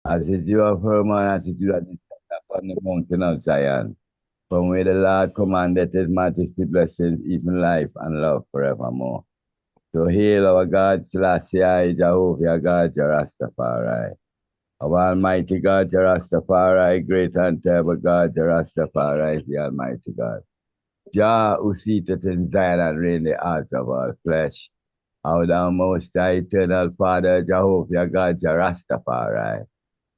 As it you have Herman, as it you have upon the mountain of Zion, from where the Lord commanded his majesty blessings, even life and love forevermore. So hail our God, Selassie, Jehovah God, Jarastafari. Our Almighty God, Jarastafari, great and terrible God, Jarastafari, the Almighty God. Jah, who seated in Zion and reign the hearts of all flesh. Our thou most high eternal Father, Jehovah God, Jarastafari.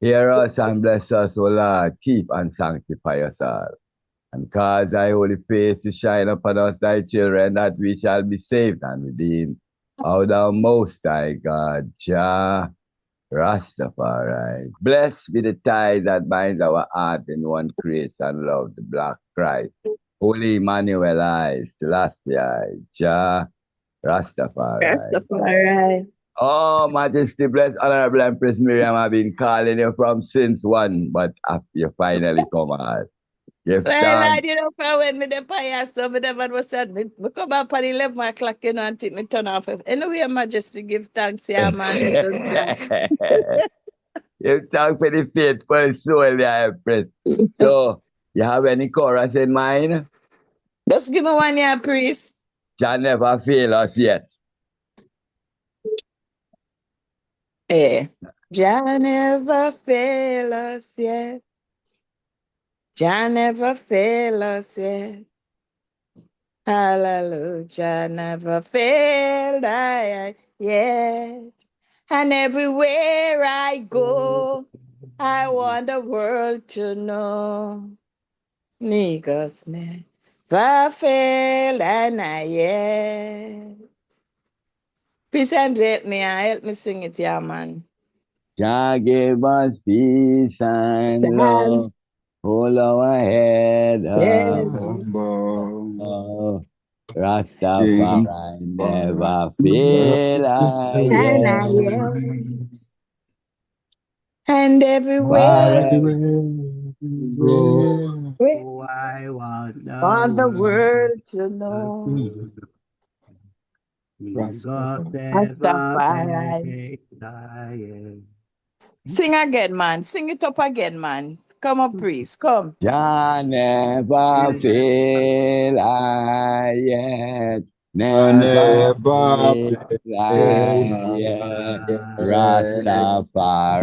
Hear us and bless us, O Lord. Keep and sanctify us all. And cause thy holy face to shine upon us, thy children, that we shall be saved and redeemed. O thou most high God, Jah Rastafari. Blessed be the tie that binds our heart in one creation love, the black Christ. Holy Emmanuel I, Selassie I, Jah Rastafari. Rastafari. Oh, Majesty, bless, Honorable Empress Miriam, I've been calling you from since one, but you finally come out. Give Well, I thanks. did not know when me the fire, so me never was said me come up at 11 o'clock, you know, and take me turn off. Anyway, Majesty, give thanks, yeah, man. Give thanks for the faithful soul, yeah, Empress. So, you have any chorus in mind? Just give me one year, priest. Shall never fail us yet. Eh. Jah never fail us yet. Jah never fail us yet. Hallelujah, never failed I yet. And everywhere I go, I want the world to know. Niggas never failed and I yet. Please help me sing it, yeah, man. Jah give us peace and love. Hold our head up. Rastafari never fail I And I yet. yet. And everywhere Forever. I want the want world to the know. world. God never Rastafari. fail. Sing again, man. Sing it up again, man. Come on, priest. Come. Jah never fail I yet. I Never never fail I yet. fail. Rastafari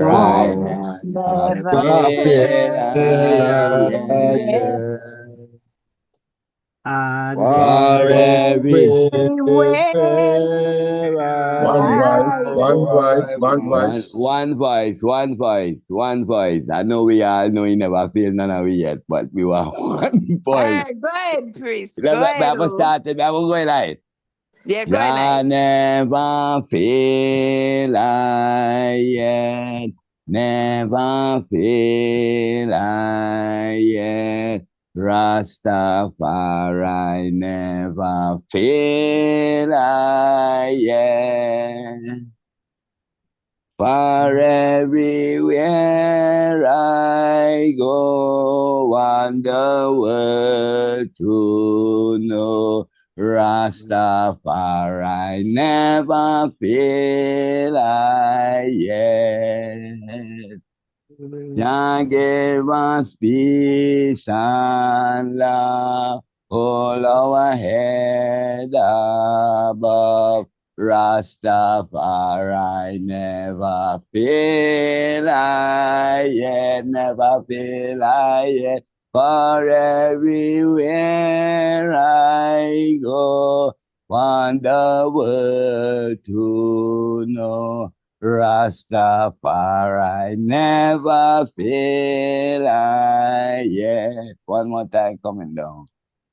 never Never Never fail fail. I fail. yet. I And For every Anywhere One voice, I go, one voice, I go. one one voice. want. one voice, one voice, one voice. I know we all know he never failed none of we yet, but we were one voice. Go ahead, priest. Go We ahead, have oh. started, we have go like. Yeah, go Jah ahead. never fail I yet, never fail I yet. Rastafari never fail I yet. For everywhere I go, want the world to know. Rastafari never fail I yet. Jah give us peace and love, hold our head above. Rastafari never fail I yet, never fail I yet. For everywhere I go, want the world to know. Rastafari never fail I yet. One more time coming down.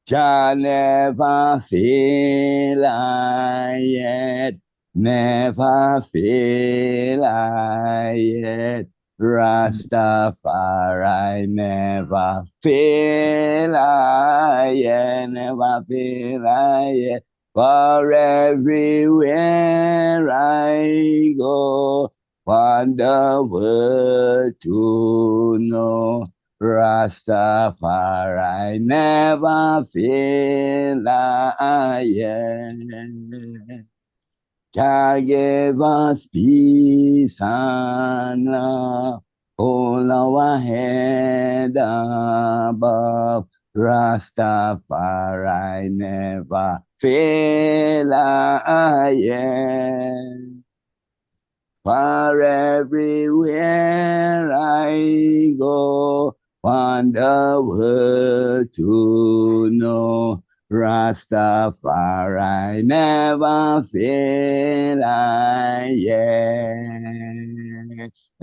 Jah never fail I yet. Never fail I yet. Rastafari never fail I yet. Never fail I yet. For everywhere I go, want the world to know. Rastafari never fail I yet. Can give us peace and love, hold our head above. Rastafari never fail again. For everywhere I go, want the world to know, Rastafari never fail yet. In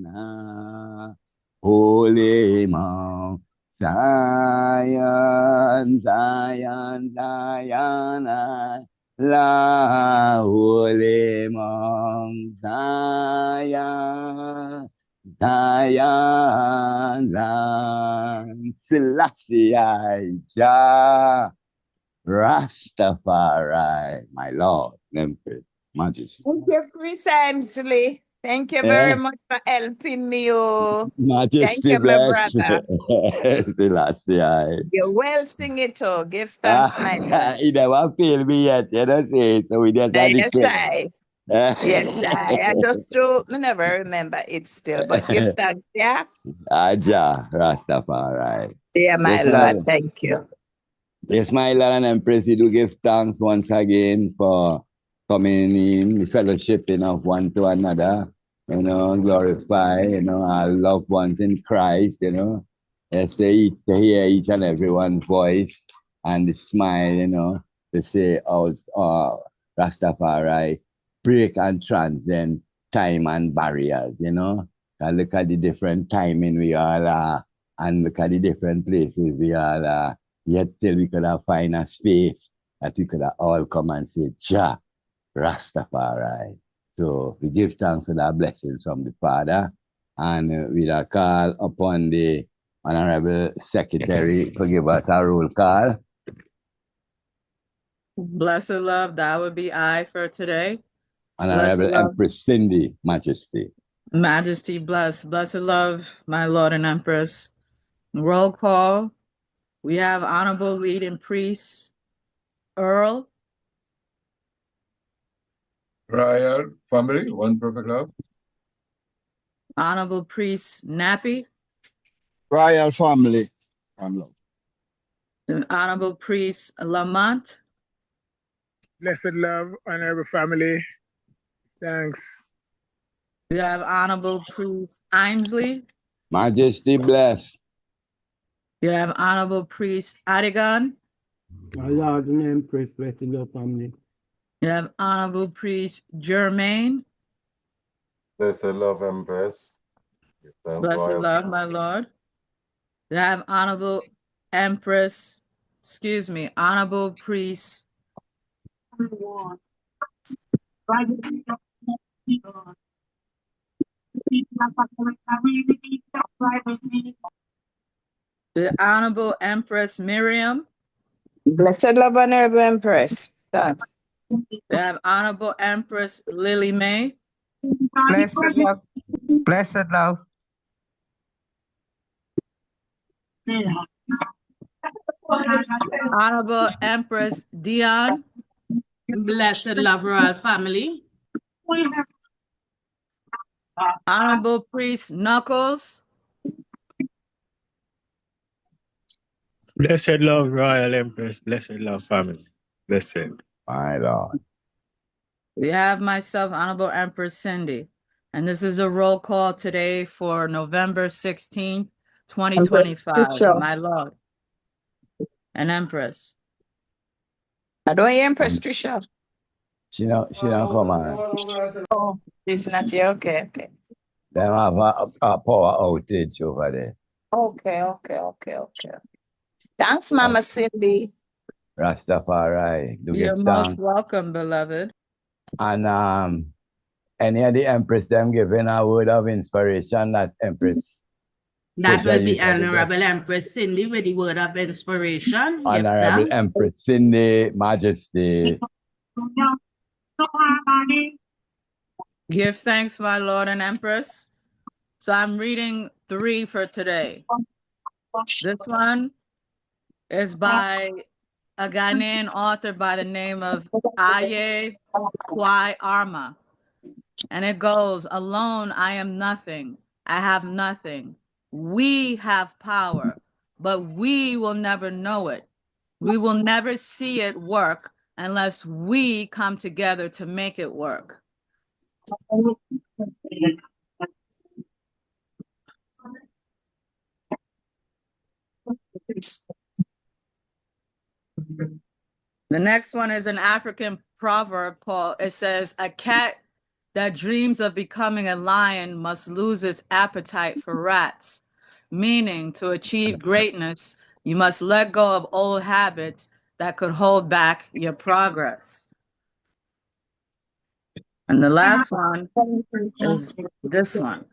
a holy Mount Zion, Zion, Zion, La holy Mount Zion, Zion, land, Selassie, Jah, Rastafari, my Lord, Empress, Majesty. Thank you, Chris Ainsley. Thank you very much for helping me. Oh. Majesty Thank you, my bless. brother. Selassie. You well sing it, oh. Give thanks, my brother. He never failed me yet, you know, say, so we just had Yes, declare. Yes, I just do. I never remember it still, but give thanks, yeah? Aja, Rastafari. Yeah, my Lord. Thank you. Yes, my Lord and Empress, we do give thanks once again for coming in, fellowshipping of one to another, you know, glorify, you know, our loved ones in Christ, you know. Yes, to hear each and everyone's voice and the smile, you know, to say, oh, Rastafari, break and transcend time and barriers, you know. And look at the different timing we all are, and look at the different places we all are. Yet till we could have find a space that we could have all come and say, Jah, Rastafari. So we give thanks for the blessings from the Father, and we call upon the Honorable Secretary to give us a roll call. Blessed love, that would be I for today. Honorable Empress Cindy, Majesty. Majesty, bless. Blessed love, my Lord and Empress. Roll call. We have Honorable Leading Priest Earl. Royal family, one perfect love. Honorable Priest Nappy. Royal family, one love. And Honorable Priest Lamont. Blessed love, honorable family. Thanks. We have Honorable Priest Ainsley. Majesty bless. You have Honorable Priest Adigan. My Lord and Empress, blessed love family. You have Honorable Priest Germain. Blessed love, Empress. Blessed love, my Lord. You have Honorable Empress, Honorable Priest. The Honorable Empress Miriam. Blessed love, honorable Empress. Thanks. We have Honorable Empress Lily May. Blessed love. Blessed love. Honorable Empress Dion. Blessed love, royal family. Honorable Priest Knuckles. Blessed love, Royal Empress. Blessed love, family. Blessed. My Lord. We have myself, Honorable Empress Cindy. And this is a roll call today for November 16, 2025. My Lord and Empress. I don't hear Empress Trisha. She don't come on. Oh, she's not here. Okay. Them have a power outage over there. Okay. Thanks, Mama Cindy. Rastafari. You're most welcome, beloved. And any of the Empress them giving a word of inspiration, that Empress. That will be Honorable Empress Cindy with the word of inspiration. Honorable Empress Cindy, Majesty. Give thanks, my Lord and Empress. So I'm reading 3 for today. This one is by a Ghanaian author by the name of Aye Kwai Arma. And it goes, alone I am nothing. I have nothing. We have power, but we will never know it. We will never see it work unless we come together to make it work. The next one is an African proverb called, it says, a cat that dreams of becoming a lion must lose its appetite for rats, meaning to achieve greatness, you must let go of old habits that could hold back your progress. And the last one is this one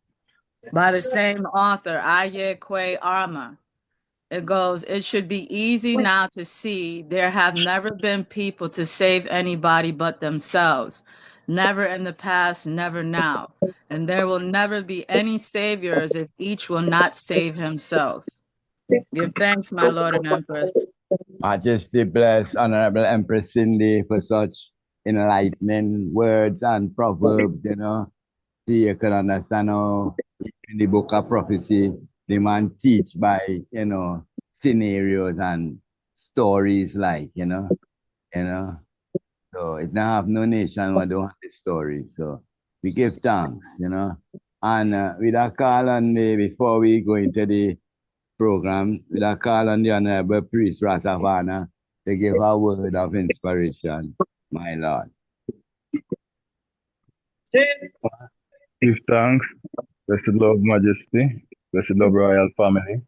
by the same author, Ayekwe Arma. It goes, it should be easy now to see there have never been people to save anybody but themselves. Never in the past, never now. And there will never be any saviors if each will not save himself. Give thanks, my Lord and Empress. Majesty bless Honorable Empress Cindy for such enlightening words and proverbs, you know. So you can understand how in the book of prophecy, the man teach by, you know, scenarios and stories like, you know. So it don't have no nation who don't have the story. So we give thanks, you know. And with a call on before we go into the program, with a call on the Honorable Priest Rasavana to give a word of inspiration, my Lord. Give thanks, blessed love, majesty, blessed love, royal family.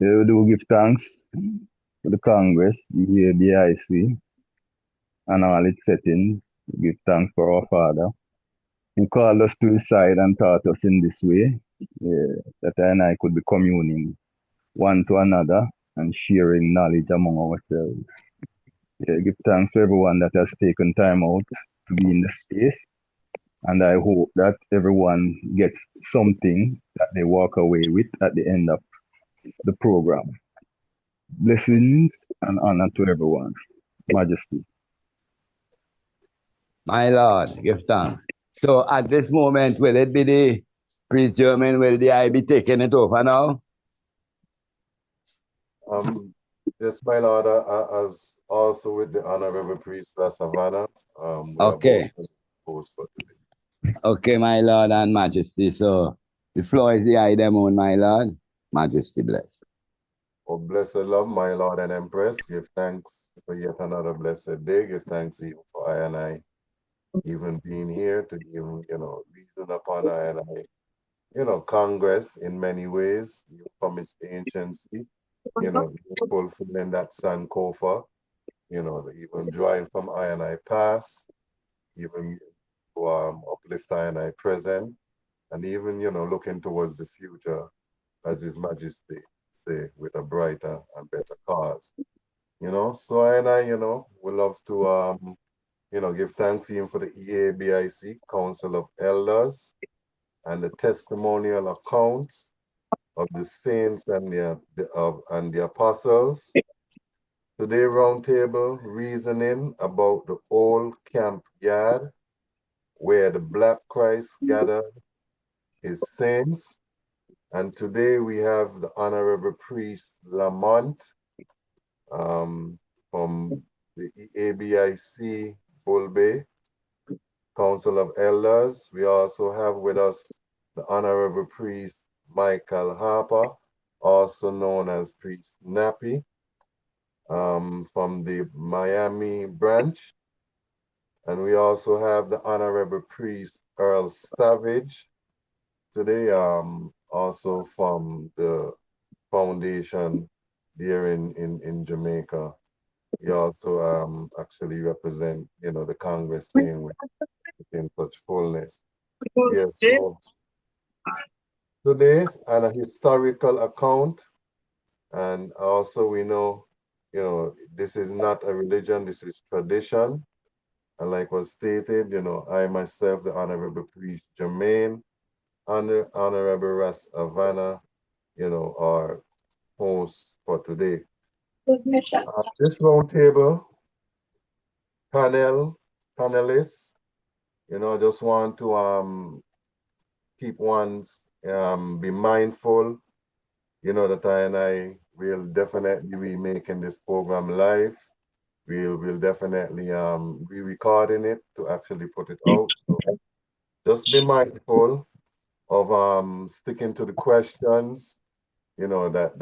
We do give thanks to the Congress, the EABIC, and all its settings. We give thanks for our Father, who called us to his side and taught us in this way, that I and I could be communing one to another and sharing knowledge among ourselves. Give thanks to everyone that has taken time out to be in the space. And I hope that everyone gets something that they walk away with at the end of the program. Blessings and honor to everyone. Majesty. My Lord, give thanks. So at this moment, will it be the Priest German, will the I be taking it over now? Yes, my Lord, as also with the Honorable Priest Savannah, okay. Okay, my Lord and Majesty. So the floor is the item on, my Lord. Majesty bless. Oh, blessed love, my Lord and Empress. Give thanks for yet another blessed day. Give thanks even for I and I even being here to give, reason upon I and I, Congress in many ways, from its anciency, fulfilling that Sankofa, even drawing from I and I past, even to uplift I and I present, and even, looking towards the future, as His Majesty say, with a brighter and better cause. So I and I, would love to, give thanks to him for the EABIC Council of Elders and the testimonial accounts of the saints and the apostles. Today, roundtable reasoning about the old camp yard where the Black Christ gathered his saints. And today we have the Honorable Priest Lamont from the EABIC Bull Bay Council of Elders. We also have with us the Honorable Priest Michael Harper, also known as Priest Nappy, from the Miami branch. And we also have the Honorable Priest Earl Savage today, also from the foundation there in Jamaica. He also actually represent, the Congress thing in such fullness. Yes, so today, on a historical account, and also we know, this is not a religion, this is tradition. And like was stated, I myself, the Honorable Priest Jermaine, Honorable Ras Havana, our host for today. This roundtable panelists you know, just want to keep one's be mindful, you know, that I will definitely be making this program live. We'll definitely be recording it to actually put it out. So just be mindful of sticking to the questions, you know, that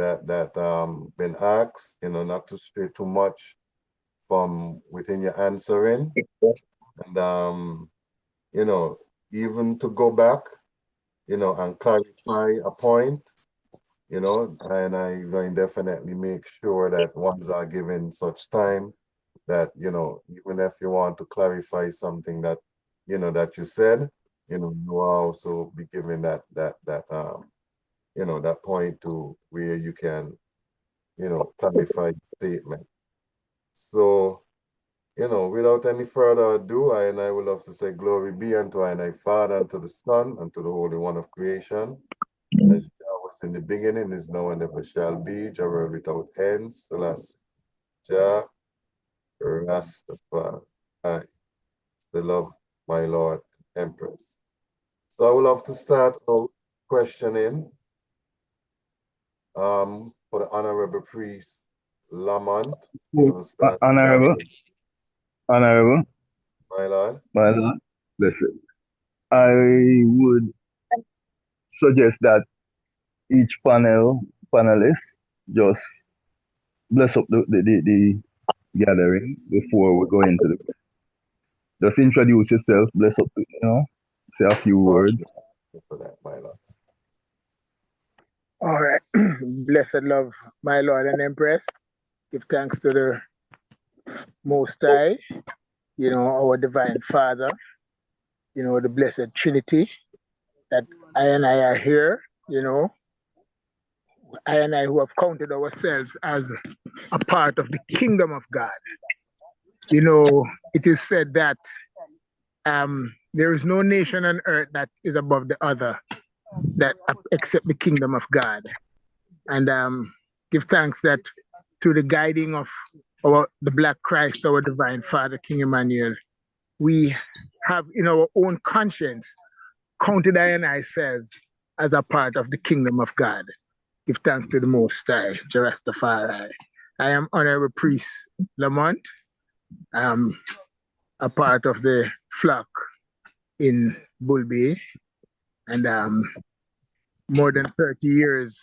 been asked, you know, not to stray too much from within your answering. And you know, even to go back, you know, and clarify a point, you know, and I'm going to definitely make sure that ones are given such time that, you know, even if you want to clarify something that, you know, that you said, you know, you will also be given that you know, that point to where you can, you know, clarify the statement. So, you know, without any further ado, I would love to say glory be unto I and I Father, unto the Son, unto the Holy One of creation. As Jah was in the beginning, is now and ever shall be, Jah world without end, Selassie. Jah Rastafari. The love, my Lord, Empress. So I would love to start out questioning for the Honorable Priest Lamont. Honorable, Honorable, my Lord. my Lord, listen. I would suggest that each panelist just bless up the gathering before we go into the. Just introduce yourself, bless up, you know, say a few words. For that, my Lord. All right. Blessed love, my Lord and Empress. Give thanks to the Most High, you know, our Divine Father, you know, the Blessed Trinity, that I and I are here, you know. I and I who have counted ourselves as a part of the kingdom of God. You know, it is said that there is no nation on earth that is above the other, that except the kingdom of God. And give thanks that to the guiding of the Black Christ, our Divine Father, King Emmanuel, we have in our own conscience counted I and ourselves as a part of the kingdom of God. Give thanks to the Most High, Rastafari. I am Honorable Priest Lamont. I'm a part of the flock in Bull Bay, and more than 30 years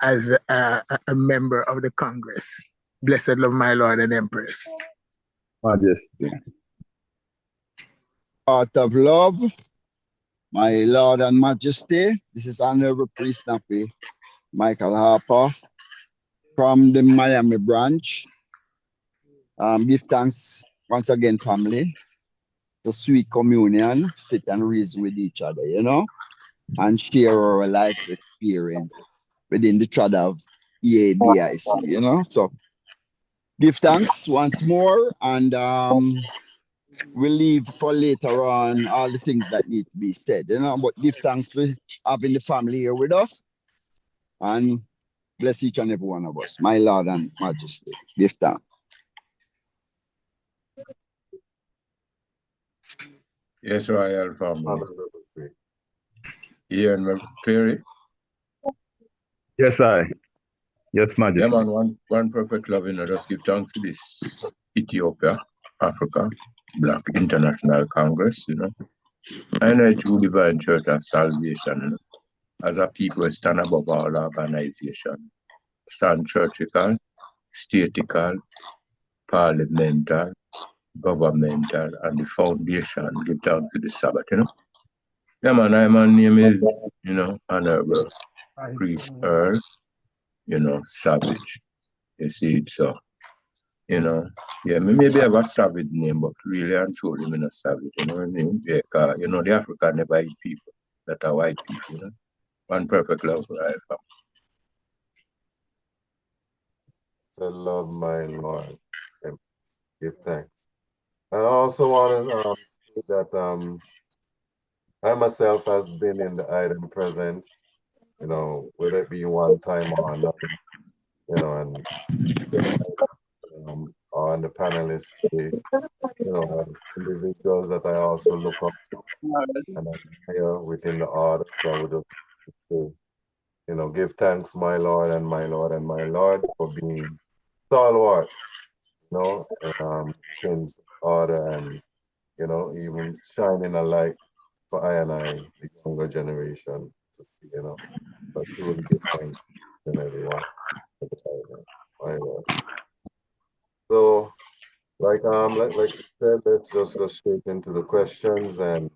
as a member of the Congress. Blessed love, my Lord and Empress. Majesty. Heart of love, my Lord and Majesty. This is Honorable Priest Nappy, Michael Harper from the Miami branch. Give thanks once again, family, to sweet communion, sit and reason with each other, you know, and share our life experience within the tribe of EABIC, you know. So give thanks once more, and we'll leave for later on all the things that need to be said, you know, but give thanks for having the family here with us, and bless each and every one of us. My Lord and Majesty, give thanks. Yes, Royal family. Here in Prairie. Yes, Yes, Majesty. Yeah, man, one perfect love, you know, just give thanks to this Ethiopia, Africa, Black International Congress, you know. I know it's true divine church of salvation, you know. As a people, we stand above all organization. Stand churchical, statical, parliamental, governmental, and the foundation. Give thanks to the Sabbath, you know. Yeah, man, my name is, you know, Honorable Priest Earl, you know, Savage. You see it, so, you know, yeah, me maybe have a savage name, but really and truly, I'm not savage, you know what I mean? Yeah, you know, the Africa never eat people that are white people, you know. One perfect love, right? The love, my Lord. Give thanks. And I also want to say that I myself has been in the item present, you know, whether it be one time or another, you know, and on the panelists today. individuals that I also look up to and admire within the order. So I would just say, give thanks, my Lord and my Lord and my Lord, for being stalwarts, in order and, even shining a light for I, the younger generation, to see, but truly give thanks to everyone. My Lord. So, like you said, let's just go straight into the questions and,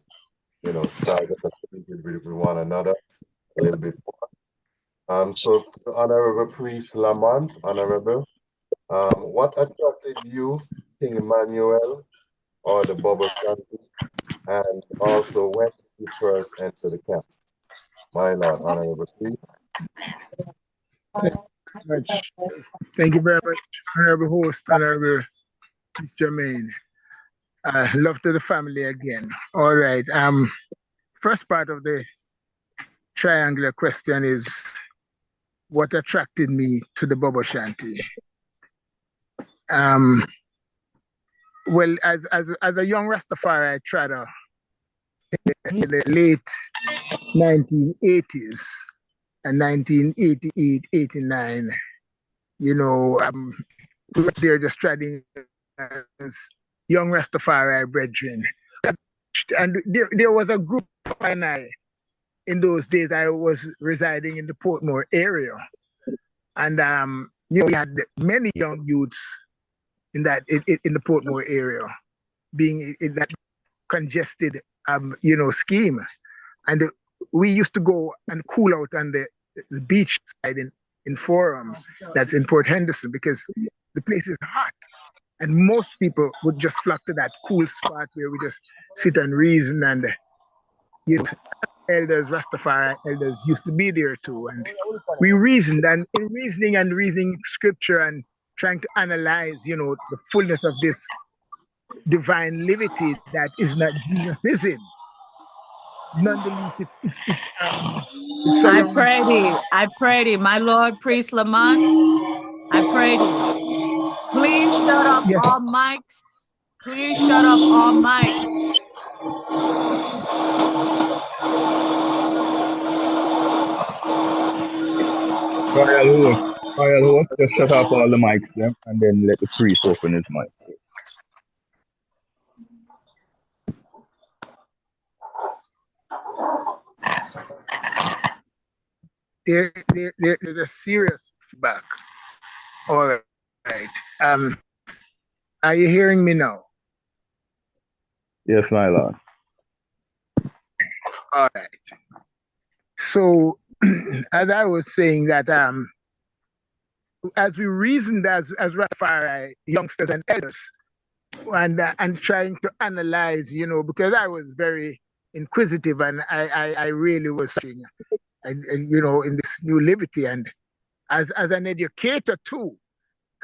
start with one another a little bit more. So, Honorable Priest Lamont, Honorable, what attracted you, King Emmanuel, or the Bubble Shanty, and also when did you first enter the camp? My Lord, Honorable Priest. Thank you very much, Honorable Host, Honorable Mr. Jermaine. Love to the family again. All right. First part of the triangular question is what attracted me to the Bubble Shanty. Well, as a young Rastafari trader in the late 1980s and 1988, 89, we were there just trading as young Rastafari brethren. And there was a group and in those days I was residing in the Portmore area. And we had many young youths in the Portmore area, being in that congested scheme. And we used to go and cool out on the beach side in Forum, that's in Port Henderson, because the place is hot. And most people would just flock to that cool spot where we just sit and reason. And, elders, Rastafari elders used to be there too. And we reasoned, and in reasoning scripture and trying to analyze, the fullness of this divine liberty that is not Jesus is in. Nonetheless, it's I pray thee, my Lord Priest Lamont. I pray thee. Please shut up all mics. Please shut up all mics. Royal host, just shut off all the mics then, and then let the priest open his mic. There's a serious feedback. All right. Are you hearing me now? Yes, my Lord. All right. So, as I was saying that, as we reasoned as Rastafari youngsters and elders, and trying to analyze, because I was very inquisitive and I really was searching, in this new liberty, and as an educator too,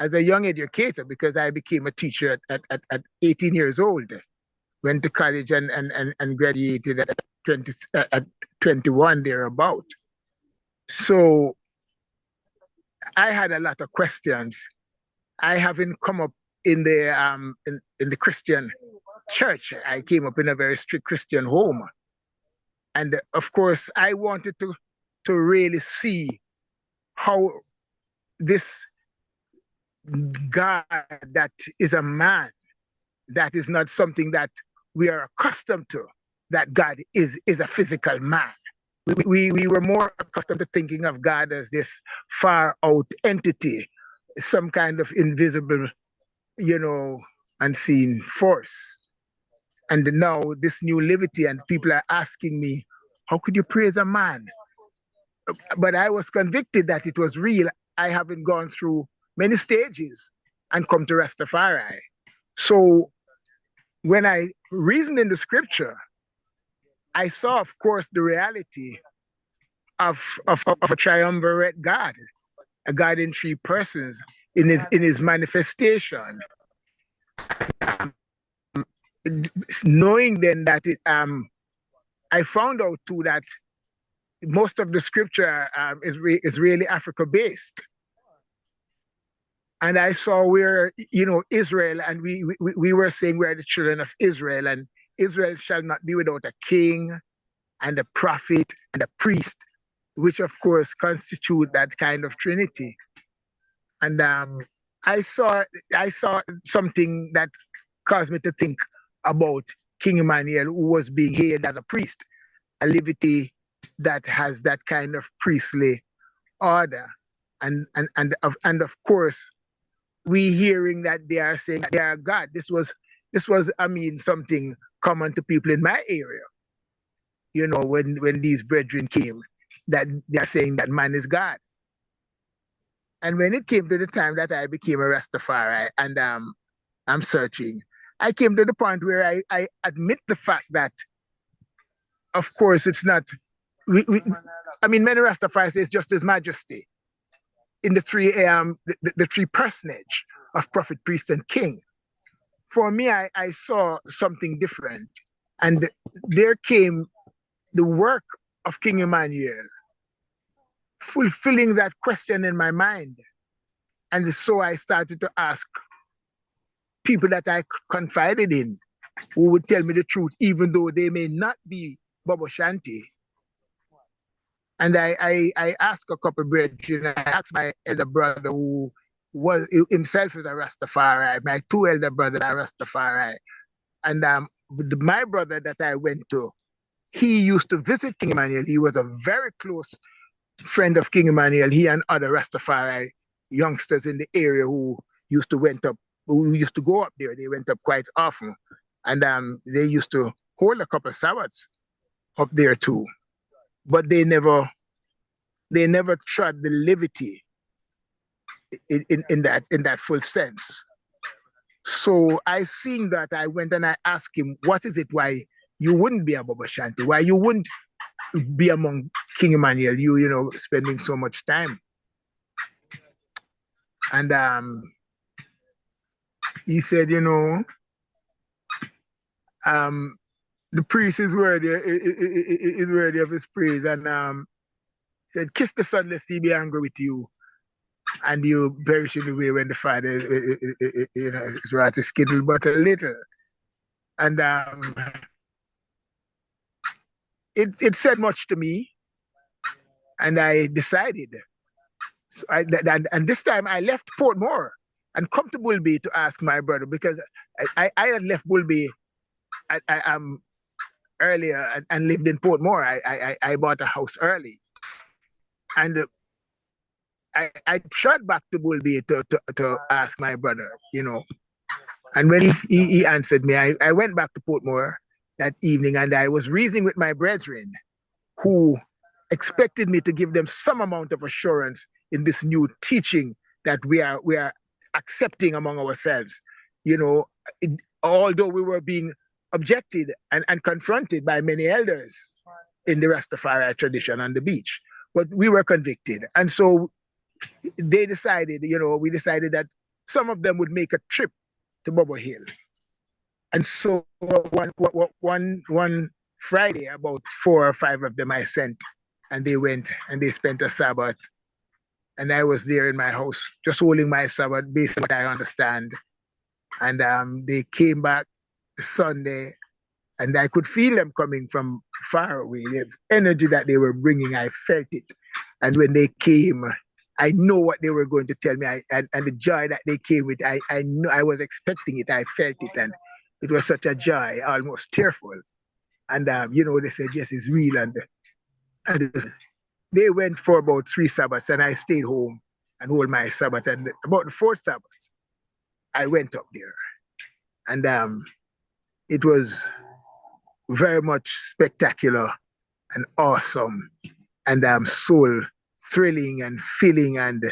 as a young educator, because I became a teacher at 18 years old, went to college and graduated at 21 thereabout. So I had a lot of questions. I haven't come up in the Christian church. I came up in a very strict Christian home. And of course, I wanted to really see how this God that is a man, that is not something that we are accustomed to, that God is a physical man. We were more accustomed to thinking of God as this far out entity, some kind of invisible, unseen force. And now this new liberty, and people are asking me, how could you praise a man? But I was convicted that it was real. I haven't gone through many stages and come to Rastafari. So when I reasoned in the scripture, I saw, of course, the reality of a triumvirate God, a God in three persons in his manifestation. Knowing then that I found out too that most of the scripture is really Africa based. And I saw where, Israel, and we were saying we are the children of Israel, and Israel shall not be without a king and a prophet and a priest, which of course constitute that kind of trinity. And I saw something that caused me to think about King Emmanuel, who was being hailed as a priest, a livity that has that kind of priestly order. And of course, we hearing that they are saying that they are God. This was something common to people in my area. When these brethren came, that they are saying that man is God. And when it came to the time that I became a Rastafari and I'm searching, I came to the point where I admit the fact that, of course, it's not. Many Rastafari say it's just His Majesty in the three personage of prophet, priest, and king. For me, I saw something different, and there came the work of King Emmanuel, fulfilling that question in my mind. And so I started to ask people that I confided in, who would tell me the truth, even though they may not be Bobo Shanti. And I asked a couple of brethren. I asked my elder brother, who was himself is a Rastafari. My two elder brothers are Rastafari. And my brother that I went to, he used to visit King Emmanuel. He was a very close friend of King Emmanuel. He and other Rastafari youngsters in the area who used to go up there. They went up quite often. And they used to hold a couple of Sabbaths up there too. But they never trod the levity in that full sense. So I seen that. I went and I asked him, what is it why you wouldn't be a Bobo Shanti? Why you wouldn't be among King Emmanuel, spending so much time? And he said, the priest is worthy of his praise. And said, kiss the son lest he be angry with you, and you perish in the way when the Father his wrath is kindled but a little. And it said much to me, and I decided. So and this time I left Portmore and come to Bulby to ask my brother, because I had left Bulby earlier and lived in Portmore. I bought a house early, and I shot back to Bulby to ask my brother, And when he answered me, I went back to Portmore that evening, and I was reasoning with my brethren, who expected me to give them some amount of assurance in this new teaching that we are accepting among ourselves. Although we were being objected and confronted by many elders in the Rastafari tradition on the beach, but we were convicted. And so we decided that some of them would make a trip to Bobo Hill. And so one Friday, about 4 or 5 of them I sent, and they went and they spent a Sabbath. And I was there in my house, just holding my Sabbath based on what I understand. And they came back Sunday, and I could feel them coming from far away. The energy that they were bringing, I felt it. And when they came, I know what they were going to tell me, and the joy that they came with, I knew I was expecting it. I felt it, and it was such a joy, almost tearful. And they said, yes, it's real. And they went for about 3 Sabbaths, and I stayed home and hold my Sabbath. And about the 4th Sabbath, I went up there, and it was very much spectacular and awesome, and soul thrilling and filling, and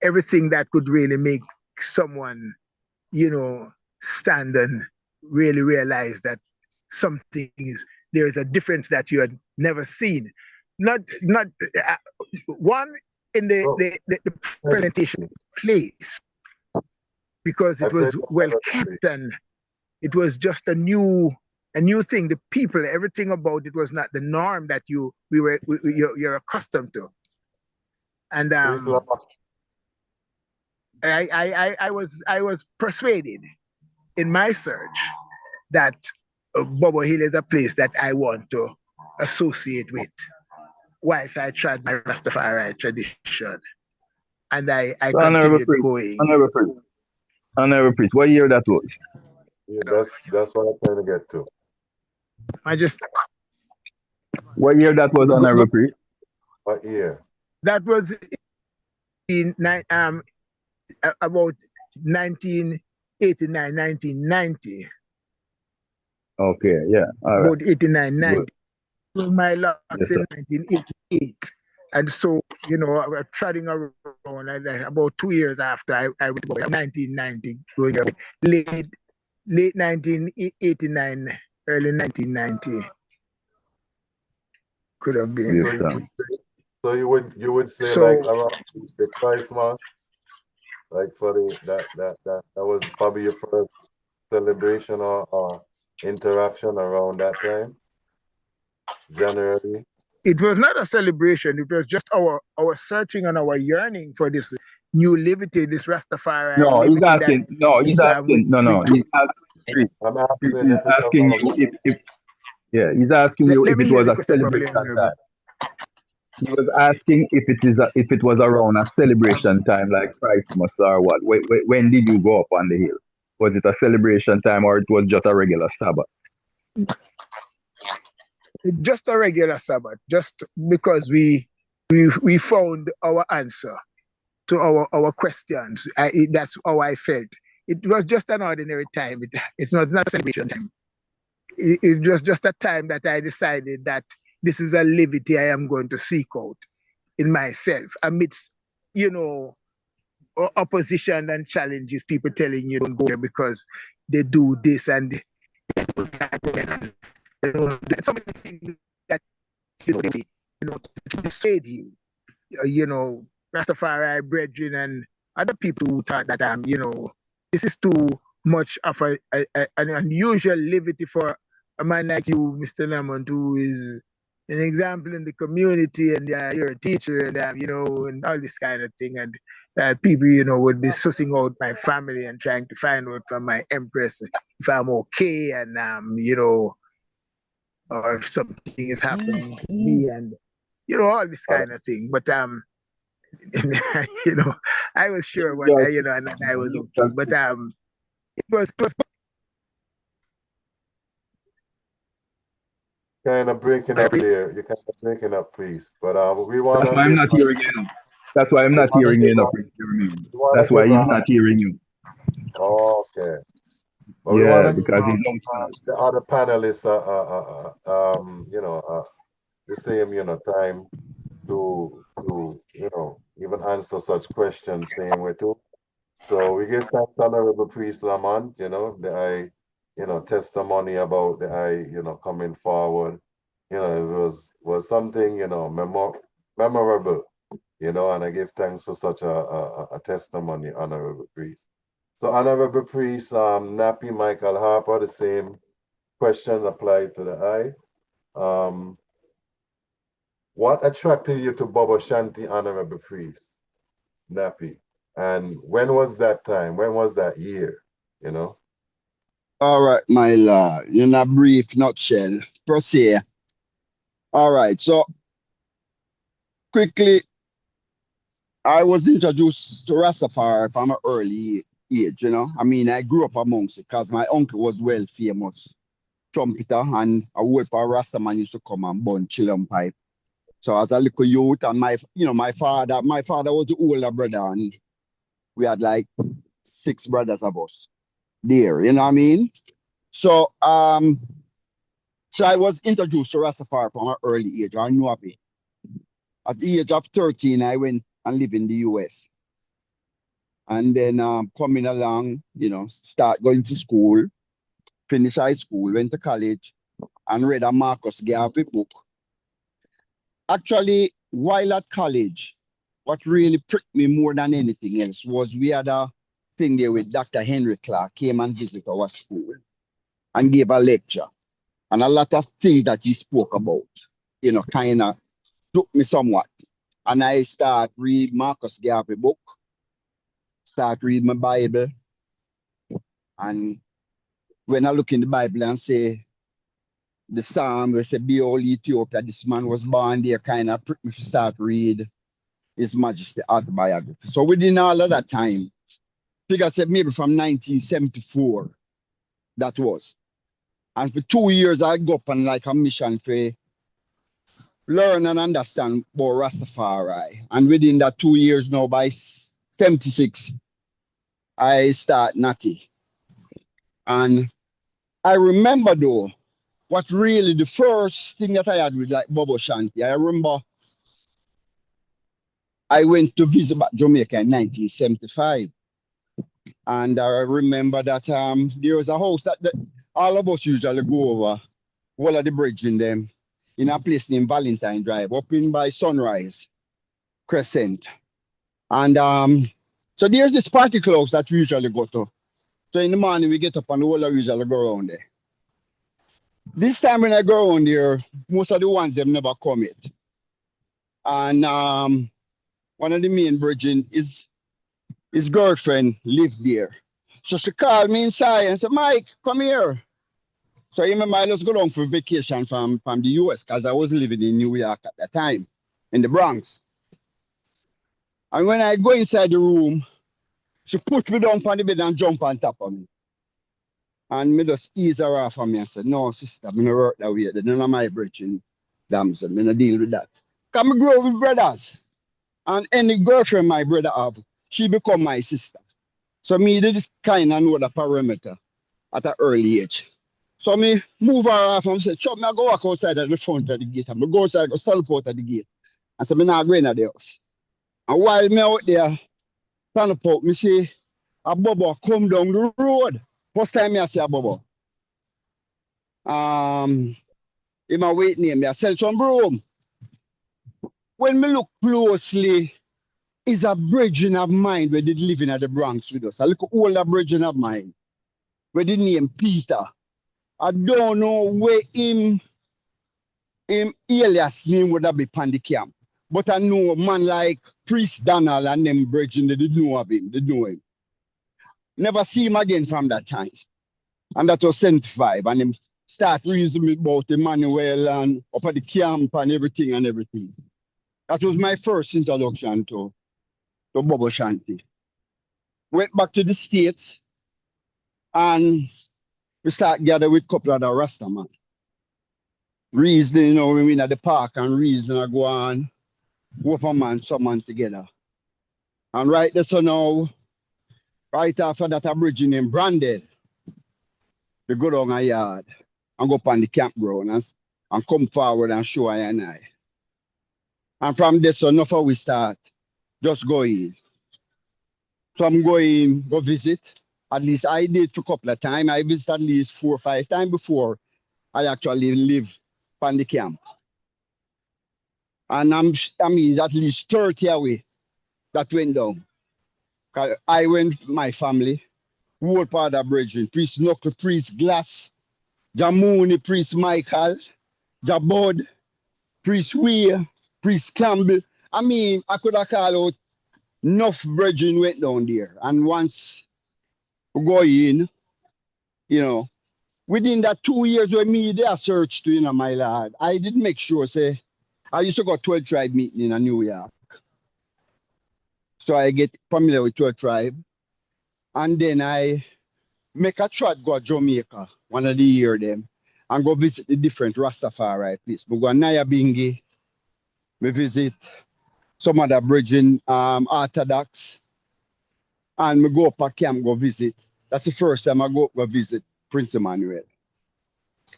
everything that could really make someone, stand and really realize that there is a difference that you had never seen. Not one in the presentation place, because it was well kept, and it was just a new thing. The people, everything about it was not the norm that you're accustomed to. And I was persuaded in my search that Bobo Hill is a place that I want to associate with, whilst I tried my Rastafari tradition, and I So, Honorable continued Priest, going. Honorable Priest, what year that was? Yeah, that's what I'm trying to get to. What year that was, Honorable Priest? What year? That was in about 1989, 1990. Okay, yeah, all right. About 89, 90. My locks Yes, in 1988. And so, you know, I was trotting around about 2 years after I went about 1990, going up late 1989, early 1990. Could have been. So you would say so, like around the Christmas, like for that was probably your first celebration or interaction around that time, January. It was not a celebration. It was just our searching and our yearning for this new liberty, this Rastafari. No, he's liberty asking. No, he's asking. No. He's asking. I'm asking He's asking you if yeah, he's asking you if it was a celebration time. He was asking if it was around a celebration time like Christmas or what. When did you go up on the hill? Was it a celebration time or it was just a regular Sabbath? Just a regular Sabbath, just because we found our answer to our questions. That's how I felt. It was just an ordinary time. It's not a celebration time. It was just a time that I decided that this is a liberty I am going to seek out in myself amidst, you know, opposition and challenges, people telling you don't go there because they do this and so many things that to persuade you, Rastafari brethren and other people who thought that this is too much of an unusual liberty for a man like you, Mr. Lamont, who is an example in the community, and you're a teacher, and and all this kind of thing, and people, would be sussing out my family and trying to find out from my Empress if I'm okay, and or if something is happening to me, and all this kind of thing. But I was sure what and I was okay. But it was kind of breaking up there. You're kind of breaking up, please. But we want. That's why I'm not hearing you. That's why I'm not hearing you. That's why he's not hearing you. Okay. Well, yeah, because the other panelists the same time to even answer such questions same way too. So we give thanks to Honorable Priest Lamont, the testimony about the coming forward. It was something memorable, and I give thanks for such a testimony, Honorable Priest. So Honorable Priest Nappy Michael Harper, the same question applied to the eye. What attracted you to Bobo Shanti, Honorable Priest Nappy? And when was that time? When was that year? All right, my lord. In a brief nutshell, proceed. All right, so quickly, I was introduced to Rastafari from an early age, I mean, I grew up amongst it because my uncle was well famous trumpeter, and a whole for Rastaman used to come and burn chillum pipe. So as a little youth, and my father was the older brother, and we had like 6 brothers of us there, you know what I mean? So so I was introduced to Rastafari from an early age. I knew of it. At the age of 13, I went and lived in the US. And then coming along, start going to school, finish high school, went to college, and read a Marcus Garvey book. Actually, while at college, what really pricked me more than anything else was we had a thing there with Dr. Henry Clark, came and visited our school and gave a lecture. And a lot of things that he spoke about, kind of took me somewhat. And I started read Marcus Garvey book. start reading my Bible. And when I look in the Bible and say the psalm where say, "Behold, Ethiopia, this man was born there," kind of prick me to start read His Majesty autobiography. So within all of that time, figure said maybe from 1974, that was. And for 2 years, I go up on like a mission for learn and understand about Rastafari. And within that 2 years now, by 76, I start Natty. And I remember though, what really the first thing that I had with like Bobo Shanti, I remember I went to visit back Jamaica in 1975. And I remember that there was a house that all of us usually go over, all of the bridge in them, in a place named Valentine Drive, up in by Sunrise Crescent. And so there's this party clubs that we usually go to. So in the morning we get up and all of usually go around there. This time when I go around there, most of the ones them never come yet. And one of the main bridging is his girlfriend lived there. So she called me inside and said, "Mike, come here." So I remember I just go down for vacation from the US because I was living in New York at that time, in the Bronx. And when I go inside the room, she put me down on the bed and jump on top of me. And me just ease her off of me and said, "No, sister, I'm not work that way. None of my bridging damsel. I'm not deal with that. Because I grow with brothers. And any girlfriend my brother have, she become my sister. So me did this kind of know the perimeter at an early age. So me move her off and say, "Chop, me I go walk outside at the front of the gate. And I go outside, go stand out at the gate. And say, "Me not going at the house." And while me out there, stand up out, me see a bubble come down the road. First time I see a bubble. In my wait name, I sell some broom. When me look closely, is a brethren of mine where they living at the Bronx with us. I look older brethren of mine where the name Peter. I don't know where him alias name would have been on the camp. But I know a man like Priest Donald and them brethren, they didn't know of him. They know him. Never see him again from that time. And that was 75. And him start reasoning about Emmanuel and up at the camp and everything. That was my first introduction to Bobo Shanti. Went back to the States and we start gather with a couple of the Rasta man. Reason, we mean at the park and reason I go on, whoop a man, some man together. And right there, so now, right after that, I'm bridging in Branded. We go down a yard and go up on the campground and come forward and show I and I. And from there, so enough we start, just go in. So I'm going, go visit. At least I did for a couple of times. I visited at least 4 or 5 times before I actually live on the camp. And I mean, at least 30 away that went down. I went with my family, whole part of bridging, Priest Knuckle, Priest Glass, Jamuni, Priest Michael, Jabod, Priest Weir, Priest Campbell. I mean, I could have called out enough bridging went down there. And once we go in, within that 2 years when me there searched to, my lord, I did make sure, say, I used to go to 12 tribe meeting in New York. So I get familiar with 12 tribe. And then I make a trot go to Jamaica, one of the year them, and go visit the different Rastafari place. We go to Nyabingi, we visit some other bridging Orthodox, and we go up a camp, go visit. That's the first time I go visit Prince Emmanuel.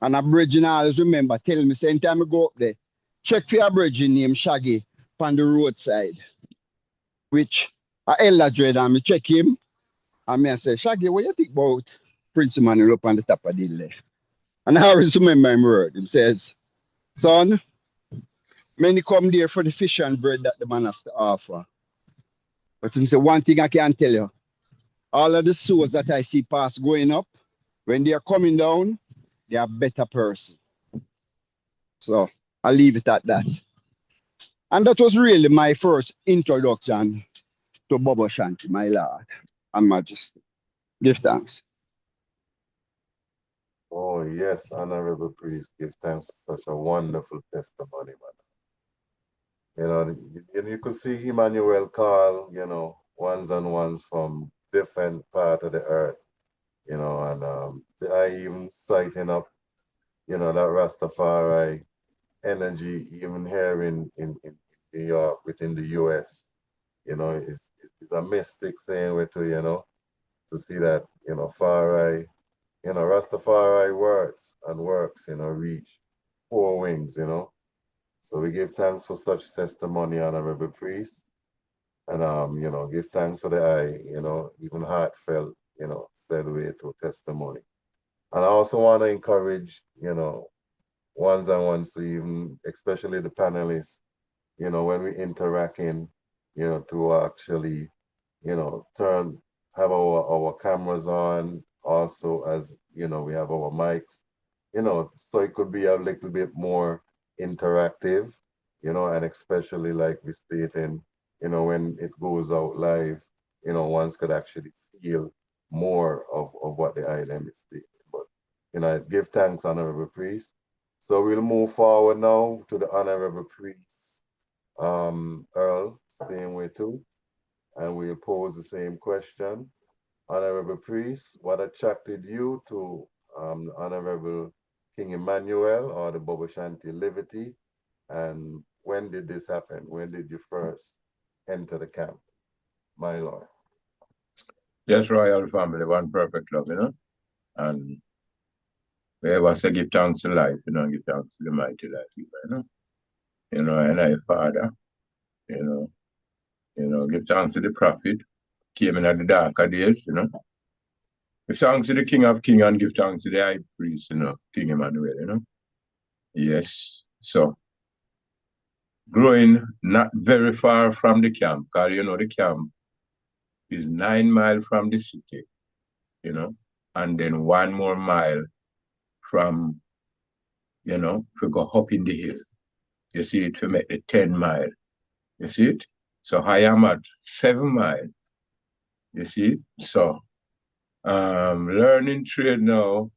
And a bridging, I always remember telling me, same time I go up there, check for a bridging named Shaggy on the roadside, which I elder dread and I check him. And I say, "Shaggy, what do you think about Prince Emmanuel up on the top of the hill?" And I always remember him word. He says, "Son, many come there for the fish and bread that the man has to offer. But he said, one thing I can tell you, all of the souls that I see pass going up, when they are coming down, they are better person." So I'll leave it at that. And that was really my first introduction to Bobo Shanti, my lord. and majesty. Give thanks. Oh, yes, Honorable Priest, give thanks for such a wonderful testimony, man. You know, you could see Emmanuel call, you know, ones and ones from different part of the earth, you know, and I even citing up, you know, that Rastafari energy even here in New York, within the US. You know, it's a mystic saying with you, you know, to see that, you know, Farai, you know, Rastafari works and works, you know, reach 4 wings, you know. So we give thanks for such testimony, Honorable Priest. And you know, give thanks for the eye, you know, even heartfelt, you know, said way to testimony. And I also want to encourage, you know, ones and ones to even, especially the panelists, you know, when we interacting, you know, to actually, you know, have our cameras on also, as, you know, we have our mics, you know, so it could be a little bit more interactive, you know, and especially like we stated, you know, when it goes out live, you know, ones could actually feel more of what the item is stating. But, you know, give thanks, Honorable Priest. So we'll move forward now to the Honorable Priest, Earl, same way too. And we'll pose the same question. Honorable Priest, what attracted you to Honorable King Emmanuel or the Bobo Shanti Liberty? And when did this happen? When did you first enter the camp, my Lord? Yes, royal family, one perfect love, you know. And we ever say give thanks to life, you know, give thanks to the mighty life, you know. You know, and I, Father, you know, give thanks to the prophet, came in at the darker days, you know. Give thanks to the King of Kings and give thanks to the High Priest, you know, King Emmanuel, you know. Yes. So growing not very far from the camp, because you know the camp is 9 miles from the city, you know, and then 1 more mile from, you know, to go up in the hill. You see it to make the 10 mile. You see it? So I am at 7 miles. You see? So learning trade now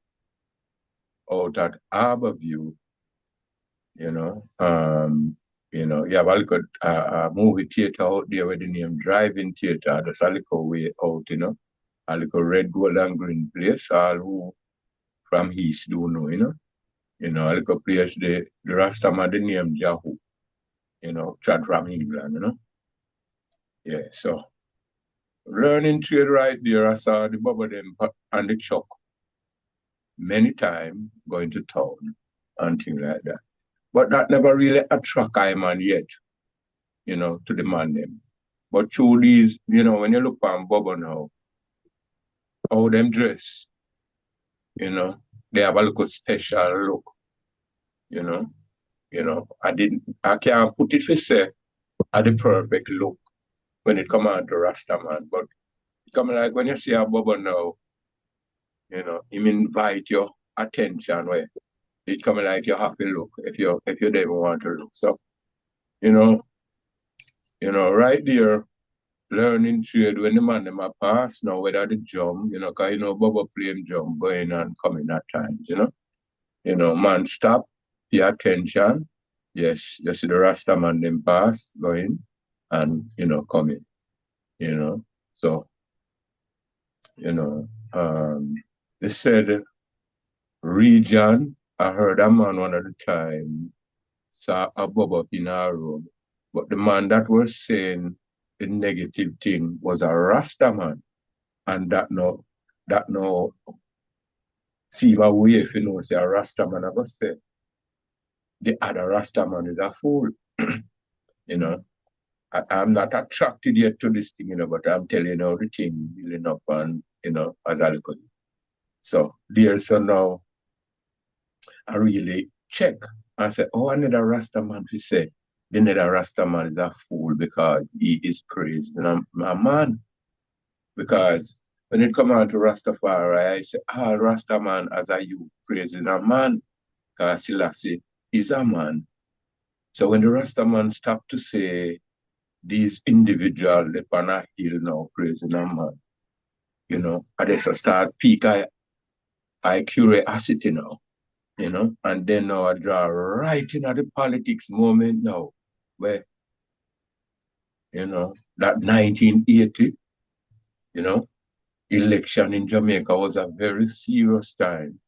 out at Harborview, you know, you have a little movie theater out there with the name Driving Theater. That's a little way out, you know. A little red, gold, and green place. All who from East do know, you know. You know, a little place, the Rastaman, the name Yahoo, you know, Chad from England, you know. Yeah, so learning trade right there, I saw the Bubba them and the Chuck many times going to town and things like that. But that never really attract I man yet, you know, to the man them. But through these, you know, when you look on Bubba now, how them dress, you know, they have a little special look, you know. I can't put it for say at the perfect look when it come on to Rasta man, but it come like when you see a Bubba now, you know, him invite your attention where it come like you have to look if you don't even want to look. So, you know, right there, learning trade when the man them a pass now, whether the jump, you know, cause you know Bubba playing jump going and coming at times, you know. You know, man stop, pay attention. Yes, you see the Rasta man them pass, going and you know, coming, you know. So, you know, they said region, I heard a man one at the time saw a bubble in our room. But the man that was saying the negative thing was a Rasta man. And that no see my way if you know say a Rasta man, I go say the other Rasta man is a fool. You know. I'm not attracted yet to this thing, you know, but I'm telling you now the thing building up and you know, as I look at it. So there, so now I really check. I say, oh, another Rasta man to say, the another Rasta man is a fool because he is praising a man. Because when it come on to Rastafari, I say, Rasta man as a you praising a man, because Selassie is a man. So when the Rasta man stop to say these individuals up on a hill now praising a man, you know, I just start peak I curiosity now, you know, and then now I draw right into the politics moment now, where, you know, that 1980, you know, election in Jamaica was a very serious time.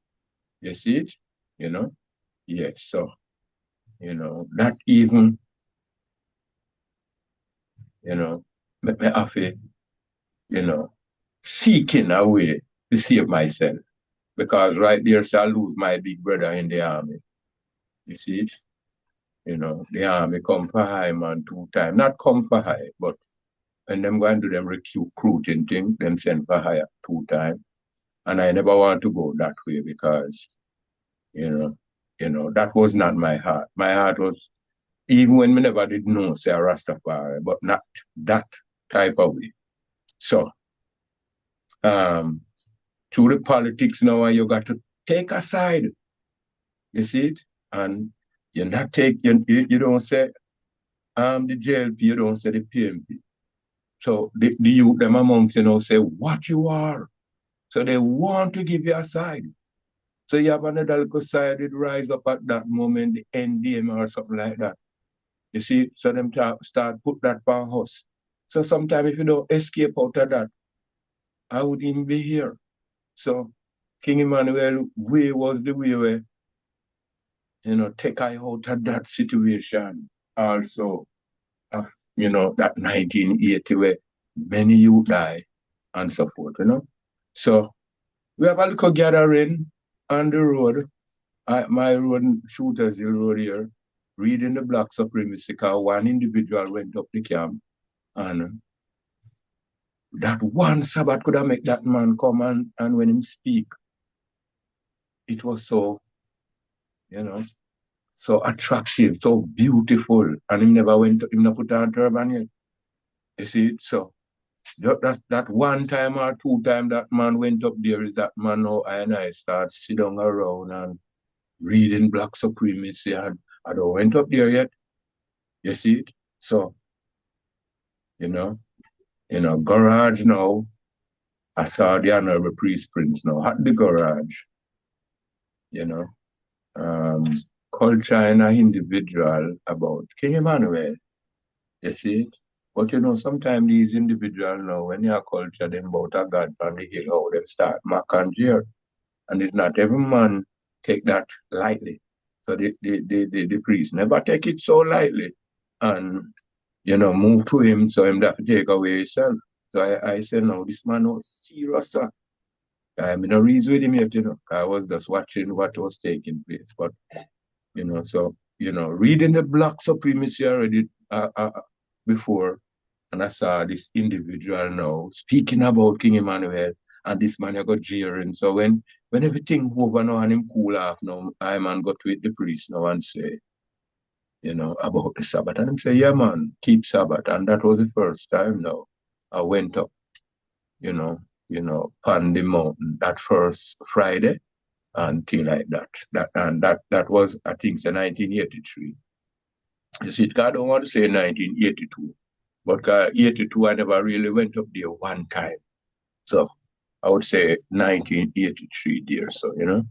You see it? You know? Yes, so, you know, that even, you know, make me have to, you know, seeking a way to save myself. Because right there, so I lose my big brother in the army. You see it? You know, the army come for high man 2 times. Not come for high, but when them go and do them recruiting thing, them send for high 2 times. And I never want to go that way because, you know, that was not my heart. My heart was, even when me never did know, say a Rastafari, but not that type of way. So, through the politics now, you got to take a side. You see it? And you not take, you don't say, the JLP, you don't say the PMP. So the youth, them amongst, you know, say what you are. So they want to give you a side. So you have another little side, it rise up at that moment, the NDM or something like that. You see, so them start put that on us. So sometimes if you don't escape out of that, I wouldn't even be here. So King Emmanuel way was the way where, you know, take I out of that situation. Also, you know, that 1980 where many youth die and so forth, you know. So we have a little gathering on the road. My road shooters the road here, reading the Black Supremacy, because one individual went up the camp and that one Sabbath could have make that man come and when him speak, it was so, you know, so attractive, so beautiful. And him never put on turban yet. You see it? So that 1 time or 2 times that man went up there is that man now I start sitting around and reading Black Supremacy, and I don't went up there yet. You see it? So, you know, garage now, I saw the Honorable Priest Prince now at the garage, you know. Culture in an individual about King Emmanuel. You see it? But you know, sometimes these individuals now, when you culture them about a God on the hill, how them start mock and jeer. And it's not every man take that lightly. So the priest never take it so lightly. And, you know, move to him so him that take away himself. So I said, no, this man was serious, sir. I'm in a reason with him yet, you know. I was just watching what was taking place. But, you know, so, you know, reading the Black Supremacy already before, and I saw this individual now speaking about King Emmanuel, and this man I got jeering. So when everything over now and him cool off now, I man got with the priest now and say, you know, about the Sabbath. And him say, yeah, man, keep Sabbath. And that was the first time now I went up, you know, on the mountain that first Friday until like that. That was, I think, 1983. You see, I don't want to say 1982, but 82, I never really went up there 1 time. So I would say 1983 there. So, you know,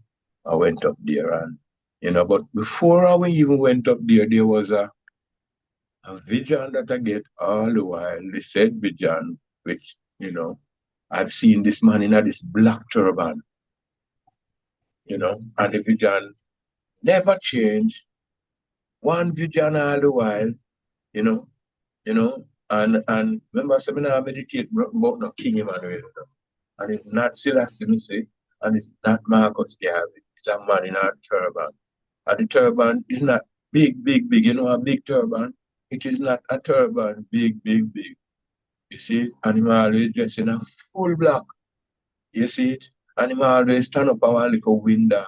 I went up there and, you know, but before I even went up there was a vision that I get all the while, the said vision, which, you know, I've seen this man in this black turban, you know, and the vision never changed. One vision all the while, you know, and remember, I meditate about no King Emmanuel, you know, and it's not Selassie, and it's not Marcus Garvey. It's a man in a turban. And the turban is not big, you know, a big turban. It is not a turban, big. You see, and him always dressed in a full black. You see it? And him always stand up our little window.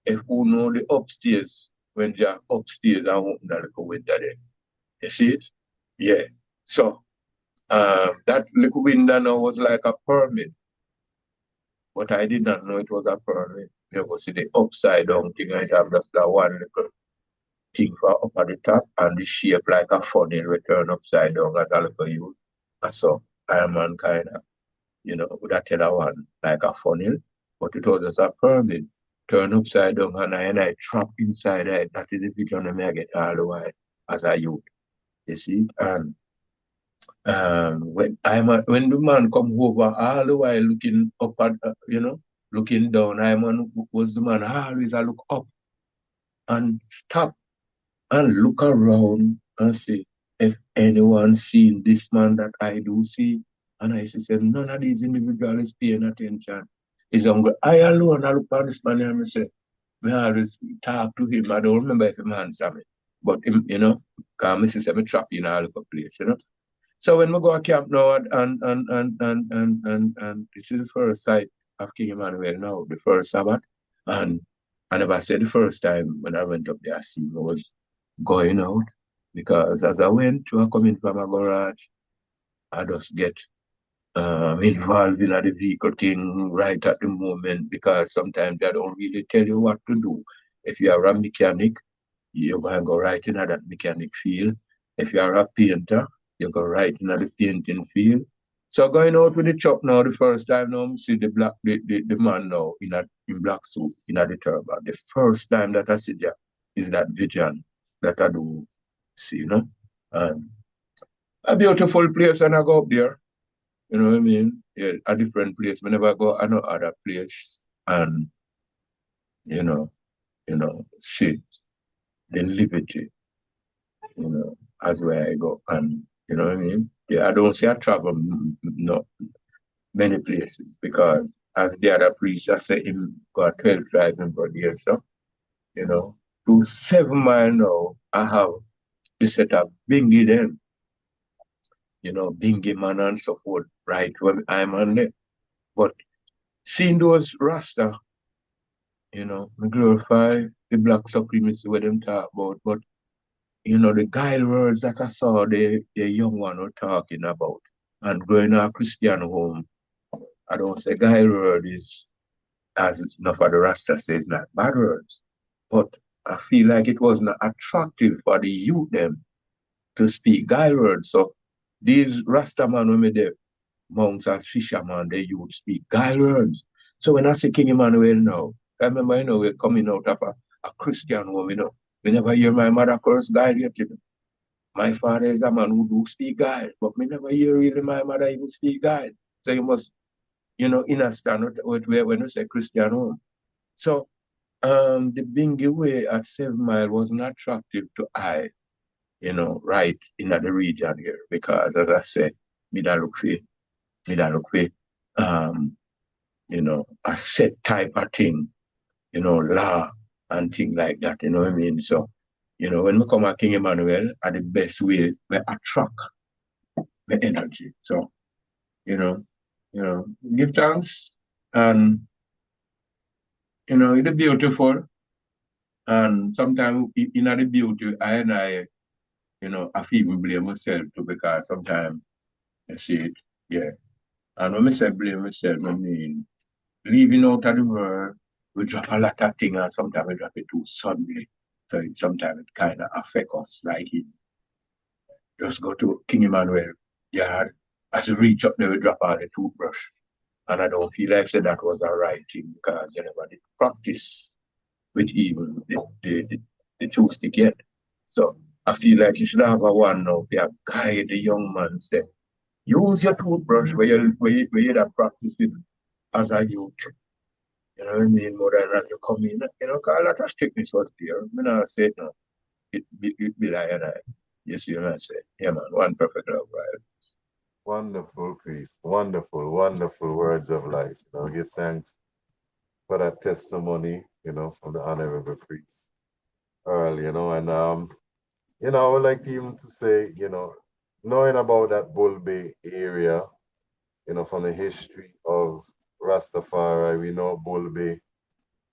If who know the upstairs, when they're upstairs and open that little window there. You see it? Yeah. So that little window now was like a permit. But I did not know it was a permit. You go see the upside down thing, and it have just that one little thing for up at the top, and the shape like a funnel return upside down as a little youth. And so I am man kind of. you know, would I tell a one like a funnel, but it was just a pyramid, turn upside down and I trap inside it. That is the vision that I get all the while as a youth. You see? And when the man come over all the while looking up at looking down, was the man always I look up and stop and look around and say, if anyone seen this man that I do see, and I say, none of these individuals is paying attention. He's hungry. I alone, I look at this man and I say, I always talk to him. I don't remember if him answer me. But him, because I say, I trap in all the place, So when we go to camp now and this is the first sight of King Emmanuel now, the first Sabbath. And I never said the first time when I went up there, I see I was going out, because as I went to coming from a garage, I just get involved in the vehicle thing right at the moment, because sometimes they don't really tell you what to do. If you are a mechanic, you're going to go right into that mechanic field. If you are a painter, you go right into the painting field. So going out with the truck now, the first time now, I see the man now in black suit, in the turban. The first time that I see there is that vision that I do see, And a beautiful place when I go up there. You know what I mean? Yeah, a different place. Whenever I go, I know other place, and see the liberty, as where I go, and you know what I mean. Yeah, I don't say I travel many places, because as the other priest, I say him got 12 tribes in Brother, so to 7 miles now, I have to set up Bingy them, Bingy man and so forth, right when I'm on there. But seeing those Rasta, we glorify the black supremacy where them talk about, but the guile words that I saw the young one were talking about, and growing up Christian home, I don't say guile word is, as it's enough of the Rasta says, not bad words, but I feel like it wasn't attractive for the youth them to speak guile words. So these Rasta man when me there, monks and fishermen, they youth speak guile words. So when I say King Emmanuel now, I remember, we're coming out of a Christian home, we never hear my mother curse guile yet, My father is a man who do speak guile, but we never hear really my mother even speak guile. So you must, understand what when you say Christian home. So the Bingy way at 7 Mile wasn't attractive to I, right in the region here, because as I said, me that look for, a set type of thing, law and things like that, you know what I mean? So, when we come at King Emmanuel, are the best way we attract the energy. So, give thanks, and it's beautiful. And sometimes in the beauty, I even blame myself too, because sometimes I see it, yeah. And when I say blame myself, I mean leaving out of the world, we drop a lot of things, and sometimes we drop it too suddenly. So sometimes it kind of affects us, like it. Just go to King Emmanuel yard. As you reach up there, we drop all the toothbrush. And I don't feel like that was a right thing, because you never did practice with even the tooth stick yet. So I feel like you should have a one now for guide the young man, say, use your toothbrush where you have practice with as a youth. You know what I mean? More than as you come in, because a lot of strictness was there. I not say it now. It be like that. You see what I say? Yeah, man, one perfect love, right? Wonderful, priest. Wonderful, wonderful words of life. Give thanks for that testimony, from the honorable priest Earl, and I would like even to say, knowing about that Bull Bay area, from the history of Rastafari, we know Bull Bay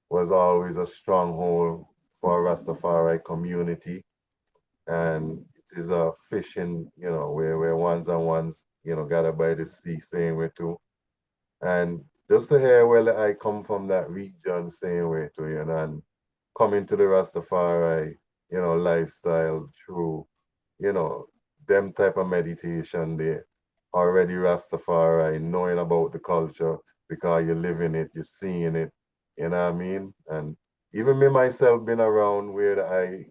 was always a stronghold for Rastafari community. And it is a fishing, where ones and ones, gather by the sea, same way too. And just to hear where I come from that region, same way too, and coming to the Rastafari, lifestyle through, them type of meditation there. already Rastafari, knowing about the culture because you live in it, you're seeing it, you know what I mean? And even me myself been around where the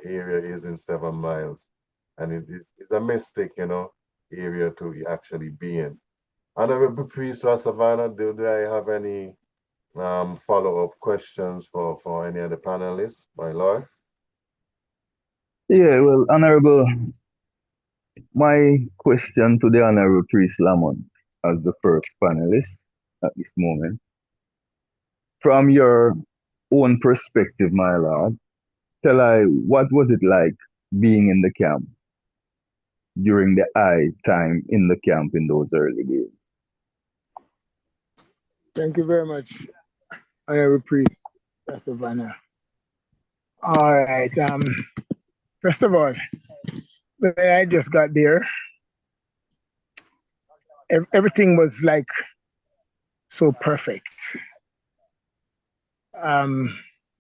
area is in 7 Miles. And it's a mystic, area to actually be in. Honorable Priest Savannah, do I have any follow-up questions for any of the panelists, my lord? Yeah, well, Honorable, my question to the Honorable Priest Lamont as the first panelist at this moment. From your own perspective, my lord, tell I, what was it like being in the camp during the time in the camp in those early days? Thank you very much, Honorable Priest Savannah. All right. First of all, when I just got there, everything was like so perfect. All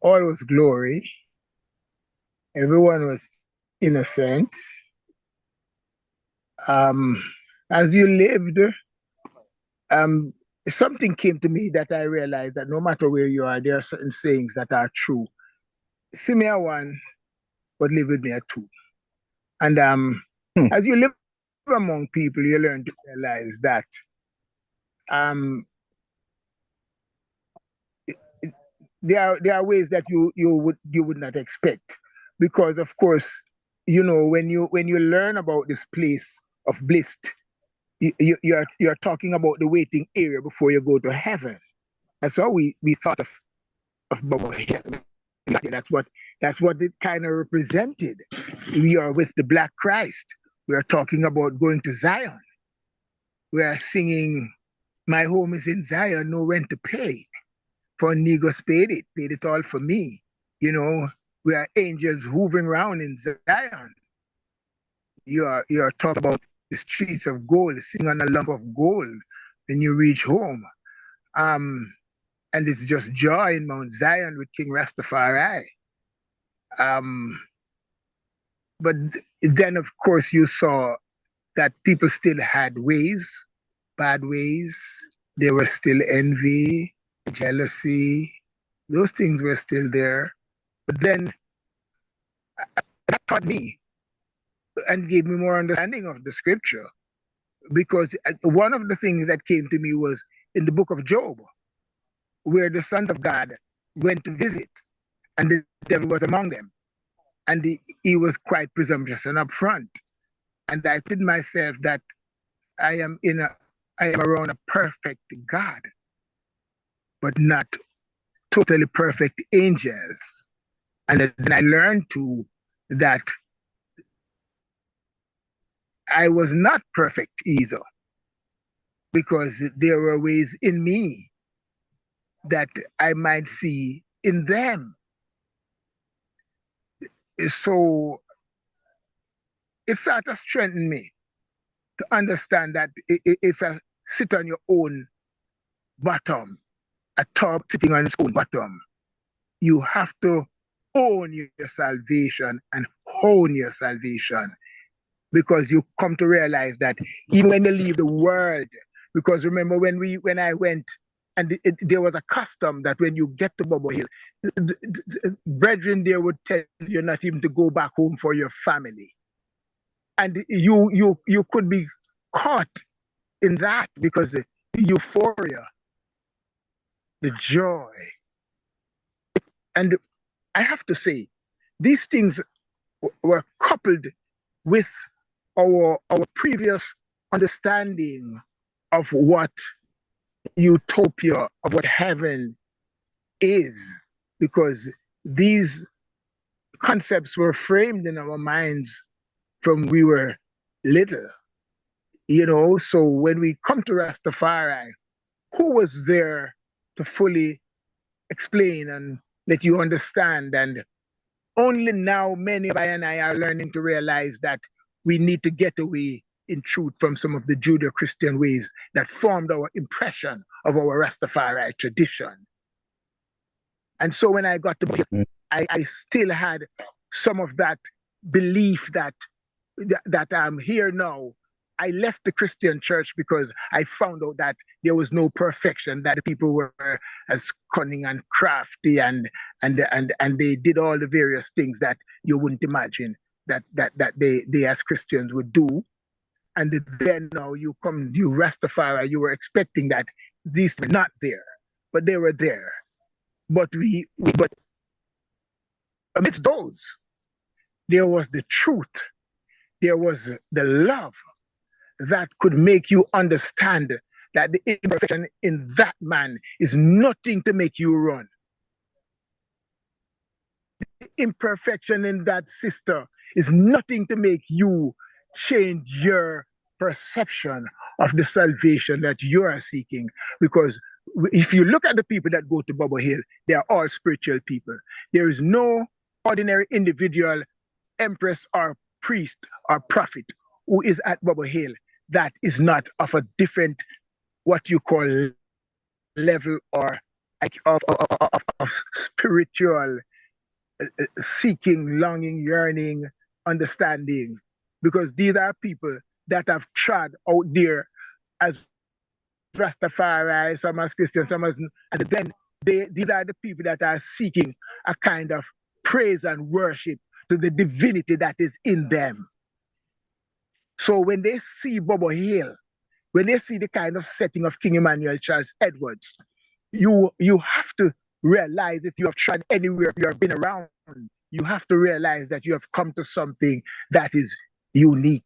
was glory. Everyone was innocent. As you lived, something came to me that I realized that no matter where you are, there are certain sayings that are true. See me at one, but live with me at two. And as you live among people, you learn to realize that there are ways that you would not expect, because of course, when you learn about this place of bliss, you're talking about the waiting area before you go to heaven. That's how we thought of Baba. That's what it kind of represented. We are with the Black Christ. We are talking about going to Zion. We are singing, "My home is in Zion, no rent to pay. For Negros paid it all for me." We are angels hovering around in Zion. You are talking about the streets of gold, sitting on a lump of gold when you reach home. And it's just joy in Mount Zion with King Rastafari. But then, of course, you saw that people still had ways, bad ways. There was still envy, jealousy. Those things were still there. But then that taught me and gave me more understanding of the scripture. Because one of the things that came to me was in the book of Job, where the sons of God went to visit, and the devil was among them. And he was quite presumptuous and upfront. And I said to myself that I am around a perfect God, but not totally perfect angels. And then I learned too that I was not perfect either, because there were ways in me that I might see in them. So it sort of strengthened me to understand that it's a sit on your own bottom, a top sitting on its own bottom. You have to own your salvation and hone your salvation, because you come to realize that even when you leave the world, because remember when I went, and there was a custom that when you get to Bobo Hill, brethren there would tell you not even to go back home for your family. And you could be caught in that, because the euphoria, the joy. And I have to say, these things were coupled with our previous understanding of what utopia, of what heaven is, because these concepts were framed in our minds from we were little. So when we come to Rastafari, who was there to fully explain and let you understand? And only now many of I and I are learning to realize that we need to get away in truth from some of the Judeo-Christian ways that formed our impression of our Rastafari tradition. And so when I got to I still had some of that belief that I'm here now, I left the Christian church because I found out that there was no perfection, that the people were as cunning and crafty and they did all the various things that you wouldn't imagine that they as Christians would do. And then now you Rastafari, you were expecting that these were not there, but they were there. But but amidst those, there was the truth, there was the love that could make you understand that the imperfection in that man is nothing to make you run. The imperfection in that sister is nothing to make you change your perception of the salvation that you are seeking. Because if you look at the people that go to Bubble Hill, they are all spiritual people. There is no ordinary individual, empress or priest or prophet who is at Bubble Hill that is not of a different, what you call, level or of spiritual seeking, longing, yearning, understanding. Because these are people that have trod out there as Rastafari, some as Christians, some as, and then these are the people that are seeking a kind of praise and worship to the divinity that is in them. So when they see Bubble Hill, when they see the kind of setting of King Emmanuel Charles Edwards, you have to realize, if you have tried anywhere, if you have been around, you have to realize that you have come to something that is unique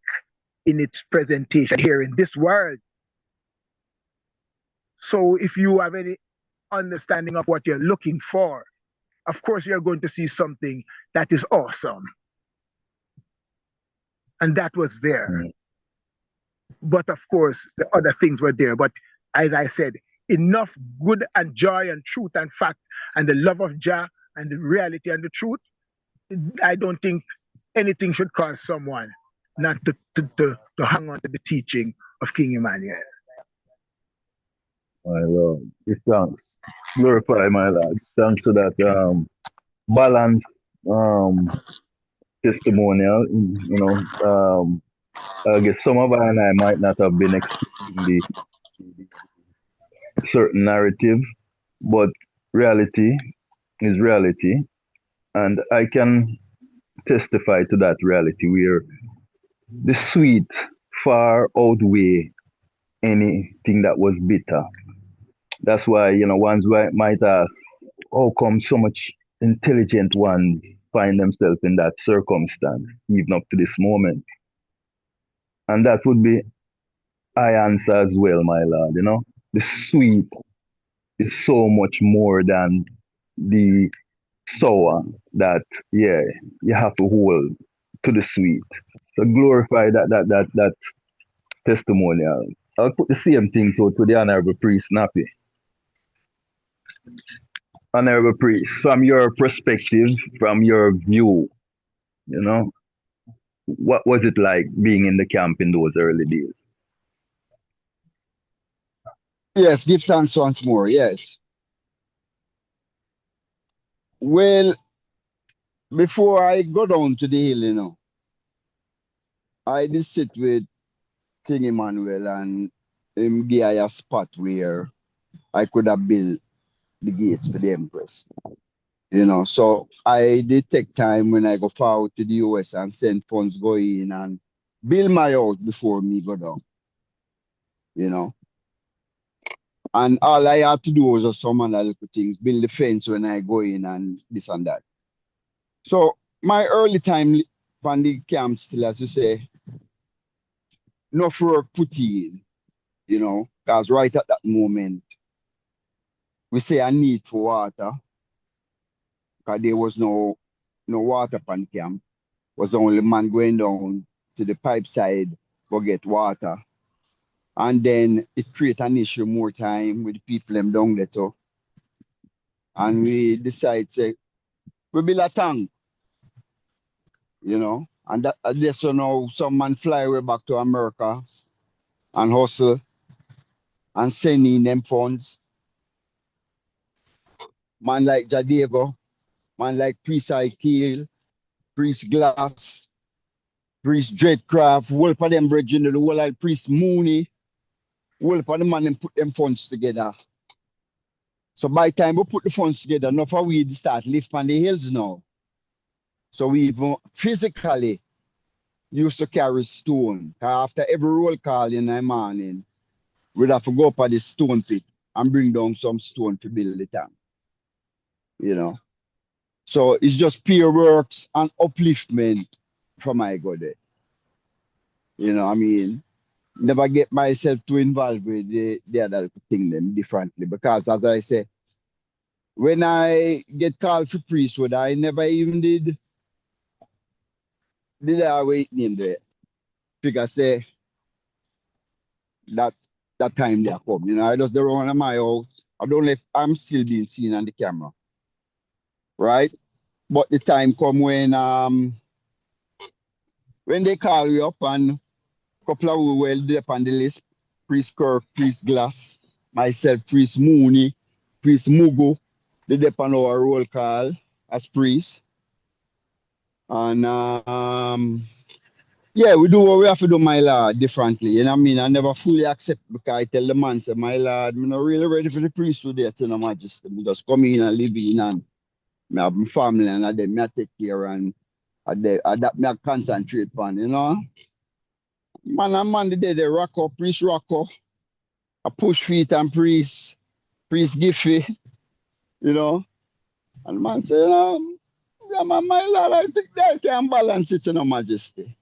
in its presentation here in this world. So if you have any understanding of what you're looking for, of course you're going to see something that is awesome. And that was there. But of course, the other things were there. But as I said, enough good and joy and truth and fact and the love of Jah and the reality and the truth, I don't think anything should cause someone not to hang on to the teaching of King Emmanuel. My Lord, give thanks. Glorify my Lord. Thanks to that balanced testimonial. I guess some of I might not have been expecting the certain narrative, but reality is reality. And I can testify to that reality where the sweet far outweigh anything that was bitter. That's why, ones might ask, how come so much intelligent ones find themselves in that circumstance, even up to this moment? And that would be I answer as well, my Lord. The sweet is so much more than the sour that, you have to hold to the sweet. So glorify that testimonial. I'll put the same thing to the Honorable Priest Nappy. Honorable Priest, from your perspective, from your view, what was it like being in the camp in those early days? Yes, give thanks once more. Yes. Well, before I go down to the hill, I did sit with King Emmanuel and him give I a spot where I could have built the gates for the Empress. So I did take time when I go forward to the US and send funds go in and build my house before me go down. And all I had to do was just some other little things, build the fence when I go in and this and that. So my early time on the camp still, as you say, enough work put in, because right at that moment, we say a need for water, because there was no water pan camp. Was the only man going down to the pipe side to get water. And then it create an issue more time with the people them down there too. And we decide, say, we build a tank, and that's so now some man fly way back to America and hustle and send in them funds. Man like Jadiego, man like Priest Aikil, Priest Glass, Priest Dreadcraft, whole of them brethren, the whole of Priest Mooney, whole of the man them put them funds together. So by the time we put the funds together, enough of we start lift on the hills now. So we even physically used to carry stone. After every roll call in the morning, we'd have to go up at the stone pit and bring down some stone to build the tank. You know. So it's just pure works and upliftment from my God. You know, I mean, never get myself too involved with the other thing them differently. Because as I say, when I get called for priesthood, I never even did I wait name there. Figure say that time they come. You know, I just the run of my house. I don't know if I'm still being seen on the camera. Right? But the time come when they call you up and a couple of we well up on the list, Priest Kirk, Priest Glass, myself, Priest Mooney, Priest Mugo, they depend on our roll call as priest. And yeah, we do what we have to do, my lord, differently. You know what I mean? I never fully accept because I tell the man, say, my lord, I'm not really ready for the priesthood yet, you know, majesty. I just come in and live in and I have my family and then I take care and that me I concentrate on, you know. Man and man, they rock up, priest rock up. I push feet and priest Giffy, you know. And man say, yeah, man, my lord, I think they can balance it, you know, majesty.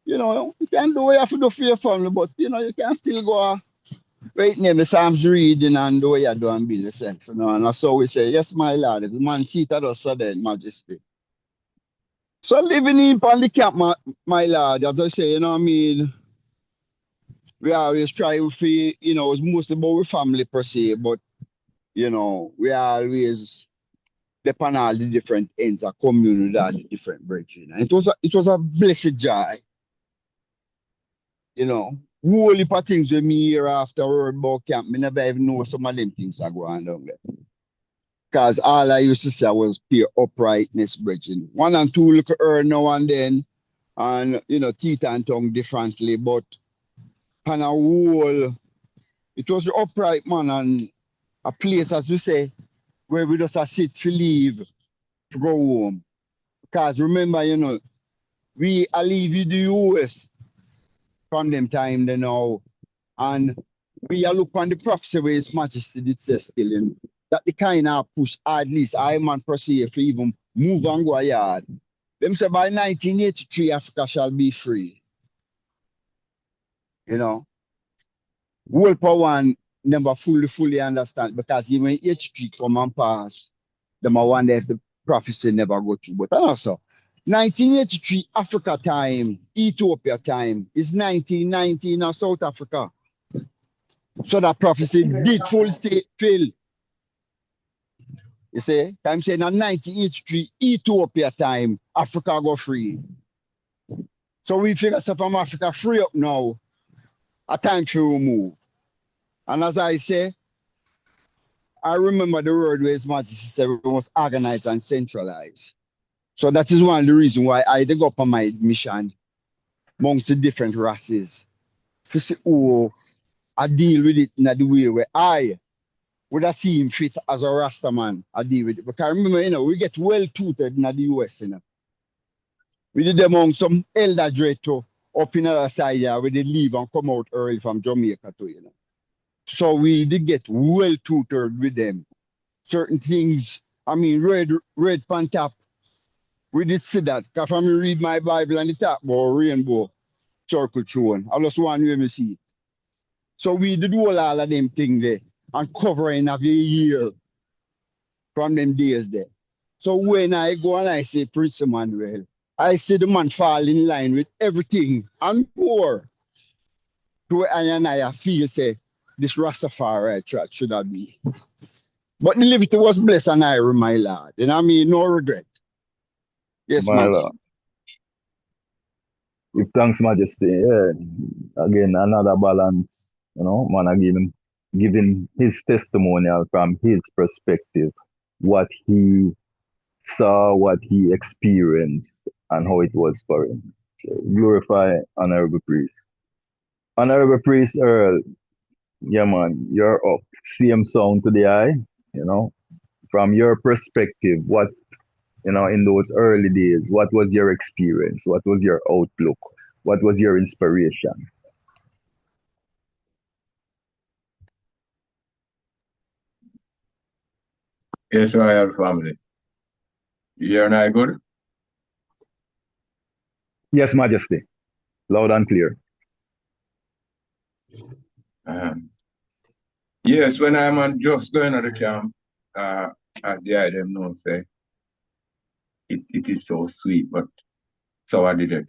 You know, you can do what you have to do for your family, but, you know, you can still go right near the Psalms reading and do what you do and build yourself, you know. And that's how we say, yes, my lord, if the man seated us, so then, majesty. So living in on the camp, my lord, as I say, you know what I mean, we always try to, you know, it's mostly about our family per se, but, you know, we always depend on all the different ends of community and the different brethren. And it was a blessed joy. You know, whole heap of things with me here after word about camp, me never even know some of them things are going on there. Because all I used to say was pure uprightness, brethren. One and two look her now and then, and, you know, teeth and tongue differently, but on a whole, it was the upright man and a place, as we say, where we just sit to leave, to go home. Because remember, you know, we are leaving the US from them time they now, and we are look on the prophecy where His Majesty did say still, you know, that the kind of push at least I man per se if even move and go yard. Them say by 1983 Africa shall be free. You know. World Power One never fully understand because even 83 come and pass, them I wonder if the prophecy never go through. But also 1983 Africa time, Ethiopia time is 1990 in South Africa. So that prophecy did full state fill. You see, I'm saying in 1983 Ethiopia time, Africa go free. So we figure so from Africa free up now, a time to move. And as I say, I remember the word where His Majesty said we must organize and centralize. So that is one of the reasons why I go up on my mission amongst the different races to see how I deal with it in the way where I would have seen fit as a Rasta man. I deal with it. Because remember, you know, we get well tutored in the US, you know. We did among some elder dreadful up in the other side here, we did leave and come out early from Jamaica too, you know. So we did get well tutored with them. Certain things, I mean, red pan top, we did see that. Because when I read my Bible and the top about rainbow circle throne, I just want to see it. So we did all of them things there and covering of the year from them days there. So when I go and I say Prince Emmanuel, I see the man fall in line with everything and more. To and I feel say this Rastafari church should have been. But the liberty was blessed and I my lord. And I mean no regret. Yes, my lord. Give thanks, Majesty. Yeah. Again, another balance, you know, man again giving his testimonial from his perspective, what he saw, what he experienced, and how it was for him. So glorify Honorable Priest. Honorable Priest Earl, yeah man, you're up. Same sound to the eye, you know. From your perspective, what, you know, in those early days, what was your experience? What was your outlook? What was your inspiration? Yes, Royal family. You hear and I good? Yes, Majesty. Loud and clear. Yes, when I'm on just going to the camp, as the item know say, it is so sweet, but so I did it.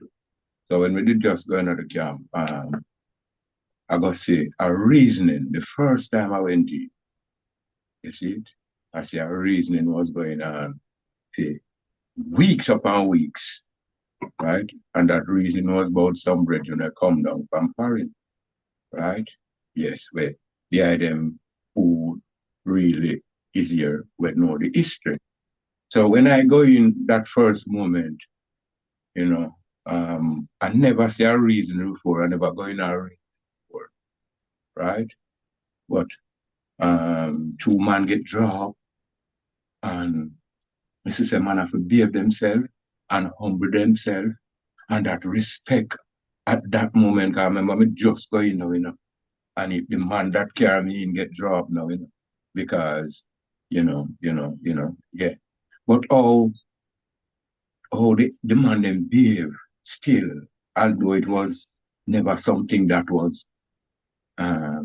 So when we did just going to the camp, I got say a reasoning. The first time I went in, you see it? I see a reasoning was going on for weeks upon weeks, right? And that reason was about some brethren that come down from foreign, right? Yes, where the item who really is here would know the history. So when I go in that first moment, you know, I never see a reason before. I never go in a reason before, right? But two man get dropped, and Mrs. say man have to behave themselves and humble themselves, and that respect at that moment. I remember me just going now, you know, and if the man that carry me in get dropped now, you know, because yeah. But the man them behave still, although it was never something that was I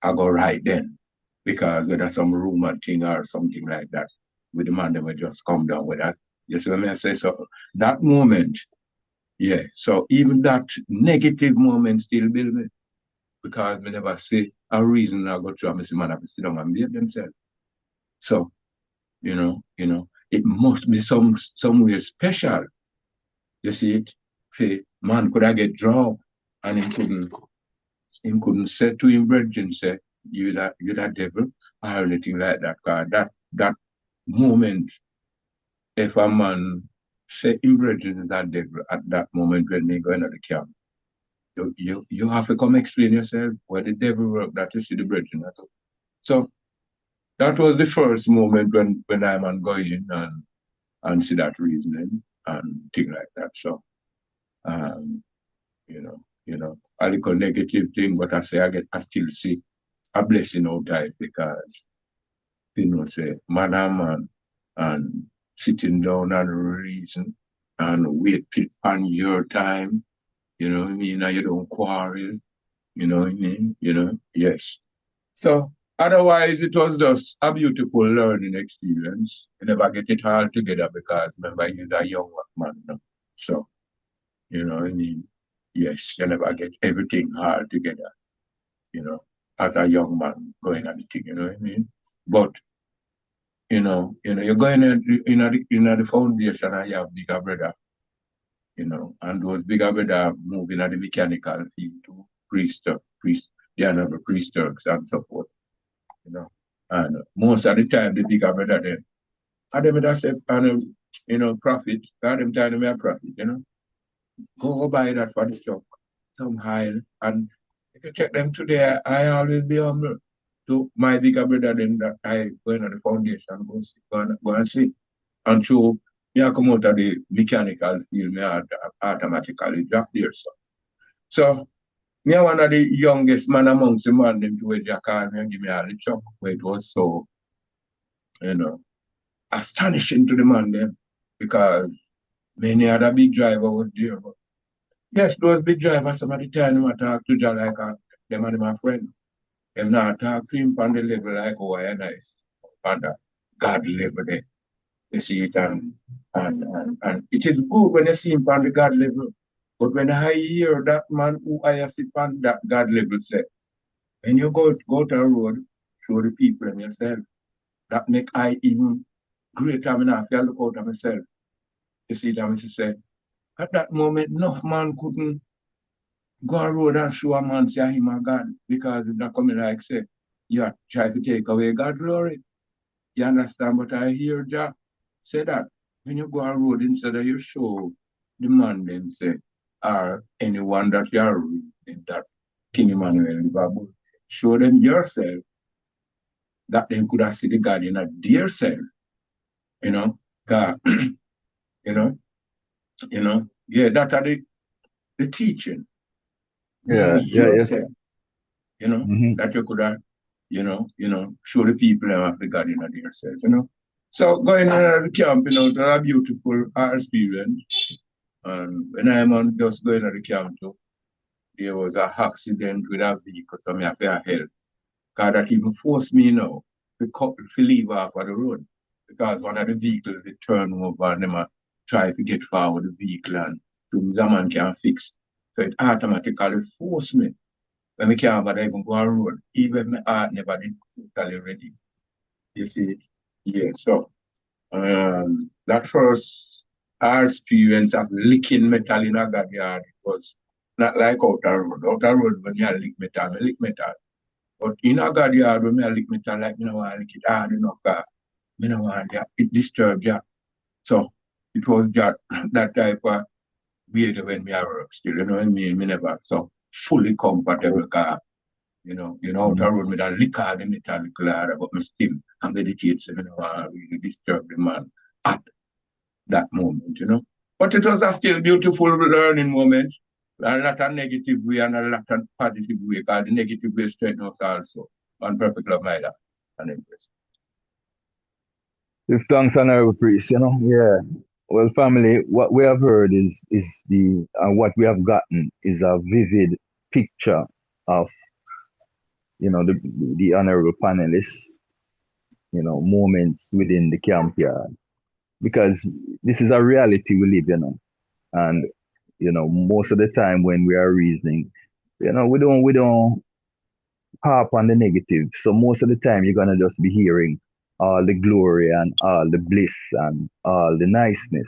go right then, because whether some rumor thing or something like that, with the man them will just come down with that. You see what I say? So that moment, yeah. So even that negative moment still build me, because we never say a reason I go through. I see man have to sit down and behave themselves. So you know, it must be somewhere special. You see it? Say, man could I get dropped and he couldn't say to him brethren, say, you that devil or anything like that. Cause that moment, if a man say him brethren is that devil at that moment when they go into the camp, you have to come explain yourself where the devil work that you see the brethren. So that was the first moment when I'm going and see that reasoning and thing like that. So a little negative thing, but I still see a blessing out of it, because say man and man and sitting down and reason and wait on your time, you know what I mean? And you don't quarrel, you know what I mean? Yes. So otherwise it was just a beautiful learning experience. You never get it all together because remember you're a young man now. So, you know what I mean? Yes, you never get everything all together, as a young man going at the thing, you know what I mean? But you're going in the foundation and you have bigger brother, and those bigger brother moving at the mechanical field to priest, the honorable priest and so forth, And most of the time the bigger brother them, and them that say, profit, and them telling me a profit, Go buy that for the truck, somehow. And if you check them today, I always be humble to my bigger brother them that I go in the foundation, go and see. And so, I come out of the mechanical field, me automatically drop there. So me one of the youngest man amongst the man them to where they call me and give me all the truck, where it was so, astonishing to the man them, because many other big driver was there. But yes, those big drivers, some of the time I talk to John like them and my friend. Them not talk to him on the level like how I and I on the God level there. You see it, and it is good when you see him on the God level. But when I hear that man who I see on that God level say, when you go to a road, show the people and yourself, that make I even greater. I mean, I feel look out of myself. You see that, Mr. say, at that moment, enough man couldn't go on road and show a man say him a God, because if not coming like say, you try to take away God's glory. You understand? But I hear Jah say that when you go on road, instead of you show the man them say, or anyone that you are reading that King Emmanuel Bible, show them yourself that they could have seen the God in their self, you know, God, you know, yeah, that are the teaching. Yeah, yourself, Mm-hmm. that you could have, show the people of the God in themselves, So going to the camp, it was a beautiful experience. And when I'm just going to the camp, there was an accident with a vehicle, so I have to help. Because that even forced me now to leave off of the road. Because one of the vehicles, they turn over and them try to get forward the vehicle and the man can fix. So it automatically forced me when we can't even go on road. Even my heart never did totally ready. You see, yeah. So that first our experience of licking metal in a yard was not like outer road. Outer road when you lick metal, I lick metal. But in a yard when I lick metal, like, I lick it hard enough, it disturbed you. So it was that type of behavior when we are still, you know what I mean? Me never so fully comfortable car. Outer road, me that lick hard in metal, but me still, I'm dedicated, really disturb the man at that moment, But it was a still beautiful learning moment. A lot of negative way and a lot of positive way, because the negative way straighten us also. On perfect love, my love. And embrace. Give thanks, honorable priest, Yeah. Well, family, what we have heard is what we have gotten is a vivid picture of the honorable panelists, moments within the camp yard, because this is a reality we live, and most of the time when we are reasoning, we don't harp on the negative. So most of the time you're gonna just be hearing all the glory and all the bliss and all the niceness,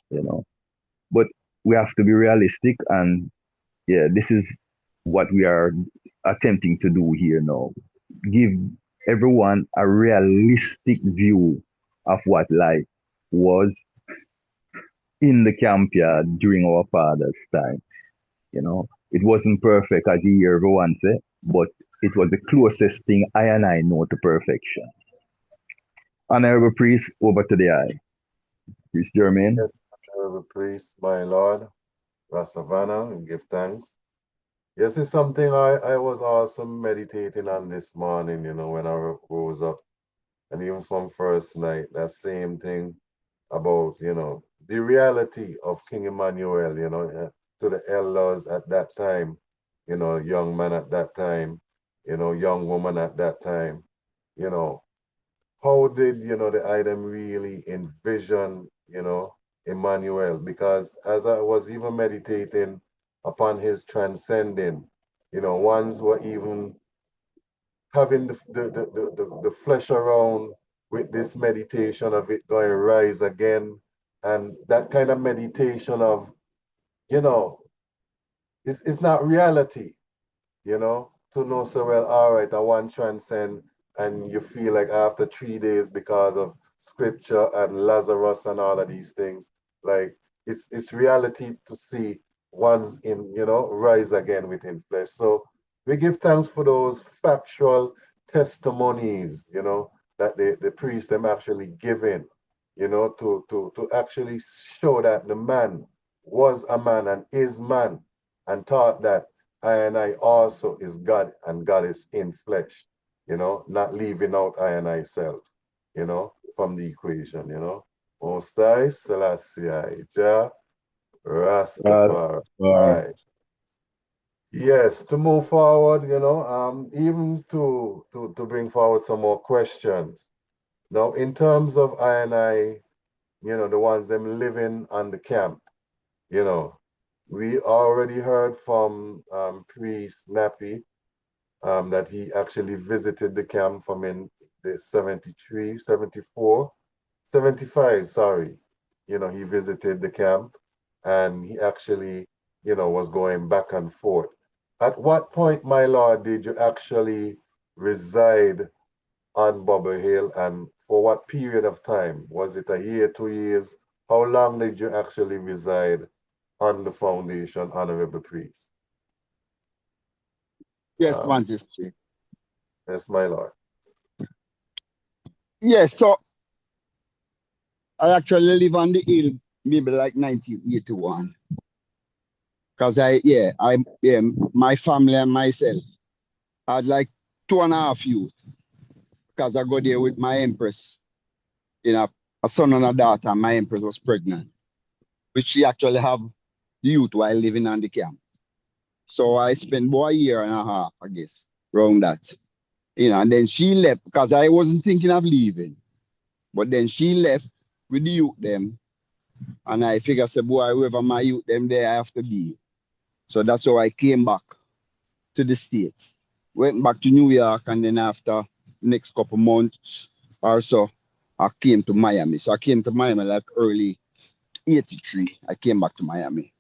you know. But we have to be realistic, and yeah, this is what we are attempting to do here now. Give everyone a realistic view of what life was in the camp yard during our father's time. It wasn't perfect as you hear everyone say, but it was the closest thing I and I know to perfection. Honorable priest, over to the eye. Priest Jermaine. Yes, honorable priest, my Lord, Rasavana, and give thanks. Yes, it's something I was also meditating on this morning, when I rose up. And even from first night, that same thing about, the reality of King Emmanuel, to the elders at that time, young man at that time, young woman at that time, how did, the item really envision, Emmanuel? Because as I was even meditating upon his transcending, ones were even having the flesh around with this meditation of it going rise again. And that kind of meditation of, it's not reality, to know so well, all right, I want transcend, and you feel like after 3 days because of scripture and Lazarus and all of these things, like it's reality to see one's in, rise again within flesh. So we give thanks for those factual testimonies, that the priest them actually giving, to actually show that the man was a man and is man, and taught that I and I also is God, and God is in flesh, not leaving out I and I self, from the equation, Most High, Selassie, Jah, Rastafari. Yes, to move forward, even to bring forward some more questions. Now, in terms of I and I, the ones them living on the camp, we already heard from Priest Nappy that he actually visited the camp from in the 73, 74, 75, sorry. He visited the camp, and he actually, was going back and forth. At what point, my Lord, did you actually reside on Bubble Hill, and for what period of time? Was it a year, 2 years? How long did you actually reside on the foundation, Honorable Priest. Yes, Majesty. Yes, my Lord. Yes, so I actually live on the hill maybe like 1981. Because my family and myself had like 2.5 youth. Because I go there with my empress, a son and a daughter, and my empress was pregnant, which she actually have youth while living on the camp. So I spent about 1.5 years, I guess, around that. And then she left because I wasn't thinking of leaving. But then she left with the youth them. And I figured, say, boy, whoever my youth them there, I have to be. So that's how I came back to the States. Went back to New York, and then after the next couple months or so, I came to Miami. So I came to Miami like early 83. I came back to Miami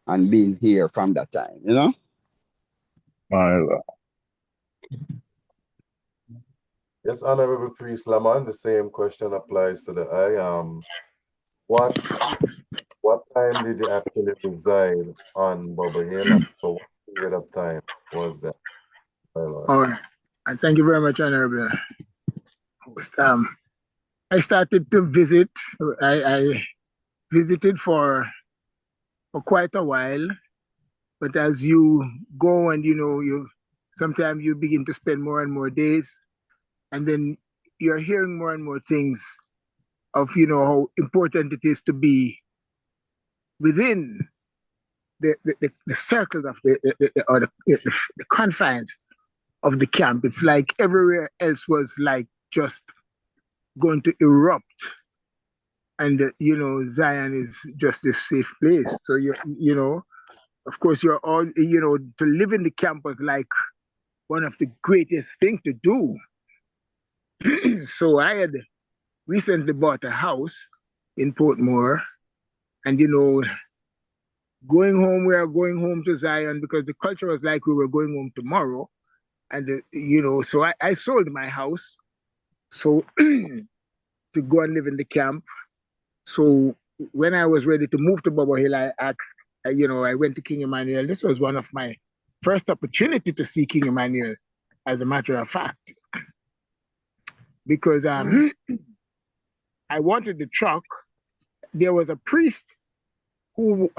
and been here from that time, My Lord. Yes, Honorable Priest Lamont, the same question applies to the eye. What time did you actually reside on Bubba Hill, and for what period of time was that, my Lord? All right. And thank you very much, Honorable. I started to visit. I visited for quite a while, but as you go and you sometimes you begin to spend more and more days, and then you're hearing more and more things of how important it is to be within the circles of the confines of the camp. It's like everywhere else was like just going to erupt, and Zion is just a safe place. So of course you're all to live in the camp was like one of the greatest things to do. So I had recently bought a house in Portmore, and going home, we are going home to Zion because the culture was like we were going home tomorrow. And so I sold my house so to go and live in the camp. So when I was ready to move to Bubba Hill, I asked, I went to King Emmanuel. This was one of my first opportunity to see King Emmanuel, as a matter of fact, because I wanted the truck. There was a priest who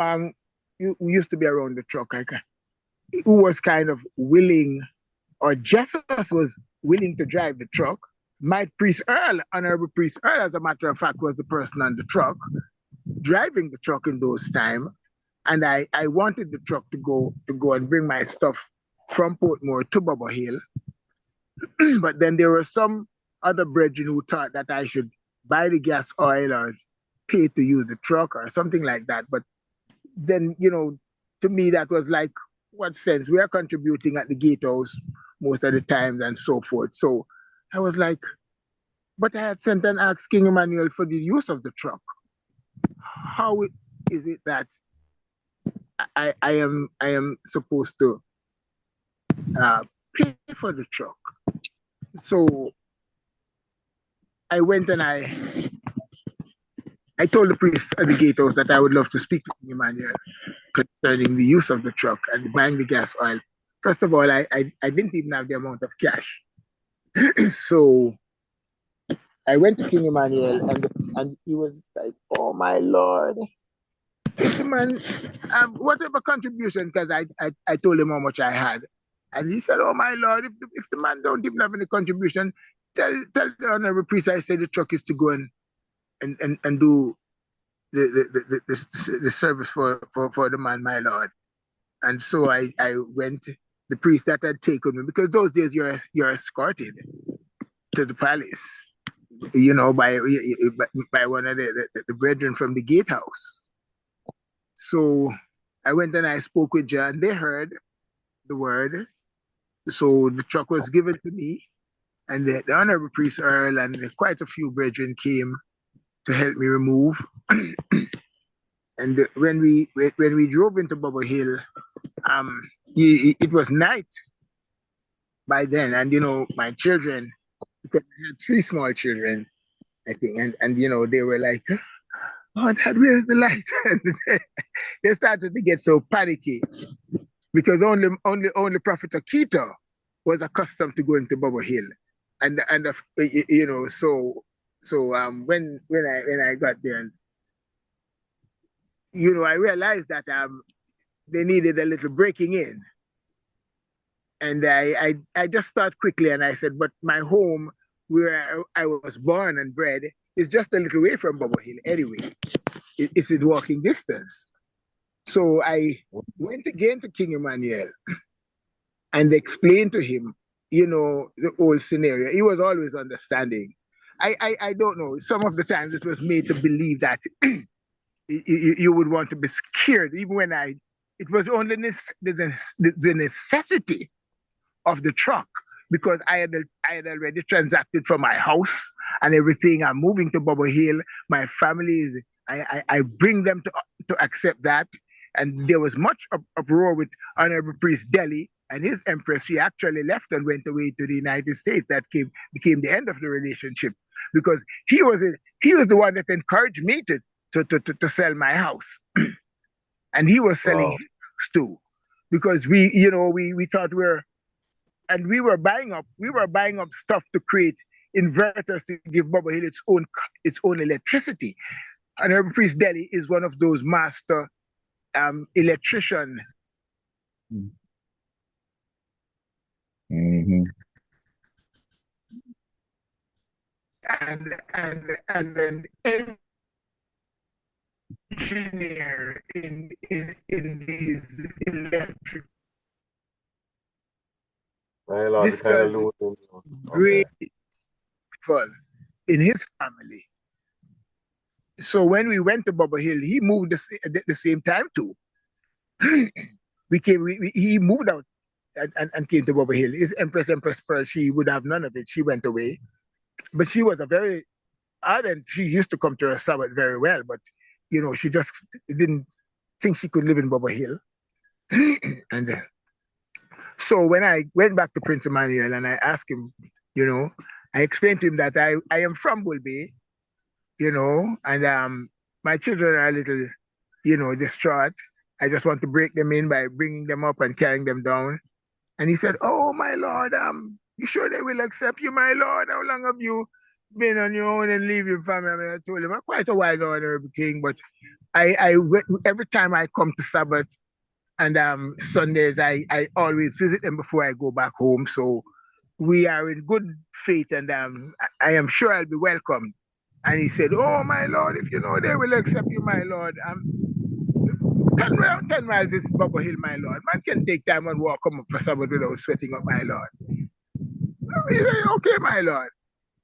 used to be around the truck, who was kind of willing, or Jesus was willing to drive the truck. My priest Earl, Honorable Priest Earl, as a matter of fact, was the person on the truck, driving the truck in those times. And I wanted the truck to go and bring my stuff from Portmore to Bubba Hill. But then there were some other brethren who thought that I should buy the gas oil or pay to use the truck or something like that. But then, to me, that was like, what sense? We are contributing at the gatehouse most of the times and so forth. So I was like, but I had sent and asked King Emmanuel for the use of the truck. How is it that I am supposed to pay for the truck? So I went and I told the priest at the gatehouse that I would love to speak to King Emmanuel concerning the use of the truck and buying the gas oil. First of all, I didn't even have the amount of cash. So I went to King Emmanuel, and he was like, "Oh my Lord, man, whatever contribution," because I told him how much I had, and he said, "Oh my Lord, if the man don't even have any contribution, tell the honorable priest I said the truck is to go and do the service for the man, my Lord." And so I went. The priest that had taken me, because those days you're escorted to the palace, by one of the brethren from the gatehouse. So I went and I spoke with John. They heard the word. So the truck was given to me, and the honorable priest Earl and quite a few brethren came to help me remove. And when we drove into Bubba Hill, it was night by then, and my children, because I had 3 small children, I think, and they were like, oh, Dad, where's the light? And they started to get so panicky because only Prophet Akita was accustomed to going to Bubble Hill, and you know, so when I got there, you know, I realized that they needed a little breaking in, and I just started quickly, and I said, but my home where I was born and bred is just a little way from Bubble Hill anyway. It's in walking distance. So I went again to King Emmanuel and explained to him, you know, the whole scenario. He was always understanding. I don't know. Some of the times it was made to believe that you would want to be scared, even when it was only the necessity of the truck, because I had already transacted from my house and everything. I'm moving to Bubble Hill. My family is, I bring them to accept that. And there was much uproar with Honorable Priest Delhi and his Empress. She actually left and went away to the United States. That became the end of the relationship, because he was the one that encouraged me to sell my house. And he was selling his house too, because we thought we were buying up stuff to create inverters to give Bubble Hill its own electricity. And Honorable Priest Delhi is one of those master electrician. Mm-hmm. And an engineer in these electric. This guy is great people in his family. So when we went to Bubble Hill, he moved the same time too. He moved out and came to Bubble Hill. His Empress Pearl, she would have none of it. She went away. But she was a very ardent, she used to come to her Sabbath very well, but you know, she just didn't think she could live in Bubble Hill. And so when I went back to Prince Emmanuel and I asked him, you know, I explained to him that I am from Bull Bay, you know, and my children are a little, you know, distraught. I just want to break them in by bringing them up and carrying them down. And he said, oh, my Lord, you sure they will accept you, my Lord? How long have you been on your own and leave your family? I mean, I told him, quite a while, Lord, King, but every time I come to Sabbath and Sundays, I always visit them before I go back home. So we are in good faith, and I am sure I'll be welcomed. And he said, oh, my Lord, if you know they will accept you, my Lord. 10 miles is Bubble Hill, my Lord. Man can take time and walk come up for Sabbath without sweating up, my Lord. He said, okay, my Lord.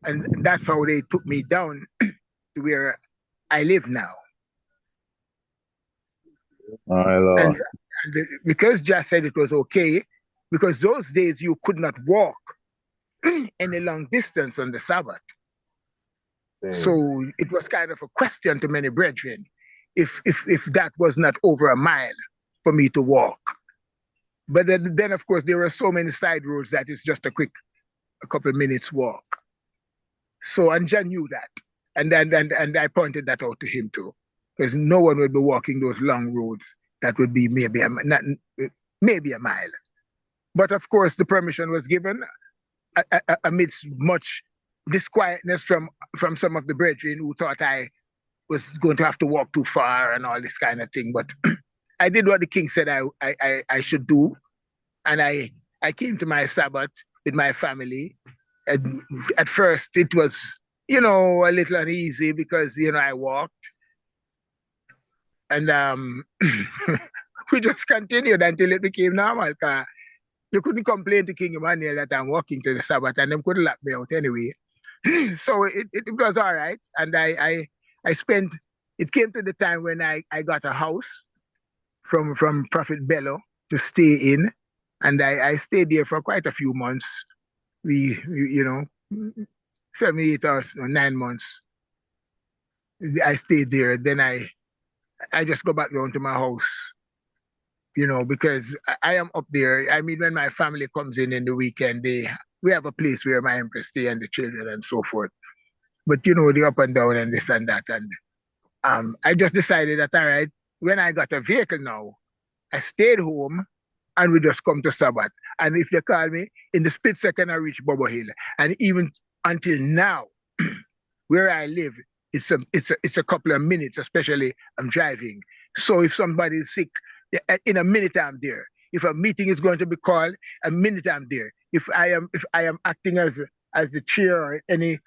And that's how they took me down to where I live now. My Lord. And because Just said it was okay, because those days you could not walk any long distance on the Sabbath. So it was kind of a question to many brethren if that was not over a mile for me to walk. But then of course, there were so many side roads that it's just a couple of minutes walk. So, and John knew that. And I pointed that out to him too, because no one would be walking those long roads that would be maybe a mile. But of course, the permission was given amidst much disquietness from some of the brethren who thought I was going to have to walk too far and all this kind of thing. But I did what the king said I should do. And I came to my Sabbath with my family. And at first it was, you know, a little uneasy because, you know, I walked. And we just continued until it became normal. You couldn't complain to King Emmanuel that I'm walking to the Sabbath, and them couldn't lock me out anyway. So it was all right. And I spent, it came to the time when I got a house from Prophet Bello to stay in. And I stayed there for quite a few months. We you know, 7, 8 or 9 months. I stayed there. Then I just go back down to my house, you know, because I am up there. I mean, when my family comes in the weekend, we have a place where my Empress stay and the children and so forth. But, you know, the up and down and this and that. And I just decided that, all right, when I got a vehicle now, I stayed home and we just come to Sabbath. And if they call me, in the split second, I reach Bobo Hill. And even until now, where I live, it's a couple of minutes, especially I'm driving. So if somebody is sick, in a minute I'm there. If a meeting is going to be called, a minute I'm there. If I am acting as the chair or any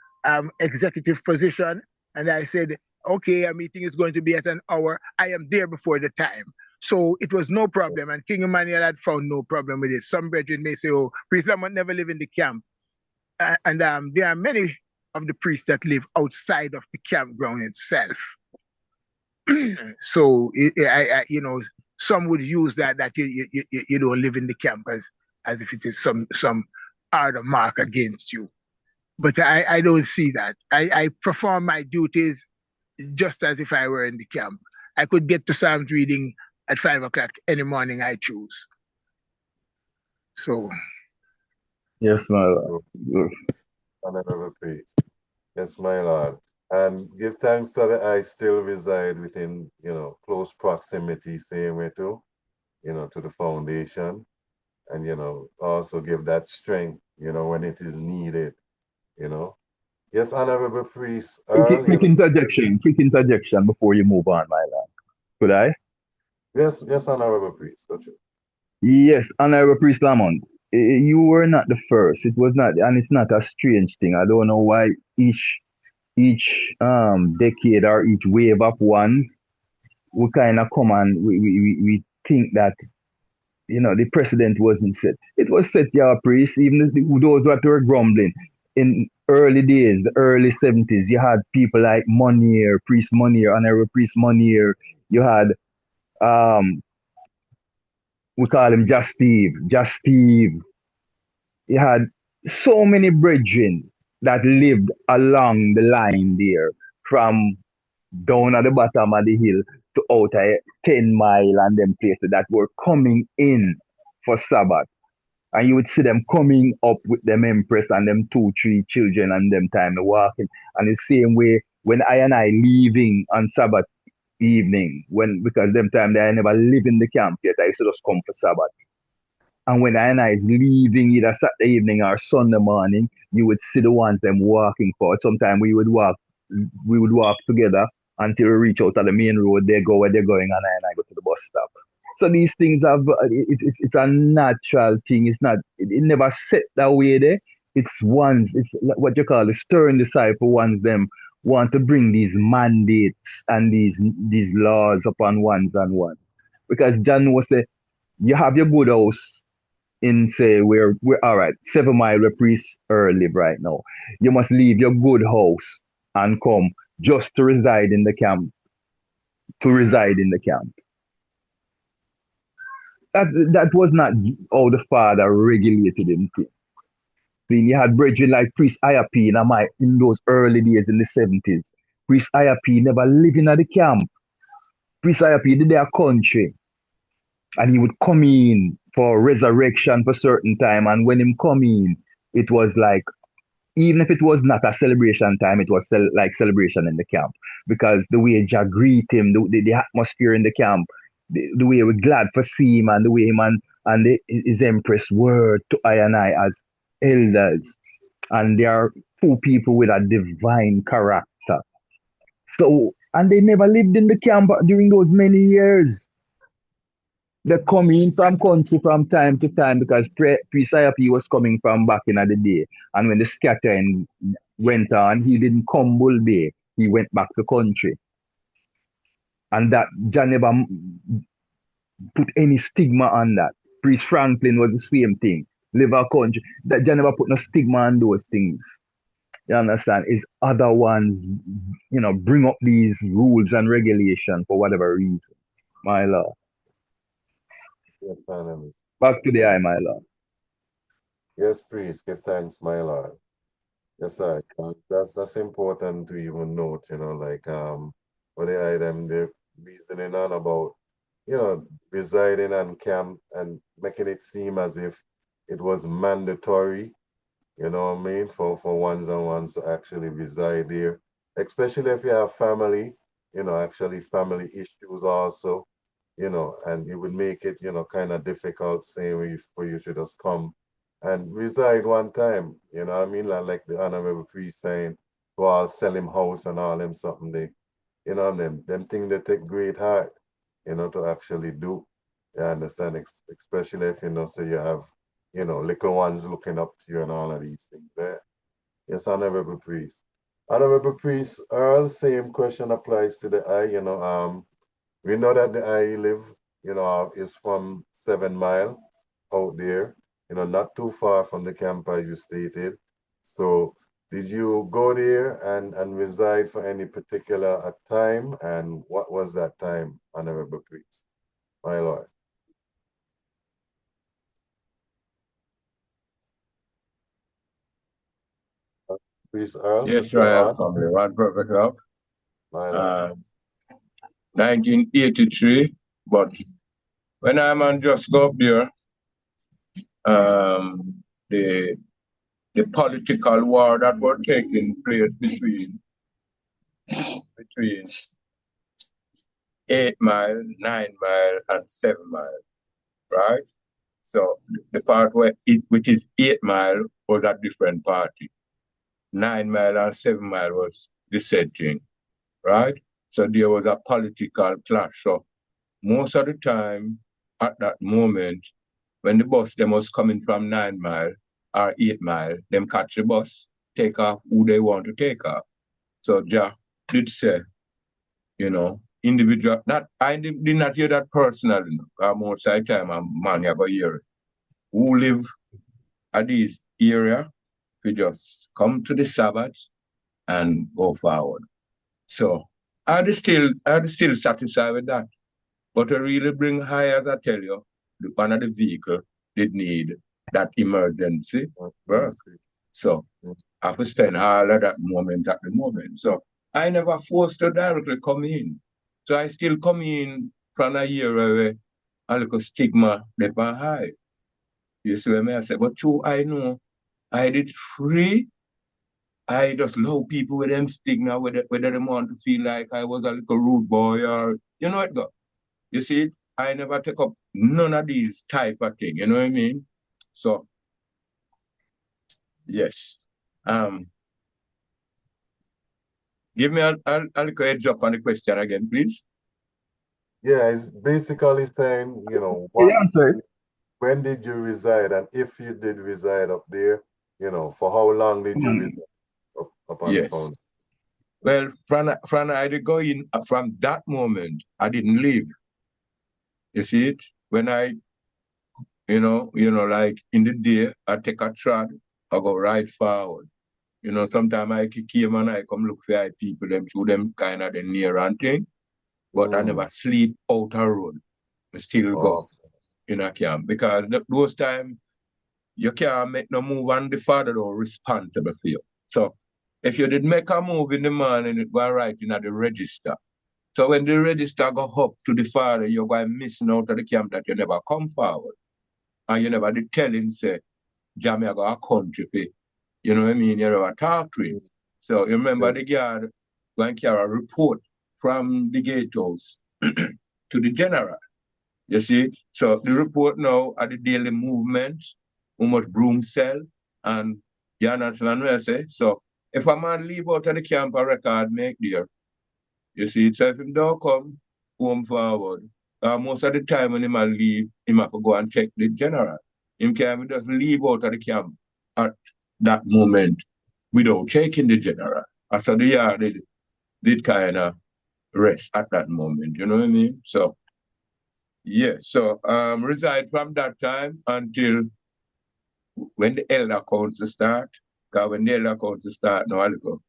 executive position, and I said, okay, a meeting is going to be at an hour, I am there before the time. So it was no problem, and King Emmanuel had found no problem with it. Some brethren may say, oh, Priest Lamont never live in the camp. And there are many of the priests that live outside of the campground itself. So, some would use that you don't live in the camp as if it is some other mark against you. But I don't see that. I perform my duties just as if I were in the camp. I could get to Psalms reading at 5 o'clock any morning I choose. So. Yes, my Lord. Another praise. Yes, my Lord. And give thanks that I still reside within, close proximity, same way too, to the foundation. And, also give that strength, when it is needed, Yes, Honorable Priest Earl. Quick interjection before you move on, my Lord. Could I? Yes, Honorable Priest. Gotcha. Yes, Honorable Priest Lamont. You were not the first. It was not, and it's not a strange thing. I don't know why each decade or each wave of ones we kind of come and we think that the precedent wasn't set. It was set, yeah, Priest. Even those that were grumbling in early days, the early 70s, you had people like Monier, Priest Monier, Honorable Priest Monier. You had we call him Just Steve. You had so many brethren that lived along the line there, from down at the bottom of the hill to out at 10 Mile and them places that were coming in for Sabbath. And you would see them coming up with them Empress and them 2-3 children and them time walking. And the same way when I leaving on Sabbath evening, because them time I never live in the camp yet, I used to just come for Sabbath. And when I is leaving either Saturday evening or Sunday morning, you would see the ones them walking for. Sometimes we would walk together until we reach out to the main road. They go where they're going, and I go to the bus stop. So these things it's a natural thing. It's not, it never set that way there. It's what you call the stirring disciple ones them want to bring these mandates and these laws upon ones and ones. Because John was say, you have your good house in, say, we're all right, 7 Mile where Priest Earl live right now. You must leave your good house and come just to reside in the camp. That was not how the Father regulated him. You had brethren like Priest IAP in those early days in the 70s. Priest IAP never lived in the camp. Priest IAP did their country. And he would come in for resurrection for certain time. And when him come in, it was like, even if it was not a celebration time, it was like celebration in the camp. Because the way Jah greet him, the atmosphere in the camp, the way we're glad for see him, and the way him and his Empress were to I and I as elders. And they are 2 people with a divine character. So, and they never lived in the camp during those many years. They come in from country from time to time because Priest IAP was coming from back in the day. And when the scattering went on, he didn't come Bull Bay. He went back to country. And that Jah never put any stigma on that. Priest Franklin was the same thing. Live a country. That Jah never put no stigma on those things. You understand? It's other ones, bring up these rules and regulations for whatever reason. My Lord. Yes, back to the eye, my Lord. Yes, Priest, give thanks, my Lord. Yes, sir. That's important to even note, what the item they're reasoning on about, residing on camp and making it seem as if it was mandatory, for ones and ones to actually reside there, especially if you have family, you know, actually family issues also, you know, and it would make it, you know, kind of difficult saying for you to just come and reside one time, you know what I mean? Like the honorable priest saying, to all sell him house and all them something they, you know, them things they take great heart, you know, to actually do. You understand? Especially if, you know, say you have, you know, little ones looking up to you and all of these things there. Yes, honorable priest. Honorable priest, Earl, same question applies to the I, you know, we know that the I live, you know, is from 7 Mile out there, you know, not too far from the camp as you stated. So did you go there and reside for any particular time? And what was that time, honorable priest? My lord. Priest Earl, Yes, you're Royal on. family, one perfect love. My lord. 1983, but when I'm on just go up there, the political war that were taking place between 8 Mile, 9 Mile, and 7 Mile, right? So the part which is 8 Mile was a different party. 9 Mile and 7 Mile was the same thing, right? So there was a political clash. So most of the time, at that moment, when the bus them was coming from 9 Mile or 8 Mile, them catch the bus, take off who they want to take off. So Jah did say, you know, individual, I did not hear that personally, most of the time I'm man you go hear it. Who live at this area, we just come to the Sabbath and go forward. So I'd still satisfied with that. But to really bring high, as I tell you, one of the vehicle did need that emergency work. So I have to spend all of that moment at the moment. So I never forced to directly come in. So I still come in from a year where a little stigma left high. You see what I say? But true, I know I did free. I just love people with them stigma, whether they want to feel like I was a little rude boy or, you know what, go. You see, I never take up none of these type of thing, you know what I mean? So, yes. Give me a little heads up on the question again, please. Yeah, it's basically saying, you know, when did you reside, and if you did reside up there, you know, for how long did you reside up on the phone? Well, from I did go in, from that moment, I didn't leave. You see it? When I, you know, like in the day, I take a trot, I go right forward. You know, sometimes I came and I come look for people, them through them kind of the near and thing. But I never sleep out a road. I still go in a camp. Because those times, you can't make no move and the father don't responsible for you. So if you did make a move in the morning, it go right in at the register. So when the register go up to the father, you're going missing out of the camp that you never come forward. And you never did tell him, say, Jamie, I got a country for you know what I mean? You never talk to him. So you remember the guard going to carry a report from the gatehouse to the general. You see? So the report now at the daily movement, how much broom sell, and you understand what I say? So if a man leave out of the camp, a record make there. You see? So if him don't come home forward, most of the time when he man leave, he have to go and check the general. Him can't just leave out of the camp at that moment without checking the general. So the yard did kind of rest at that moment, you know what I mean? So yeah, so reside from that time until when the elder council start. Because when the elder council start, now I look,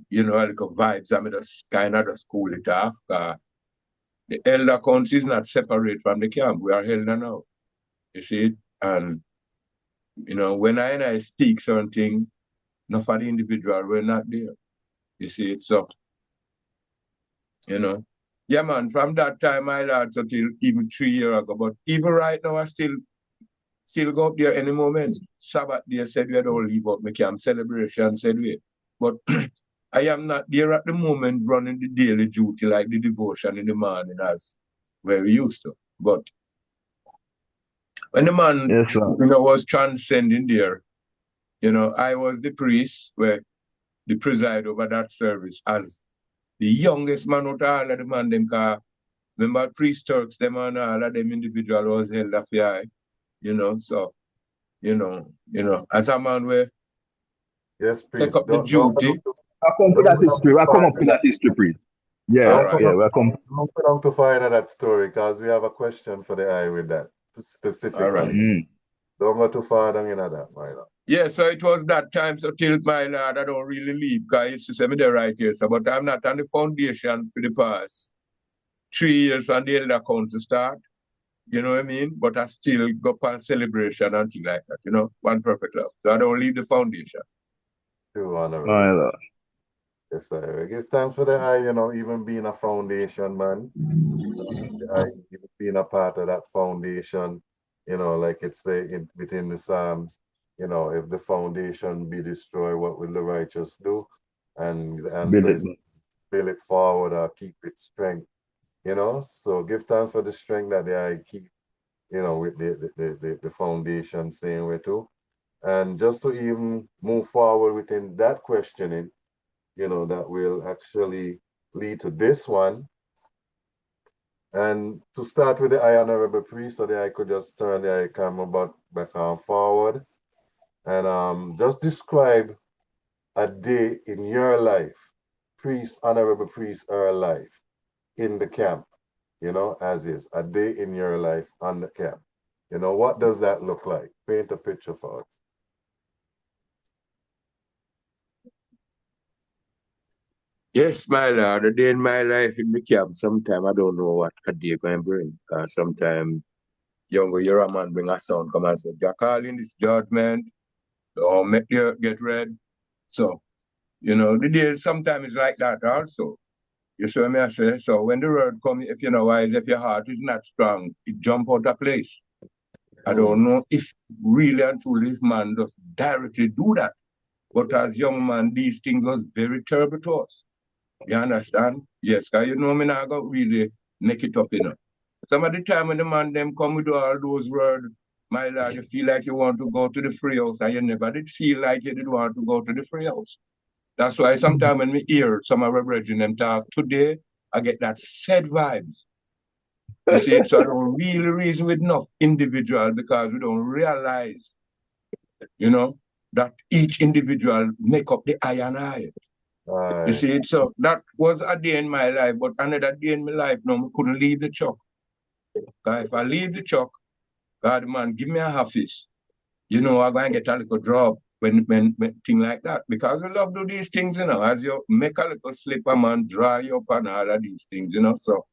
you know, I look vibes, I mean, just kind of just cool it off. The elder council is not separate from the camp. We are elder now. You see? And, you know, when I speak something, not for the individual, we're not there. You see it? So, you know. Yeah, man, from that time I learned until even 3 years ago. But even right now, I still go up there any moment. Sabbath day said we don't leave out my camp celebration, said we. But I am not there at the moment running the daily duty like the devotion in the morning as where we used to. But when the man was transcending there, I was the priest where they preside over that service as the youngest man out of all of the man them car. Remember priest Turks, them and all of them individual was held of the eye, so as a man where take up the duty. I come to that history. I come up to that history, priest. Yeah, welcome. Don't put out to find that story because we have a question for the eye with that specifically. All right. Don't go too far down in that, my lord. Yeah, so it was that time, so till my lord, I don't really leave because I used to say me there right here, so, but I'm not on the foundation for the past 3 years from the elder council start, you know what I mean? But I still go on celebration and things like that, one perfect love. So I don't leave the foundation. Too honorable. Yes, sir. We give thanks for the eye, even being a foundation, man. Even being a part of that foundation, like it's within the Psalms, if the foundation be destroyed, what will the righteous do? And the answer is build it forward or keep its strength, So give thanks for the strength that the eye keep, with the foundation same way too. And just to even move forward within that questioning, that will actually lead to this one. And to start with the eye honorable priest, so that I could just turn the eye camera back and forward. And just describe a day in your life, honorable priest Earl life, in the camp, as is, a day in your life on the camp. What does that look like? Paint a picture for us. Yes, my lord, a day in my life in the camp, sometimes I don't know what a day going to bring. Sometimes you're a man bring a sound, come and say, you're calling this judgment, don't make you get red. So, the day sometimes is like that also. You see what I say? So when the word comes, if you're not wise, if your heart is not strong, it jump out of place. I don't know if really and truly if man does directly do that. But as young man, these things was very terrible to us. You understand? Yes, because me not going to really make it up, Some of the time when the man them come with all those words, my lord, you feel like you want to go to the free house and you never did feel like you did want to go to the free house. That's why sometimes when we hear some of our brethren them talk today, I get that sad vibes. You see, so I don't really reason with enough individual because we don't realize, that each individual make up the I and I. You see, so that was a day in my life, but another day in my life, I couldn't leave the chuck. Because if I leave the chuck, God, man, give me a office. I'm going to get a little drop when thing like that. Because we love to do these things, as you make a little slip, a man dry up and all of these things, So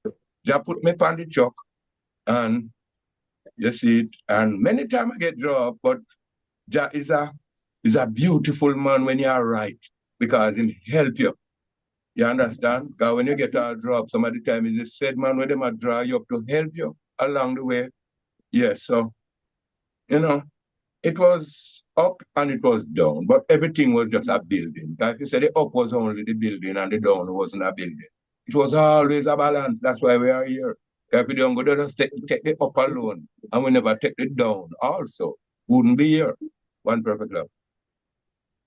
just put me on the chuck and you see it. And many times I get dropped, but Jah is a beautiful man when you are right because he help you. You understand? Because when you get all dropped, some of the time it's a said man when they might draw you up to help you along the way. Yes, so, it was up and it was down, but everything was just a building. Because if you say the up was only the building and the down wasn't a building, it was always a balance. That's why we are here. Because if we don't go, just take the up alone and we never take the down also. Wouldn't be here. One perfect love.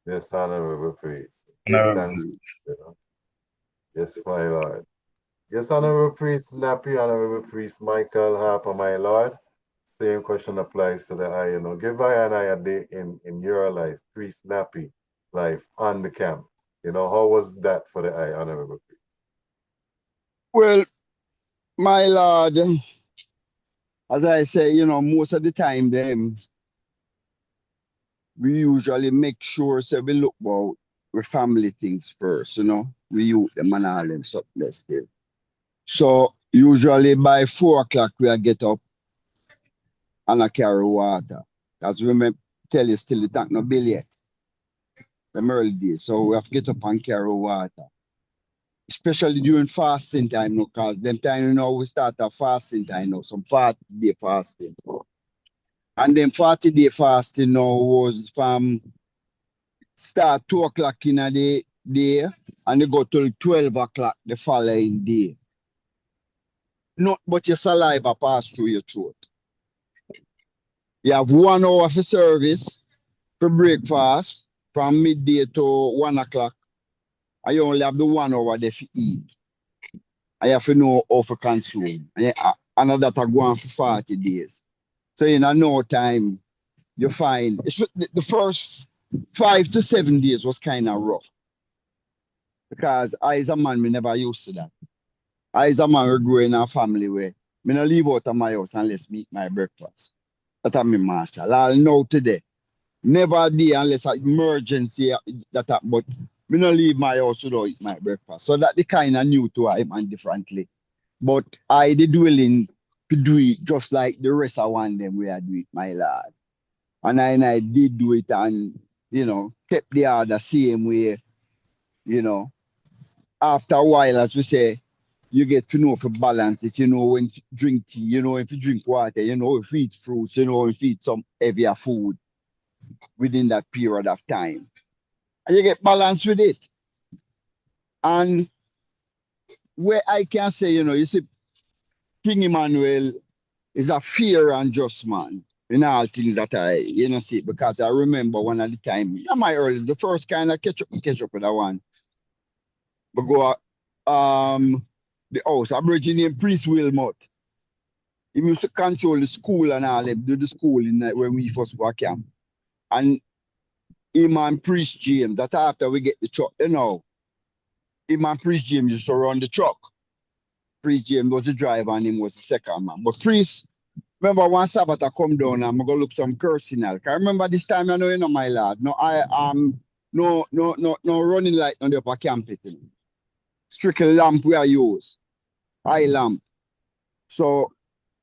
Yes, honorable priest. Give thanks. Yes, my lord. Yes, honorable priest Nappy, honorable priest Michael Harper, my lord. Same question applies to the eye, Give I and I a day in your life, priest Nappy life on the camp. How was that for the eye, honorable priest? Well, my lord, as I say, most of the time we usually make sure we look about with family things first, we youth them and all them stuff still. So usually by 4 o'clock we get up and I carry water. Because we may tell you still the tank no bill yet. The early days. So we have to get up and carry water. Especially during fasting time, because them time we start a fasting time now, some 40-day fasting. And then 40-day fasting now was from start 2 o'clock in the day and you go till 12 o'clock the following day. Not but your saliva pass through your throat. You have 1 hour for service for breakfast from midday to 1 o'clock. And you only have the 1 hour there for eat. I have to know how to consume. And that are going for 40 days. So in no time, you find the first 5 to 7 days was kind of rough. Because I as a man, me never used to that. I as a man, we grow in a family where me not leave out of my house unless me eat my breakfast. That's my master. I'll know today. Never a day unless an emergency that happen, but me not leave my house without eat my breakfast. So that the kind of new to him and differently. But I did willing to do it just like the rest of one them we do it, my lad. And I did do it and, you know, kept the other same way, you know. After a while, as we say, you get to know if you balance it, you know, when to drink tea, you know, if you drink water, you know, if you eat fruits, you know, if you eat some heavier food within that period of time. And you get balance with it. And where I can say, you know, you see, King Emmanuel is a fair and just man in all things that I, you know, see, because I remember one at the time, my early, the first kind of catch up with that one. But go the house, a bridge named Priest Wilmot. He used to control the school and all, do the school in when we first go to camp. And him and Priest James, that after we get the truck, you know, him and Priest James used to run the truck. Priest James was the driver and him was the second man. But Priest, remember one Sabbath I come down and I'm gonna look some cursing out. I remember this time I know you know my lad. No, I no running light on the upper camp it. Strictly lamp we are use. Eye lamp. So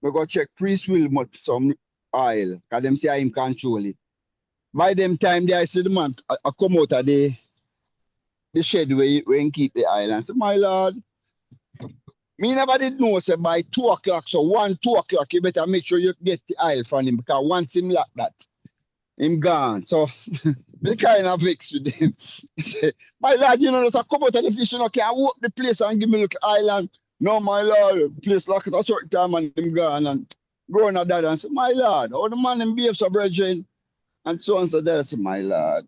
we go check Priest Wilmot for some oil. Because them say him control it. By them time there I see the man I come out of the shed where he keep the oil and say, my lad, me never did know say by 2 o'clock, so 2 o'clock, you better make sure you get the oil from him because once him like that, him gone. So the kind of vex with him. He say, my lad, you know, just come out of the fish, you know, can walk the place and give me a little island. No, my lad, place lock at a certain time and him gone and go on that and say, my lad, how the man him behave so brethren and so on so there. I say, my lad.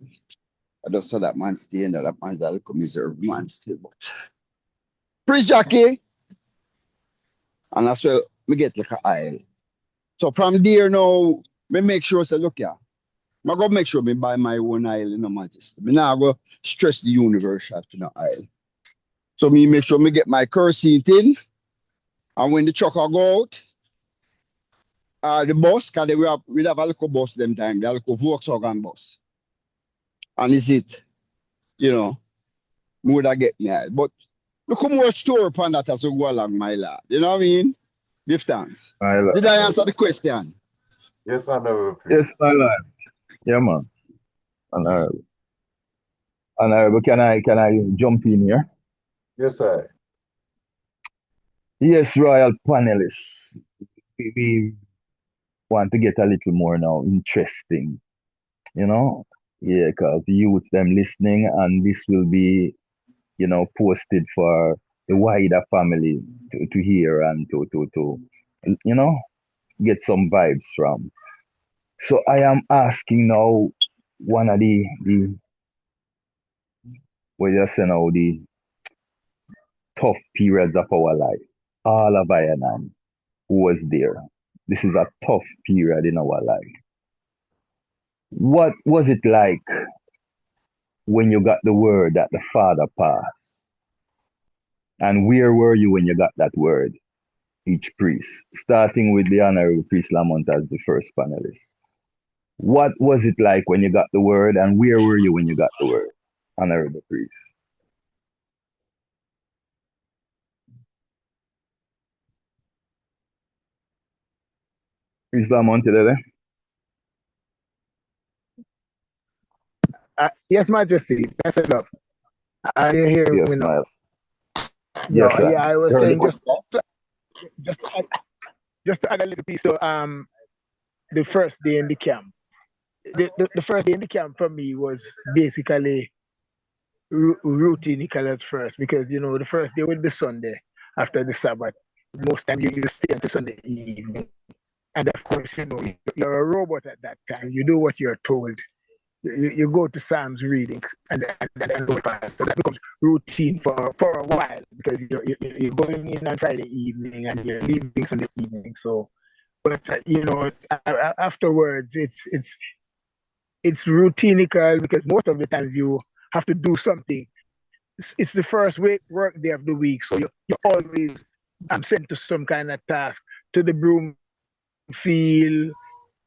I just saw that man stay in there, that man's a little miserable man still. But Priest Jackie. And that's where we get like an aisle. So from there now, me make sure say, look here, I go make sure me buy my own aisle in the Majesty. Me now go stress the universe to the aisle. So me make sure me get my car seat in. And when the truck go out, the bus, because we have a little bus them time, the little Volkswagen bus. And is it, you know, more that get me. But look how more store upon that as we go along, my lad. You know what I mean? Give thanks. Did I answer the question? Yes, I know. Yes, my lad. Yeah, man. Honorable. Honorable, can I jump in here? Yes, sir. Yes, royal panelists. We want to get a little more now interesting. You know? Yeah, because the youth them listening and this will be, you know, posted for the wider family to hear and to you know, get some vibes from. So I am asking now one of the what you say now, the tough periods of our life. All of Ireland who was there. This is a tough period in our life. What was it like when you got the word that the father passed? And where were you when you got that word? Each priest, starting with the Honorable Priest Lamont as the first panelist. What was it like when you got the word and where were you when you got the word, Honorable Priest? Priest Lamont, you there? Yes, Majesty. That's enough. I didn't hear yes, you know. Yes, no, yeah, I was saying just to add a little piece. So the first day in the camp. The first day in the camp for me was basically routinical at first, because you know the first day would be Sunday after the Sabbath. Most time you stay until Sunday evening, and of course you know you're a robot at that time. You do what you're told. You go to Psalms reading, and go fast. So that becomes routine for a while, because you're going in on Friday evening and you're leaving Sunday evening. So, but you know, afterwards it's routinical, because most of the times you have to do something. It's the first work day of the week, so you're always sent to some kind of task, to the broom field,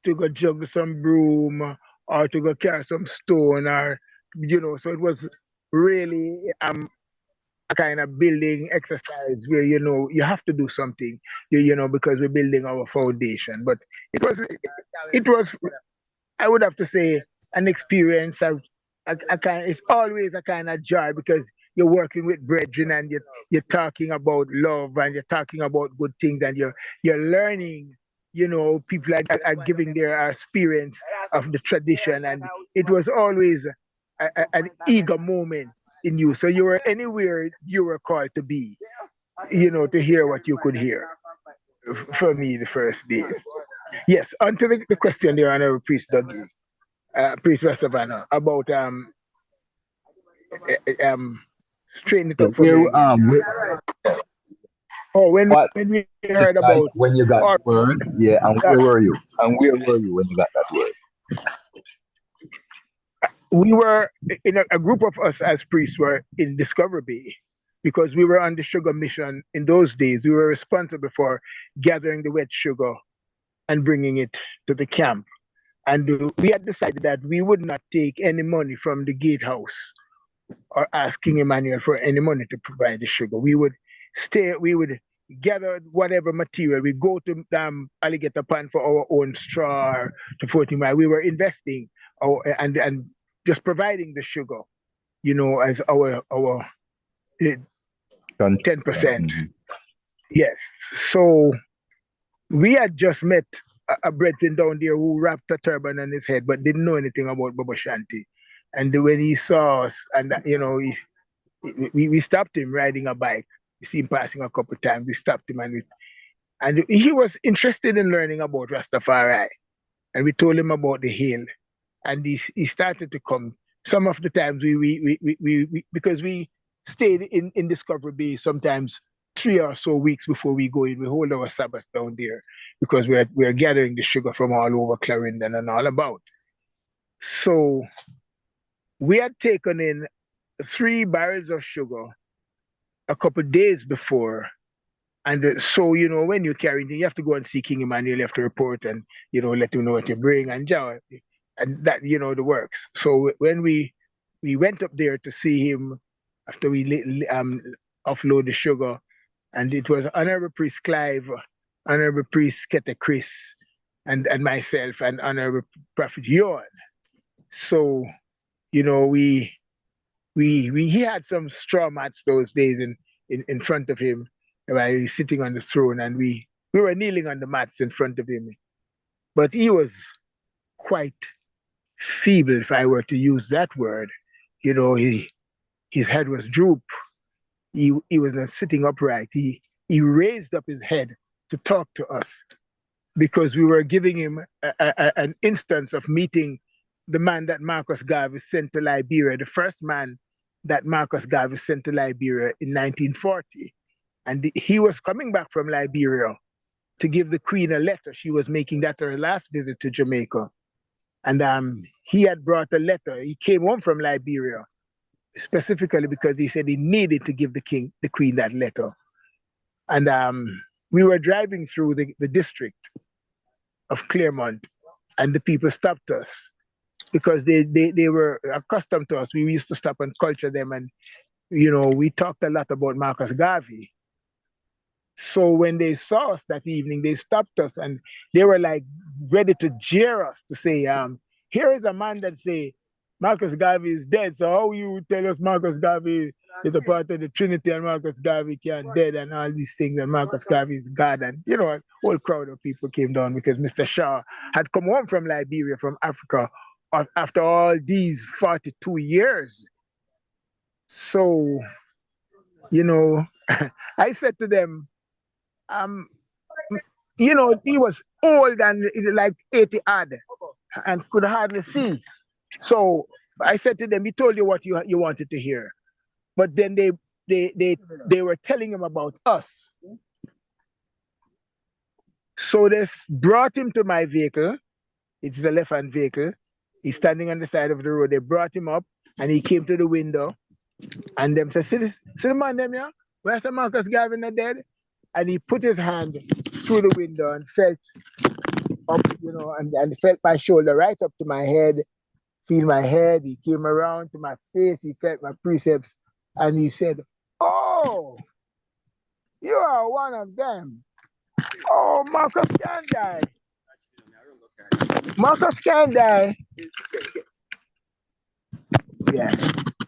to go juggle some broom, or to go carry some stone, or you know. So it was really a kind of building exercise where you know you have to do something, you know, because we're building our foundation. But it was I would have to say an experience. It's always a kind of joy, because you're working with brethren, and you're talking about love, and you're talking about good things, and you're learning. You know, people are giving their experience of the tradition, and it was always an eager moment in you. So you were anywhere you were called to be, you know, to hear what you could hear. For me, the first days. Yes, on to the question there, Honorable Priest Dougie, Priest Savannah, about straighten it up for me again. When we heard about when you got the word, yeah, and where were you? And where were you when you got that word? We were in a group of us as priests were in Discovery Bay, because we were on the sugar mission in those days. We were responsible for gathering the wet sugar and bringing it to the camp. And we had decided that we would not take any money from the gatehouse or ask King Emmanuel for any money to provide the sugar. We would gather whatever material. We go to Alligator Pond for our own straw to 40 Mile. We were investing and just providing the sugar, you know, as our 10%. Yes. So we had just met a brethren down there who wrapped a turban on his head but didn't know anything about Baba Shanti. And when he saw us, and you know, we stopped him riding a bike. We see him passing a couple of times. We stopped him, and he was interested in learning about Rastafari. And we told him about the hill, and he started to come. Some of the times we because we stayed in Discovery Bay sometimes 3 or so weeks before we go in. We hold our Sabbath down there, because we're gathering the sugar from all over Clarendon and all about. So we had taken in 3 barrels of sugar a couple of days before. And so, you know, when you carry it, you have to go and see King Emmanuel, you have to report and, you know, let him know what you bring and that, you know, the works. So when we went up there to see him after we offload the sugar, and it was Honorable Priest Clive, Honorable Priest Kete Chris, and myself, and Honorable Prophet Yon. So, you know, he had some straw mats those days in front of him while he was sitting on the throne, and we were kneeling on the mats in front of him. But he was quite feeble, if I were to use that word. You know, his head was droop. He was not sitting upright. He raised up his head to talk to us, because we were giving him an instance of meeting the man that Marcus Garvey sent to Liberia, the first man that Marcus Garvey sent to Liberia in 1940. And he was coming back from Liberia to give the Queen a letter. She was making that her last visit to Jamaica. And he had brought a letter. He came home from Liberia specifically because he said he needed to give the Queen that letter. And we were driving through the district of Claremont, and the people stopped us because they were accustomed to us. We used to stop and culture them, and you know, we talked a lot about Marcus Garvey. So when they saw us that evening, they stopped us and they were like ready to jeer us, to say, here is a man that say Marcus Garvey is dead. So how you tell us Marcus Garvey is a part of the Trinity and Marcus Garvey can't dead and all these things, and Marcus Garvey is God? And you know, a whole crowd of people came down because Mr. Shaw had come home from Liberia, from Africa, after all these 42 years. So, you know, I said to them, you know, he was old and like 80 odd and could hardly see. So I said to them, he told you what you wanted to hear. But then they were telling him about us. So they brought him to my vehicle. It's the left-hand vehicle. He's standing on the side of the road. They brought him up and he came to the window and them said, see the man them here? Where's the Marcus Gavin dead? And he put his hand through the window and felt up, you know, and felt my shoulder right up to my head, feel my head. He came around to my face. He felt my precepts and he said, oh, you are one of them. Oh, Marcus can't die. Marcus can't die. Yeah.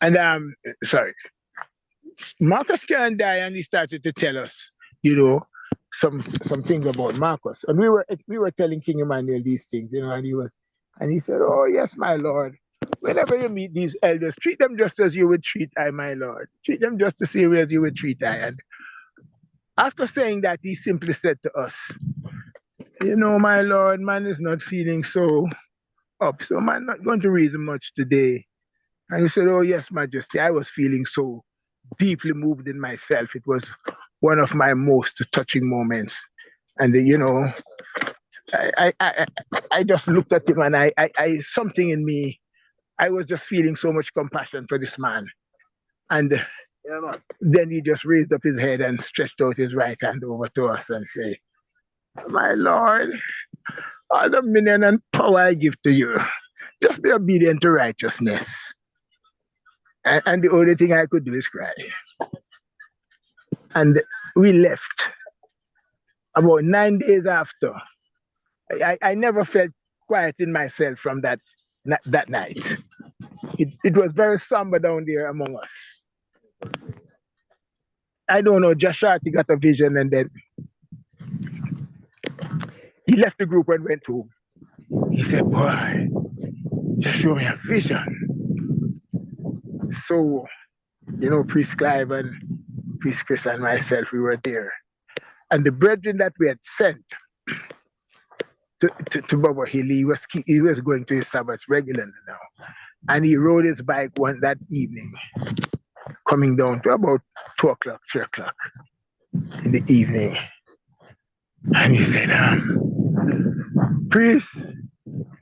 And sorry. Marcus can't die, and he started to tell us, you know, some things about Marcus. And we were telling King Emmanuel these things, you know, and he said, oh yes, my Lord. Whenever you meet these elders, treat them just as you would treat I, my Lord. Treat them just the same way as you would treat I. And after saying that, he simply said to us, you know, my Lord, man is not feeling so up, so man not going to reason much today. And he said, oh yes, Majesty, I was feeling so deeply moved in myself. It was one of my most touching moments. And you know, I just looked at him and I something in me, I was just feeling so much compassion for this man. And then he just raised up his head and stretched out his right hand over to us and said, my Lord, all the dominion and power I give to you, just be obedient to righteousness. And the only thing I could do is cry. And we left. About 9 days after, I never felt quiet in myself from that night. It was very somber down there among us. I don't know, Joshua got a vision and then he left the group and went home. He said, boy, just show me a vision. So, you know, Priest Clive and Priest Chris and myself, we were there. And the brethren that we had sent to Baba Hill, he was going to his Sabbath regularly now. And he rode his bike that evening, coming down to about 2 o'clock, 3 o'clock in the evening. And he said, Priest,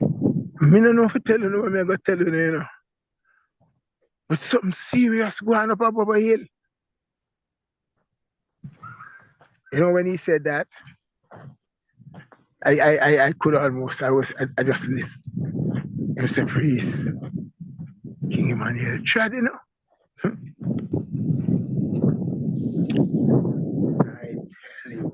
I don't know if I tell you what I'm going to tell you, you know. But something serious going up Baba Hill. You know, when he said that, I could almost, I just listened. He said, Priest, King Emmanuel tried, you know. I tell you,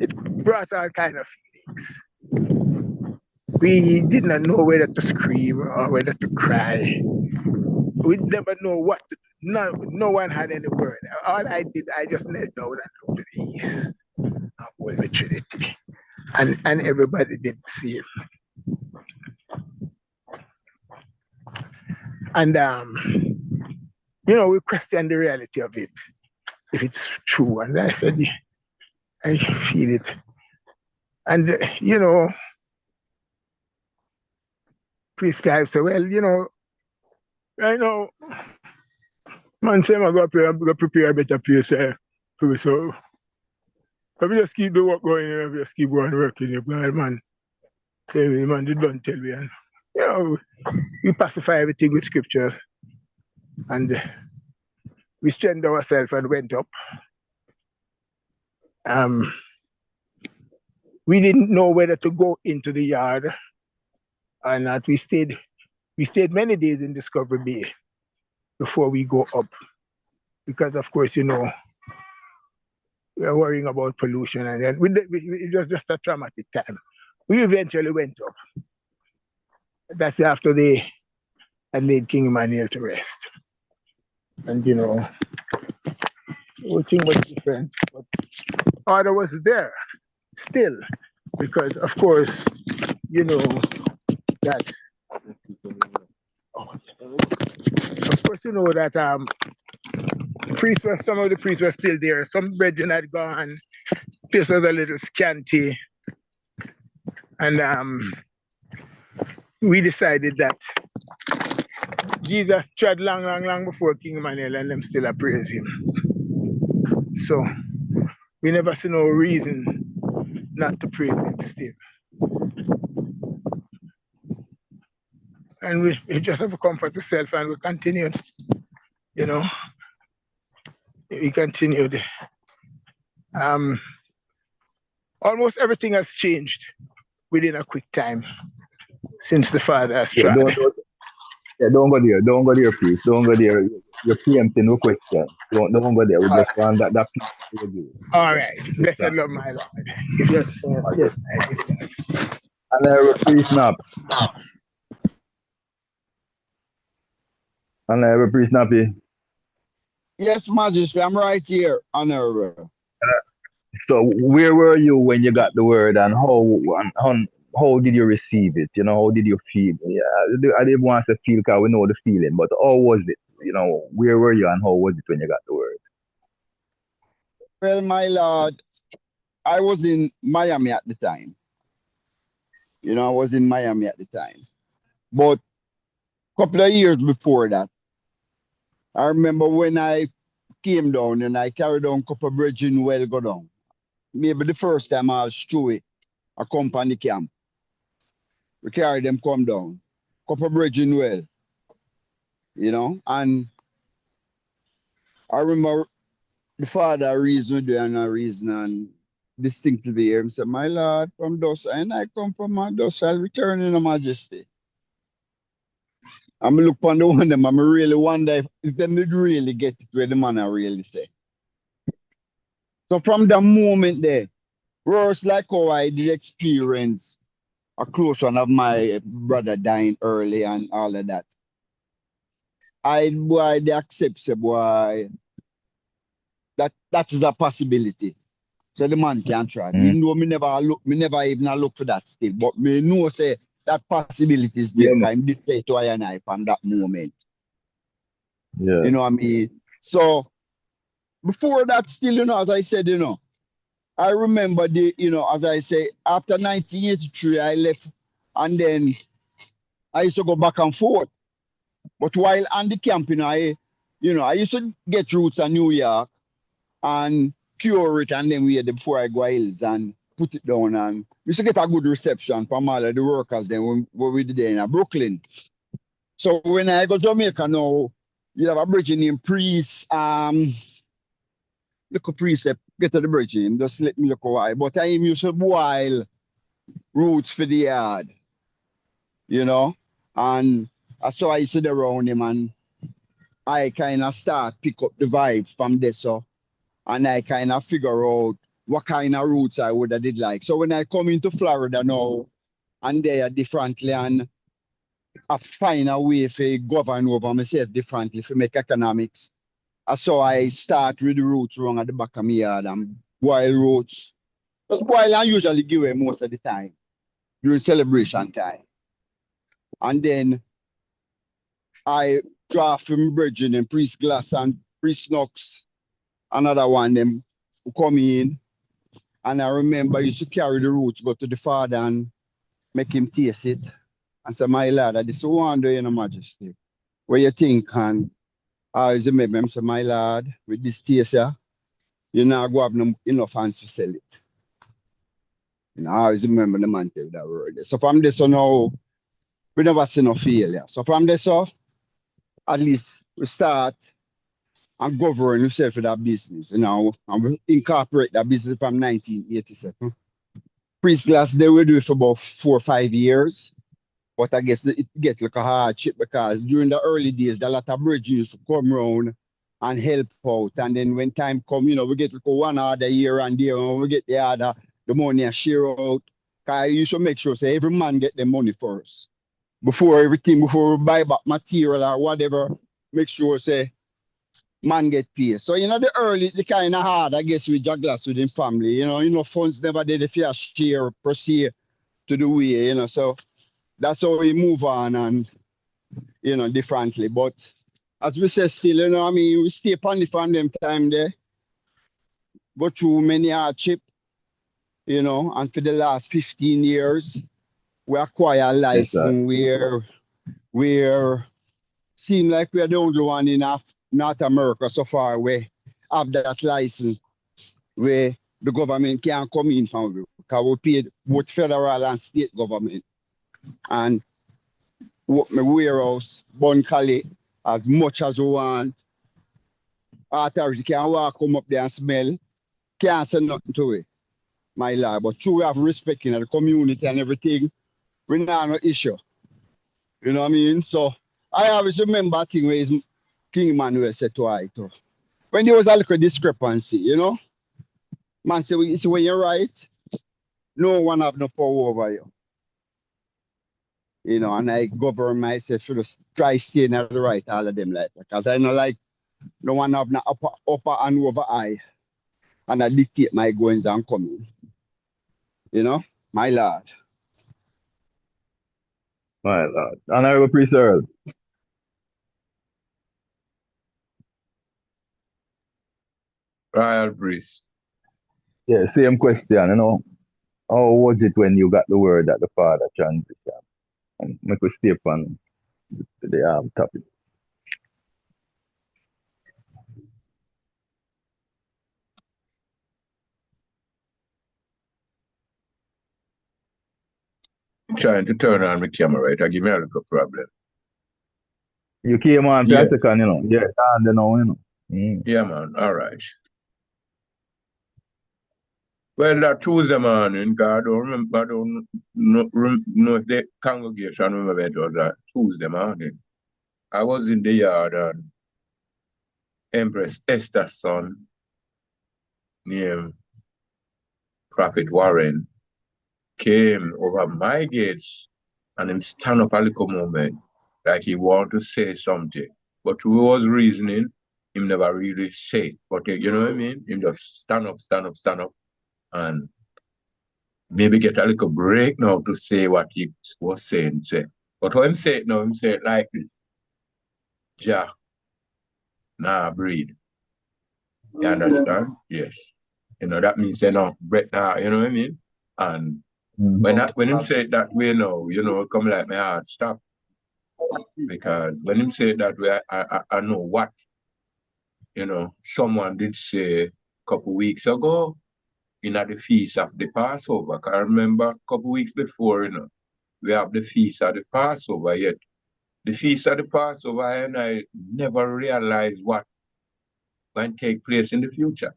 it brought all kind of feelings. We did not know whether to scream or whether to cry. We never know what to do. No one had any word. All I did, I just knelt down and looked to the east and Holy Trinity. And everybody did the same. And you know, we questioned the reality of it, if it's true. And I said, yeah, I feel it. And you know, Priest Clive said, well, you know, I know, man say I'm going to prepare a better place for me. So if we just keep the work going, if we just keep going working, God, man, say, man, they don't tell me. And, you know, we pacify everything with scripture. And we strengthened ourselves and went up. We didn't know whether to go into the yard or not. We stayed many days in Discovery Bay before we go up. Because of course, you know, we are worrying about pollution, and then it was just a traumatic time. We eventually went up. That's after they had laid King Emmanuel to rest. And you know, the whole thing was different, but order was there still. because of course, you know that of course you know that some of the priests were still there. Some brethren had gone, place was a little scanty. And we decided that Jesus tried long before King Emmanuel and them still praise him. So we never see no reason not to praise him still. And we just have to comfort ourselves and we continued, you know. We continued. Almost everything has changed within a quick time since the Father has tried. Don't go there. Don't go there, please. Don't go there. You're preempting no question. Don't go there. We just want that piece to you. All right. Blessed love, my Lord. Yes, yes. And priest snaps. And priest snappy. Yes, Majesty, I'm right here, Honorable. So where were you when you got the word, and how did you receive it? You know, how did you feel? Yeah, I didn't want to feel because we know the feeling, but how was it? You know, where were you and how was it when you got the word? Well, my Lord, I was in Miami at the time. You know, I was in Miami at the time. But a couple of years before that, I remember when I came down and I carried on a couple of bridges well go down. Maybe the first time I was through it, a company camp. We carried them come down. Couple of bridges well. You know, and I remember the Father reasoned and a reason and distinctly here. He said, my Lord, from thus and I come from my thus I'll return in a majesty. I'm look upon the one of them, I'm really wonder if them would really get it where the man I really say. So from that moment there, worse like how I did experience a close one of my brother dying early and all of that. They accept say, boy, that is a possibility. So the man can try. Even though me never even look for that still. But me know say that possibility is there. Yeah. I'm this say to I and I from that moment. Yeah. You know what I mean? So before that still, you know, as I said, you know, I remember as I say, after 1983 I left and then I used to go back and forth. But while on the camp, I used to get roots in New York and cure it and then wait before I go hills and put it down, and we used to get a good reception from all of the workers then when we did there in Brooklyn. So when I go to Jamaica now, you have a bridge named Priest, look a priest, get to the bridge name, just let me look a while. But I used to boil roots for the yard, you know, and so I used to around him and I kind of start pick up the vibe from there, so. And I kind of figure out what kind of roots I would have did like. So when I come into Florida now, and they are differently, and I find a way to govern over myself differently to make economics. And so I start with the roots wrong at the back of my yard and boil roots. Because boil I usually give away most of the time during celebration time. And then I draft from Bridging and Priest Glass and Priest Knox. Another one, them who come in, and I remember I used to carry the roots, go to the Father and make him taste it. And say, my Lord, this is wonder in your majesty. What you think? And I always remember him say, my Lord, with this taste here, you know, go have enough hands to sell it. You know, I always remember the man tell that word. So from this on now, we never see no failure. So from this on, at least we start and govern yourself with that business, you know, and we incorporate that business from 1987. Priest Glass, they will do it for about 4 or 5 years, but I guess it gets like a hardship because during the early days, a lot of bridges used to come around and help out, and then when time come, you know, we get like 1 order here and there, and when we get the order, the money I share out. I used to make sure say every man get the money first before we buy back material or whatever. Make sure say man get paid. So, the kind of hard, I guess, with Douglas with him family, funds never did if you share per se to the way, so that's how we move on and, differently. But as we say still, we stay upon the from them time there, go through many hardship, and for the last 15 years, we acquire a license where seem like we're the only one in North America so far away have that license where the government can't come in from because we paid both federal and state government. And work my warehouse, bun cali as much as we want. Authority can walk come up there and smell, can't say nothing to it, my lord. But true, we have respect in the community and everything. We not no issue. You know what I mean? So I always remember a thing where King Emmanuel said to I too. When there was a little discrepancy, man say, you see, when you're right, no one have no power over you. And I govern myself to just try staying at the right, all of them like that. Because I know like no one have no upper and over I. And I dictate my goings and coming. My lord. My lord. Honorable Priest Earl. Royal Priest. Yeah, same question, How was it when you got the word that the father transitioned? And make a step on the topic. Trying to turn on the camera, right? I give me a little problem. You came on for a second, Yeah, and Yeah, man. All right. Well, that Tuesday morning, God, I don't remember, I don't know if the congregation remember it was that Tuesday morning. I was in the yard and Empress Esther's son named Prophet Warren came over my gates and him stand up a little moment like he want to say something. But we was reasoning, him never really say it. But you know what I mean? Him just stand up, and maybe get a little break now to say what he was saying. But when him say it now, him say it like this. Jah, nah breed. You understand? Yes. That means no breath now, you know what I mean? And when him say it that way now, come like my heart stop. Because when him say it that way, I know what, someone did say a couple weeks ago in the feast of the Passover. I remember a couple weeks before, we have the feast of the Passover yet. The feast of the Passover, and I never realized what might take place in the future.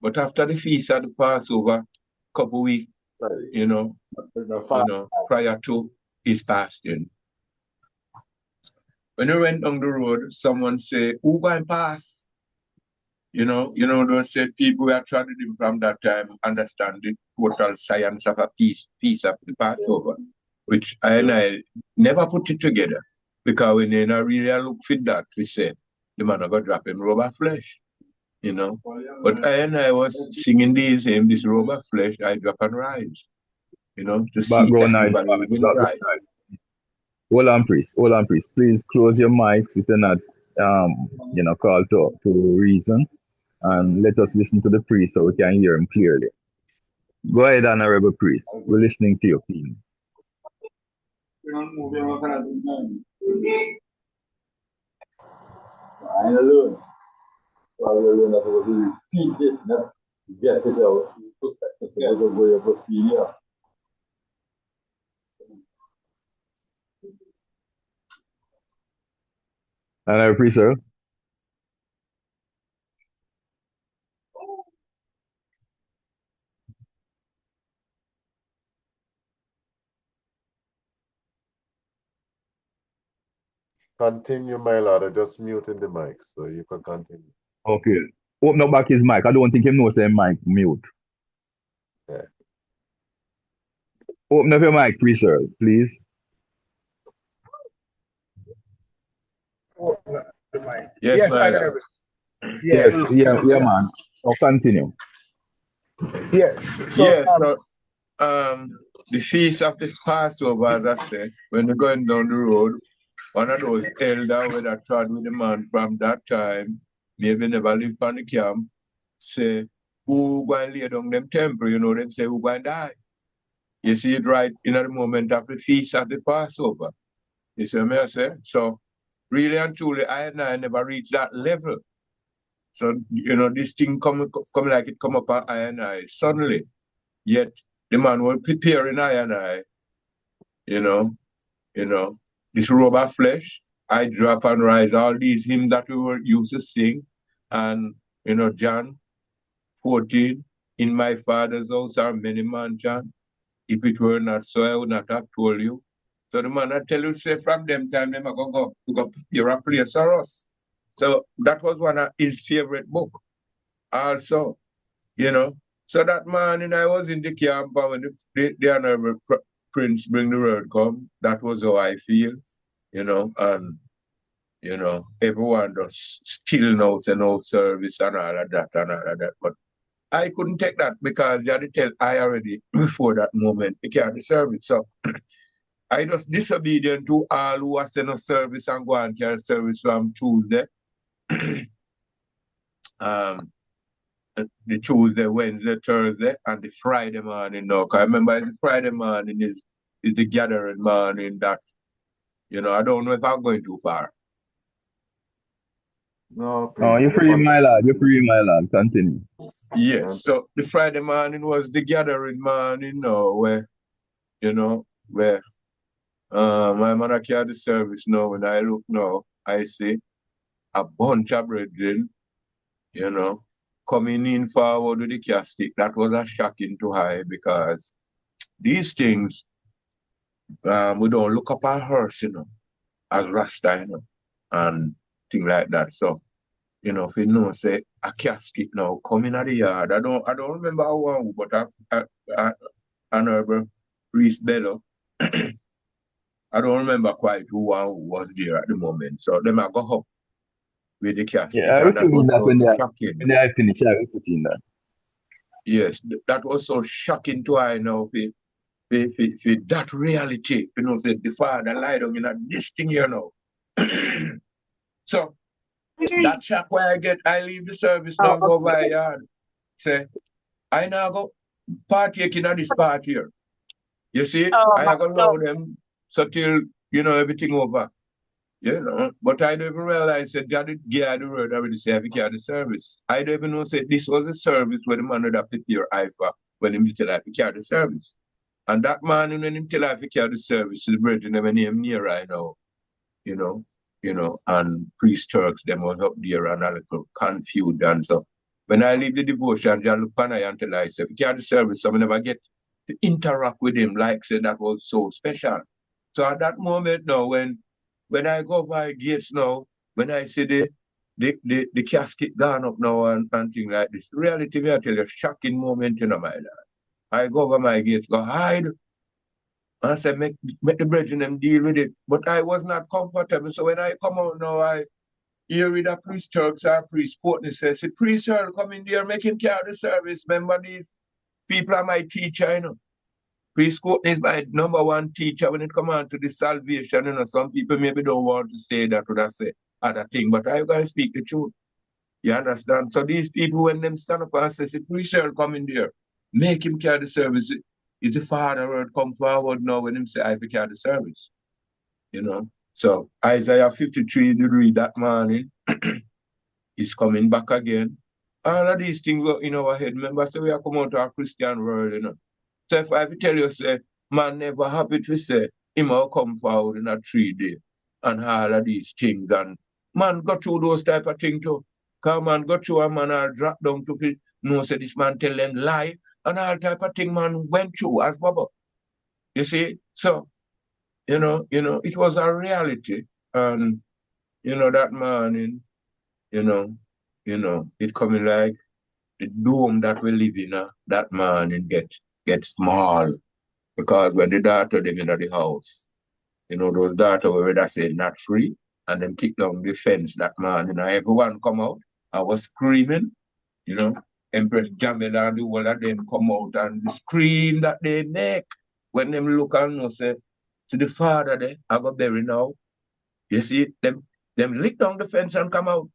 But after the feast of the Passover, couple weeks, prior to his fasting, when we went on the road, someone say, "Who going pass?" Those said people who are traveled him from that time understand the total science of a feast of the Passover, which I never put it together. Because when they not really look fit that, we said, the man going to drop him robe of flesh, But I was singing this robe of flesh, I drop and rise, to see background everybody noise. right. Hold on, priest. Please close your mics if you're not, called to reason. And let us listen to the priest so we can hear him clearly. Go ahead, Honorable Priest. We're listening to your opinion. Honorable Priest, sir. Continue, my lord. I just muted the mic, so you can continue. Okay. Open up back his mic. I don't think he knows the mic mute. Yeah. Open up your mic, please, sir, please. Open up the mic. Yes, Honorable. Yes. Yeah, man. So continue. Yes. So, Yeah, so the feast of the Passover, as I said, when you're going down the road, one of those elder with a trod with the man from that time, maybe never lived on the camp, say, who go and lay down them temple, you know, them say who go and die. You see it right in the moment of the feast of the Passover. You see what I say? So really and truly, I never reached that level. So, you know, this thing come like it come up on I suddenly. Yet the man will prepare in I, you know, this robe of flesh, I drop and rise, all these hymns that we were used to sing. And, you know, John 14, in my father's house are many mansions. If it were not so, I would not have told you. So the man I tell you, say from them time, them are going to go prepare a place for us. So that was one of his favorite book also, you know. So that morning I was in the camp, and when the honorable prince bring the word come, that was how I feel, you know, and, you know, everyone does still knows and no service and all of that and all of that. But I couldn't take that because you had to tell I already before that moment, you can't do service. So I was disobedient to all who was in a service and go and carry service from Tuesday. The Tuesday, Wednesday, Thursday, and the Friday morning now. Because I remember the Friday morning is the gathering morning that, you know, I don't know if I'm going too far. No, Oh, you're free, my lad. You're free, my lad. Continue. Yes, so the Friday morning was the gathering morning now where, you know, where my mother carried the service now. When I look now, I see a bunch of brethren, you know, coming in forward with the casket. That was a shocking to I because these things, we don't look up at hearse, you know, as Rasta, you know, and things like that. So, you know, if you know, say a casket now coming at the yard. I don't remember how one, but Honorable Priest Bello. I don't remember quite who was there at the moment. So them I go up with the casket. Yeah, I And that will was that so shocking. when I finish, I will put in that. Yes, that was so shocking to I know for that reality. You know, say the Father lied on in this thing, you know. So that shock where I leave the service now and go by yard. Say, I now go partake in this part here. You see, I go know them so till, you know, everything over. You know, but I don't even realize that God gave the word already say I carry the service. I don't even know say this was a service where the man would have to prepare I for when him tell I carry the service. And that man when him tell I carry the service, the brethren never name near right now, you know, and priest Turks them was up there and a little confused and so. When I leave the devotion, I look on I until I say, if you carry the service, so I never get to interact with him like say that was so special. So at that moment now when I go by gates now, when I see the casket gone up now and things like this, reality me I tell you, shocking moment in my life. I go over my gates, go hide. I said, make the brethren them deal with it. But I was not comfortable. So when I come out now, I hear with a priest Turks or priest Courtney says, the priest Earl come in there, make him carry the service. Remember these people are my teacher, you know. Priest Courtney is my number one teacher when it comes on to the salvation. You know, some people maybe don't want to say that or that say other thing, but I gotta speak the truth. You understand? So these people, when them stand up and say, the priest Earl come in there, make him carry the service. Is the Father word come forward now when him say I will carry the service? You know? So Isaiah 53 you read that morning is coming back again. All of these things were in our head. Remember, so we are come out to our Christian world, you know. So if I tell you, say, man never happy to say, him will come forward in a 3 day and all of these things. And man go through those type of things too. Come man go through a man or drop down to fit, no say this man tell them lie and all type of thing man went through as Baba. You see? So, you know, it was a reality. And, you know, that morning, you know, it coming like the dome that we live in, that morning get small. Because when the daughter them in the house, you know, those daughter were that say not free, and then kick down the fence that morning, and everyone come out, I was screaming, you know. Empress Jamila and the whole of them come out and the scream that they make when them look and know say, see the father there, I got bury now. You see them lick down the fence and come out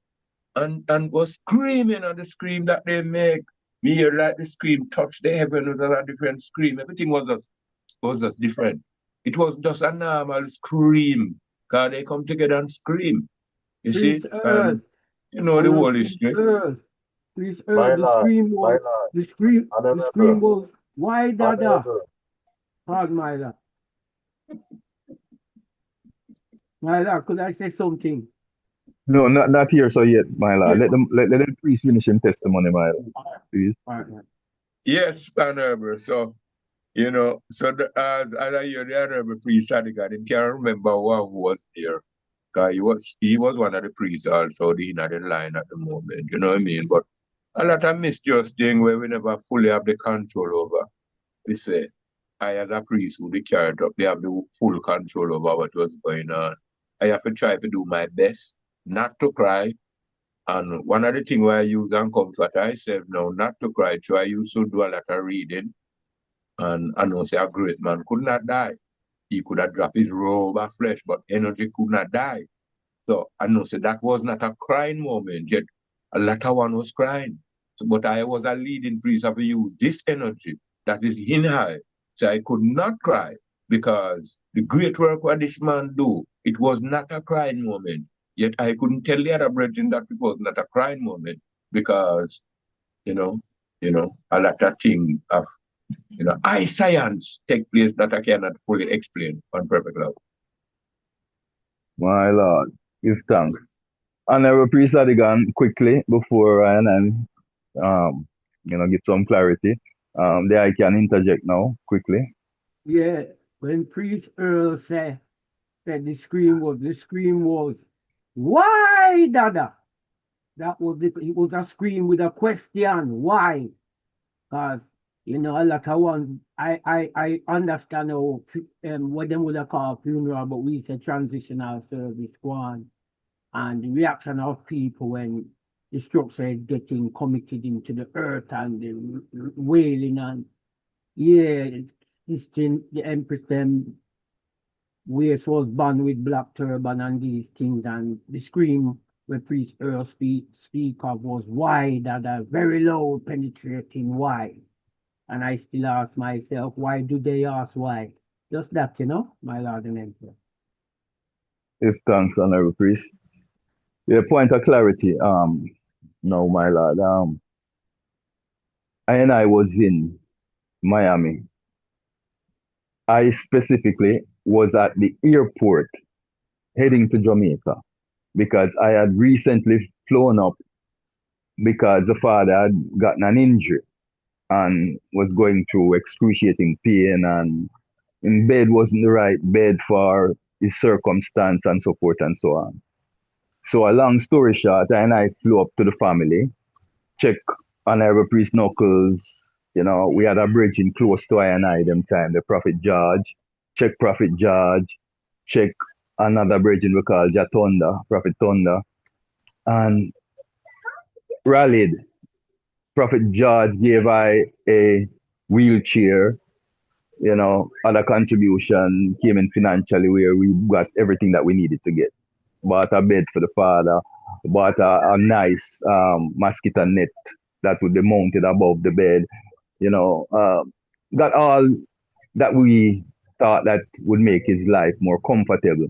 and was screaming and the scream that they make. Me hear like the scream touch the heaven with a different scream. Everything was just different. It was just a normal scream. Because they come together and scream. You see? Priest Earl. You know the whole history. Priest My Earl, the lord, scream my was, lord, the scream honorable, was, why dada? honorable. Pardon my lord. My lord, could I say something? No, not here so yet, my lord. Yeah. Let them priest finish him testimony, my lord. Please. Yes, Honorable. So, you know, so as I hear the Honorable Priest Sadigan, I can't remember who was there. Because he was one of the priests also, the in the line at the moment, you know what I mean? But a lot of misjust thing where we never fully have the control over. We say, I as a priest who be carried up, they have the full control over what was going on. I have to try to do my best not to cry. And one of the things where I use and comfort myself now, not to cry. So I used to do a lot of reading. And I know say a great man could not die. He could have dropped his robe of flesh, but energy could not die. So I know say that was not a crying moment, yet a lot of one was crying. So, but I was a leading priest of use this energy that is in high. So I could not cry because the great work what this man do, it was not a crying moment. Yet I couldn't tell the other brethren that it was not a crying moment because, you know, a lot of things of, eye science take place that I cannot fully explain on perfect love. My lord, give thanks. Honorable Priest Adigan, quickly before Ryan and give some clarity. There I can interject now quickly. Yeah, when Priest Earl said the scream was, why, dada? That was it. It was a scream with a question, why? Because a lot of one, I understand how what them would have called funeral, but we say transitional service one, and the reaction of people when the structure is getting committed into the earth and the wailing and this thing, the Empress them waist was born with black turban and these things, and the scream where Priest Earl speak of was why, that a very low penetrating why. And I still ask myself, why do they ask why? Just that, my Lord and Emperor. If thanks, Honorable Priest. Yeah, point of clarity. No, my Lord. I was in Miami. I specifically was at the airport heading to Jamaica because I had recently flown up because the father had gotten an injury and was going through excruciating pain, and in bed wasn't the right bed for his circumstance and so forth and so on. So a long story short, I flew up to the family, check Honorable Priest Knuckles. We had a bridge in close to I them time, the Prophet George. Check Prophet George, check another bridge we call Jatonda, Prophet Thunder, and rallied. Prophet George gave I a wheelchair, other contribution came in financially where we got everything that we needed to get. Bought a bed for the father, bought a nice mosquito net that would be mounted above the bed, got all that we thought that would make his life more comfortable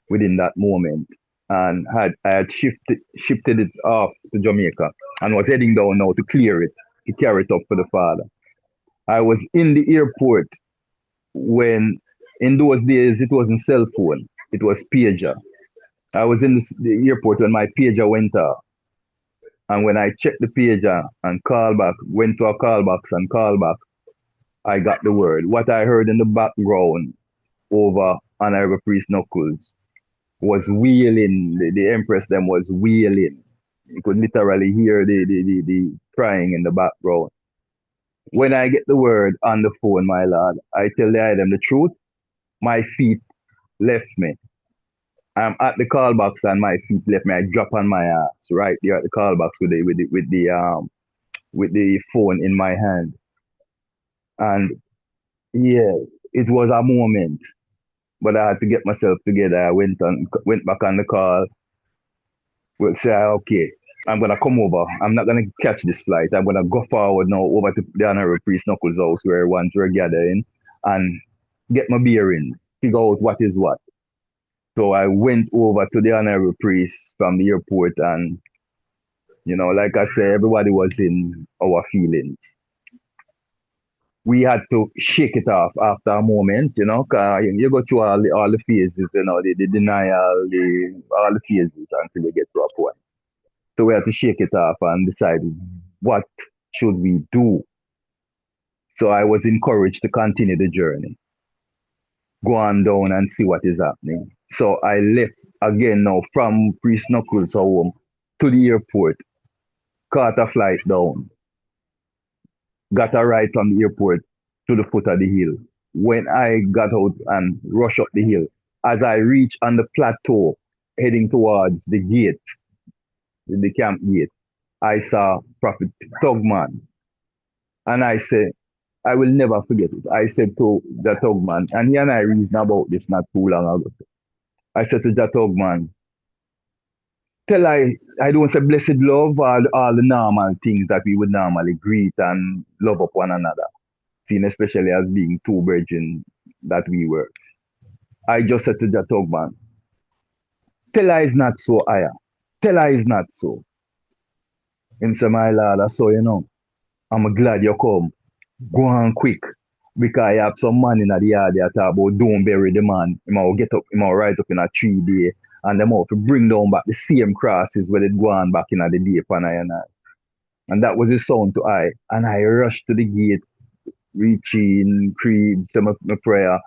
within that moment. And I had shifted it off to Jamaica and was heading down now to clear it, to carry it up for the father. I was in the airport when, in those days, it wasn't cell phone, it was pager. I was in the airport when my pager went off. And when I checked the pager and called back, went to a call box and called back, I got the word. What I heard in the background over Honorable Priest Knuckles was wailing. The Empress them was wailing. You could literally hear the crying in the background. When I get the word on the phone, my lord, I tell them the truth. My feet left me. I'm at the call box and my feet left me. I drop on my ass right there at the call box with the phone in my hand. And yeah, it was a moment, but I had to get myself together. I went back on the call. Well, say okay, I'm gonna come over. I'm not gonna catch this flight. I'm gonna go forward now over to the Honorable Priest Knuckles' house where once we're gathering and get my bearings, figure out what is what. So I went over to the Honorable Priest from the airport, and like I said, everybody was in our feelings. We had to shake it off after a moment, 'cause you go through all the phases, the denial, all the phases until you get to a point. So we had to shake it off and decide what should we do. So I was encouraged to continue the journey, go on down and see what is happening. So I left again now from Priest Knuckles' home to the airport, caught a flight down, got a ride from the airport to the foot of the hill. When I got out and rushed up the hill, as I reached on the plateau heading towards the gate, the camp gate, I saw Prophet Tugman. And I said, I will never forget it. I said to the Tugman, and he and I reasoned about this not too long ago. I said to the Tugman, I don't say blessed love, all the normal things that we would normally greet and love up one another, seen especially as being two brethren that we were. I just said to the Tugman, tell her it's not so, Aya. Tell her it's not so. Him say, my lord, I saw I'm glad you come. Go on quick. Because I have some man in the yard that talk about don't bury the man. He might get up, he might rise up in a 3 day, and they might to bring down back the same crosses where they go on back in the day upon I. And that was the sound to I. And I rushed to the gate, reaching, creed, say my prayer,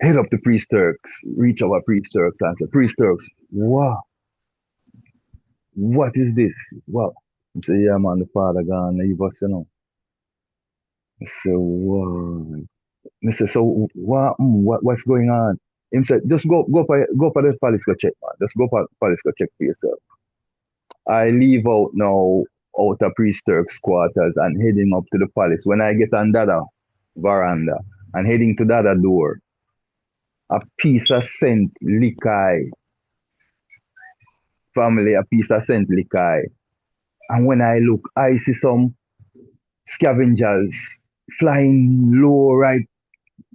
head up to Priest Turks, reach our Priest Turks and say, Priest Turks, wow, what is this? Wow. I say, yeah man, the father gone leave us, I say, wow. I say, so what's going on? Him said, just go for the palace go check, man. Just go for palace go check for yourself. I leave out now out of Priest Turk's quarters and heading up to the palace. When I get on that veranda and heading to that door, a piece of scent likai. Family, a piece of scent likai. And when I look, I see some scavengers flying low right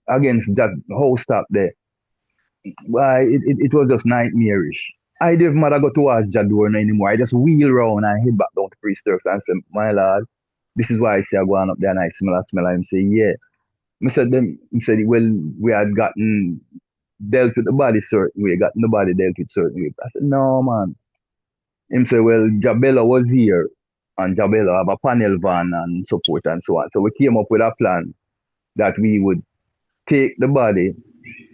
against that house top there. Why it was just nightmarish. I didn't matter go towards that door anymore. I just wheel around and head back down to Priest Turks and say, my lord, this is why I say I go on up there and I smell. And say, yeah. He said, well, we had gotten dealt with the body certain way, gotten the body dealt with certain way. I said, no man. Him say, well, Jabella was here and Jabella have a panel van and support and so on. So we came up with a plan that we would take the body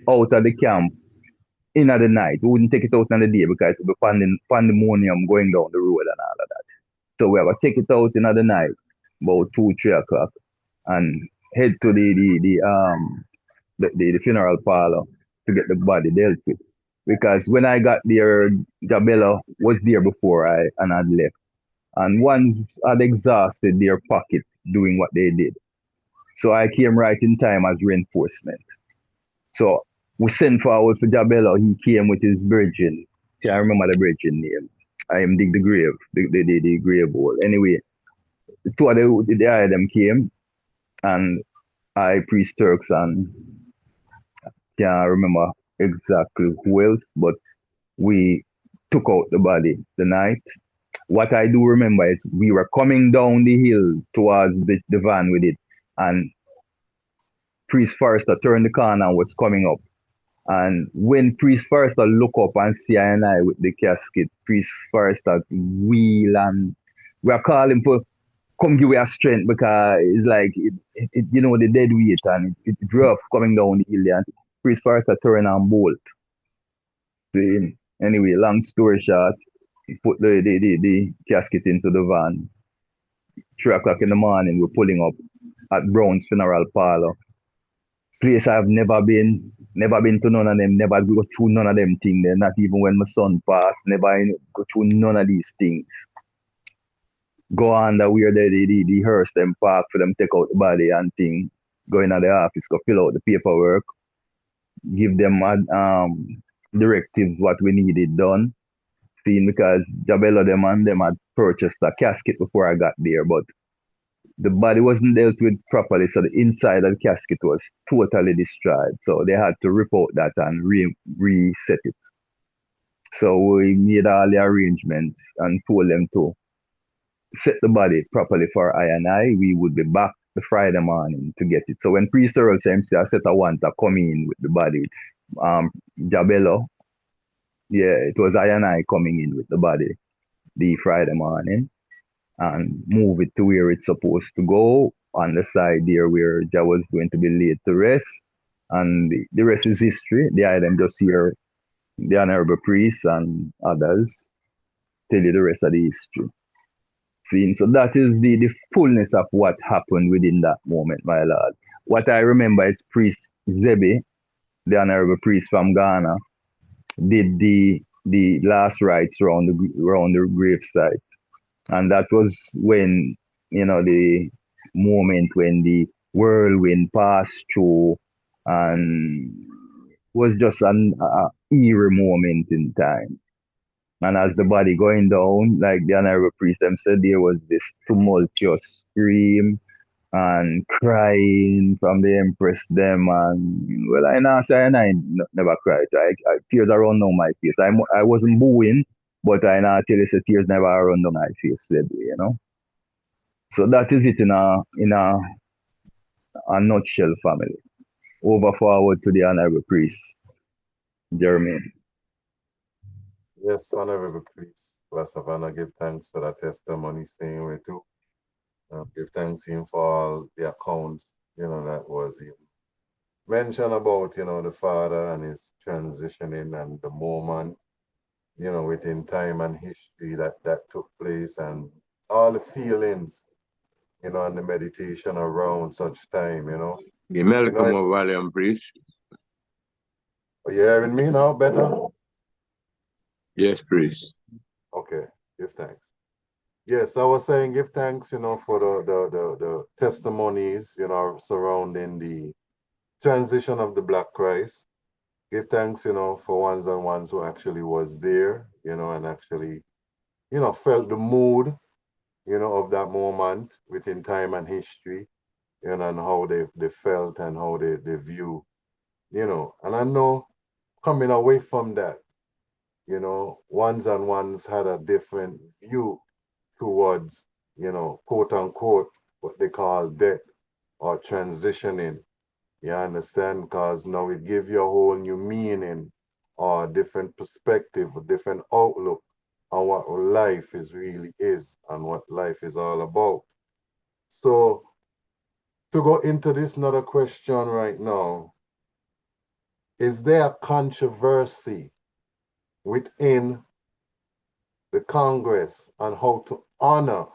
out of the camp in the night. We wouldn't take it out in the day because it would be pandemonium going down the road and all of that. So we have to take it out in the night, about 2-3 o'clock, and head to the funeral parlor to get the body dealt with. Because when I got there, Jabella was there before I had left. And ones had exhausted their pocket doing what they did. So I came right in time as reinforcement. So we sent forward for Jabella. He came with his brethren. I remember the brethren name. I am dig the grave, the grave hole. Anyway, two of them came, and I, Priest Turks, and can't remember exactly who else, but we took out the body the night. What I do remember is we were coming down the hill towards the van with it, and Priest Forrester turned the corner and was coming up. And when Priest Forrester look up and see I and I with the casket, Priest Forrester wheel and we're calling for come give me a strength because it's like the dead weight and it's rough coming down the hill and Priest Forrester turn and bolt. So anyway, long story short, put the casket into the van. 3 o'clock in the morning, we're pulling up at Brown's funeral parlor. place I've never been to none of them, never go through none of them things there, not even when my son passed, never go through none of these things. Go under where the hearse them park for them take out the body and thing, go in at the office, go fill out the paperwork, give them directives what we needed done. Seeing because Jabello them and them had purchased a casket before I got there, but the body wasn't dealt with properly, so the inside of the casket was totally destroyed. So they had to rip out that and reset it. So we made all the arrangements and told them to set the body properly for I and I. We would be back the Friday morning to get it. So when Priest Earl Savage, a set of ones are coming in with the body, Jabello, yeah, it was I and I coming in with the body the Friday morning and move it to where it's supposed to go on the side there where Ja was going to be laid to rest. And the rest is history. The item just here, the honorable priest and others tell you the rest of the history. See, so that is the fullness of what happened within that moment, my lord. What I remember is Priest Zebi, the honorable priest from Ghana, did the last rites around the gravesite. And that was when, the moment when the whirlwind passed through and was just an eerie moment in time. And as the body going down, like the honorable priest them said, there was this tumultuous scream and crying from the empress them. And well, I know say I never cried. I tears are run down my face. I wasn't booing, but I now tell you, say tears never run down my face, So that is it in a nutshell, family. Over forward to the honorable priest, Jeremy. Yes, honorable priest, Bless Savannah, give thanks for that testimony staying with you. Give thanks to him for all the accounts, that was him. Mention about, the father and his transitioning and the moment, within time and history that took place and all the feelings, and the meditation around such time, The Malcolm of Valiant Priest. Are you hearing me now better? Yes, priest. Okay, give thanks. Yes, I was saying give thanks, for the testimonies, surrounding the transition of the Black Christ. Give thanks, for ones and ones who actually was there, and actually, felt the mood, of that moment within time and history, and how they felt and how they view, and I know coming away from that, ones and ones had a different view towards, quote unquote, what they call death or transitioning. You understand? Because now it gives you a whole new meaning or a different perspective, a different outlook on what life really is and what life is all about. So to go into this another question right now, is there a controversy within the Congress on how to honor,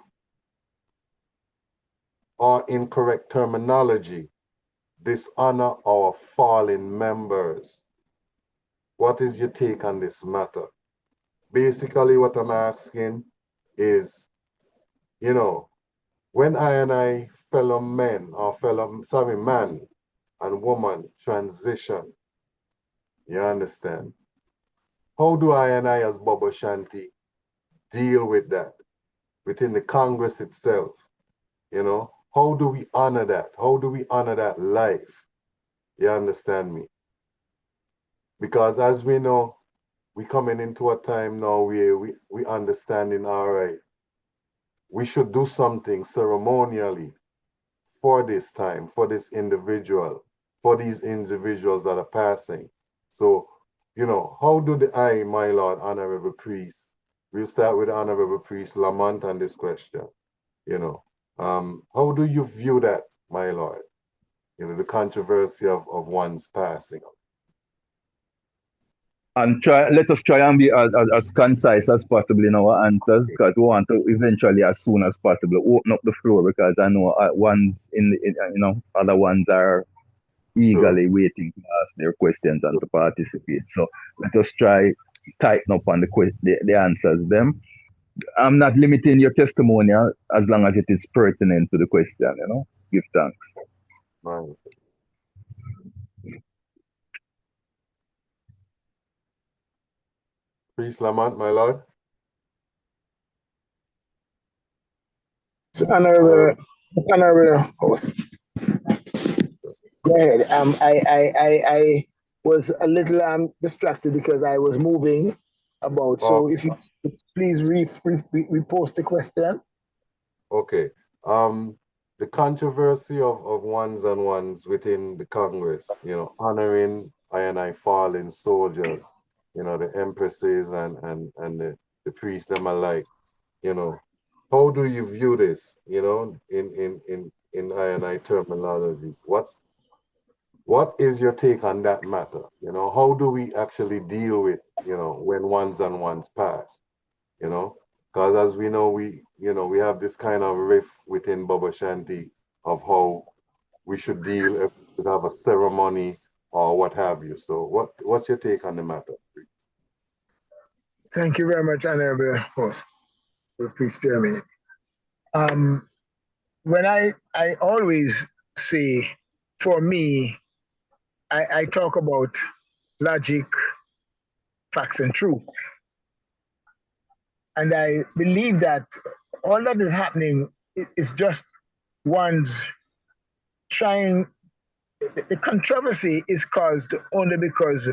or incorrect terminology, dishonor our fallen members? What is your take on this matter? Basically, what I'm asking is, when I and I fellow men or man and woman transition, you understand? How do I and I as Bobo Shanti deal with that within the Congress itself? How do we honor that? How do we honor that life? You understand me? Because as we know, we coming into a time now where we understanding, all right, we should do something ceremonially for this time, for this individual, for these individuals that are passing. So, how do my Lord, Honorable Priest, we'll start with Honorable Priest Lamont on this question, how do you view that, my Lord? The controversy of one's passing. And let us try and be as concise as possible in our answers, because we want to eventually, as soon as possible, open up the floor, because I know ones other ones are eagerly waiting to ask their questions and to participate. So let us try tighten up on the answers them. I'm not limiting your testimonial as long as it is pertinent to the question, you know. Give thanks. Right. Priest Lamont, my lord. Honorable host. Go ahead. I was a little distracted because I was moving about. So if you please repost the question. Okay. The controversy of ones and ones within the Congress, you know, honoring I fallen soldiers, you know, the empresses and the priests them alike, you know. How do you view this, you know, in I terminology? What is your take on that matter? You know, how do we actually deal with, you know, when ones and ones pass? You know, because as we know, we have this kind of riff within Baba Shanti of how we should deal if we have a ceremony or what have you. So what's your take on the matter? Thank you very much, Honorable Host, for Priest Jeremy. When I always say, for me, I talk about logic, facts, and truth. And I believe that all that is happening is just one's trying. The controversy is caused only because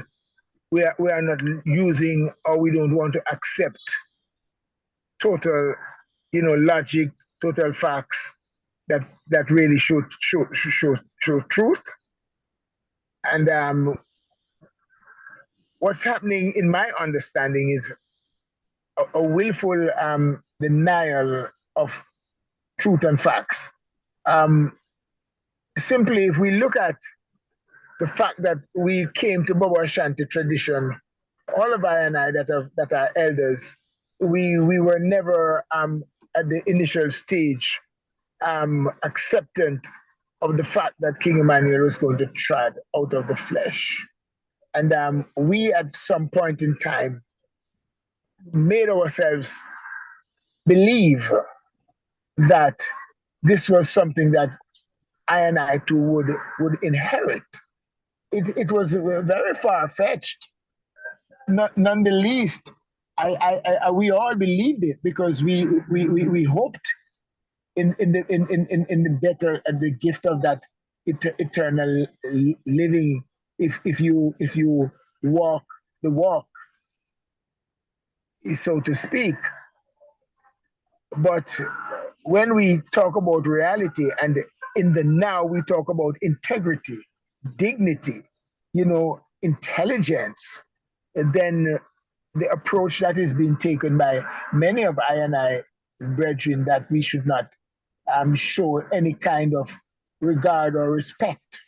we are not using, or we don't want to accept total, you know, logic, total facts that really show truth. And what's happening, in my understanding, is a willful denial of truth and facts. Simply, if we look at the fact that we came to Baba Ashanti tradition, all of I and I that are elders, we were never at the initial stage acceptant of the fact that King Emmanuel was going to tread out of the flesh. And we, at some point in time, made ourselves believe that this was something that I and I too would inherit. It was very far-fetched. None the least, we all believed it because we hoped in the better and the gift of that eternal living. If you walk the walk, so to speak. But when we talk about reality, and in the now we talk about integrity, dignity, you know, intelligence, and then the approach that is being taken by many of I and I brethren, that we should not show any kind of regard or respect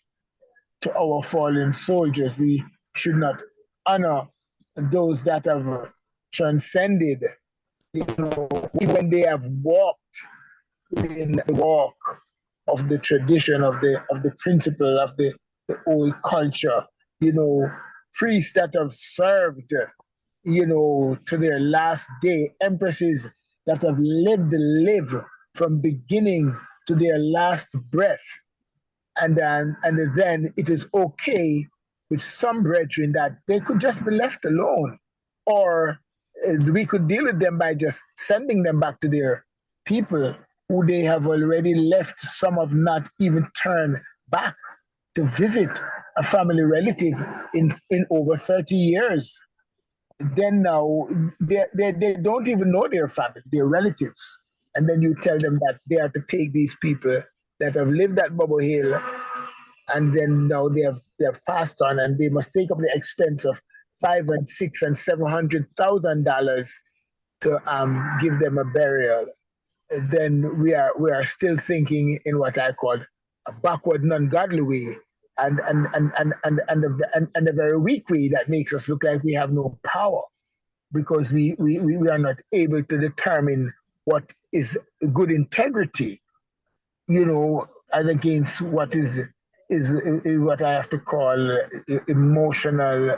to our fallen soldiers. We should not honor those that have transcended, you know, when they have walked in the walk of the tradition, of the principle, of the old culture, you know, priests that have served, you know, to their last day, empresses that have live from beginning to their last breath. And then it is okay with some brethren that they could just be left alone, or we could deal with them by just sending them back to their people who they have already left. Some have not even turned back to visit a family relative in over 30 years. Then now they don't even know their family, their relatives. And then you tell them that they have to take these people that have lived at Bubble Hill, and then now they have passed on, and they must take up the expense of $500,000 and $600,000 and $700,000 to give them a burial. Then we are still thinking in what I call a backward, non-godly way, and a very weak way that makes us look like we have no power, because we are not able to determine what is good integrity, you know, as against what is is what I have to call emotional,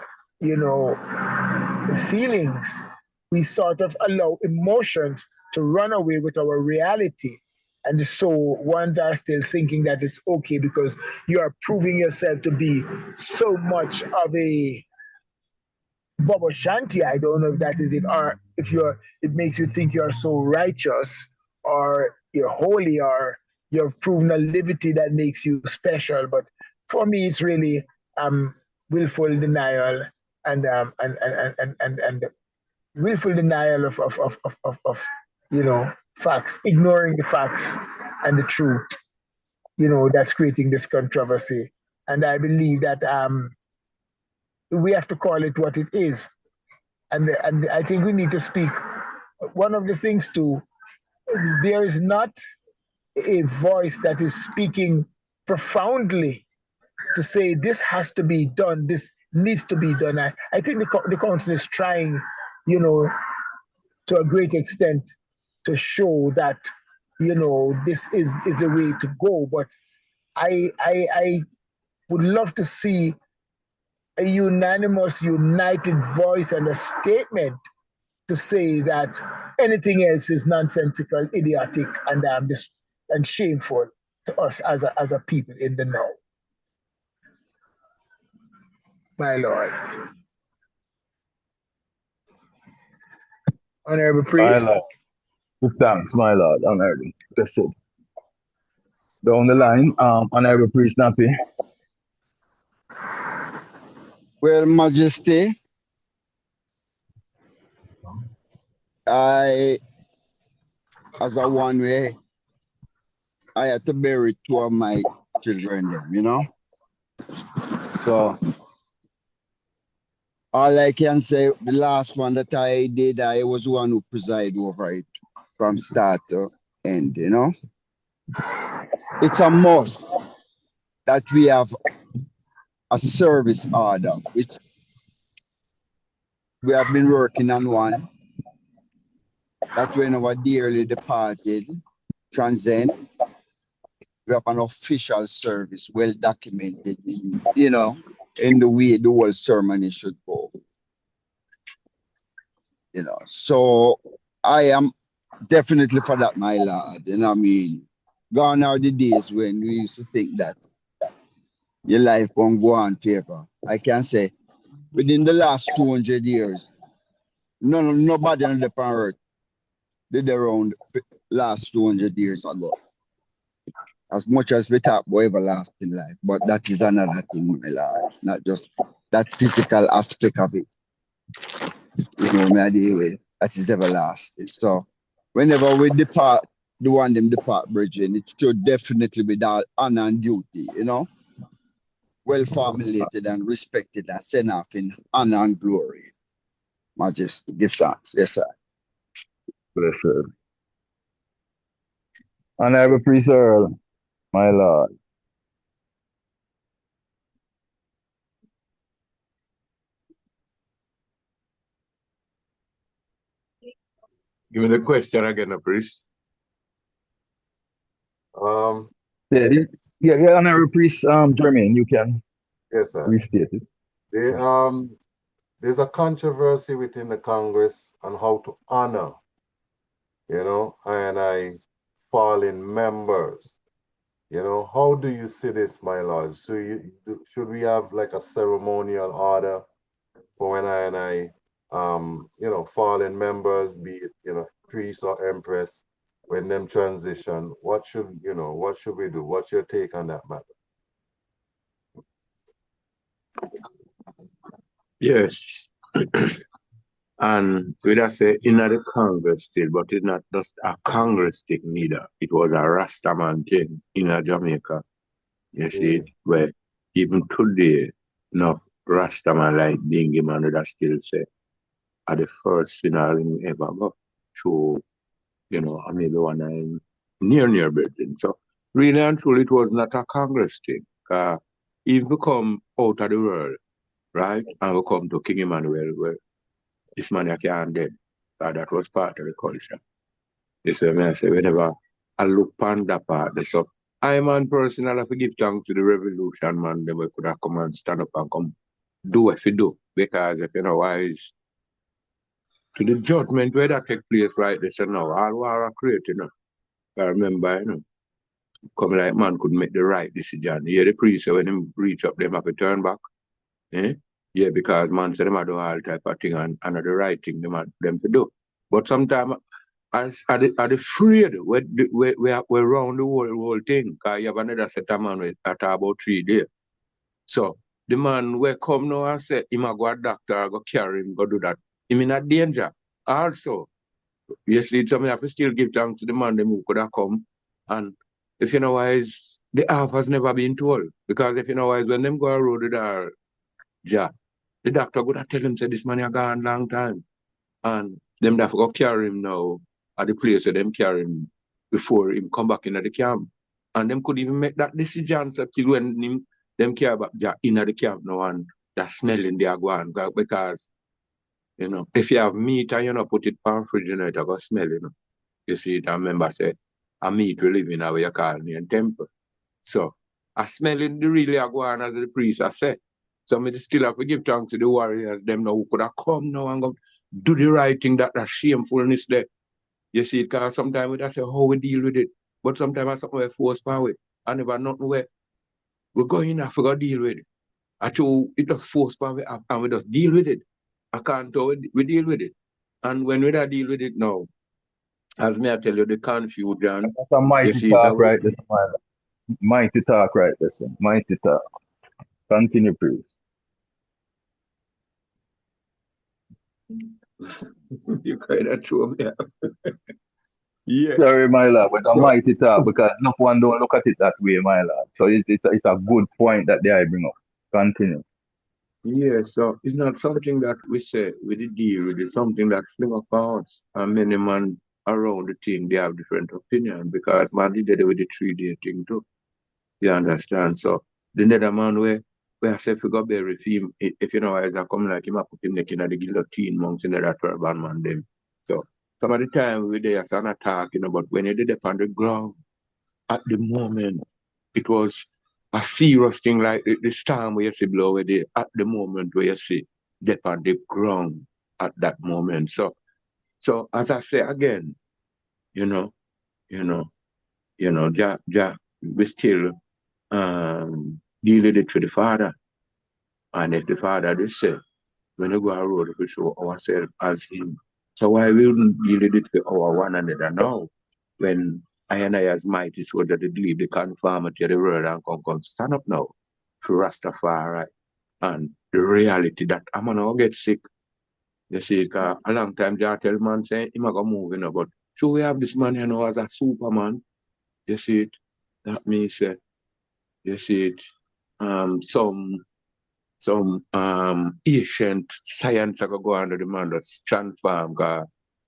feelings. We sort of allow emotions to run away with our reality. And so ones are still thinking that it's okay because you are proving yourself to be so much of a Bobo Shanti. I don't know if that is it, or if it makes you think you're so righteous, or you're holy, or you've proven a liberty that makes you special. But for me, it's really willful denial and willful denial of facts, ignoring the facts and the truth. That's creating this controversy. And I believe that we have to call it what it is. And I think we need to speak. One of the things too, there is not a voice that is speaking profoundly to say this has to be done, this needs to be done. I think the council is trying, to a great extent to show that, this is the way to go. But I would love to see a unanimous, united voice and a statement to say that anything else is nonsensical, idiotic, and shameful to us as a people in the now. My Lord. Honorable Priest. My Lord. Give thanks, my Lord. Honorable. That's it. Down the line, Honorable Priest Nappy. Well, Majesty, as a one way, I had to bury two of my children, So, all I can say, the last one that I did, I was the one who presided over it from start to end, It's a must that we have a service order, which we have been working on one, that when our dearly departed transcend, we have an official service, well documented, in the way the whole ceremony should go. So I am definitely for that, my Lord. Gone are the days when we used to think that your life won't go on forever. I can say within the last 200 years, nobody on the earth did around last 200 years ago. As much as we talk about everlasting life, but that is another thing, my Lord, not just that physical aspect of it. That is everlasting. So whenever we depart, the one them depart, brethren, it should definitely be that honor and duty, well formulated and respected and sent off in honor and glory. Majesty, give thanks. Yes, sir. Blessed. Honorable Priest Earl, my Lord. Give me the question again, priest. Yeah, Honorable Priest Jermaine, you can restate it. There's a controversy within the Congress on how to honor, and I fallen members. How do you see this, my Lord? So should we have like a ceremonial order for when I fallen members, be it, priest or empress, when them transition, what should we do? What's your take on that matter? Yes. And we just say in the Congress still, but it's not just a Congress thing neither. It was a Rastaman thing in Jamaica. You see it, where even today, Rastaman like Dingy man would still say at the first funeral in ever go to, I mean the one in near Britain. So really and truly it was not a Congress thing. If we come out of the world, right, and we come to King Emmanuel, where this man can't dead. That was part of the culture. This way I say whenever I look on that part, so I, man, personally, have to give thanks to the revolution, man. They could have come and stand up and come do what you do. Because if you know why is to the judgment where that take place right this and now, all war are created, you know. I remember, you know, come like man could make the right decision. Yeah, the priest when him reach up, them have to turn back. Eh? Yeah, because man said them are do all type of thing and the right thing them to do. But sometimes are they afraid we're around the whole thing. Cause you have another set of man with at about 3 days. So the man will come now and say him a go a doctor, go carry him, go do that. Him in a danger. Also, you see, so I have to still give thanks to the man them who could have come. And if you know why is the half has never been told. Because if you know why is when them go a road with our job, the doctor would have tell him say this man a gone long time. And them that go carry him now at the place where them carry him before him come back into the camp. And them could even make that decision so till when them carry back Jack into the camp now and that smelling they are going. Because, you know, if you have meat and you know put it on refrigerator, it go smell, you know. You see it, I remember say, a meat we live in how you call me in temple. So I smelling the really are going as the priest I said. So me still have to give thanks to the warriors, them now who could have come now and go do the right thing, that shamefulness there. You see it, because sometimes we just say how we deal with it. But sometimes something we force power. And if nothing where we go in and forgot deal with it. Actually, it just force power and we just deal with it. I can't do we deal with it. And when we don't deal with it now, as me I tell you, the confusion. That's a mighty you see talk right this man. Mighty talk right this one. Mighty talk. Continue, please. You kind of throw me out. Yes. Sorry, my lord, but a mighty talk because no one don't look at it that way, my lord. So it's a good point that they bring up. Continue. Yeah, so it's not something that we say we did deal with. It's something that fling up on us. And many man around the team they have different opinion because man did it with the 3-day thing too. You understand? So the other man where I say if we go bury him, if you know as I come like him, I put him neck in the guillotine monks in that 12 man them. So some of the time we there an attack, you know, but when you did it on the ground, at the moment, it was a serious thing like the storm where you see blow away at the moment where you see death on the ground at that moment. So as I say again, we still deal with it for the father. And if the father just say, when you go a road, we show ourselves as him. So why we wouldn't deal with it for our one another now? When I as mighty soldier to believe the conformity of the world and come stand up now for Rastafari and the reality that I'm gonna get sick. You see, a long time they tell man saying he gonna move, you know, but so we have this man, you know, as a superman. You see it? That means you see it, some ancient science are go under the man that's transform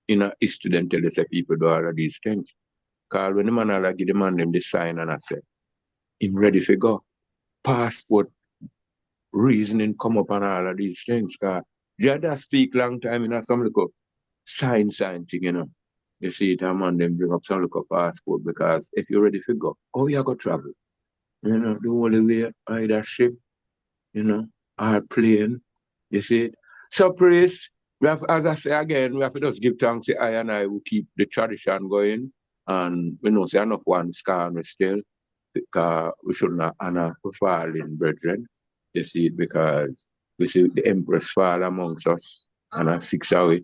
in a history then tell us people do all of these things. Because when the man I give the man them the sign and I say, him ready to go. Passport reasoning come up on all of these things. Because you just speak long time in some little sign thing, you know. You see it, a man them bring up some little passport because if you're ready to go, oh, you go travel. You know, the only way either ship, you know, or plane. You see it? So praise, we have, as I say again, we have to just give thanks to I and I who keep the tradition going. And we know say enough one scan still because we should not honor the fallen brethren. You see it because we see the Empress fall amongst us and 6 away.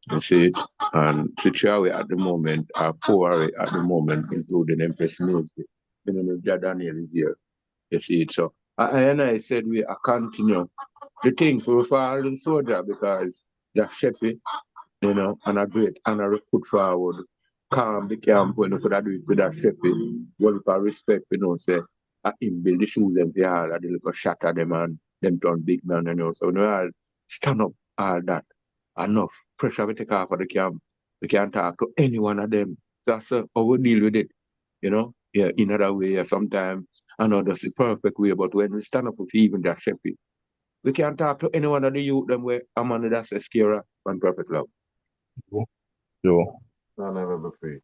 You see it? And 6 away at the moment, 4 away at the moment, including Empress Music. You know, Daniel is here. You see it? So I and I said we are continue the thing for fallen soldier because the shepherd, you know, and a great honor put forward, calm the camp when you could have do it with that shepherd. Well, for respect, you know, say, him build the shoes and they all, they look shatter them and them turn big man, you know. So when we all stand up, all that, enough pressure we take off of the camp. We can't talk to any one of them. That's how we deal with it, you know. Yeah, in other way, sometimes I know that's the perfect way, but when we stand up with even that shepherd, we can't talk to any one of the youth them where a man that's a scarer and perfect love. Sure. I'll never be free.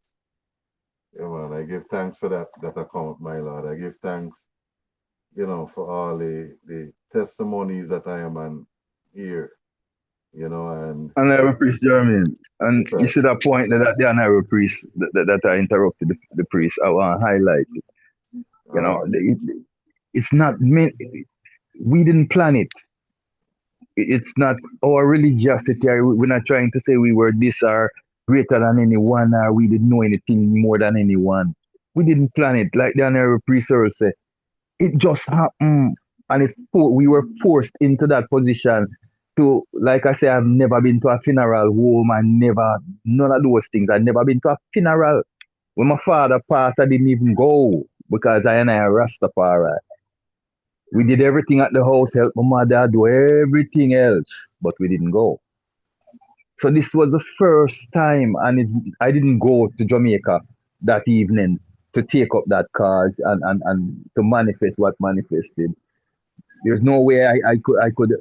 Yeah, man, I give thanks for that account, my Lord. I give thanks, for all the testimonies that I am on here, and Honorable Priest Jermaine, and you right. should have pointed at the Honorable Priest that I interrupted the priest. I want to highlight it. You know, it's not meant, we didn't plan it. It's not our religiosity. We're not trying to say we were this or greater than anyone or we didn't know anything more than anyone. We didn't plan it. Like the Honorable Priest Earl said, it just happened, and we were forced into that position to, like I say, I've never been to a funeral home. None of those things. I've never been to a funeral. When my father passed, I didn't even go because I are Rastafari. We did everything at the house, help my mother do everything else, but we didn't go. So this was the first time, and I didn't go to Jamaica that evening to take up that cause and to manifest what manifested. There's no way I could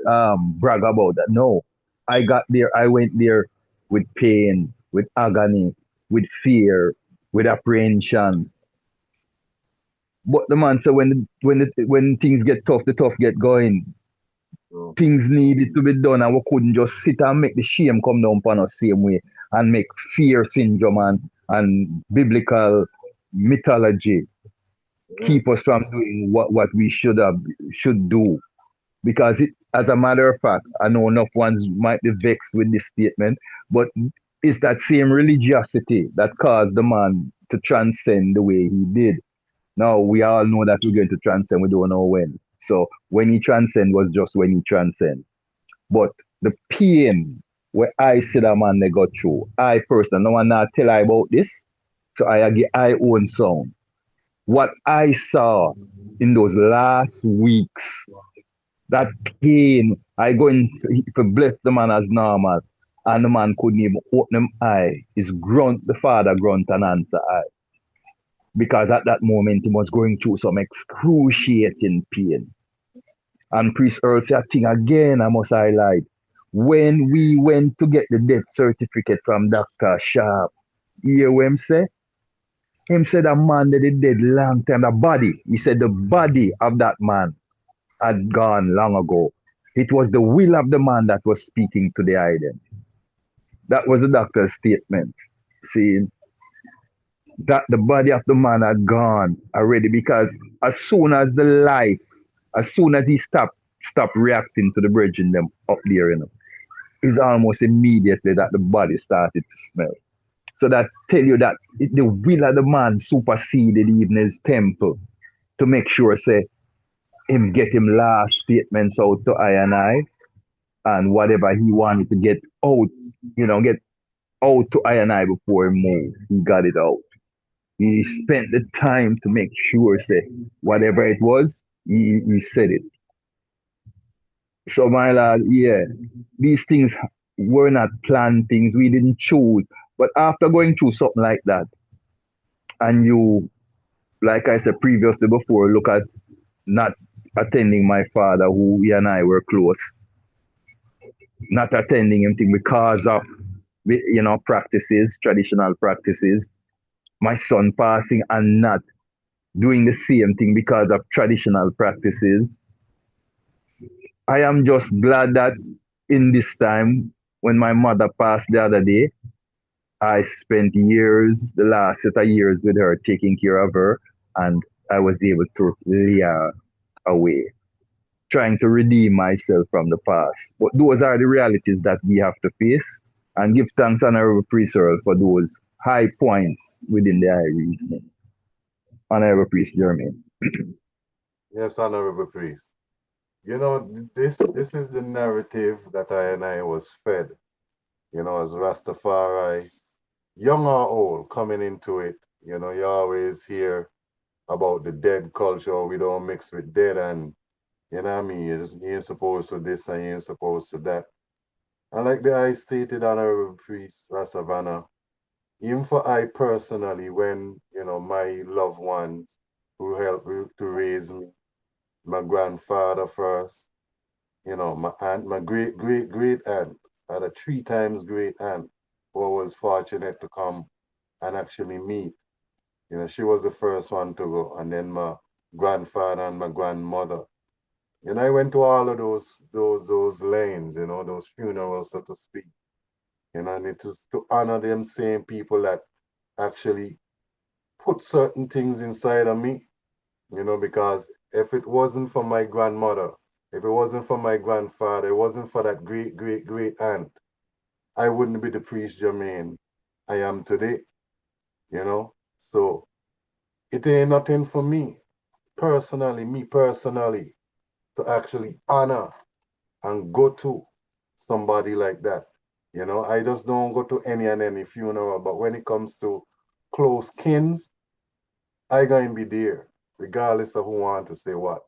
brag about that. No, I got there. I went there with pain, with agony, with fear, with apprehension. But the man said when things get tough, the tough get going. Things needed to be done, and we couldn't just sit and make the shame come down upon us same way and make fear syndrome and biblical mythology keep us from doing what we should do. Because as a matter of fact, I know enough ones might be vexed with this statement, but it's that same religiosity that caused the man to transcend the way he did. Now we all know that we're going to transcend, we don't know when. So when he transcend was just when he transcend. But the pain where I see that man they got through, I personally, no one now tell I about this, so I give I own sound. What I saw in those last weeks, that pain, I going to bless the man as normal, and the man couldn't even open him eye. His grunt, the father grunt and answer eye. Because at that moment he was going through some excruciating pain. And Priest Earl said a thing again I must highlight. When we went to get the death certificate from Dr. Sharp, you hear what him say? Him said a man that is dead long time, the body, he said the body of that man had gone long ago. It was the will of the man that was speaking to the ident. That was the doctor's statement. See, that the body of the man had gone already because as soon as as soon as he stopped reacting to the bridging them up there, it's almost immediately that the body started to smell. So that tell you that the will of the man superseded even his temple to make sure say him get him last statements out to I and whatever he wanted to get out, get out to I before he moved. He got it out. He spent the time to make sure say whatever it was, he said it. So my lad, yeah, these things were not planned things. We didn't choose. But after going through something like that, and you, like I said previously before, look at not attending my father, who he and I were close, not attending him thing because of practices, traditional practices. My son passing and not doing the same thing because of traditional practices. I am just glad that in this time, when my mother passed the other day, I spent years, the last set of years with her, taking care of her, and I was able to lay her away, trying to redeem myself from the past. But those are the realities that we have to face, and give thanks, Honorable Priest Earl, for those high points within the high reasoning. Honorable Priest Jermaine. Yes, Honorable Priest. This is the narrative that I was fed, as Rastafari, young or old, coming into it. You always hear about the dead culture. We don't mix with dead, and you know what I mean? You ain't supposed to this and you ain't supposed to that. And like the I stated, Honorable Priest Rasavana, even for I personally, when, my loved ones who helped to raise me, my grandfather first, my aunt, my great, great, great aunt, I had a 3 times great aunt who I was fortunate to come and actually meet. You know, she was the first one to go, and then my grandfather and my grandmother. You know, I went to all of those lanes, you know, those funerals, so to speak. You know, and it is to honor them same people that actually put certain things inside of me, you know, because if it wasn't for my grandmother, if it wasn't for my grandfather, it wasn't for that great, great, great aunt, I wouldn't be the priest Jermaine I am today, you know. So it ain't nothing for me personally, to actually honor and go to somebody like that. You know, I just don't go to any and any funeral, but when it comes to close kins, I gonna be there, regardless of who want to say what.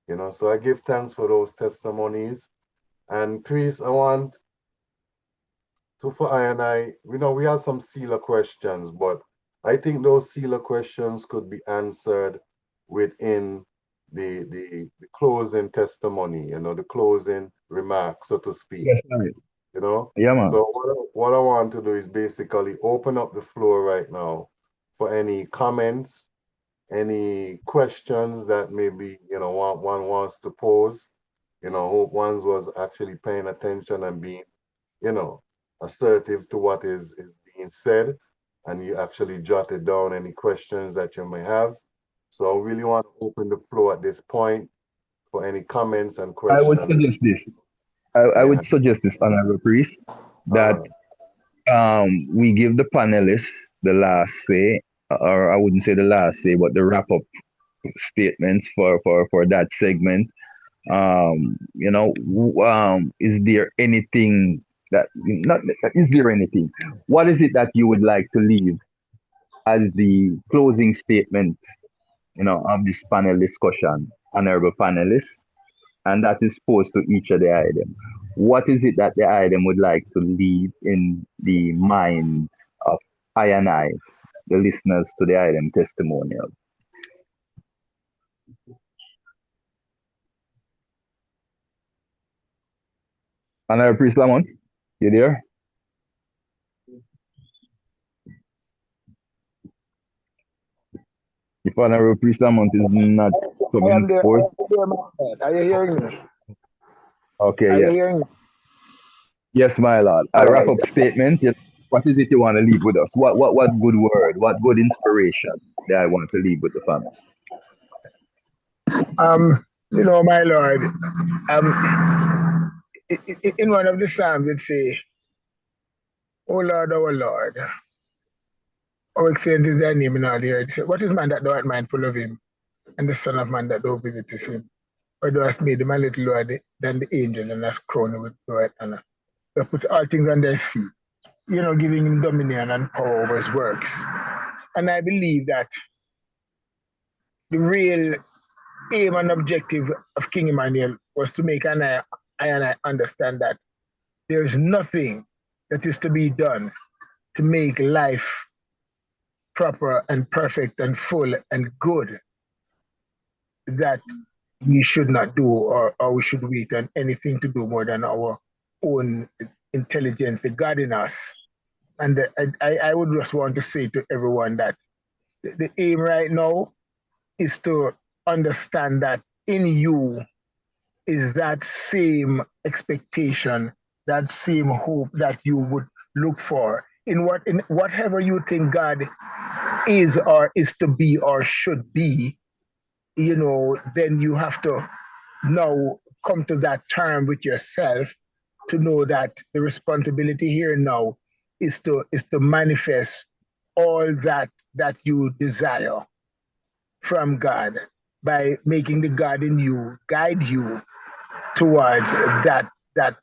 You know, so I give thanks for those testimonies. And please, I want to for I and I, you know, we have some sealer questions, but I think those sealer questions could be answered within the closing testimony, you know, the closing remarks, so to speak. Yes, right. You know? Yeah, man. So what I want to do is basically open up the floor right now for any comments, any questions that maybe, you know, one wants to pose. You know, hope one was actually paying attention and being, you know, assertive to what is being said, and you actually jotted down any questions that you may have. So I really want to open the floor at this point for any comments and I would questions. suggest this. I would suggest this, Honorable Priest, that we give the panelists the last say, or I wouldn't say the last say, but the wrap up statements for that segment. You know, is there anything that not is there anything? What is it that you would like to leave as the closing statement, you know, of this panel discussion, honorable panelists, and that is posed to each of the item? What is it that the item would like to leave in the minds of I and I, the listeners to the item testimonial? Honorable Priest Lamont, you there? If Honorable Priest Lamont is not coming forth. Are you hearing me? Okay, Are yes. you hearing me? Yes, my lord. A wrap up statement. Yes. What is it you want to leave with us? What good word, what good inspiration that I want to leave with the family? You know, my Lord, in one of the Psalms it say, "O Lord, our Lord, how excellent is thy name in all the earth. What is man that thou art mindful of him, and the son of man that thou visitest him? For thou hast made him a little lower than the angel, and hast crowned him with glory and honor. Thou put all things under his feet, you know, giving him dominion and power over his works." And I believe that the real aim and objective of King Emmanuel was to make I understand that there is nothing that is to be done to make life proper and perfect and full and good that we should not do, or we should wait on anything to do more than our own intelligence, the God in us. And I would just want to say to everyone that the aim right now is to understand that in you is that same expectation, that same hope that you would look for in whatever you think God is or is to be or should be. You know, then you have to now come to that term with yourself to know that the responsibility here now is to manifest all that you desire from God by making the God in you guide you towards that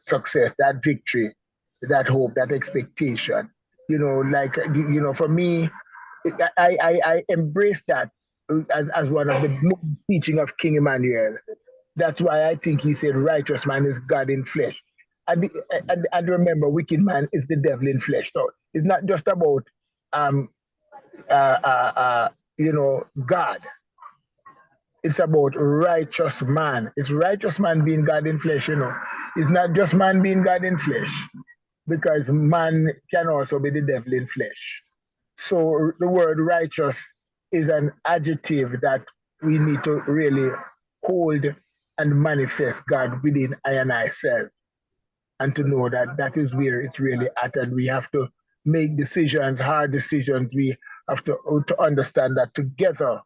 success, that victory, that hope, that expectation. You know, like, you know, for me, I embrace that as one of the teaching of King Emmanuel. That's why I think he said righteous man is God in flesh. And remember, wicked man is the devil in flesh. So it's not just about you know, God. It's about righteous man. It's righteous man being God in flesh, you know. It's not just man being God in flesh, because man can also be the devil in flesh. So the word righteous is an adjective that we need to really hold and manifest God within I and I self, and to know that that is where it's really at, and we have to make decisions, hard decisions. We have to understand that together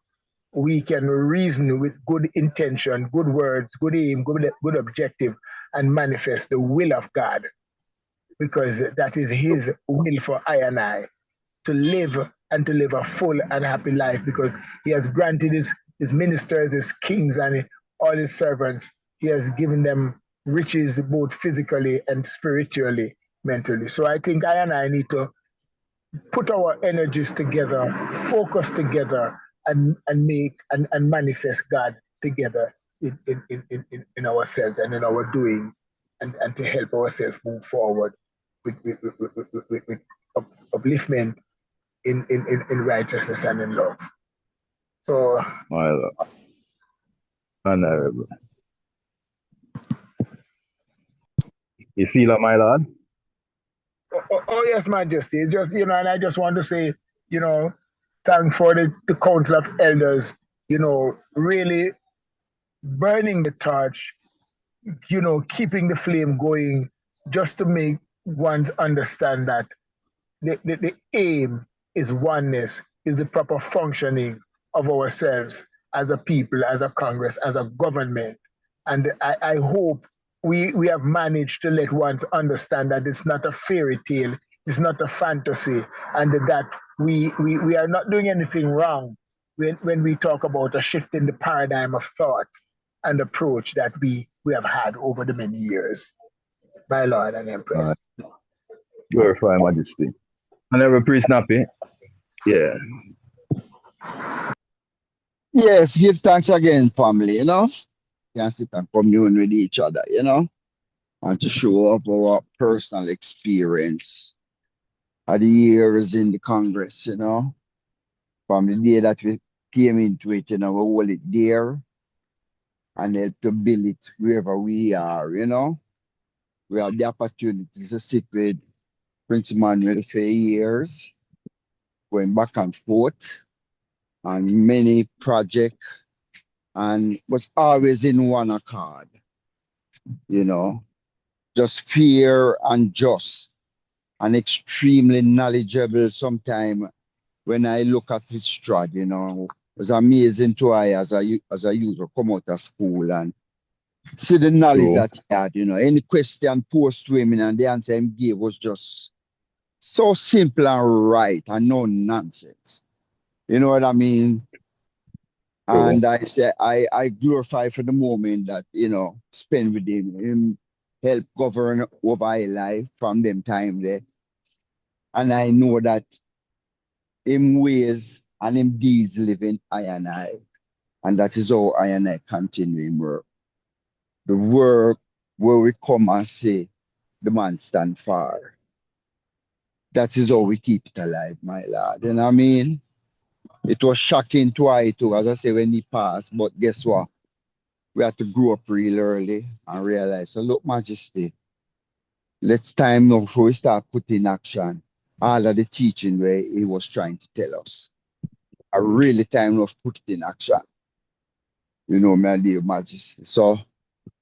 we can reason with good intention, good words, good aim, good objective, and manifest the will of God, because that is His will for I and I to live, and to live a full and happy life, because He has granted his ministers, His kings, and all His servants. He has given them riches both physically and spiritually, mentally. So I think I and I need to put our energies together, focus together, and make and manifest God together in ourselves and in our doings, and to help ourselves move forward with upliftment in righteousness and in love. So, my Lord. Honorable. You see that, my Lord? oh yes, Majesty. It's just, and I just want to say, thanks for the Council of Elders, really burning the torch, keeping the flame going, just to make one understand that the aim is oneness, is the proper functioning of ourselves as a people, as a Congress, as a government. And I hope we have managed to let one understand that it's not a fairy tale, it's not a fantasy, and that we are not doing anything wrong when we talk about a shift in the paradigm of thought and approach that we have had over the many years. My Lord and Empress. Glorify Majesty. Honorable Priest Nappy. Yeah. Yes, give thanks again, family, Can sit and commune with each other, and to show up our personal experience of the years in the Congress, from the day that we came into it, we hold it there and help to build it wherever we are, We have the opportunity to sit with Prince Emmanuel for years, going back and forth on many projects, and was always in one accord, just fair and just and extremely knowledgeable. Sometimes when I look at his stride, it's amazing to I as a user come out of school and see the knowledge that he had, any question posed to him and the answer he gave was just so simple and right and no nonsense. You know what I mean? And I say I glorify for the moment that, spend with him help govern over my life from them time there. And I know that him ways and him deeds living I and I. And that is how I and I continue in work. The work where we come and say the man stand for. That is how we keep it alive, my lord. You know what I mean? It was shocking to I too, as I say, when he passed, but guess what? We had to grow up real early and realize, so look, Majesty, let's time now before we start putting action all of the teaching where he was trying to tell us. A really time of put it in action. My dear Majesty. So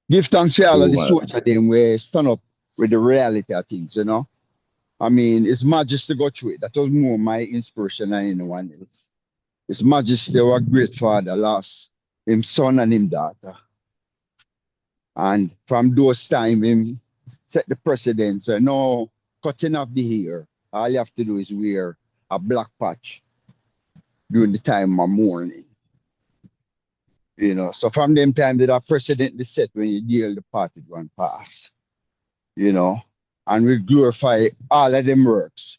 give thanks to all of the soldiers of them where stand up with the reality of things, I mean, it's Majesty go through it. That was more my inspiration than anyone else. His Majesty, our great father, lost him son and him daughter. And from those time, him set the precedent. So no cutting off the hair. All you have to do is wear a black patch during the time of mourning. So from them time that precedent is set when you deal the party one pass. And we glorify all of them works.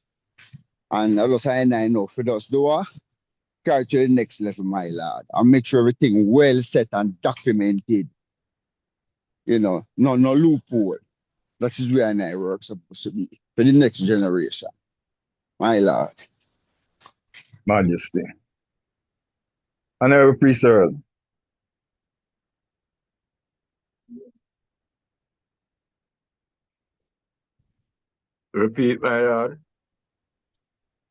And also I know for those do carry to the next level, my lord, and make sure everything well set and documented. No loophole. That is where I work supposed to be for the next generation. My lord. Majesty. Honorable Priest Earl. Repeat, my lord.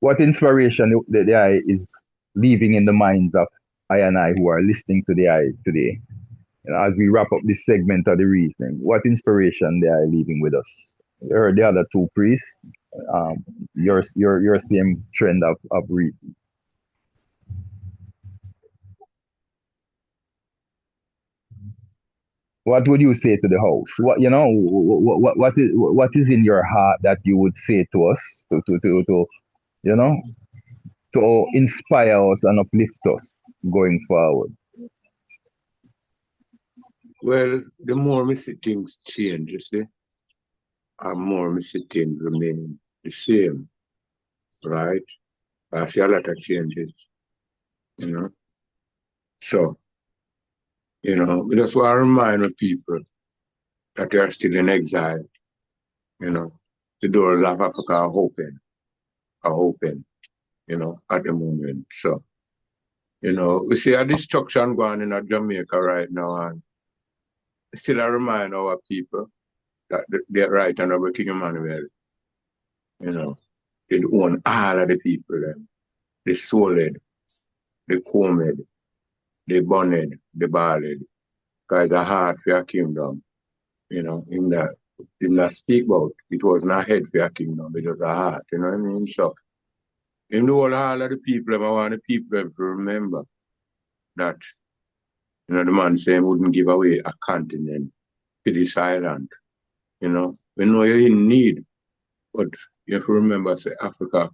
What inspiration the eye is leaving in the minds of I and I who are listening to the I today? As we wrap up this segment of the reasoning, what inspiration they are leaving with us? You heard the other two priests, your same trend of reading. What would you say to the house? What is in your heart that you would say to us to to inspire us and uplift us going forward? Well, the more we see things change, you see, and more we see things remain the same, right? I see a lot of changes, So, we just want to remind people that they are still in exile, The doors of Africa are open, at the moment. So, we see a destruction going in Jamaica right now, and still I remind our people that the right honorable King Emmanuel, they own all of the people, the souled, the combed, the boned, the balled, because the heart for your kingdom, in that did not speak about. It was not head for your kingdom, it was a heart, you know what I mean? So, in the whole all of the people, I want the people to remember that, the man saying wouldn't give away a continent to this island. We know you're in need, but you have to remember, say, Africa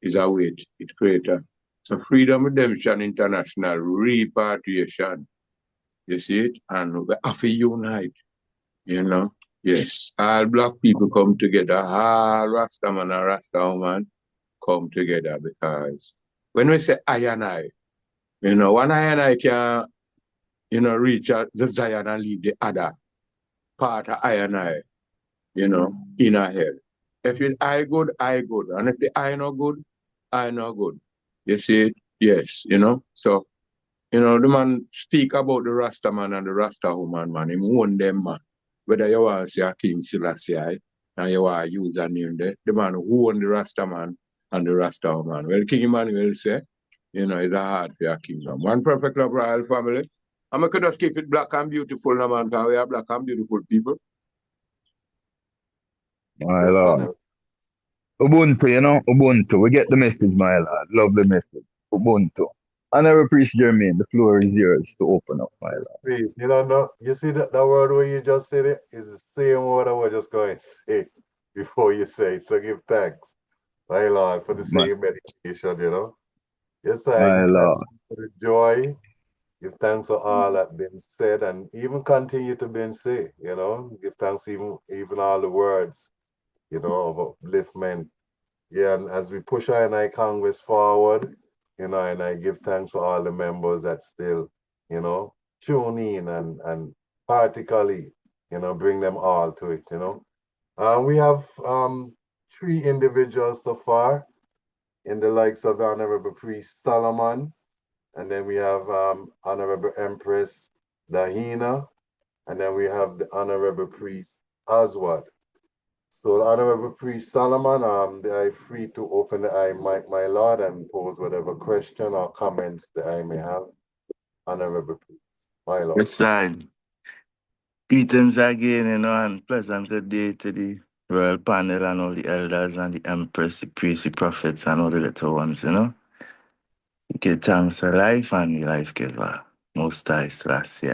is a weight, it's greater. So Freedom Redemption International repatriation, you see it? And we have to unite, Yes, all black people come together, all Rasta man and Rasta woman come together, because when we say I and I, one I and I can, reach out the Zion and leave the other part of I and I, in our head. If the I good, I good. And if the I not good, I not good. You see it? Yes, So, the man speak about the Rasta man and the Rasta woman, man. He own them, man. Whether you want to say a King Selassie and you want to use a name there, the man who own the Rasta man and the Rasta woman. Well, King Emmanuel say, it's a heart for your kingdom. One perfect love royal family. And I could just keep it black and beautiful, no, man, because we are black and beautiful people. My Lord. Ubuntu, Ubuntu. We get the message, my Lord. Love the message. Ubuntu. Honorable Priest Jermaine, the floor is yours to open up, my Lord. Please, you see that word where you just said it is the same word I was just going to say before you say it. So give thanks, my Lord, for the same meditation, Yes, I give thanks for the joy. Give thanks for all that been said and even continue to be said, Give thanks even all the words, of upliftment. Yeah, and as we push our NI Congress forward, and I give thanks for all the members that still, tune in and particularly, bring them all to it, we have 3 individuals so far in the likes of the Honorable Priest Solomon, and then we have Honorable Empress Dahina, and then we have the Honorable Priest Oswald. So the Honorable Priest Solomon, they are free to open the mic, my Lord, and pose whatever question or comments that I may have. Honorable Priest, my Lord. Yes, sir. Greetings again, and pleasant good day to the royal panel and all the elders and the empress, the priests, the prophets, and all the little ones, Give thanks for life and the life giver. Most High Selassie,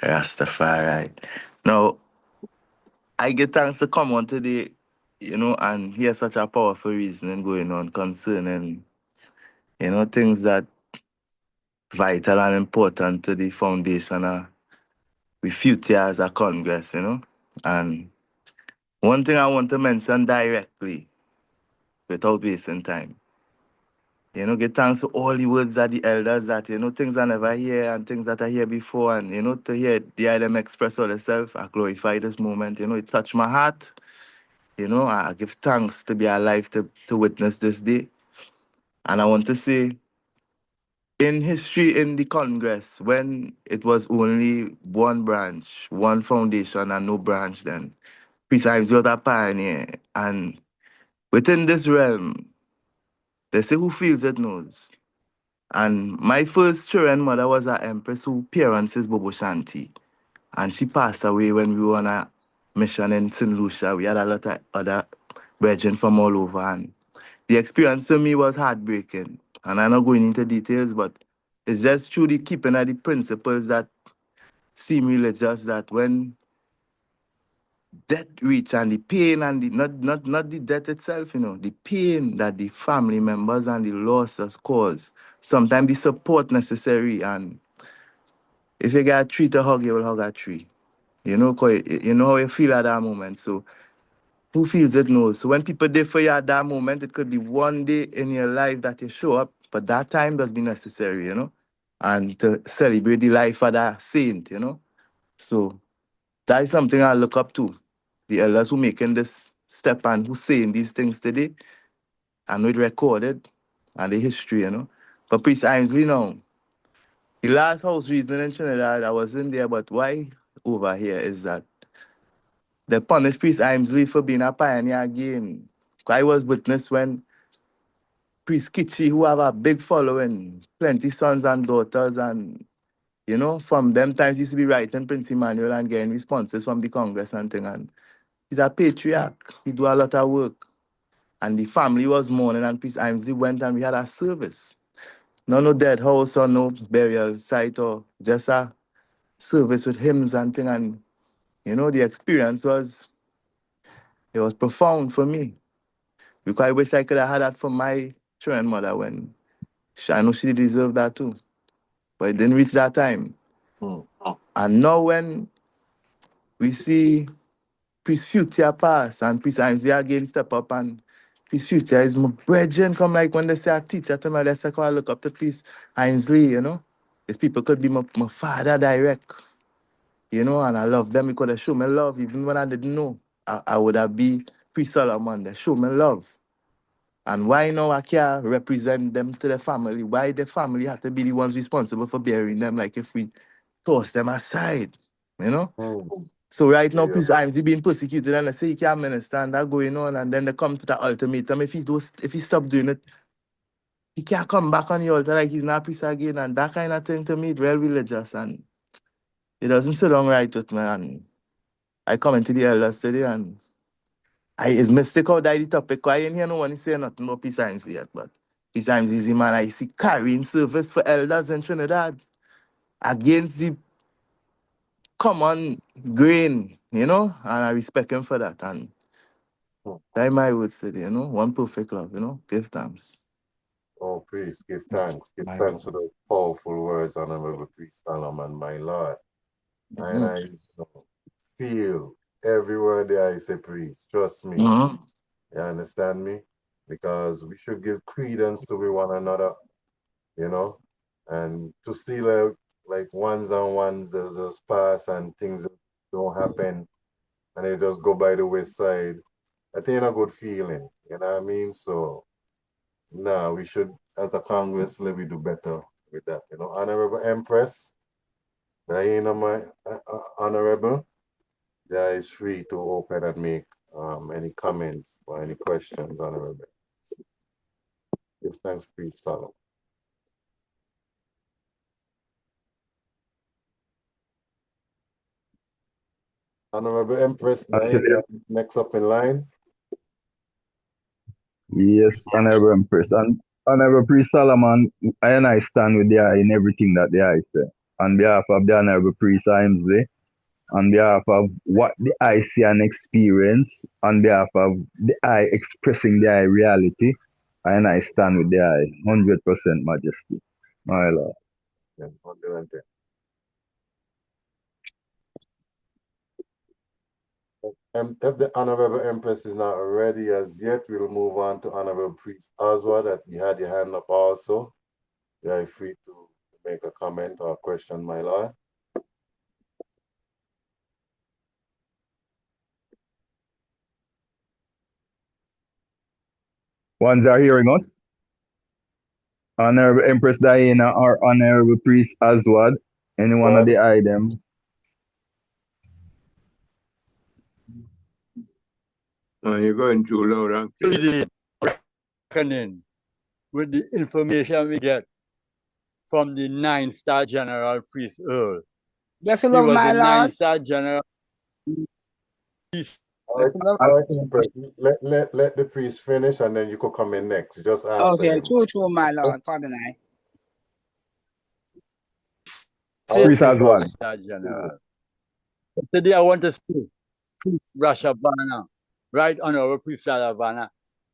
Rastafari. Now, I give thanks to come on today, and hear such a powerful reasoning going on concerning, things that vital and important to the foundation of we future as a Congress, And one thing I want to mention directly, without wasting time, give thanks to all the words of the elders that, things I never hear and things that I hear before, and, to hear the them express all themselves, I glorify this moment, it touched my heart. I give thanks to be alive to witness this day. And I want to say, in history in the Congress, when it was only one branch, one foundation, and no branch then, Priest Ives was a pioneer. And within this realm, they say who feels it knows. And my first children mother was an empress whose parents is Bobo Shanti. And she passed away when we were on a mission in St. Lucia. We had a lot of other brethren from all over. And the experience for me was heartbreaking. And I'm not going into details, but it's just truly keeping at the principles that seem religious, that when death reach and the pain and the not the death itself, the pain that the family members and the losses cause, sometimes the support necessary. And if you get a tree to hug, you will hug a tree. 'Cause you know how you feel at that moment. So who feels it knows. So when people there for you at that moment, it could be one day in your life that you show up, but that time does be necessary, and to celebrate the life of that saint, So that is something I look up to. The elders who making this step and who saying these things today, and it recorded and the history. But Priest Ainsley now, the last house reason in Trinidad, I was in there, but why over here is that they punished Priest Ainsley for being a pioneer again. I was witness when Priest Kitchi, who have a big following, plenty sons and daughters, and from them times he used to be writing Prince Emmanuel and getting responses from the Congress and thing. And he's a patriarch. He do a lot of work. And the family was mourning, and Priest Ainsley went and we had a service. No dead house or no burial site, or just a service with hymns and thing. And the experience was profound for me. Because I wish I could have had that for my children mother when I know she deserved that too. But it didn't reach that time. And now when we see Priest Future pass and Priest Ainsley again step up, and Priest Future is my brethren, come like when they say a teacher to me, they say, I look up to Priest Ainsley, These people could be my father direct, and I love them because they show me love. Even when I didn't know, I would have been Priest Solomon. They show me love. And why now I can't represent them to the family? Why the family have to be the ones responsible for burying them? Like if we toss them aside, So right now, Priest Ainsley being persecuted, and they say he can't minister, and that going on, and then they come to the ultimatum. If he stop doing it, he can't come back on the altar like he's not priest again, and that kind of thing to me is real religious, and it doesn't sit down right with me. And I come into the elders today, and it's mistake how that the topic. I ain't hear no one say nothing about Priest Ainsley yet, but Priest Ainsley is the man I see carrying service for elders in Trinidad against the common grain, and I respect him for that. And that my would say, one perfect love, give thanks. Oh, priest, give thanks. Give thanks for those powerful words, Honorable Priest Solomon, my Lord. And I feel every word there I say, priest. Trust me. You understand me? Because we should give credence to one another, and to see like ones on ones that just pass and things don't happen and they just go by the wayside. That ain't a good feeling, you know what I mean? So, no, we should, as a Congress, let me do better with that, Honorable Empress, Diana, my Honorable, there is free to open and make any comments or any questions, Honorable. Give thanks, Priest Solomon. Honorable Empress, next up in line. Yes, Honorable Empress. And Honorable Priest Solomon, I stand with the eye in everything that the eye say. On behalf of the Honorable Priest Ainsley, on behalf of what the eye see and experience, on behalf of the eye expressing the eye reality, I stand with the eye, 100% majesty. My Lord. If the Honorable Empress is not ready as yet, we'll move on to Honorable Priest Oswald, that you had your hand up also. You are free to make a comment or a question, my Lord. Ones are hearing us. Honorable Empress Diana or Honorable Priest Oswald. Anyone of the item. You're going too loud and clear. With the information we get from the 9-star General Priest Earl. Bless the He love, was my the Lord. 9-star General. Bless the love. All right, Empress. Let the priest finish, and then you could come in next, just after Okay, him. true, my Lord. Pardon I. Priest has one. 9-star General. Today I want to say, Priest Rashavana, Right Honorable Priest Rashavana,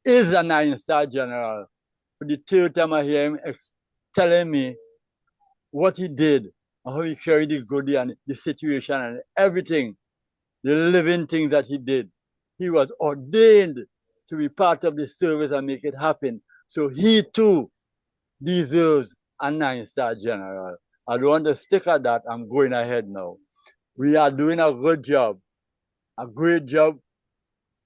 is a 9-star General. For the third time I hear him telling me what he did and how he carried his goodie and the situation and everything, the living things that he did. He was ordained to be part of the service and make it happen. So he too deserves a 9-star General. I don't want to stick at that. I'm going ahead now. We are doing a good job, a great job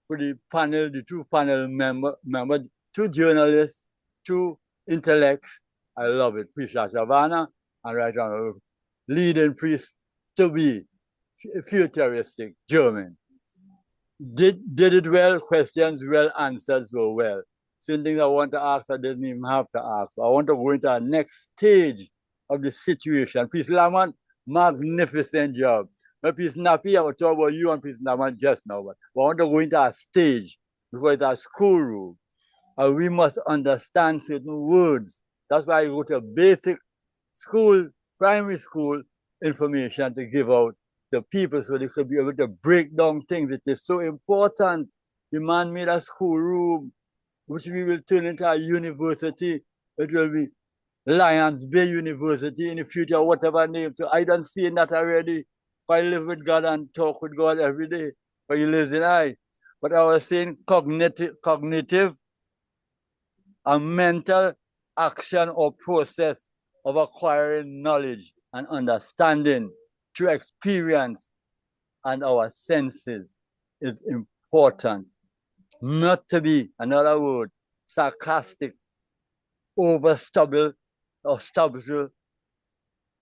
for the panel, the two panel members, 2 journalists, 2 intellects. I love it. Priest Rashavana and Right Honorable leading priest to be futuristic, German. Did it well, questions well, answers were well. Same things I want to ask, I didn't even have to ask. I want to go into our next stage of the situation. Priest Lamont, magnificent job. Now, Priest Nappy, I will talk about you and Priest Lamont just now, but I want to go into our stage because it's our schoolroom. And we must understand certain words. That's why I go to basic school, primary school information to give out to people so they could be able to break down things. It is so important. The man made a schoolroom, which we will turn into a university. It will be Lions Bay University in the future, whatever name. So I don't see that already. If I live with God and talk with God every day, but He lives in I. But I was saying cognitive and mental action or process of acquiring knowledge and understanding through experience and our senses is important. Not to be, another word, sarcastic, overstubble or stubble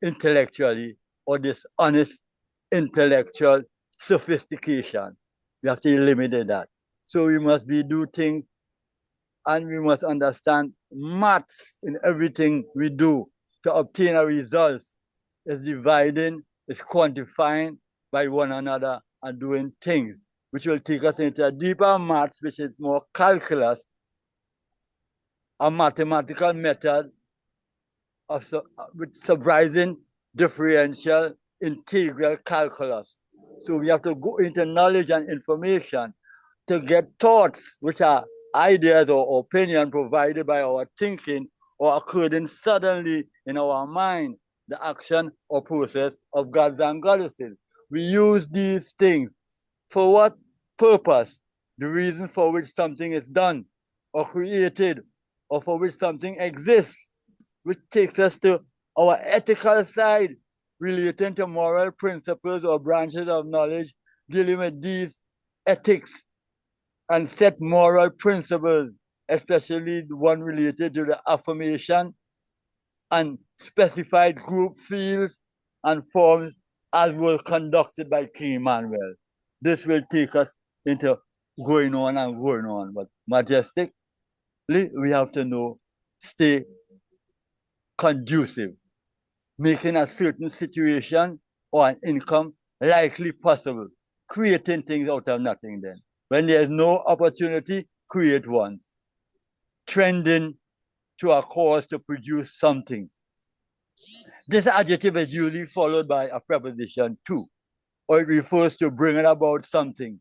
intellectually, or dishonest intellectual sophistication. We have to eliminate that. So we must do things, and we must understand maths in everything we do to obtain our results. Is dividing, is quantifying by one another and doing things, which will take us into a deeper maths, which is more calculus, a mathematical method of with surprising differential integral calculus. So we have to go into knowledge and information to get thoughts, which are ideas or opinion provided by our thinking or occurring suddenly in our mind, the action or process of gods and goddesses. We use these things for what purpose? The reason for which something is done or created, or for which something exists, which takes us to our ethical side relating to moral principles or branches of knowledge, dealing with these ethics and set moral principles, especially the one related to the affirmation and specified group fields and forms as were conducted by King Emmanuel. This will take us into going on and going on. But majestically, we have to know, stay conducive, making a certain situation or an income likely possible, creating things out of nothing then. When there's no opportunity, create one. Trending to a cause to produce something. This adjective is usually followed by a preposition to, or it refers to bringing about something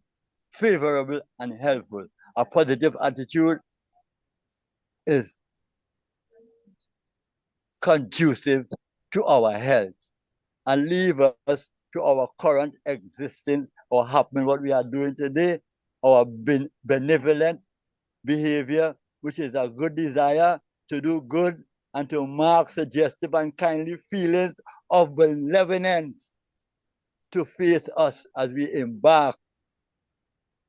favorable and helpful. A positive attitude is conducive to our health and leave us to our current existence or happening, what we are doing today, our benevolent behavior, which is a good desire to do good and to mark suggestive and kindly feelings of benevolence to face us as we embark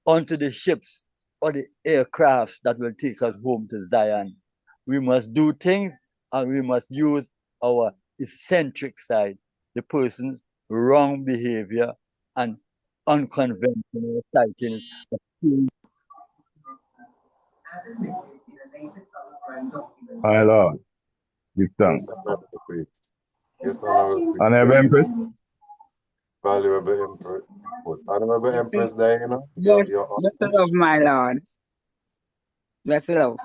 onto the ships or the aircrafts that will take us home to Zion. We must do things and we must use our eccentric side, the person's wrong behavior and unconventional sightings. My Lord. Give thanks. Most honorable priest. Yes, honorable priest. Honorable Empress. Valuable Empress. Honorable Empress Diana. Bless Your the love, my Lord. Bless the love.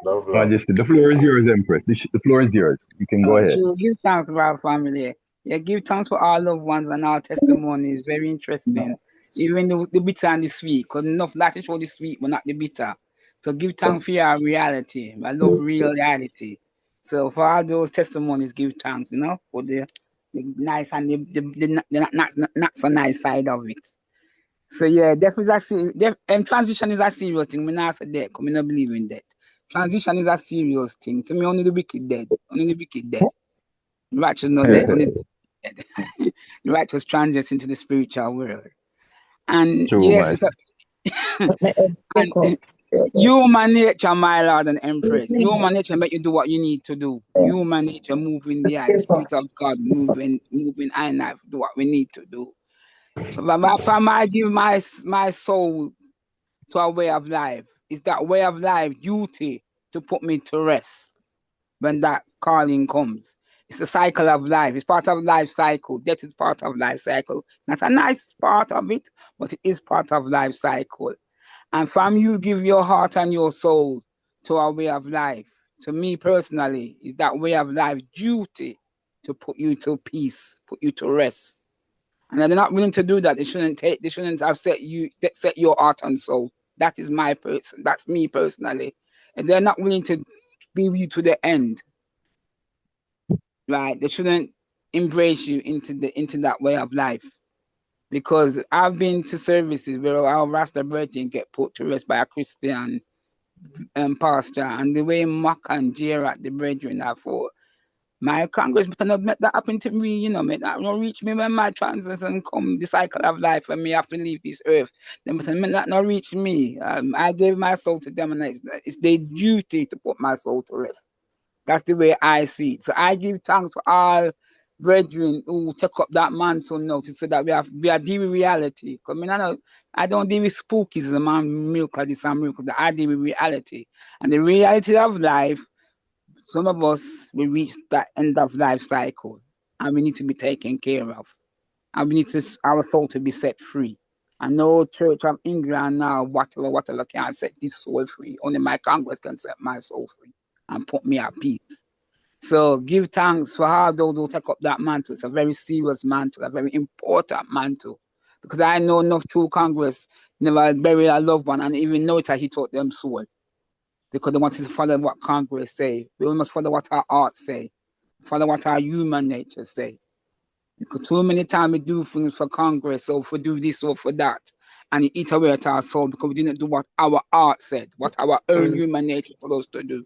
love. Majesty, the floor is yours, Empress. The floor is yours. You can go ahead. Give thanks for our family. Yeah, give thanks for our loved ones and our testimonies. Very interesting. Even the bitter and the sweet, because enough that is for the sweet, but not the bitter. So give thanks for your reality. I love real reality. So for all those testimonies, give thanks, for the nice and the not so nice side of it. So yeah, transition is a serious thing. Me not say that, because I don't believe in that. Transition is a serious thing. To me, only the wicked dead. Only the wicked dead. The righteous not dead. Only the dead. The righteous transition into the spiritual world. And True, yes, man. and human nature, my Lord and Empress. Human nature make you do what you need to do. Human nature moving the Spirit of God moving and I do what we need to do. From I give my soul to a way of life. It's that way of life duty to put me to rest when that calling comes. It's the cycle of life. It's part of life cycle. Death is part of life cycle. That's a nice part of it, but it is part of life cycle. And from you give your heart and your soul to a way of life. To me personally, is that way of life duty to put you to peace, put you to rest. And they're not willing to do that. They shouldn't have set your heart and soul. That is that's me personally. And they're not willing to give you to the end. Right? They shouldn't embrace you into that way of life. Because I've been to services where our Rasta brethren get put to rest by a Christian pastor, and the way mock and jeer at the brethren are for my congressman cannot make that happen to me, make that not reach me when my transition come, the cycle of life, and me have to leave this earth. Then make that not reach me. I gave my soul to them, and it's their duty to put my soul to rest. That's the way I see it. So I give thanks to all brethren who take up that mantle now to say that we are dealing with reality. Because I don't deal with spookies, the man miracle, this and miracle. I deal with reality. And the reality of life, some of us will reach that end of life cycle, and we need to be taken care of. And we need our soul to be set free. And no Church of England now, whatever can set this soul free. Only my Congress can set my soul free and put me at peace. So give thanks for all those who take up that mantle. It's a very serious mantle, a very important mantle. Because I know enough true Congress never bury a loved one and even know it that he taught them soul. Because they wanted to follow what Congress say. We must follow what our art say. Follow what our human nature say. Because too many times we do things for Congress or for do this or for that. And it eat away at our soul because we didn't do what our art said, what our own human nature told us to do.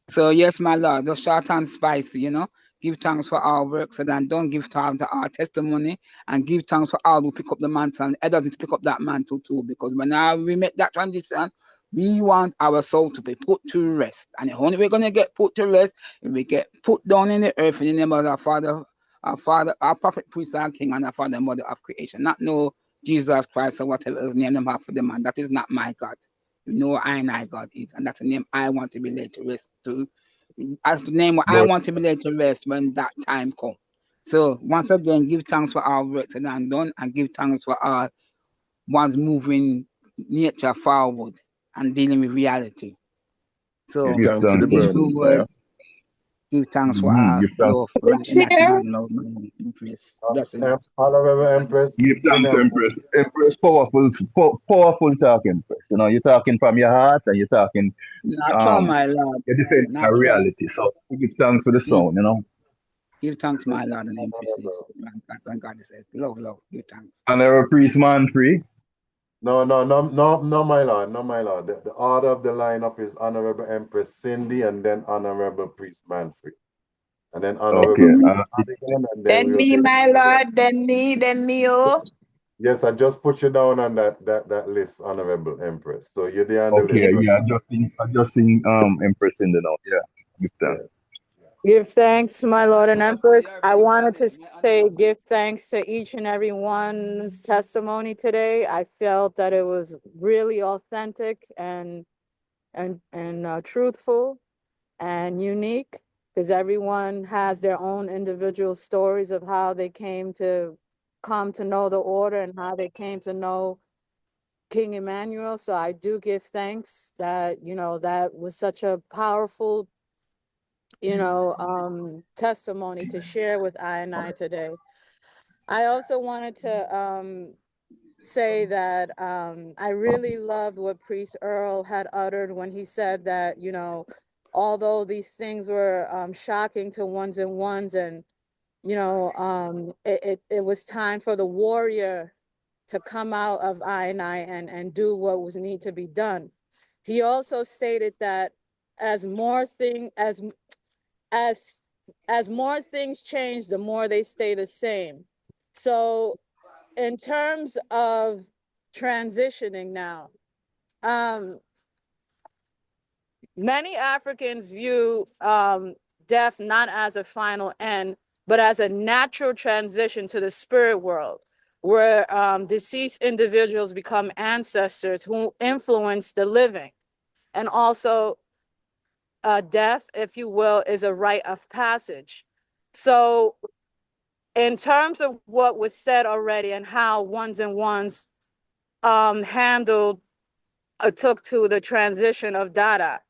So yes, my Lord, just short and spicy, Give thanks for our works and don't give thanks to our testimony, and give thanks for all who pick up the mantle, and others need to pick up that mantle too, because when we make that transition, we want our soul to be put to rest. And the only way we're going to get put to rest if we get put down in the earth in the name of our Father, our prophet, priest, and king, and our Father and Mother of creation. Not no Jesus Christ or whatever his name them have for the man. That is not my God. You know what I God is, and that's the name I want to be laid to rest to. As the name what I want to be laid to rest when that time comes. So once again, give thanks for our work that I'm done, and give thanks for our ones moving nature forward and dealing with reality. So Give thanks to the burning fire. give thanks for our love right in that love Empress. Honorable Empress. Give thanks, Empress. Empress, powerful talk, Empress. You're talking from your heart and you're talking. Not from my Lord. You're defending a reality. So give thanks for the sound, Give thanks, my Lord and Empress. Thank God, love, give thanks. Honorable Priest Manfrey. No, my Lord, no, my Lord. The order of the lineup is Honorable Empress Cindy and then Honorable Priest Manfrey. And then Honorable Priest Madigan, and then me, my Lord, then me, oh. Yes, I just put you down on that list, Honorable Empress. So you're there on the list. Okay, yeah, adjusting Empress in the note. Yeah, give thanks. Give thanks, my Lord and Empress. I wanted to say give thanks to each and every one's testimony today. I felt that it was really authentic and truthful. and unique, because everyone has their own individual stories of how they come to know the order and how they came to know King Emmanuel. So I do give thanks that, that was such a powerful, testimony to share with I today. I also wanted to say that I really loved what Priest Earl had uttered when he said that, although these things were shocking to ones and ones, and, it was time for the warrior to come out of I and do what was need to be done. He also stated that as more things change, the more they stay the same. So in terms of transitioning now, many Africans view death not as a final end, but as a natural transition to the spirit world, where deceased individuals become ancestors who influence the living. And also, death, if you will, is a rite of passage. So in terms of what was said already and how ones and ones handled took to the transition of Dada,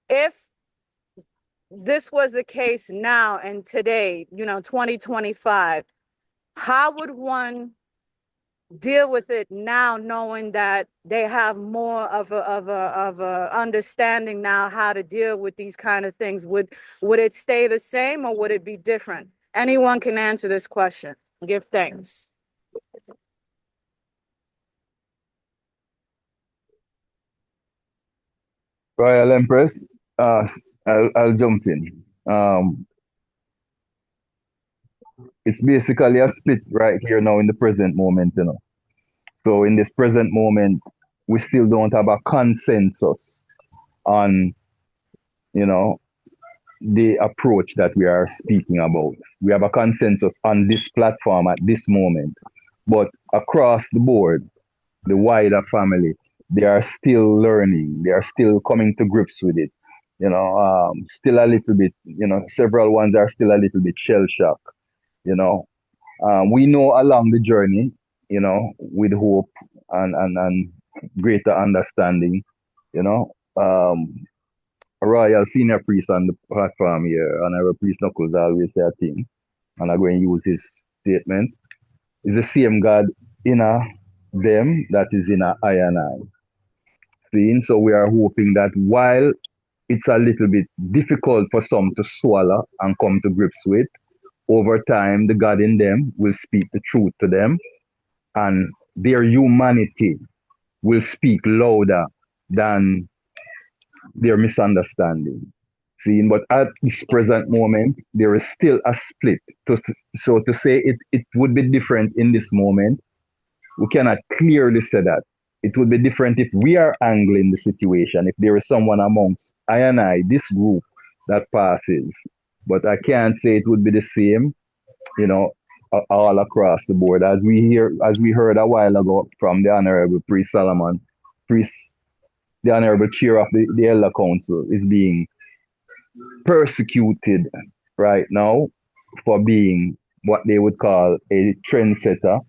if this was the case now and today, 2025, how would one deal with it now, knowing that they have more of a understanding now how to deal with these kind of things? Would it stay the same or would it be different? Anyone can answer this question. Give thanks. Royal Empress, I'll jump in. It's basically a split right here now in the present moment, So in this present moment, we still don't have a consensus on, the approach that we are speaking about. We have a consensus on this platform at this moment, but across the board, the wider family, they are still learning. They are still coming to grips with it. Still a little bit, several ones are still a little bit shell shock. We know along the journey, with hope and greater understanding, a royal senior priest on the platform here, Honorable Priest Knuckles always say a thing, and I'm going to use his statement. It's the same God in them that is in I and I. So we are hoping that while it's a little bit difficult for some to swallow and come to grips with, over time, the God in them will speak the truth to them, and their humanity will speak louder than their misunderstanding. But at this present moment, there is still a split. So to say it would be different in this moment, we cannot clearly say that. It would be different if we are angling the situation, if there is someone amongst I and I, this group, that passes. But I can't say it would be the same, all across the board. As we heard a while ago from the Honorable Priest Solomon, the Honorable Chair of the Elder Council is being persecuted right now for being what they would call a trendsetter,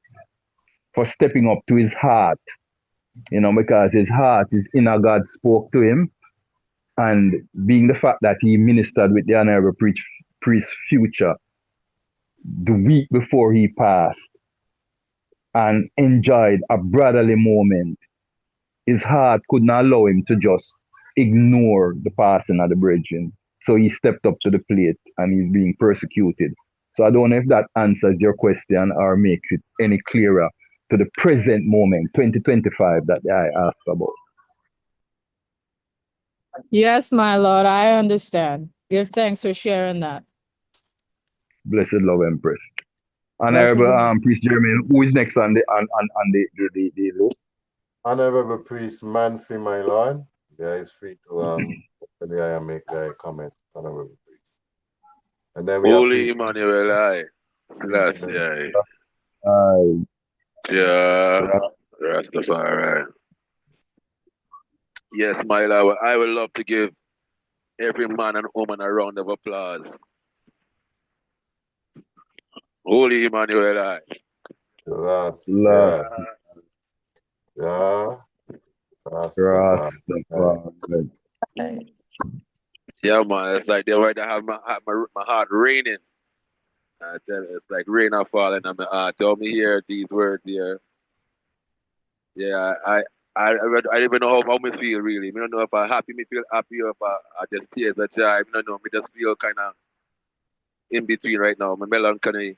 for stepping up to his heart, because his heart, his inner God spoke to him, and being the fact that he ministered with the Honorable Priest Future the week before he passed and enjoyed a brotherly moment, his heart could not allow him to just ignore the passing of the brethren. So he stepped up to the plate and he's being persecuted. So I don't know if that answers your question or makes it any clearer to the present moment, 2025, that I asked about. Yes, my Lord, I understand. Give thanks for sharing that. Blessed love, Empress. Honorable Priest Jeremy, who is next on the list? Honorable Priest Manfrey, my Lord. Yeah, is free to make their comment, Honorable Priest. And then we Holy have Emmanuel, I. Selassie, I. Yeah, Rastafari. Yes, my Lord, I would love to give every man and woman a round of applause. Holy Emmanuel I. Yeah. Rastafari. Yeah, man, it's like they already have my heart raining. I tell you, it's like rain are falling on my heart. Tell me here these words here. Yeah, I don't even know how me feel really. I don't know if I'm happy, me feel happy, or if I just tears of joy. I don't know. Me just feel kind of in between right now. My melancholy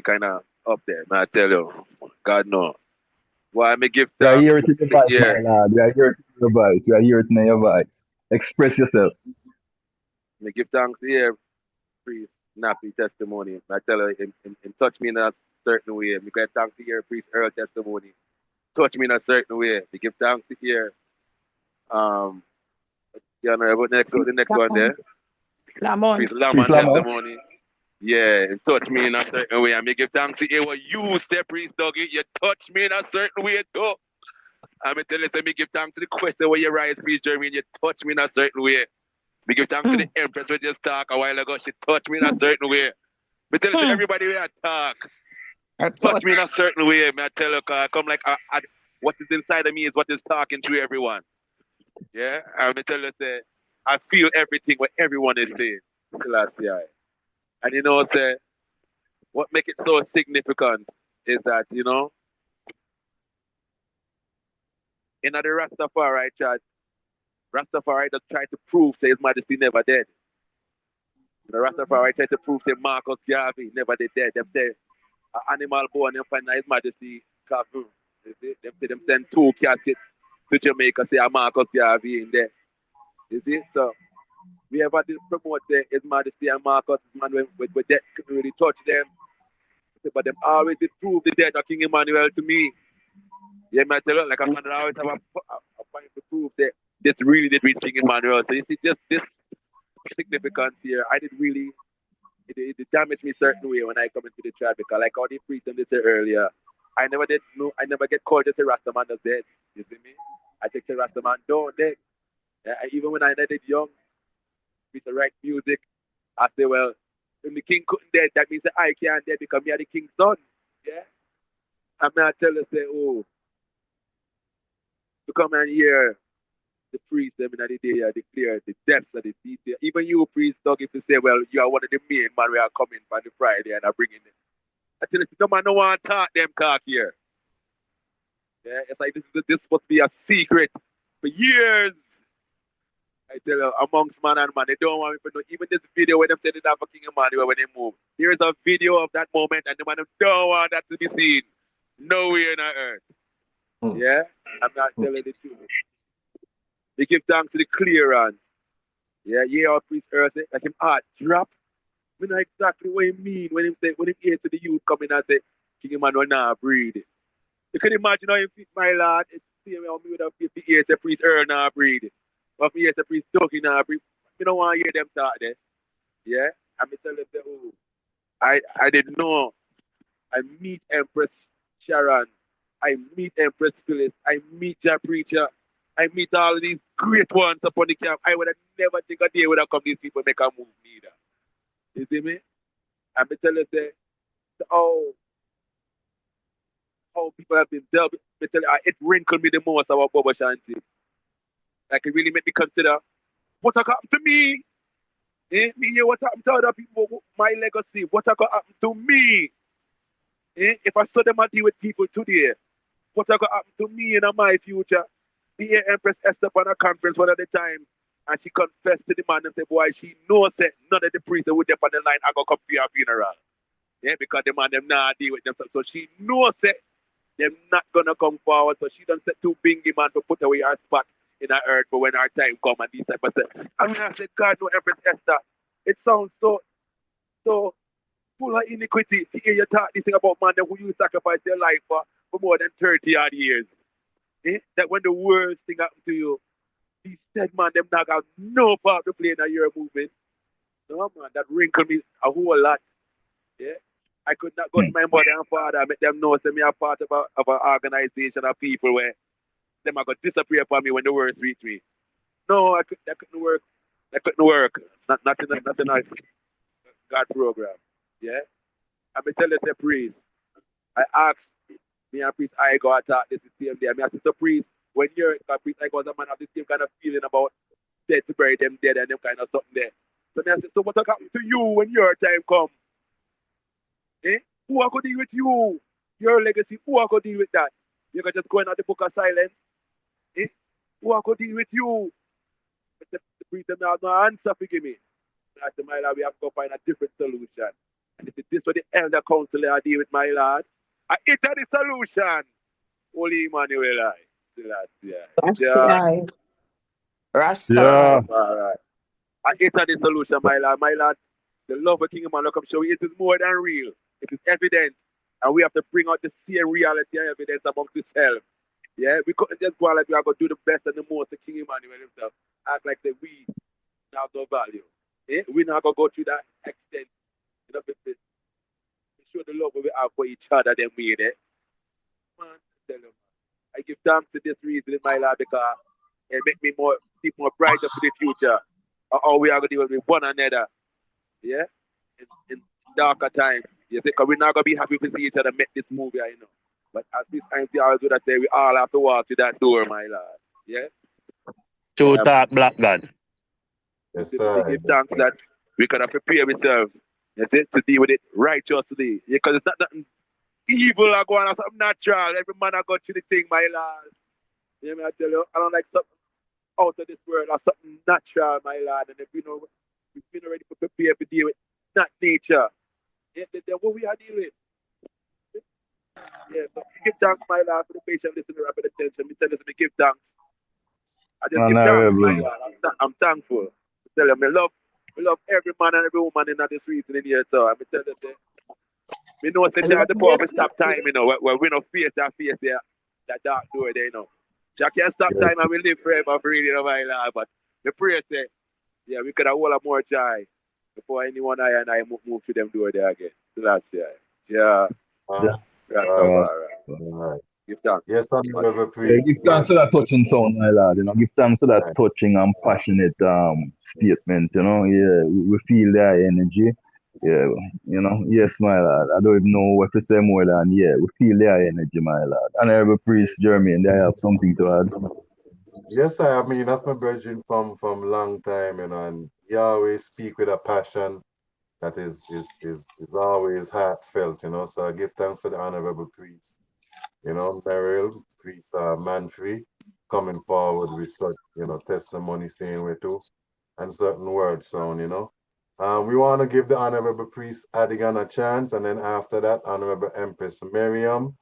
kind of up there. Man, I tell you, God no. Why me give You are thanks here to your voice, here. my lad. You are here to your voice. You are here to your voice. Express yourself. Me give thanks here, priest Nappy testimony. I tell her, him touch me in a certain way. Me give thanks here, priest Earl testimony. Touch me in a certain way. Me give thanks here. Yeah, no, but the next one there. Lamont. Priest Lamont testimony. Yeah, and touch me in a certain way. And me give thanks to you. What you say, priest Dougie, you touch me in a certain way too. And me tell you, say, me give thanks to the question where you rise, priest Jeremy, and you touch me in a certain way. Me give thanks to the Empress when just talk a while ago. She touched me in a certain way. Me tell you, to everybody where I talk, touch me in a certain way. Me I tell you, cause I come like what is inside of me is what is talking to everyone. Yeah, and me tell you, say, I feel everything what everyone is saying. Selassie. And you know, say, what make it so significant is that, you know, in the Rastafari church, Rastafari just try to prove say His Majesty never dead. The Rastafari try to prove say Marcus Garvey never dead. Them say an animal born and find His Majesty coffin. You see? Them say them send 2 caskets to Jamaica say a Marcus Garvey in there. You see? So we ever did promote His Majesty and Marcus, man, with death couldn't really touch them. But them always did prove the death of King Emmanuel to me. Yeah, man, tell you, like I'm always have a point to prove that this really did reach King Emmanuel. So you see, just this significance here, I did really, it damaged me certain way when I come into the tribe because like all the priests and they said earlier, I never get called to say Rastaman is dead. You see me? I take the Rastaman down dead. Yeah, even when I did young, with the right music, I say, well, when the king couldn't dead, that means that I can't dead because me are the king's son. Yeah? And I tell you, say, oh, to come and hear the priest them in the day declare the depths of the detail. Even you, priest, dog, if you say, well, you are one of the main man we are coming for the Friday and I bring in them. I tell you, no man no want to talk them talk here. Yeah, it's like this must be a secret for years. I tell you, amongst man and man, they don't want me to know. Even this video when they said it for King Emmanuel when they move. Here's a video of that moment and the man don't want that to be seen. Nowhere on earth. Yeah? I'm not telling the truth. We give thanks to the clearance. Yeah, our priest Earl say, like him heart drop. We know exactly what he mean when he hear to the youth coming and say, King Emmanuel now breathe. You can imagine how you feel, my lad. It's the same way me would have feel the ear say priest Earl now breathe. But if he hear say priest Dougie now breathe, we don't want to hear them talk there. Yeah? And me tell them, say, oh, I didn't know. I meet Empress Sharon. I meet Empress Phyllis. I meet your preacher. I meet all of these great ones upon the camp. I would have never think a day would have come these people make a move neither. You see me? And me tell you, say, how people have been dealt with. Me tell you, it wrinkled me the most about Bobo Shanti. Like it really made me consider what happened to me. Me hear what happened to other people, my legacy. What happened to me? If I saw them I deal with people today, what happened to me in my future? The Empress Esther on a conference one at the time, and she confessed to the man and said, boy, she knows that none of the priests that would up on the line are going to come to your funeral. Yeah, because the man them not deal with them. So she knows that they're not going to come forward. So she done set 2 bingy man to put away her spot in her earth for when our time come and these type of stuff. And I said, God, no, Empress Esther, it sounds so full of iniquity to hear you talk this thing about man who you sacrifice their life for more than 30 odd years. That when the worst thing happened to you, these dead man, them not got no part to play in your movement. No man, that wrinkled me a whole lot. Yeah. I could not go to my mother and father and make them know that me are part of an organization of people where them are going to disappear upon me when the worst reach me. No, that couldn't work. That couldn't work. Not in a God program. Yeah? I'm tell you, say priest. I asked me and priest I go attack this the same day. I said to priest, when you're a priest, I go as a man have the same kind of feeling about dead to bury them dead and them kind of something there. So I said, so what happened to you when your time come? Eh? Who are going to deal with you? Your legacy, who are going to deal with that? You can just go in at the book of silence. Eh? Who are going to deal with you? The priest now have no answer for give me. I said, my lord, we have to go find a different solution. And if this what the elder council are deal with, my lord, I hit the solution. Holy Emmanuel, Rasta. Rasta. Yeah. All right. I hit the solution, my lord. My lord, the love of King Emmanuel come show it is more than real. It is evident. And we have to bring out the same reality and evidence amongst ourselves. Yeah, we couldn't just go out like we are going to do the best and the most of King Emmanuel himself. Act like that we have no value. Eh? We're not going to go through that extent. You know, to show the love we have for each other, then we it. Man, tell you, I give thanks to this reason in my life because it make me keep more brighter for the future. How we are going to deal with one another. Yeah? In darker times. You see, because we're not going to be happy to see each other make this movie, I know. But as this time, I always would say, we all have to walk to that door, my lord. Yeah? True talk, Black God. Yes, sir. Give thanks that we can prepare ourselves, you see, to deal with it righteously. Because it's not nothing evil are going on, something natural. Every man I got to the thing, my lord. You know, I tell you, I don't like something out of this world or something natural, my lord. And if we've been already prepared to deal with not nature, then what we are dealing with. Yeah, so give thanks, my lord, for the patient listening, rapid attention. Me tell you, me give thanks. I just give thanks, my lord. I'm thankful. I tell you, me love every man and every woman in the streets in here, so I tell you, we know that you have the power to stop time, you know, where we don't face there, that dark door there, you know. You can't stop time and we live forever for real, you know, my lord. But the prayer say, yeah, we could have all have more joy before anyone I move to them door there again. So that's yeah. Right. Give thanks. Yes, give thanks for that touching sound, my lad. You know, give thanks for that touching and passionate statement. You know, yeah, we feel that energy. Yeah, you know, yes, my lad. I don't even know what to say more than yeah, we feel their energy, my lad. And every priest, Jermaine, they have something to add. Yes, I mean that's my brethren from long time, you know, and he always speak with a passion that is always heartfelt, you know. So I give thanks for the honorable priest, you know, Merrill, priest Manfrey, coming forward with such, you know, testimony saying we too, and certain words sound, you know. We want to give the honorable priest Adigan a chance, and then after that, honorable Empress Miriam,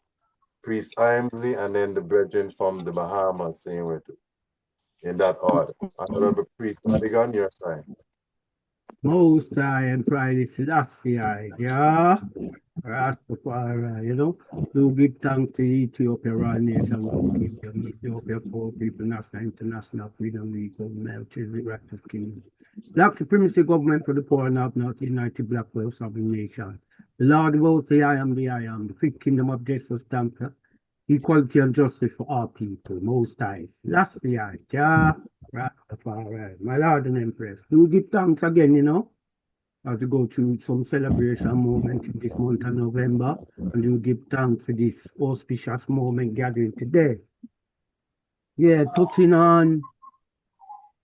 priest Imsley, and then the brethren from the Bahamas saying we too. In that order. Honorable priest Adigan, your time. Most High and Pride Selassie, yeah. Rastafari, you know. Do give thanks to Ethiopia, Royal Nation, Kingdom, Ethiopia, poor people, national, international, freedom, league, Melchizedek, Raptive Kingdom. Black supremacy government for the poor and have not united black well sovereign nation. The Lord will say, I am, the fifth kingdom of justice, stamp, equality and justice for all people, most high. That's the idea. Rastafari, my Lord and Empress. Do give thanks again, you know, as we go through some celebration moment in this month of November, and do give thanks for this auspicious moment gathering today. Yeah, touching on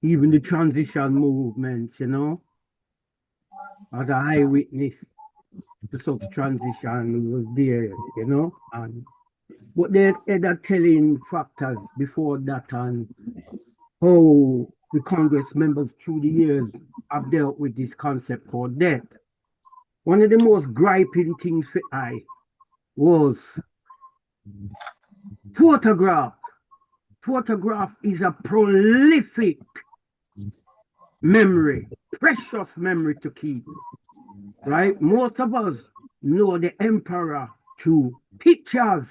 even the transition movements, you know, as an eyewitness to such transition was there, you know, and but there are telling factors before that and how the Congress members through the years have dealt with this concept called death. One of the most griping things for I was photograph. Photograph is a prolific memory, precious memory to keep, right? Most of us know the emperor through pictures.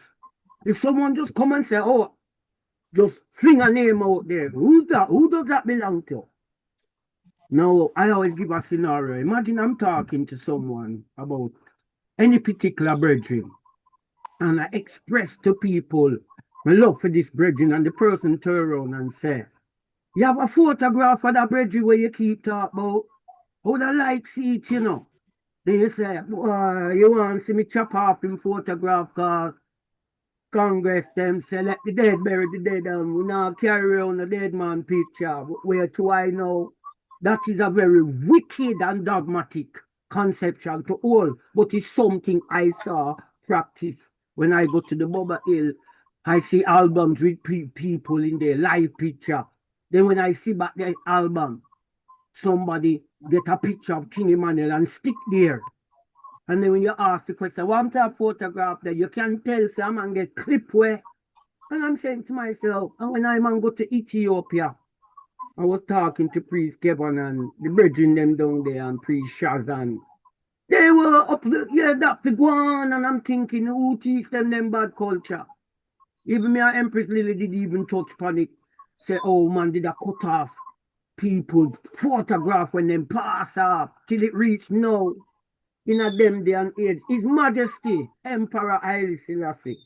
If someone just come and say, oh, just fling a name out there, who's that? Who does that belong to? Now, I always give a scenario. Imagine I'm talking to someone about any particular brethren, and I express to people my love for this brethren, and the person turn around and say, You have a photograph of that bridge where you keep talking about. How the like see it, you know. Then you say, you want to see me chop off him photograph because Congress them say let the dead bury the dead and we now carry on the dead man picture. Where to I know that is a very wicked and dogmatic conception to all, but it's something I saw practice when I go to the Bubba Hill. I see albums with people in there, live picture. Then when I see back the album, somebody get a picture of King Emmanuel and stick there. And then when you ask the question, what type of photograph there, you can tell some man get clip where. And I'm saying to myself, and when I man go to Ethiopia, I was talking to Priest Kevin and the brethren them down there and Priest Shazan. They were up the, yeah, that the go on, and I'm thinking, who teach them bad culture? Even me and Empress Lily did even touch upon it. Say, oh man, did I cut off people photograph when them pass up till it reach now. In a them day and age, His Majesty, Emperor Haile Selassie.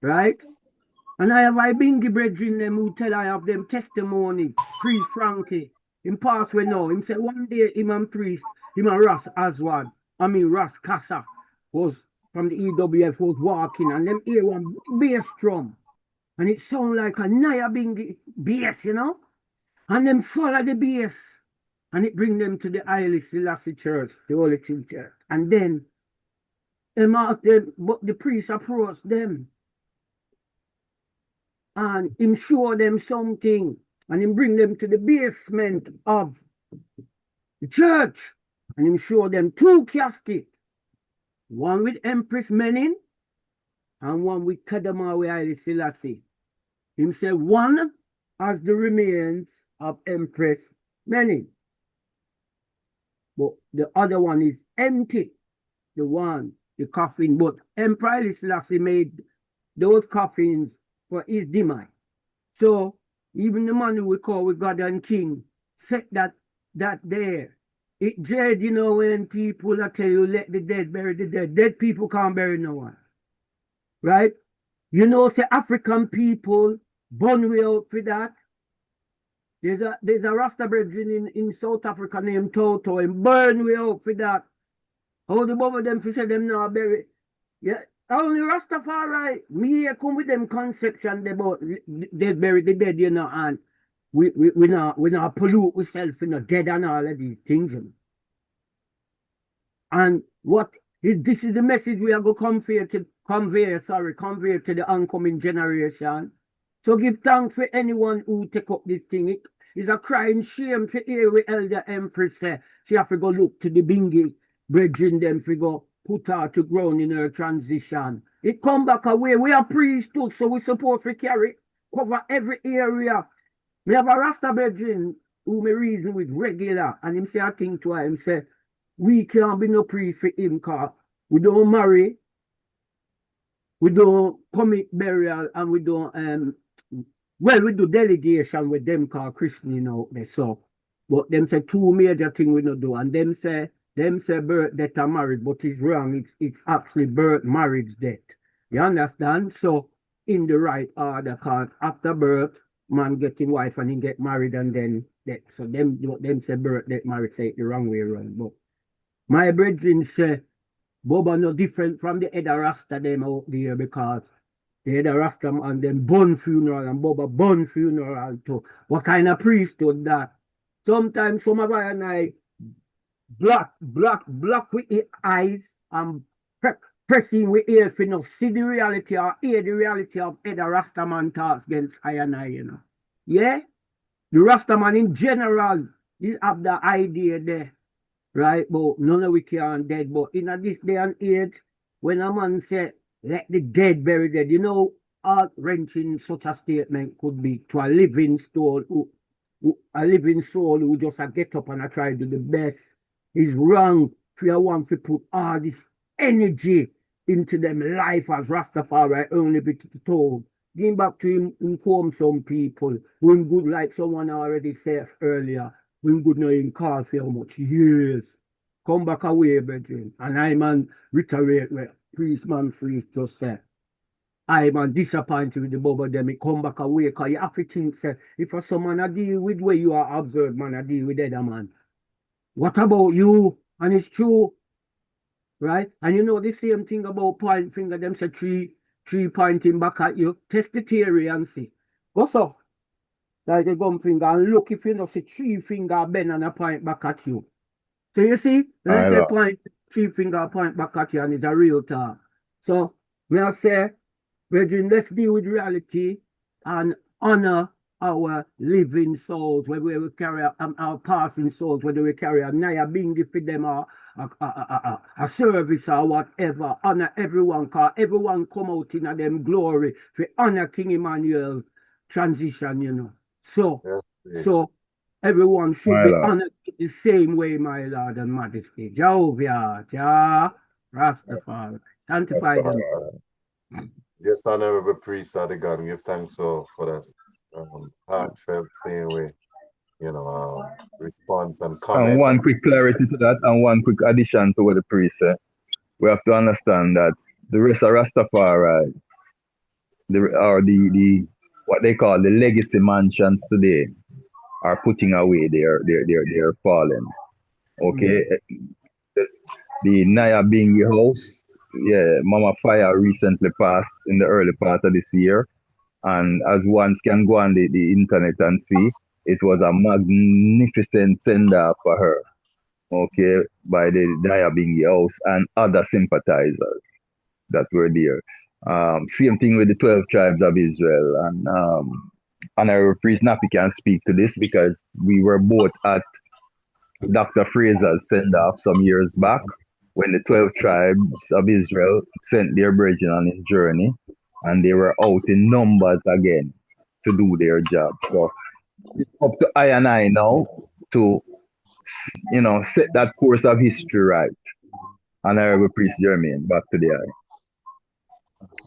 Right? And I have Ibingi brethren them who tell I have them testimonies. Priest Frankie, him pass we know. Him say one day him and priest, him and Ras Kassa was from the EWF was walking and them hear one bass drum. And it sound like a Naya Bingi bass, you know? And them follow the bass. And it bring them to the Haile Selassie Church, the Holy Church. And then but the priest approach them. And him show them something. And him bring them to the basement of the church. And him show them two caskets. One with Empress Menin and one with Kadamawi Haile Selassie. Him say one has the remains of Empress Menin. But the other one is empty. The coffin. But Emperor Haile Selassie made those coffins for his demise. So even the man who we call with God and King said that there. It dread, you know, when people are tell you let the dead bury the dead. Dead people can't bury no one. Right? You know, say African people born way out for that. There's a Rasta brethren in South Africa named Toto and burn way out for that. How the both of them for say them now bury. Yeah, only Rastafari. Me here come with them conception about they bury the dead, you know, and we not pollute ourselves, you know, dead and all of these things. You know. And this is the message we are going to convey to the oncoming generation. So give thanks for anyone who take up this thing. It's a crying shame to hear the Elder Empress say she have to go look to the Bingi brethren them to go put her to ground in her transition. It come back away. We are priests too, so we support to cover every area. We have a Rasta brethren who may reason with regular, and him say a thing to her, him say, we can't be no priest for him because we don't marry, we don't commit burial, and we don't we do delegation with them called christening out there. So, but them say two major things we don't do, and them say birth, death, and marriage, but it's wrong. It's actually birth, marriage, death. You understand? So in the right order, because after birth, man getting wife and he get married and then death. So them say birth, death, marriage, say it the wrong way around. But my brethren say Boba no different from the other Rasta them out there because the other Rasta and them born funeral and Boba born funeral too. What kind of priesthood that? Sometimes some of I and I black with the eyes and pressing with ears for no see the reality or hear the reality of other Rasta man talks against I and I, you know. Yeah? The Rasta man in general, you have the idea there. Right, but none of we can dead. But in this day and age, when a man say, let the dead bury dead, you know, heart-wrenching such a statement could be to a living soul who just get up and try to do the best. It's wrong for you want to put all this energy into them life as Rastafari only be told. Going back to him, inform some people who in good, like someone already said earlier, we good know in call for how much years. Come back away, brethren. And I man reiterate what priest man priest just said. I'm disappointed with the bubble them. It come back away because you have to think, say, if a someone a deal with where you are observed, man, a deal with the other man. What about you? And it's true, right? And you know the same thing about point finger, them say three pointing back at you. Test the theory and see. What's up? Like a gum finger and look if you know see three finger bend and a point back at you. So you see, when I say point, three finger point back at you and it's a real talk. So may I say, brethren, let's deal with reality and honor our living souls, whether we carry our passing souls, whether we carry a naya being for them or a service or whatever. Honor everyone, because everyone come out in them glory for honor King Emmanuel transition, you know. So everyone should be honored the same way, my Lord and Majesty. Jehovah, Jah, Rastafari, sanctify them. Yes, honorable priest of the God, we give thanks for that heartfelt same way, you know, response and comment. And one quick clarity to that, and one quick addition to what the priest said. We have to understand that the rest of Rastafari, the what they call the legacy mansions today, are putting away their fallen. Okay, the Naya Bingi house, yeah, Mama Fire recently passed in the early part of this year, and as ones can go on the internet and see, it was a magnificent sender for her. Okay, by the Naya Bingi house and other sympathizers that were there. Same thing with the 12 tribes of Israel, and Honorable Priest Nappy can speak to this because we were both at Dr. Fraser's send-off some years back when the 12 tribes of Israel sent their brethren on his journey, and they were out in numbers again to do their job. So it's up to I and I now to, you know, set that course of history right. Honorable Priest Jermaine, back to the eye.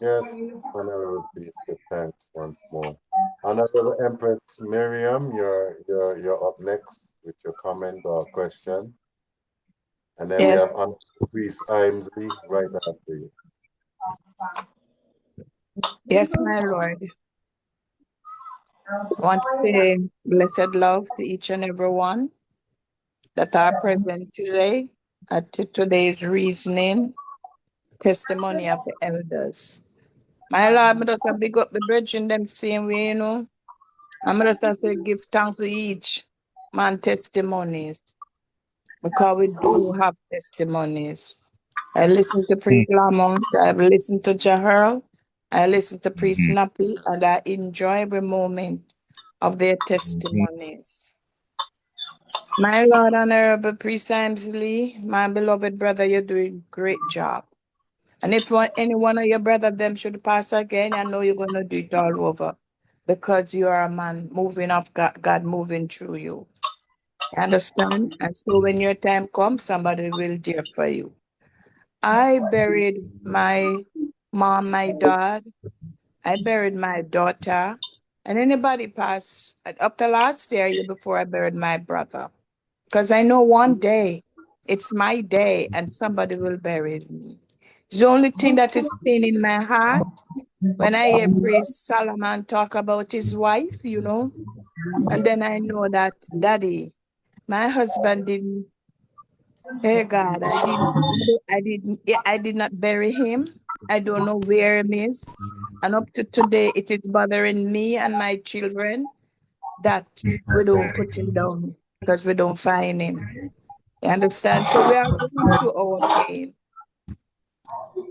Yes, honorable priest, thanks once more. Honorable Empress Miriam, you're up next with your comment or question. And then we have Honorable Priest Imsley right after you. Yes, my Lord. I want to say blessed love to each and every one that are present today at today's reasoning, testimony of the elders. My Lord, I'm just a big up the brethren them same way, you know. I'm just a say give thanks to each man testimonies, because we do have testimonies. I listen to Priest Lamont, I've listened to Jaherl, I listen to Priest Nappy, and I enjoy every moment of their testimonies. My Lord, Honorable Priest Imsley, my beloved brother, you're doing a great job. And if any one of your brother them should pass again, I know you're going to do it all over, because you are a man moving up, God moving through you. You understand? And so when your time comes, somebody will dare for you. I buried my mom, my dad. I buried my daughter. And anybody pass up to last year before I buried my brother. Because I know one day it's my day and somebody will bury me. The only thing that is staying in my heart when I hear Priest Solomon talk about his wife, you know, and then I know that Daddy, my husband didn't. Hey God, I did not bury him. I don't know where he is, and up to today, it is bothering me and my children that we don't put him down because we don't find him. You understand? So we are going through our pain.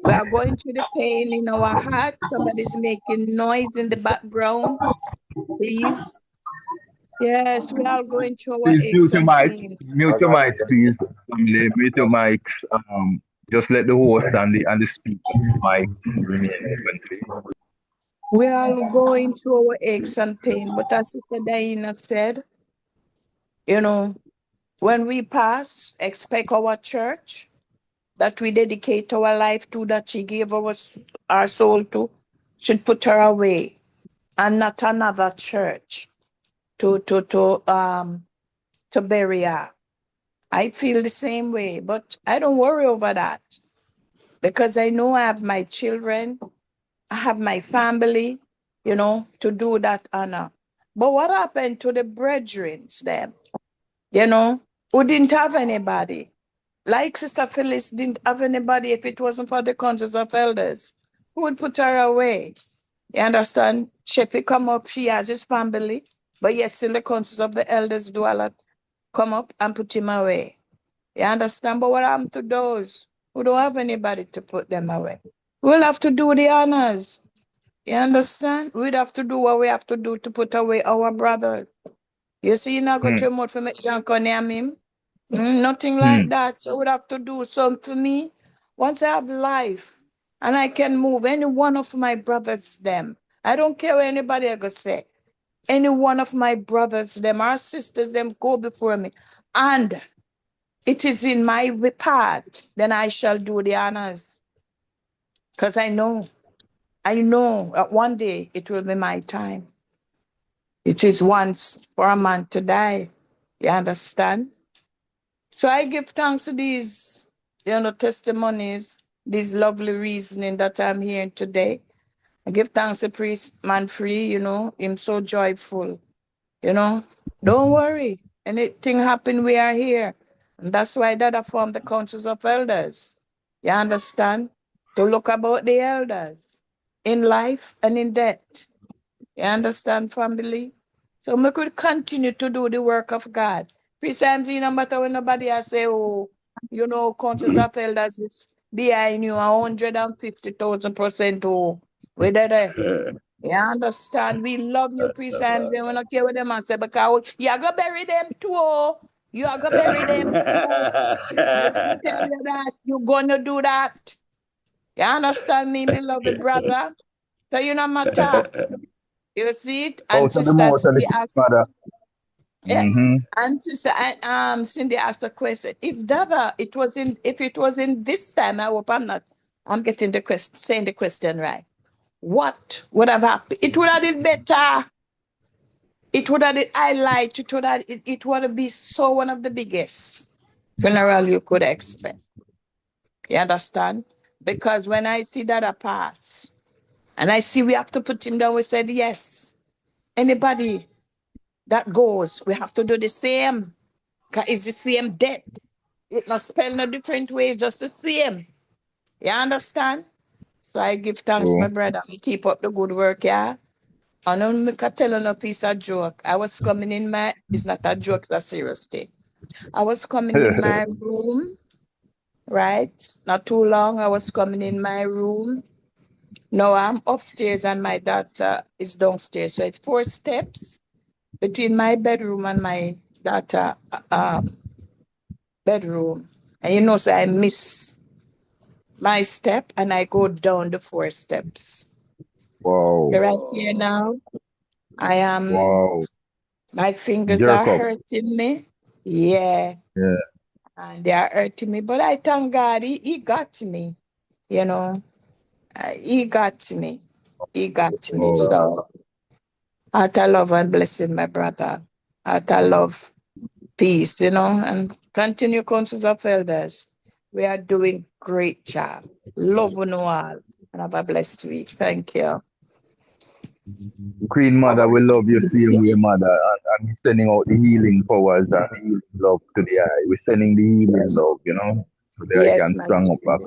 We are going through the pain in our heart. Somebody's making noise in the background. Please. Yes, we are going through our Please aches and pains. mute your mics, please. Family, mute your mics. Just let the host and the speaker mics remain open, please. We are going through our aches and pain, but as Sister Diana said, you know, when we pass, expect our church that we dedicate our life to, that she gave our soul to, should put her away, and not another church to bury her. I feel the same way, but I don't worry over that, because I know I have my children I have my family, you know, to do that honor. But what happened to the brethren, them, you know, who didn't have anybody? Like Sister Phyllis didn't have anybody if it wasn't for the conscience of elders. Who would put her away? You understand? Sheppy come up, she has his family, but yet still the conscience of the elders do a lot come up and put him away. You understand? But what happened to those who don't have anybody to put them away? We'll have to do the honors. You understand? We'd have to do what we have to do to put away our brothers. You see, you not got your mouth for me, John him. Nothing like that. So we'd have to do something for me. Once I have life and I can move any one of my brothers, them. I don't care what anybody ever say. Any one of my brothers, them, our sisters, them go before me. And it is in my part, then I shall do the honors. Because I know that one day it will be my time. It is once for a man to die. You understand? So I give thanks to these, testimonies, these lovely reasoning that I'm hearing today. I give thanks to Priest Manfree, him so joyful, Don't worry. Anything happen, we are here. And that's why that I formed the councils of elders. You understand? To look about the elders in life and in death. You understand, family? So we could continue to do the work of God. Sometimes, no matter when nobody else say, councils of elders is behind you 150,000%. Oh, we did it. You understand? We love you, Priest Samson. We don't care what them and say because you are going to bury them too. Oh. You are going to bury them too. Let me tell you that. You're going to do that. You understand me, beloved brother? So you no matter. You see it? And Sister Cindy asked. Yeah. And Sister Cindy asked a question. If it was in this time, I hope I'm getting the question, saying the question right. What would have happened? It would have been better. It would have been highlight. It would have been so one of the biggest funeral you could expect. You understand? Because when I see that I pass, and I see we have to put him down, we said, yes, anybody that goes, we have to do the same. Because it's the same death. It not spell no different ways, just the same. You understand? So I give thanks, my brother. Keep up the good work, yeah? I know me can tell you a piece of joke. I was coming in it's not a joke, it's a serious thing. I was coming in my room, right? Not too long, I was coming in my room. No, I'm upstairs and my daughter is downstairs. So it's 4 steps between my bedroom and my daughter bedroom. And so I miss my step and I go down the 4 steps. Wow. Right here now, I am. Wow. My fingers are hurting me. Yeah. And they are hurting me. But I thank God he got me. He got me. He got me. So heart of love and blessing, my brother. Heart of love, peace, and continue councils of elders. We are doing great job. Love you all. And have a blessed week. Thank you. Queen Mother, we love you same way, Mother. And we're sending out the healing powers and the healing love to the eye. We're sending the healing love, so the eye can strong up back.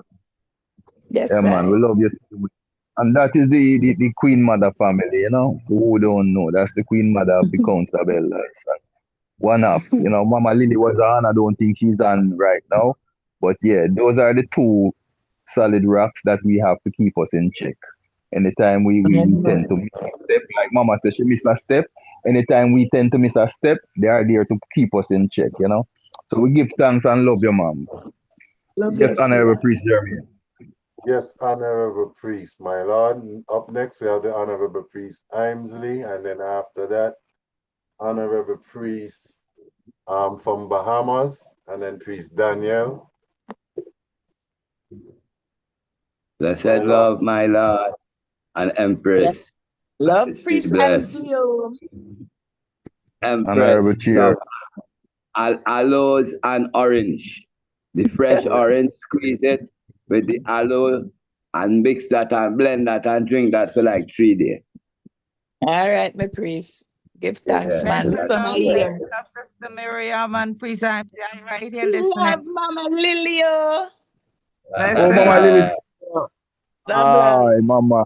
Yes, yeah, man, we love you same way. And that is the Queen Mother family, who don't know. That's the Queen Mother of the Council of Elders. One off, Mama Lily was on. I don't think she's on right now. But yeah, those are the 2 solid rocks that we have to keep us in check. Anytime we tend to miss a step, like Mama said, she missed a step. Anytime we tend to miss a step, they are there to keep us in check, So we give thanks and love your mom. Yes, Honorable Priest Jeremy. Yes, Honorable Priest, my Lord. Up next, we have the Honorable Priest Aimsley, and then after that, Honorable Priest from Bahamas, and then Priest Daniel. Blessed love, my Lord and Empress. Love, Priest Aimsley. Empress. So, aloes and orange. The fresh orange, squeeze it with the aloe and mix that and blend that and drink that for like 3 days. All right, my priest. Give thanks, man. Blessed Listen, my love, ear. blessed love, Sister Miriam, and priest, I'm right here Love listening. Mama Lilio. Blessed Oh, Mama love. Lily. Love. Hi, Mama.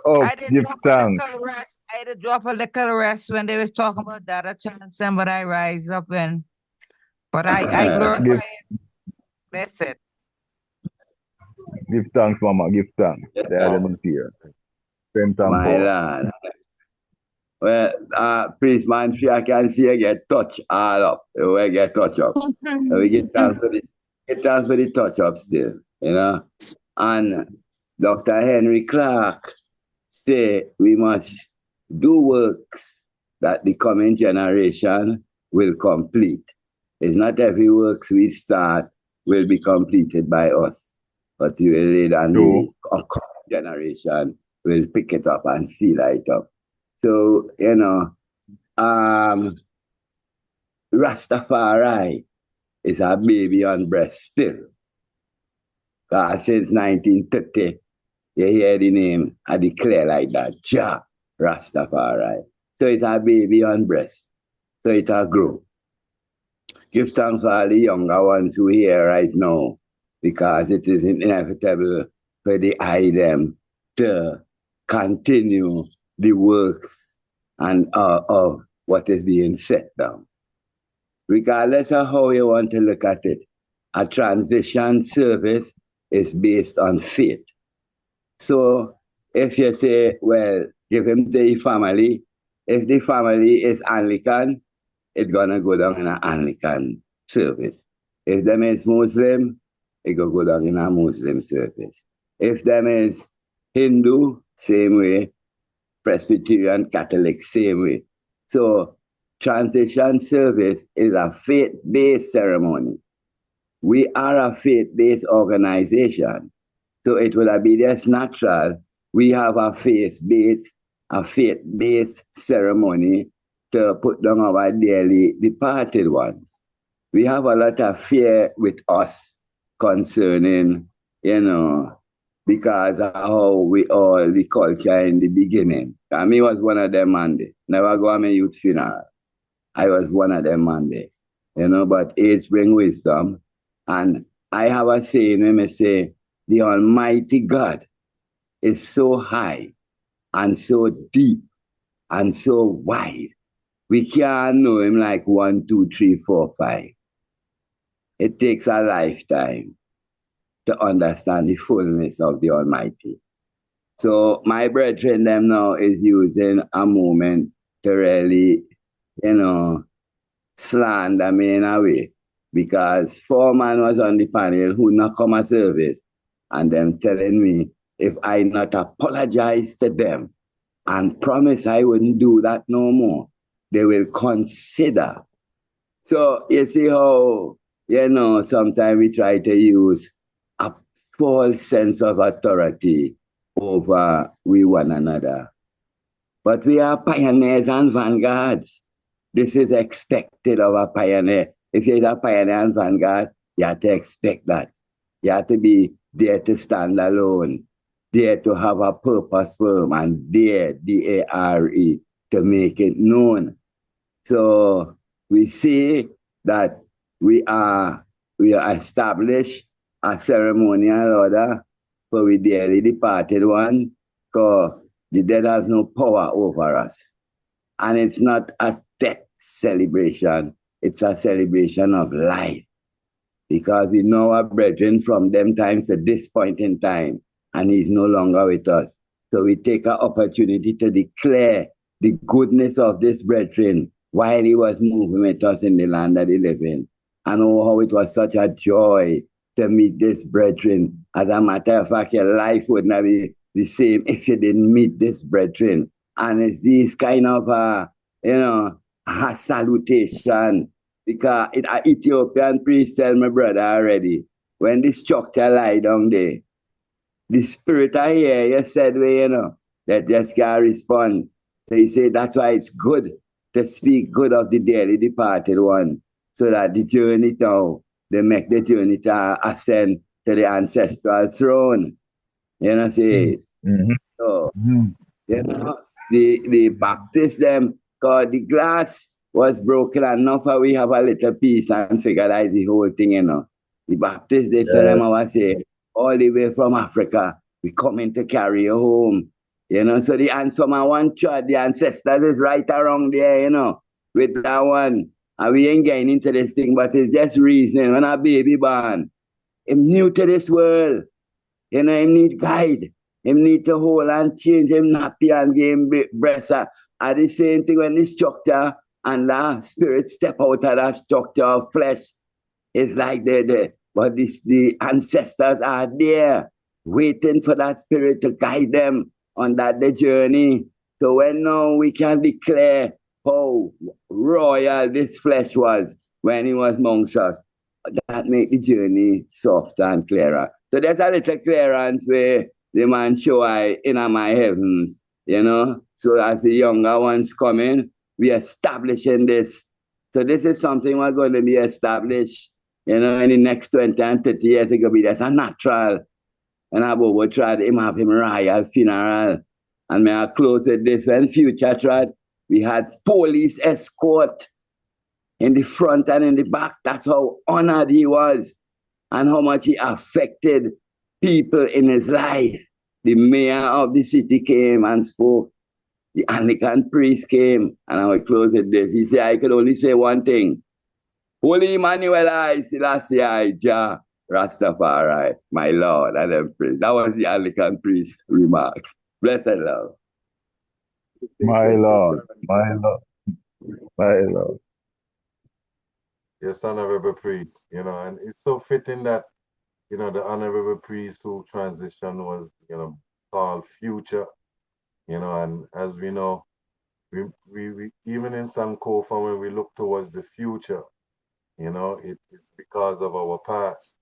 I did Give drop a thanks. little rest. I did drop a little rest when they was talking about that. I transcend, but I rise up and but I glorify Give, it. Bless it. give thanks, Mama. Give thanks. The other is here. Strength and My power. Lord. Well, priest man, I can see you get touch all up. We get touch up. We get chance for the touch up still, you know. And Dr. Henry Clark say we must do works that the coming generation will complete. It's not every works we start will be completed by us, but we will lead on the coming generation will pick it up and seal it up. So, you know, Rastafari is a baby on breast still. Since 1930, you hear the name, I declare like that, Jah Rastafari. So it's a baby on breast. So it'll grow. Give thanks for all the younger ones who are here right now, because it is inevitable for the them to continue the works and of what is being set down. Regardless of how you want to look at it, a transition service is based on faith. So if you say, well, give him to the family, if the family is Anglican, it's gonna go down in an Anglican service. If them is Muslim, it gonna go down in a Muslim service. If them is Hindu, same way. Presbyterian, Catholic, same way. So transition service is a faith-based ceremony. We are a faith-based organization. So it would be just natural. We have a faith-based ceremony to put down our dearly departed ones. We have a lot of fear with us concerning, you know, because of how we all the culture in the beginning. I mean, was one of them Monday. Never go on my youth funeral. I was one of them Mondays. You know, but age bring wisdom. And I have a saying when I say, the Almighty God is so high and so deep and so wide. We can't know him like 1, 2, 3, 4, 5. It takes a lifetime to understand the fullness of the Almighty. So my brethren them now is using a moment to really, you know, slander me in a way, because 4 man was on the panel who not come a service, and them telling me if I not apologize to them and promise I wouldn't do that no more, they will consider. So you see how, you know, sometimes we try to use a false sense of authority over we one another. But we are pioneers and vanguards. This is expected of a pioneer. If you're a pioneer and vanguard, you have to expect that. You have to be there to stand alone, there to have a purpose firm, and there, D-A-R-E, to make it known. So we see that we established a ceremonial order for we dearly departed one, because the dead has no power over us. And it's not a death celebration, it's a celebration of life. Because we know our brethren from them times to this point in time, and he's no longer with us. So we take an opportunity to declare the goodness of this brethren while he was moving with us in the land of the living. And oh, how it was such a joy to meet this brethren. As a matter of fact, your life would not be the same if you didn't meet this brethren. And it's this kind of, you know, a salutation. Because an Ethiopian priest tell my brother already, when this structure lie down there, the spirit I hear you said, well, you know, that just can't respond. So he said that's why it's good to speak good of the dearly departed one, so that the journey now, they make the journey to ascend to the ancestral throne. You know, say, Mm-hmm. so, Mm-hmm. you know, the Baptist them, cause the glass was broken enough for we have a little piece and figure out the whole thing, you know. The Baptist, they tell them, I was say, all the way from Africa, we coming to carry you home. You know, so the answer my one child, the ancestors is right around there, you know, with that one. And we ain't getting into this thing, but it's just reason when a baby born, him new to this world. You know, him need guide. Him need to hold and change him nappy and give him breast. At the same thing when the structure and the spirit step out of that structure of flesh, it's like the ancestors are there waiting for that spirit to guide them on that the journey. So when now we can declare how royal this flesh was when he was amongst us, that make the journey softer and clearer. So there's a little clearance where the man show I in my heavens, you know. So as the younger ones come in, we establishing this. So this is something we're going to be established, you know, in the next 20 and 30 years. It could be that's a natural. And I will try him have him royal funeral. And may I close with this. When Future tried, we had police escort in the front and in the back. That's how honored he was and how much he affected people in his life. The mayor of the city came and spoke. The Anglican priest came, and I will close with this. He said, I could only say one thing. Holy Emmanuel, I Selassie, I Jah, Rastafari, my Lord and Empress. That was the Anglican priest remark. Blessed love. My Lord, my Lord, my Lord. Yes, honorable priest, you know, and it's so fitting that, you know, the honorable priest who transitioned was, you know, called Future, you know, and as we know, we even in Sankofa, when we look towards the future, you know, it's because of our past.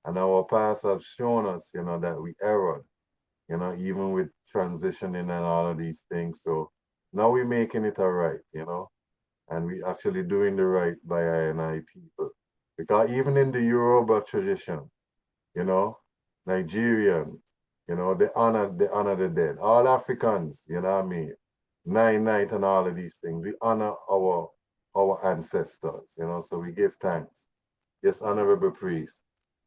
And our past have shown us, you know, that we erred, you know, even with transitioning and all of these things. So now we're making it all right, you know, and we actually doing the right by I people. Because even in the Yoruba tradition, you know, Nigerians, you know, they honor the dead. All Africans, you know what I mean? Nine night and all of these things. We honor our ancestors, you know, so we give thanks. Yes, honorable priest.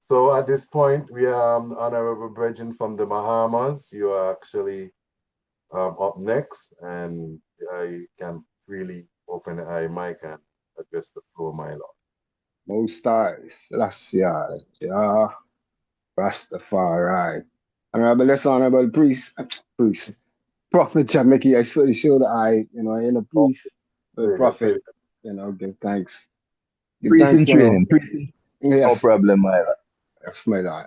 So at this point, we are honorable brethren from the Bahamas. You are actually up next, and I can really open the mic and address the floor, my lord. Most High, Selassie, Jah, Rastafari. Honorable priest, prophet Jamaica, I show the eye, you know, in a priest, a prophet, you know, give thanks. Give Priest thanks, in training, priest. Yes. No problem, my lord. Yes, my lord.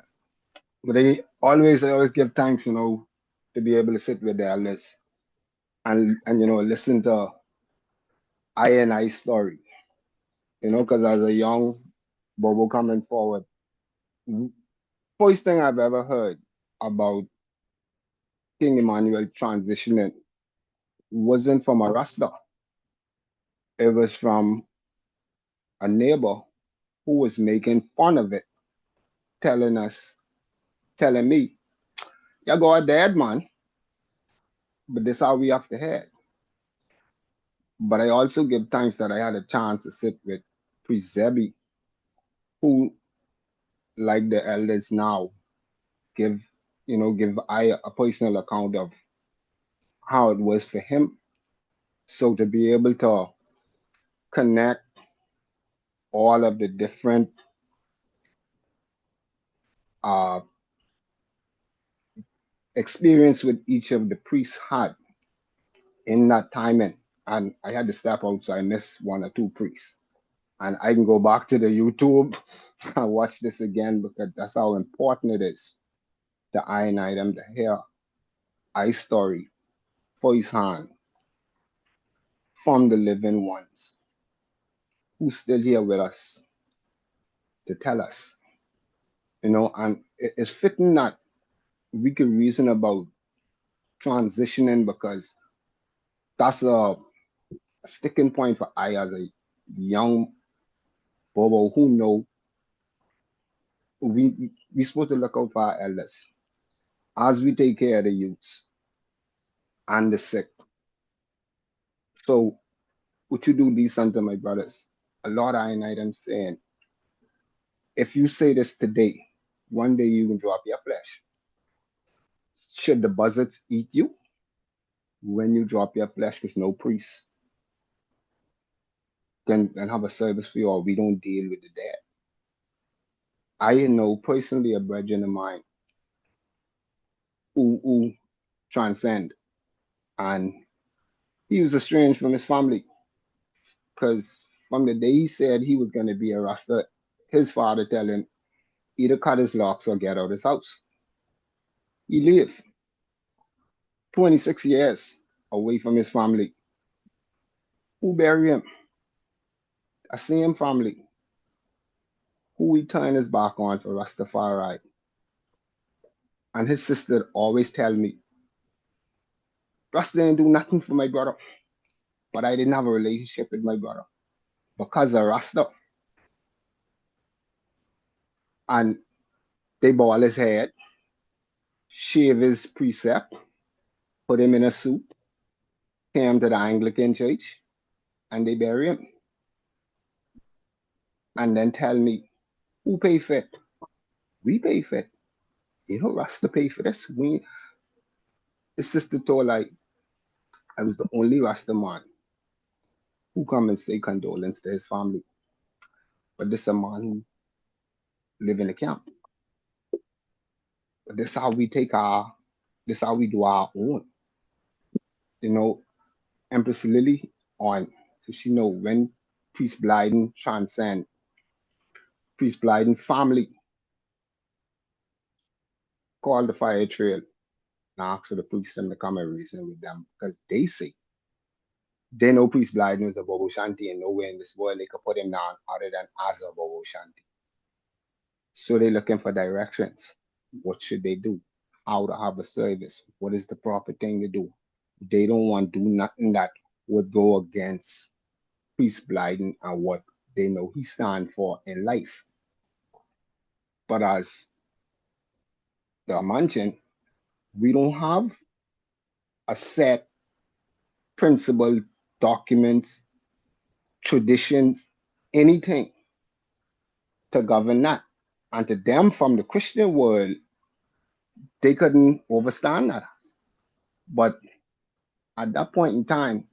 But I always give thanks, you know, to be able to sit with the elders and you know, listen to I story. You know, because as a young Bobo coming forward, first thing I've ever heard about King Emmanuel transitioning wasn't from a Rasta. It was from a neighbor who was making fun of it, telling me, you go dead, man, but this how we have to head. But I also give thanks that I had a chance to sit with Priest Zebi, who, like the elders now, give I a personal account of how it was for him. So to be able to connect all of the different experience with each of the priests had in that timing. And I had to step out, so I missed one or two priests. And I can go back to the YouTube and watch this again because that's how important it is to them to hear I story for his hand from the living ones who's still here with us to tell us. You know, and it's fitting that we can reason about transitioning because that's a sticking point for I as a young Bobo who know we supposed to look out for our elders. as we take care of the youths and the sick. So what you do decent to my brothers, a lot I and I'm saying, if you say this today, one day you can drop your flesh. Should the buzzards eat you when you drop your flesh? Because no priest can have a service for you, or we don't deal with the dead. I know personally a brethren of mine who transcend, and he was estranged from his family because from the day he said he was going to be a Rasta, his father tell him either cut his locks or get out of his house. He lived 26 years away from his family. Who bury him? A same family. Who he turned his back on for Rastafari. And his sister always tell me, Rasta didn't do nothing for my brother, but I didn't have a relationship with my brother because of Rasta. And they ball his head, shave his precept, put him in a suit, came to the Anglican church, and they bury him. And then tell me, who pay for it? We pay for it. You know, Rasta pay for this. His sister told I was the only Rasta man who come and say condolence to his family. But this a man who live in the camp. But this how we this how we do our own. You know, Empress Lily on, so she know when Priest Blyden transcend, Priest Blyden family call the fire trail and ask for the priest to come and reason with them because they say they know Priest Blyden was a Bobo Shanti and nowhere in this world they could put him down other than as a Bobo Shanti. So they're looking for directions. What should they do? How to have a service? What is the proper thing to do? They don't want to do nothing that would go against Priest Blyden and what they know he stand for in life. But as I mentioned, we don't have a set principle, documents, traditions, anything to govern that. And to them from the Christian world, they couldn't understand that. But at that point in time,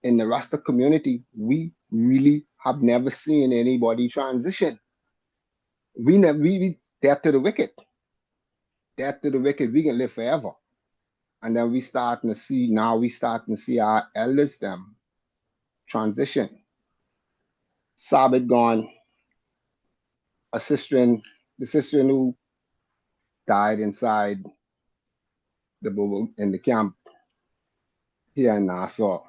in the Rasta community, we really have never seen anybody transition. We death to the wicked. Death to the wicked, we can live forever. And then we starting to see our elders them transition. Sabbath gone, the sister who died inside in the camp here in Nassau.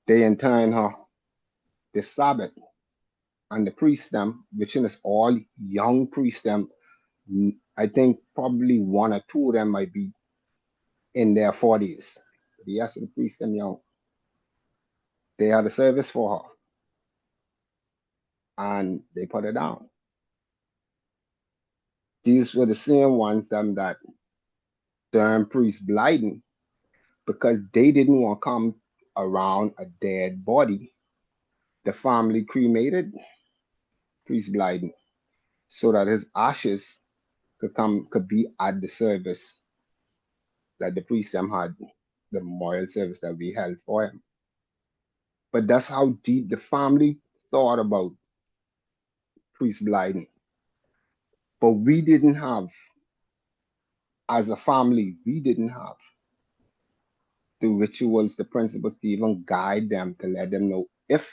They interned her this Sabbath. And the priest them, which is all young priests them, I think probably one or two of them might be in their 40s. The rest of the priests them young. They had a service for her. And they put her down. These were the same ones them that turned Priest Blyden because they didn't want to come around a dead body. The family cremated Priest Blyden so that his ashes could be at the service that the priest them had, the memorial service that we held for him. But that's how deep the family thought about Priest Blyden. But we didn't have, as a family, we didn't have the rituals, the principles to even guide them, to let them know if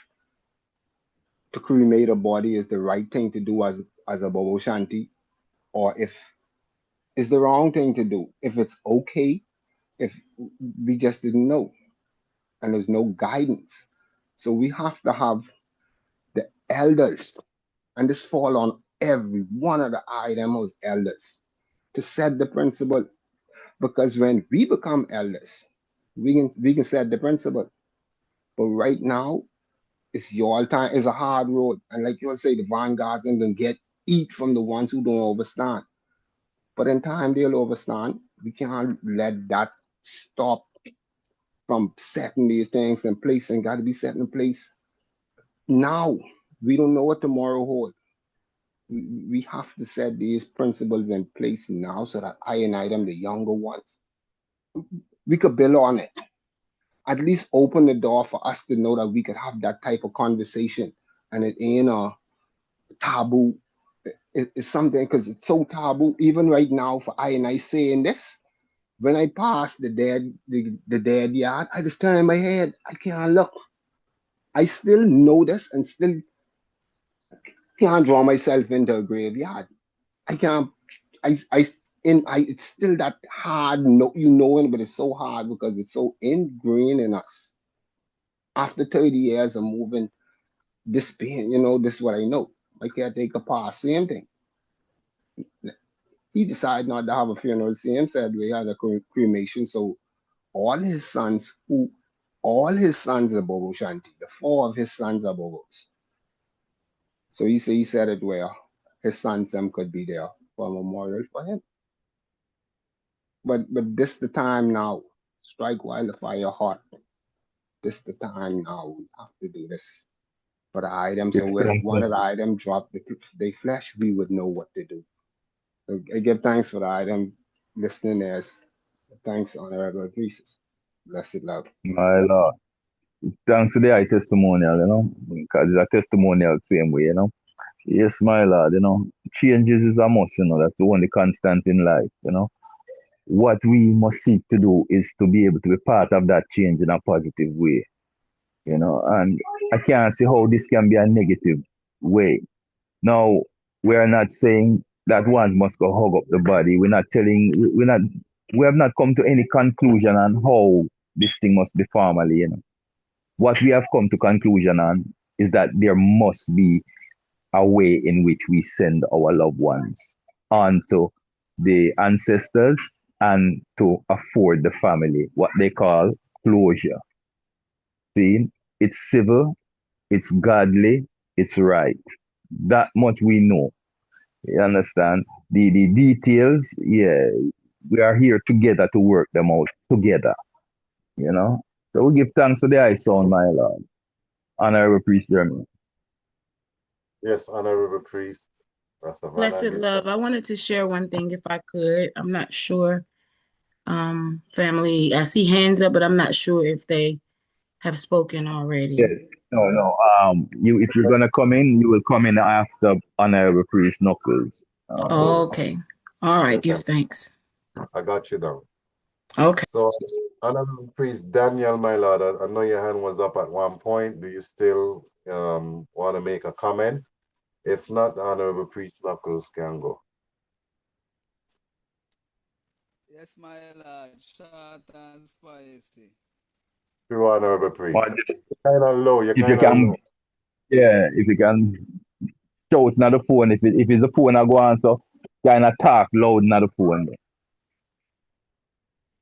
to cremate a body is the right thing to do as a Bobo Shanti, or if it's the wrong thing to do, if it's okay, if we just didn't know. And there's no guidance. So we have to have the elders, and this fall on every one of the IDMO's elders to set the principle. Because when we become elders, we can set the principle. But right now, it's your time. It's a hard road. And like you'll say, the vanguards and then eat from the ones who don't understand. But in time they'll overstand. We can't let that stop from setting these things in place, and got to be set in place now. We don't know what tomorrow holds. We have to set these principles in place now so that I and them, the younger ones, we could build on it. At least open the door for us to know that we could have that type of conversation, and it ain't a taboo. It's something, because it's so taboo. Even right now, for I saying this, when I pass the dead yard, I just turn my head. I can't look. I still know this and still can't draw myself into a graveyard. I can't. It's still that hard. No, but it's so hard because it's so ingrained in us. After 30 years of moving, this being, this is what I know. My caretaker passed, same thing. He decided not to have a funeral. Same said we had a cremation. So all his sons are Bobo Shanti. The 4 of his sons are Bobos. So he said it where his sons them could be there for a memorial for him. But this the time now. Strike while the fire hot. This the time now. We have to do this for the item. So when one of the items drop the flesh, we would know what to do. So I give thanks for the item listening as thanks, Honorable Jesus. Blessed love. My Lord. Thanks to the high testimonial, because it's a testimonial same way, Yes, my Lord, changes is a must, that's the only constant in life, What we must seek to do is to be able to be part of that change in a positive way, and I can't see how this can be a negative way. Now, we're not saying that one must go hug up the body. We have not come to any conclusion on how this thing must be formally, What we have come to conclusion on is that there must be a way in which we send our loved ones on to the ancestors and to afford the family what they call closure. See, it's civil, it's godly, it's right. That much we know. You understand? The details, yeah, we are here together to work them out together. So we give thanks to the high sound, my Lord. Honorable Priest Jeremy. Yes, Honorable Priest. Blessed love. I wanted to share one thing if I could. I'm not sure. Family, I see hands up, but I'm not sure if they have spoken already. Yes. No. If you're gonna come in, you will come in after Honorable Priest Knuckles. Okay. All right. Give thanks. I got you down. Okay. So, Honorable Priest Daniel, my Lord, I know your hand was up at one point. Do you still want to make a comment? If not, Honorable Priest Knuckles can go. Yes, my Lord, short and spicy. True, Honorable Priest. Kind of low. You're kind of low. Yeah, if you can shout na the phone. If it's the phone I go on, so kind of talk loud na the phone.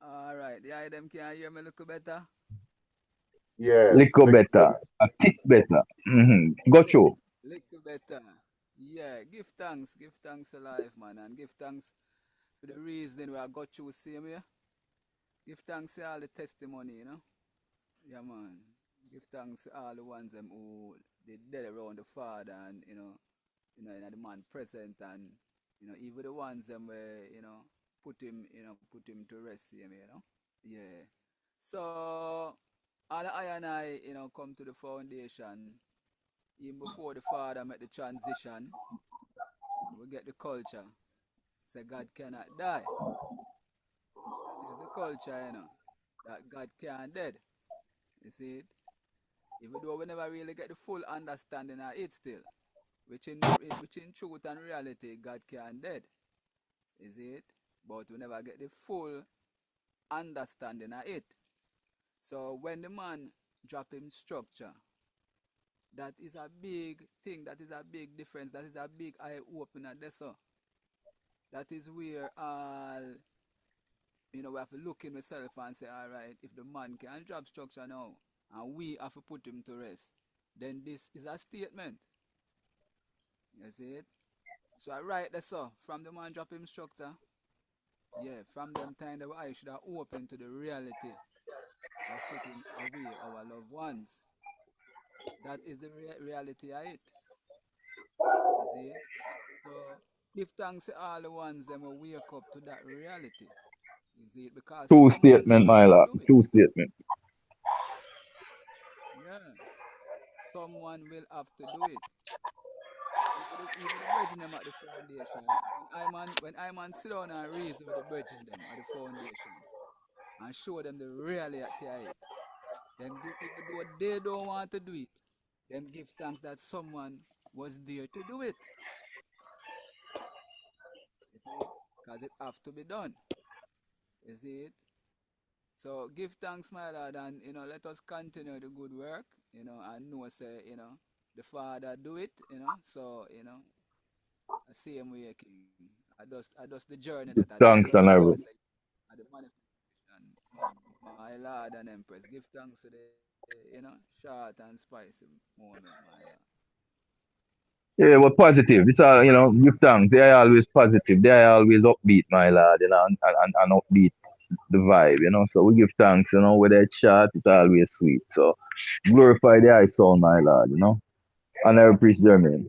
All right, the item can hear me a little better. Yes. Little better. A tick better. Go through. Little better. Yeah, give thanks to life, man, and give thanks for the reason we I got you same here. Give thanks to all the testimony, Yeah, man. Give thanks to all the ones who they dead around the Father and the man present and even the ones where put him to rest him, Yeah. So all I and I, come to the foundation even before the Father made the transition. We get the culture. Say God cannot die. That is the culture, that God can't dead. You see it? Even though we never really get the full understanding of it still. Which in truth and reality, God can't dead. You see it? But we never get the full understanding of it. So when the man drop him structure, that is a big thing, that is a big difference, that is a big eye opener there, so. That is where we have to look in myself and say, all right, if the man can drop structure now, and we have to put him to rest, then this is a statement. You see it? So I write this, so from the man drop him structure, Yeah, from them time the eyes should have opened to the reality of putting away our loved ones. That is the reality of it. You see it? So give thanks to all the ones them will wake up to that reality. You see it? Because True someone will statement, have my to lord. do it. True statement. Yeah. Someone will have to do it. Even the bridging them at the foundation. When I man sit down and reason with the bridging them at the foundation and show them the reality of it. Them give, even though they don't want to do it, them give thanks that someone was there to do it. You see it? Because it have to be done. You see it? So give thanks, my Lord, and let us continue the good work, and know say, the Father do it, so, the same way, King. I just the journey that I just Thanks, see and show me Honorable. say at the manifestation. My Lord and Empress. Give thanks to the, short and spicy moment, my Lord. Yeah, but positive. It's all, give thanks. They are always positive. They are always upbeat, my lord, and upbeat the vibe. So we give thanks, whether it's short, it's always sweet. So glorify the high soul, my lord. And I appreciate Jermaine.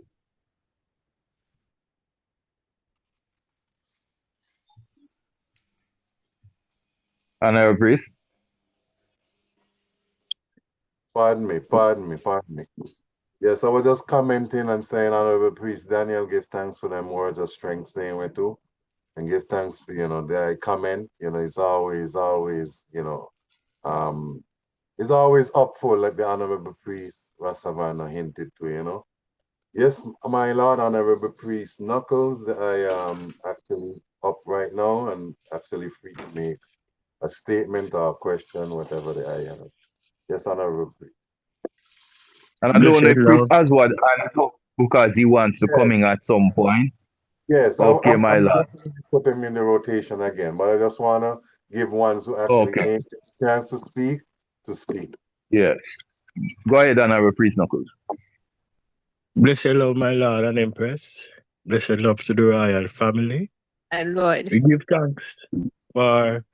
And I appreciate. Pardon me. Yes, I was just commenting and saying, Honorable Priest Daniel, give thanks for them words of strength, saying we too. And give thanks for, the comment. It's always, it's always up for, like the Honorable Priest Rasavana hinted to. Yes, my Lord, Honorable Priest Knuckles, I am actually up right now and actually free to make a statement or a question, whatever the I have. Yes, Honorable Priest. And I don't know Blessed if Priest love. Oswald because he wants to come in at some point. Yes, Okay, my I'm lord. definitely put him in the rotation again, but I just want to give ones who actually Okay. ain't a chance to speak, to speak. Yes. Go ahead, Honorable Priest Knuckles. Blessed love, my Lord and Empress. Blessed love to the royal family. My Lord. We give thanks for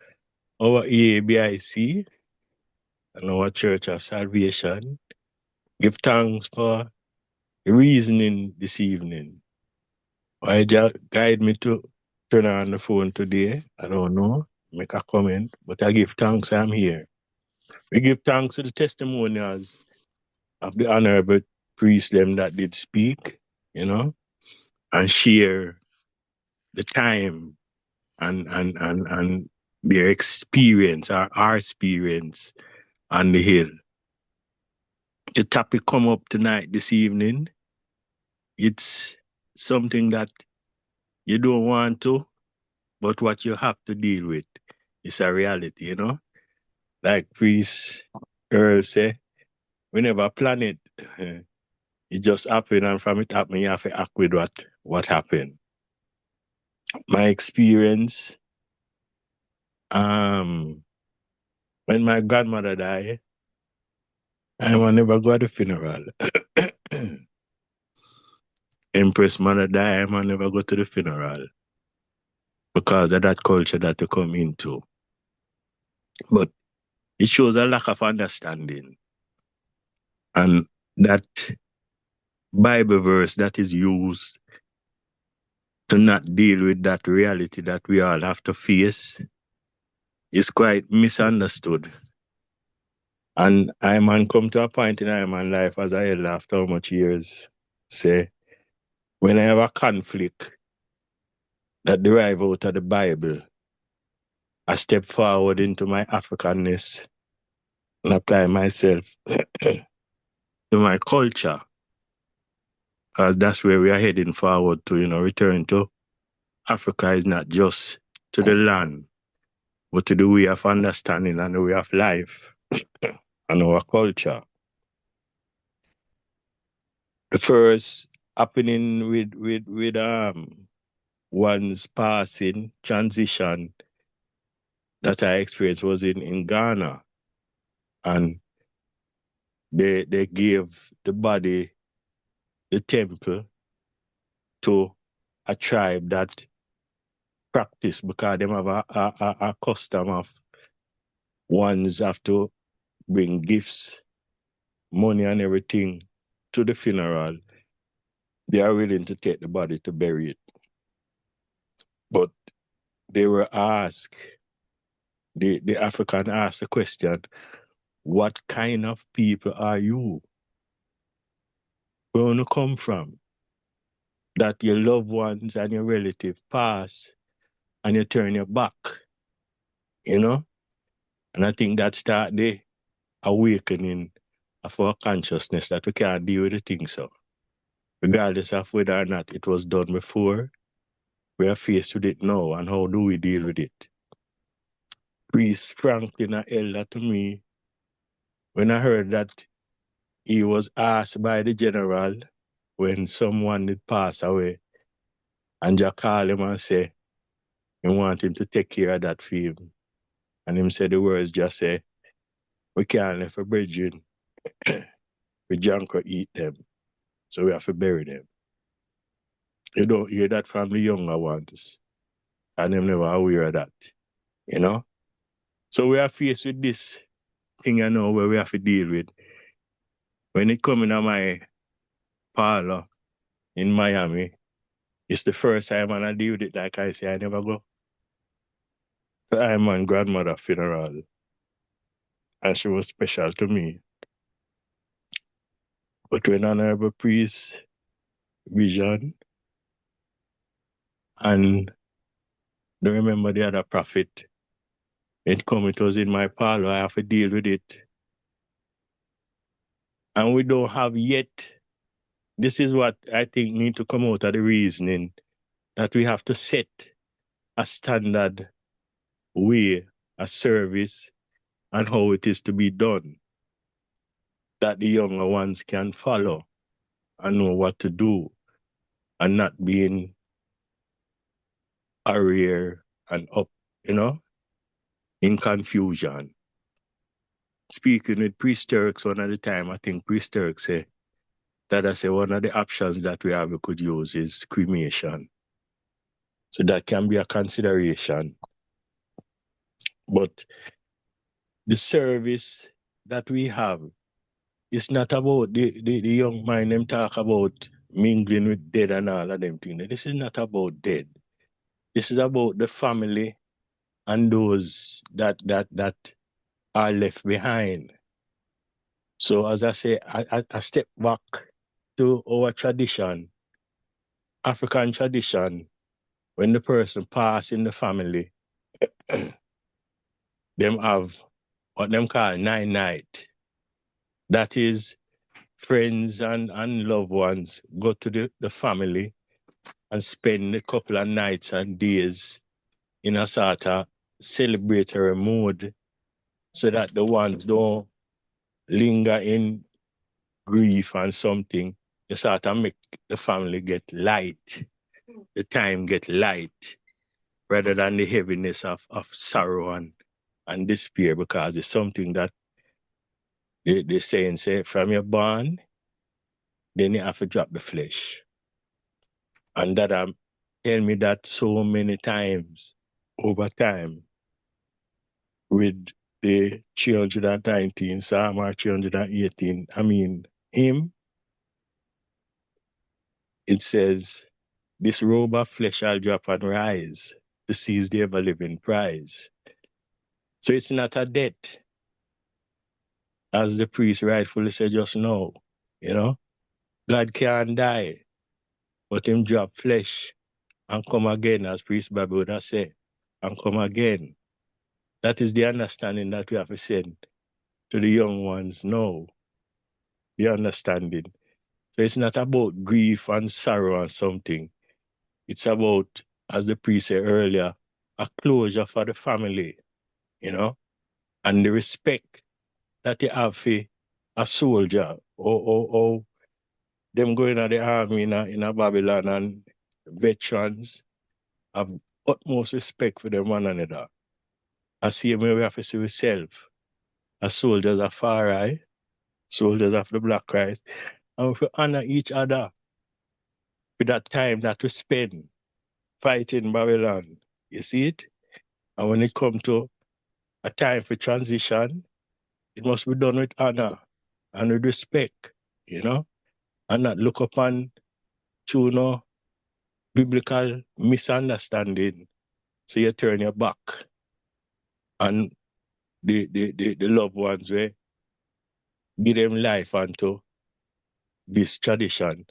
our EABIC and our Church of Salvation. Give thanks for reasoning this evening. Why guide me to turn on the phone today? I don't know. Make a comment, but I give thanks I'm here. We give thanks to the testimonials of the honorable priests them that did speak, and share the time and their experience, our experience on the hill. The topic come up tonight, this evening. It's something that you don't want to, but what you have to deal with. It's a reality, Like Priest Earl say, we never plan it. It just happened, and from it happening, you have to act with what happened. My experience, when my grandmother died, I never go to the funeral. Empress mother died, I never go to the funeral because of that culture that you come into. But it shows a lack of understanding. And that Bible verse that is used to not deal with that reality that we all have to face is quite misunderstood. And I man come to a point in my life as I elder after how much years, say, when I have a conflict that derive out of the Bible, I step forward into my Africanness and apply myself to my culture, because that's where we are heading forward to, return to. Africa is not just to the land, but to the way of understanding and the way of life and our culture. The first happening with one's passing transition that I experienced was in Ghana, and they gave the body, the temple, to a tribe that practice because them have a custom of ones have to bring gifts, money and everything to the funeral. They are willing to take the body to bury it. But they were asked, the African asked the question, what kind of people are you? Where you come from? That your loved ones and your relative pass and you turn your back, you know? And I think that start the awakening of our consciousness that we can't deal with the thing so. Regardless of whether or not it was done before, we are faced with it now, and how do we deal with it? Priest Franklin, an elder to me, when I heard that he was asked by the general when someone did pass away, and Jack called him and say, he want him to take care of that for him. And him said the words just say, we can't let a brethren, we junk or eat them, so we have to bury them. You don't hear that from the younger ones, and them never aware of that, you know? So we are faced with this thing, you know, where we have to deal with. When it come in my parlor in Miami, it's the first time and I deal with it like I say, I never go. I'm my grandmother's funeral, and she was special to me. But when Honorable Priest Vision and don't remember the other prophet, it was in my parlor, I have to deal with it. And we don't have yet, this is what I think need to come out of the reasoning, that we have to set a standard way, a service, and how it is to be done, that the younger ones can follow and know what to do, and not being arrear and up, you know, in confusion. Speaking with Priest Turks one at the time, I think Priest Turks say that I say one of the options that we could use is cremation. So that can be a consideration. But the service that we have is not about the young mind them talk about mingling with dead and all of them things. This is not about dead. This is about the family and those that are left behind. So as I say, I step back to our tradition, African tradition, when the person pass in the family, them have what them call 9 night. That is friends and loved ones go to the family and spend a couple of nights and days in a sort of celebratory mood so that the ones don't linger in grief and something. You sort of make the family get light, the time get light, rather than the heaviness of sorrow and despair, because it's something that they saying say from your born, then you have to drop the flesh. And that tell me that so many times over time with the 319 Psalm or 318. I mean, him, it says, this robe of flesh I'll drop and rise to seize the ever-living prize. So it's not a death, as the priest rightfully said just now, you know. God can't die, but him drop flesh and come again, as Priest Bobby would have said, and come again. That is the understanding that we have to send to the young ones now, the understanding. So it's not about grief and sorrow and something. It's about, as the priest said earlier, a closure for the family, you know, and the respect that you have for a soldier or them going to the army in a Babylon, and veterans have utmost respect for them one another. I see we have to see ourselves as soldiers of Far Eye, soldiers of the Black Christ, and if we honor each other with that time that we spend fighting Babylon, You see it? And when it comes to a time for transition, it must be done with honor and with respect, you know, and not look upon through no biblical misunderstanding. So you turn your back on the loved ones where give them life unto this tradition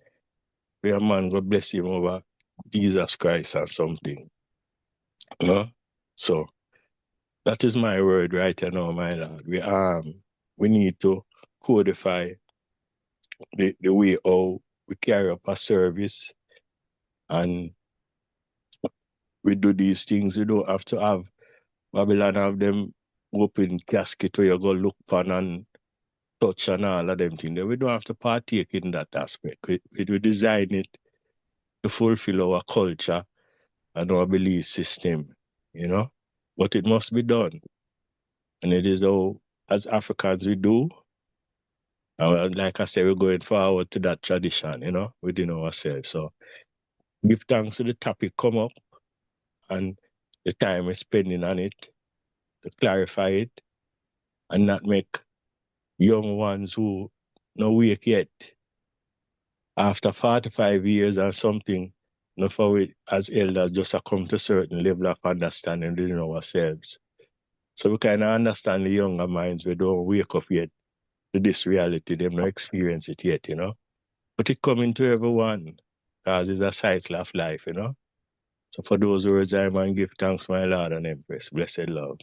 where a man go bless him over Jesus Christ or something. You know? So that is my word right now, my Lord. We need to codify the way how we carry up a service and we do these things. We don't have to have Babylon have them open casket where you go look upon and touch and all of them things. We don't have to partake in that aspect. We design it to fulfill our culture and our belief system, you know. But it must be done. And it is how, as Africans, we do. And like I said, we're going forward to that tradition, you know, within ourselves. So give thanks to the topic come up and the time we're spending on it to clarify it and not make young ones who no wake yet after 45 years or something, no for we as elders just come to a certain level of understanding within ourselves. So we kind of understand the younger minds, we don't wake up yet to this reality, they don't experience it yet, you know. But it coming to everyone, because it's a cycle of life, you know. So for those words, I man give thanks, my Lord and Empress. Blessed love.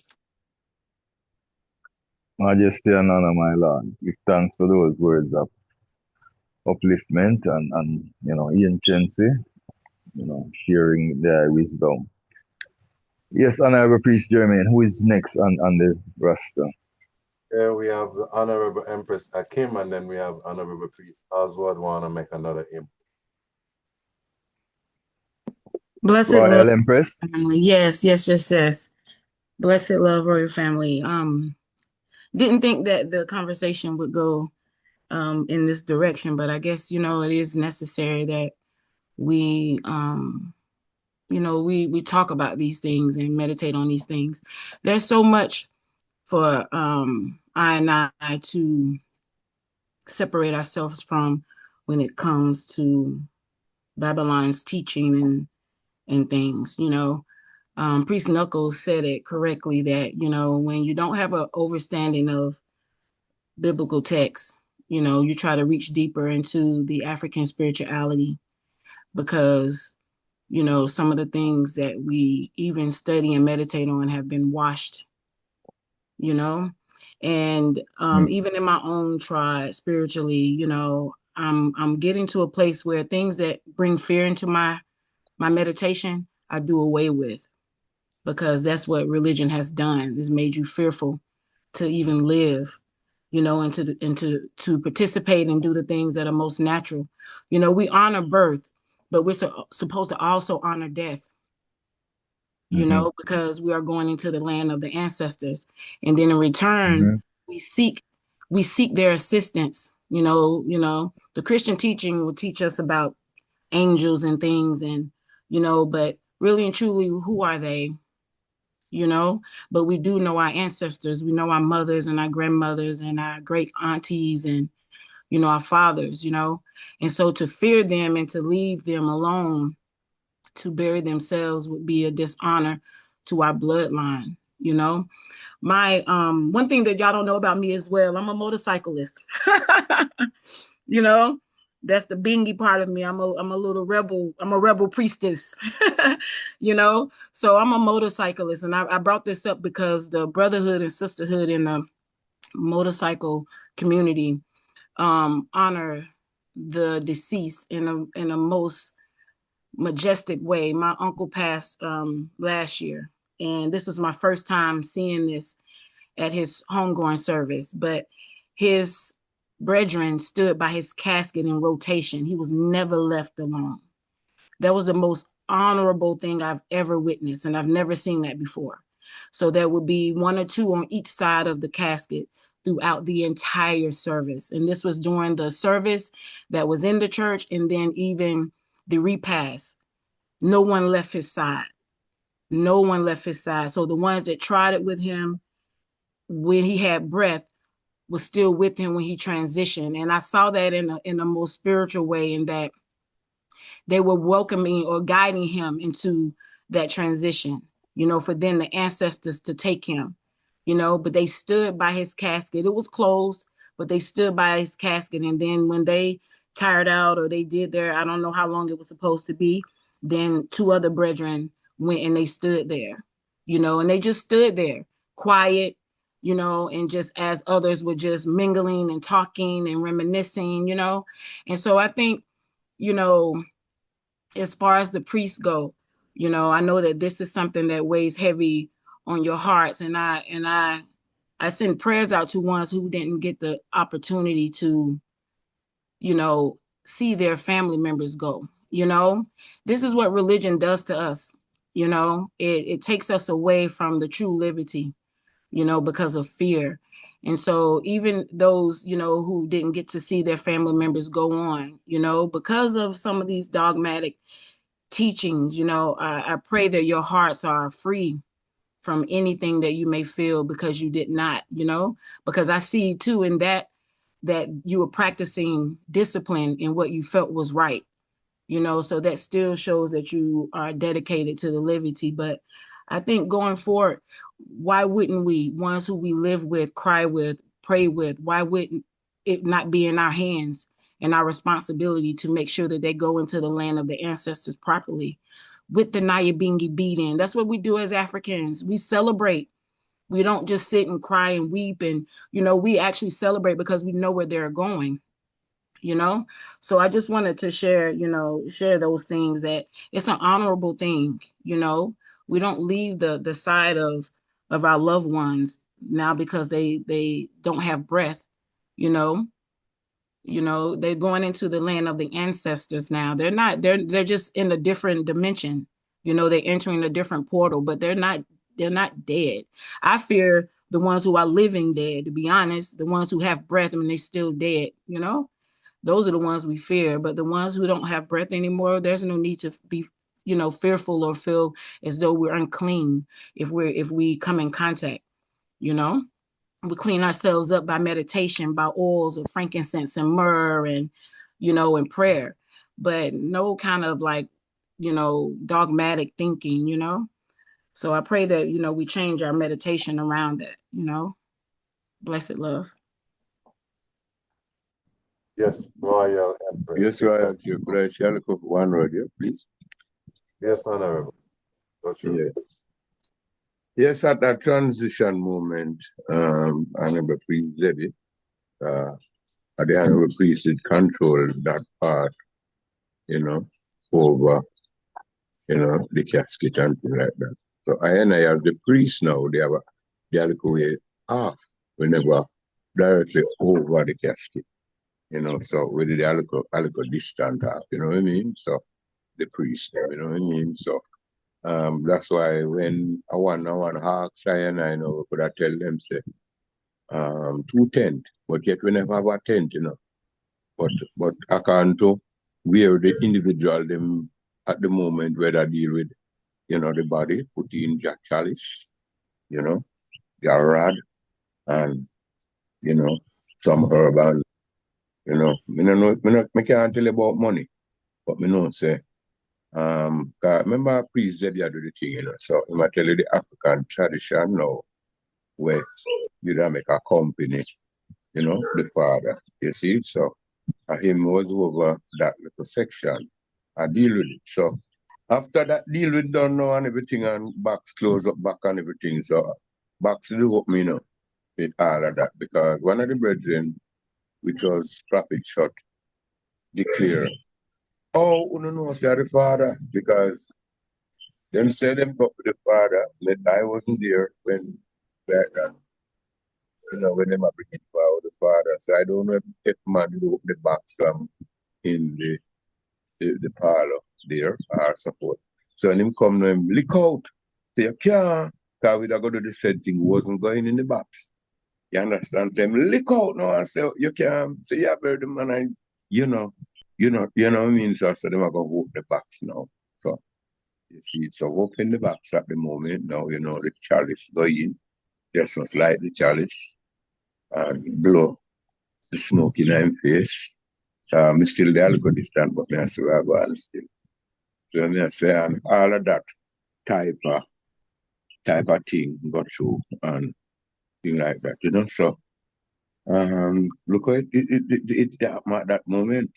Majesty and honor, my Lord. Give thanks for those words of upliftment and anciency, sharing their wisdom. Yes, Honorable Priest Jermaine, who is next on the roster? Here we have the Honorable Empress Akim, and then we have Honorable Priest Oswald want to make another hymn. Blessed Royal love, Empress. family. Yes. Blessed love, royal family. Didn't think that the conversation would go in this direction, but I guess it is necessary that we we talk about these things and meditate on these things. There's so much for I and I to separate ourselves from when it comes to Babylon's teaching and things. Priest Knuckles said it correctly that when you don't have an overstanding of biblical texts, you try to reach deeper into the African spirituality because some of the things that we even study and meditate on have been washed, and even in my own tribe spiritually, I'm getting to a place where things that bring fear into my meditation I do away with, because that's what religion has done, is made you fearful to even live, and to participate and do the things that are most natural. We honor birth, but we're supposed to also honor death, because we are going into the land of the ancestors. And then in return, we seek their assistance. The Christian teaching will teach us about angels and things, and but really and truly, who are they? But we do know our ancestors. We know our mothers and our grandmothers and our great aunties and our fathers, and so to fear them and to leave them alone to bury themselves would be a dishonor to our bloodline. My one thing that y'all don't know about me as well, I'm a motorcyclist. That's the bingy part of me. I'm a little rebel. I'm a rebel priestess. So I'm a motorcyclist, and I brought this up because the brotherhood and sisterhood in the motorcycle community honor the deceased in a most majestic way. My uncle passed last year, and this was my first time seeing this at his homegoing service, but his brethren stood by his casket in rotation. He was never left alone. That was the most honorable thing I've ever witnessed, and I've never seen that before. So there would be one or two on each side of the casket throughout the entire service. And this was during the service that was in the church, and then even the repast. No one left his side. No one left his side. So the ones that tried it with him when he had breath was still with him when he transitioned. And I saw that in a most spiritual way, in that they were welcoming or guiding him into that transition, for then the ancestors to take him, but they stood by his casket. It was closed, but they stood by his casket. And then when they tired out, or they did their, I don't know how long it was supposed to be, then two other brethren went and they stood there, and they just stood there quiet, and just as others were just mingling and talking and reminiscing, And so I think, as far as the priests go, I know that this is something that weighs heavy on your hearts. And I send prayers out to ones who didn't get the opportunity to, see their family members go. This is what religion does to us. It takes us away from the true liberty, because of fear. And so even those, who didn't get to see their family members go on, because of some of these dogmatic teachings, I pray that your hearts are free from anything that you may feel because you did not, because I see too in that you were practicing discipline in what you felt was right, so that still shows that you are dedicated to the liberty. But I think going forward, why wouldn't we, ones who we live with, cry with, pray with, why wouldn't it not be in our hands and our responsibility to make sure that they go into the land of the ancestors properly with the Nyabingi beating? That's what we do as Africans. We celebrate. We don't just sit and cry and weep, and we actually celebrate because we know where they're going. So I just wanted to share those things, that it's an honorable thing. We don't leave the side of our loved ones now because they don't have breath. They're going into the land of the ancestors now. They're just in a different dimension. They're entering a different portal, but they're not dead. I fear the ones who are living dead, to be honest. The ones who have breath, they're still dead. Those are the ones we fear. But the ones who don't have breath anymore, there's no need to be, fearful or feel as though we're unclean if we come in contact. We clean ourselves up by meditation, by oils of frankincense and myrrh, and and prayer, but no kind of dogmatic thinking. So I pray that we change our meditation around that. Blessed love. Yes, Royal Empress. Yes, Royal. Could I share one word here, please? Yes, Honorable. Yes. Yes, at that transition moment, Honorable Priest Zebby, the Honorable Priest did control that part, over, the casket and things like that. So I as the priest now, they are like way off. We never directly over the casket, so we did a little distant off, you know what I mean? So the priest, you know what I mean? So that's why when I want to ask I know we could have tell them say 2 tent, but yet we never have a tent, But according to where the individual them at the moment where they deal with, the body, put in Jack chalice, their rod and some herb and me can't tell you about money, but me know say remember Priest Zebia do the thing, so I might tell you the African tradition now where you don't make a company, the father, you see, so him was over that little section. I deal with it. So after that deal with done now and everything and box close up back and everything, so box do up me now with all of that because one of the brethren, which was Prophet Shot, declare, oh, you know, say the father, because them say them got with the father, but I wasn't there when back then. When them are bringing power the father. So I don't know if man do the box in the parlor there or support. So when him come to him, lick out. Say you can't, because we go to the said thing wasn't going in the box. You understand? Them lick out now and say you can't. Say yeah, very the man and you know what I mean? So them are gonna hold the box now. So You see, so open the box at the moment. Now, you know, the chalice go in. Just must light the chalice and blow the smoke in my face. Me still there, look at this stand, but I survive all still. So I say, and all of that type of thing got through and thing like that, you know. So look at it at that moment,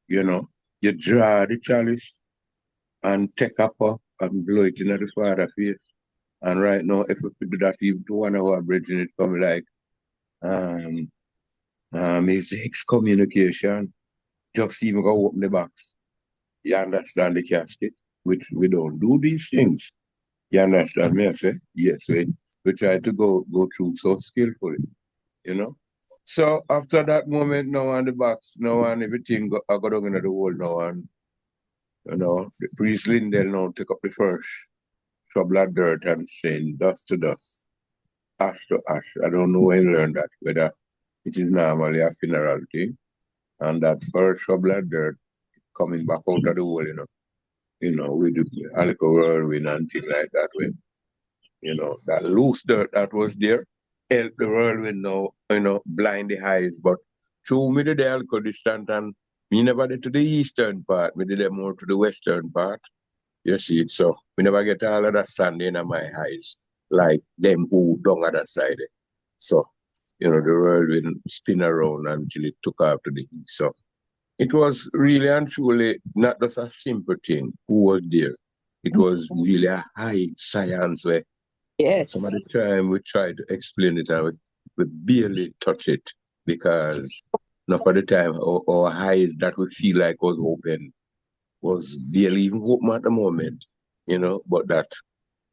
you know, you draw the chalice and take a puff and blow it in the Father's face. And right now, if we do that, even to one of our brethren, it come like it's excommunication. Just even go open the box. You understand the casket? Which we don't do these things. You understand me? I say, yes, we try to go through so skillfully, you know. So after that moment, now on the box, now and everything I got down into the hole now, and you know, the priest Lindell now take up the first shovel of dirt and saying dust to dust, ash to ash. I don't know where he learned that, whether it is normally a funeral thing, and that first shovel of dirt coming back out of the hole, you know, with the alcohol whirlwind and things like that. When you know that loose dirt that was there, help the whirlwind now, you know, blind the eyes. But through me did the alcohol distant and me never did to the eastern part, me did it more to the western part. You see it, so we never get all of that sand in my eyes, like them who down other side. So, you know, the whirlwind spin around until it took off to the east. So it was really and truly not just a simple thing who was there. It was really a high science where some of the time we try to explain it and we barely touch it because not of the time our eyes that we feel like was open was barely even open at the moment, you know, but that,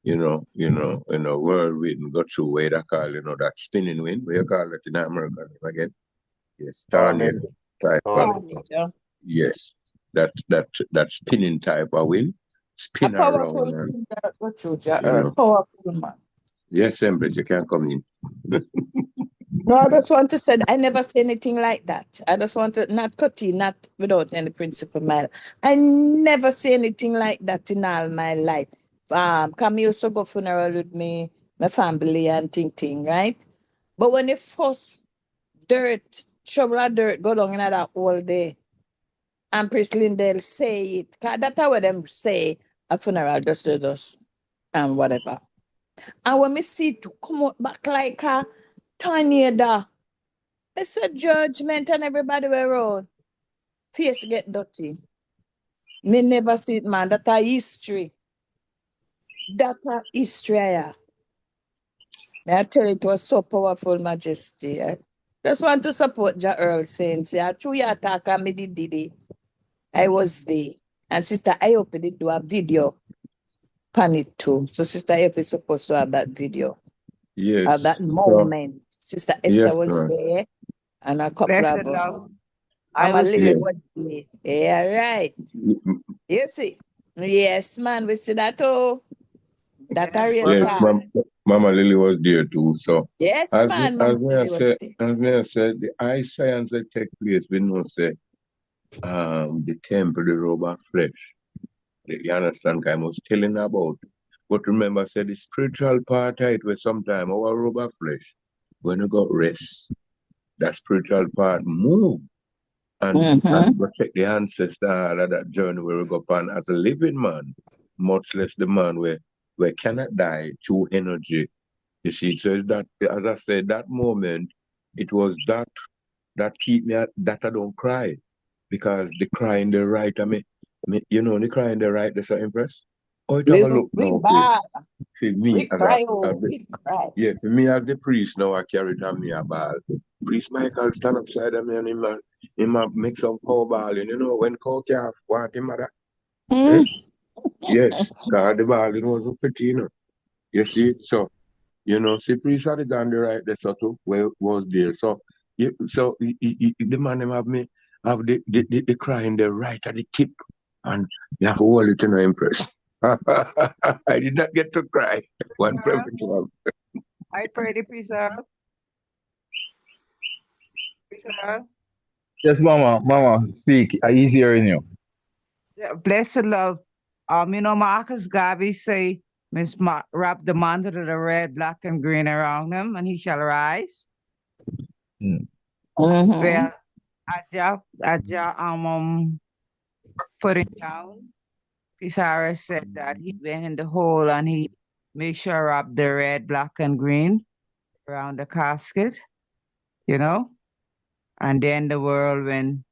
whirlwind got through where they call, you know, that spinning wind, where you call it in American again. Yes, tornado type of, yes, that spinning type of wind, spin powerful around and, thing that go through, you know. powerful man. Yes, Empress, you can come in. No, I just want to say I never say anything like that. I just want to not cut in, not without any principle, man. I never say anything like that in all my life. Come used to go funeral with me, my family and thing, right? But when the first trouble of dirt go down in that all day, and Priest Lindell say it, 'cause that's what them say a funeral just to us and whatever. And when me see it come out back like a tornado, it's a judgment and everybody were around. Face get dirty. Me never see it, man. That's a history. That's a history. Yeah. I tell you, it was so powerful, Majesty. I just want to support Ja Earl Saints. Yeah, true you attack and me did it. I was there. And Sister Ayope did do a video pan it too. So Sister Ayope is supposed to have that video. Yes. At that moment. Sister Esther was there. And a couple Blessed of love. Mama Lily there. was there. Yeah, right. You see? Yes, man, we see that too. That a real Yes, talk. Mama Lily was there too. So Yes, as man, Mama Lily was there. I said, the eye science that take place, we know say the temple, the robe of flesh. You understand? I was telling about. But remember, I said the spiritual part of it was sometime our robe of flesh. When you got rest, that spiritual part move and protect the ancestor all of that journey where we go upon as a living man, much less the man where cannot die through energy. You see, so it's that, as I said, that moment, it was that keep me that I don't cry. Because the crying the right, you know, the crying the right, that's an impress. Oh, it have a look We now, bad. for me We as cry, we cry. yeah, for me as the priest now, I carry it on me a ball. Priest Michael stand upside of me and him make some cow balling. You know, when cow calf want him mother. Yes, because the balling was up pretty, you know. You see, so, you know, see, priest had it on the right, that's what was there. So, the man him have me, have the crying the right at the tip, and you have to hold it in the impress. I did not get to cry. One perfect love. I pray the preserve. Preserve. Yes, Mama, speak. I is hearing you. Yeah, blessed love. Marcus Garvey say, wrap the mantle of the red, black, and green around him, and he shall rise. Well, put it down. Pisara said that he went in the hole and he made sure wrap the red, black, and green around the casket, and then the whirlwind,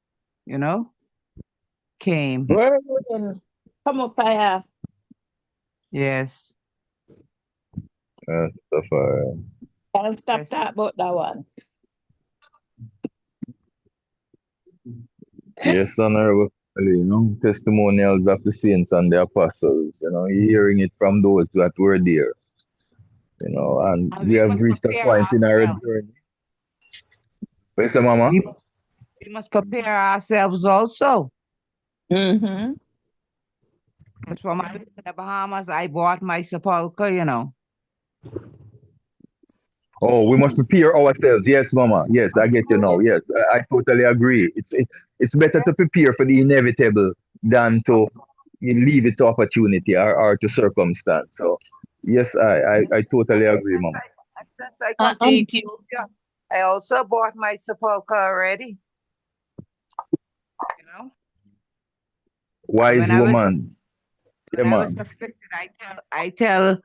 came. Whirlwind, come up here. Yes. Can't stop that about that one. Yes, honorable, testimonials of the saints and the apostles, hearing it from those that were there, and we have reached a point in our journey. Where's the mama? We must prepare ourselves also. Mm-hmm. Because from in the Bahamas, I bought my sepulcher, Oh, we must prepare ourselves. Yes, mama. Yes, I get you now. Yes, I totally agree. It's better to prepare for the inevitable than to leave it to opportunity or to circumstance. So, yes, I totally agree, mama. Since I come to Ethiopia, I also bought my sepulcher already. Wise woman. When I was afflicted, I tell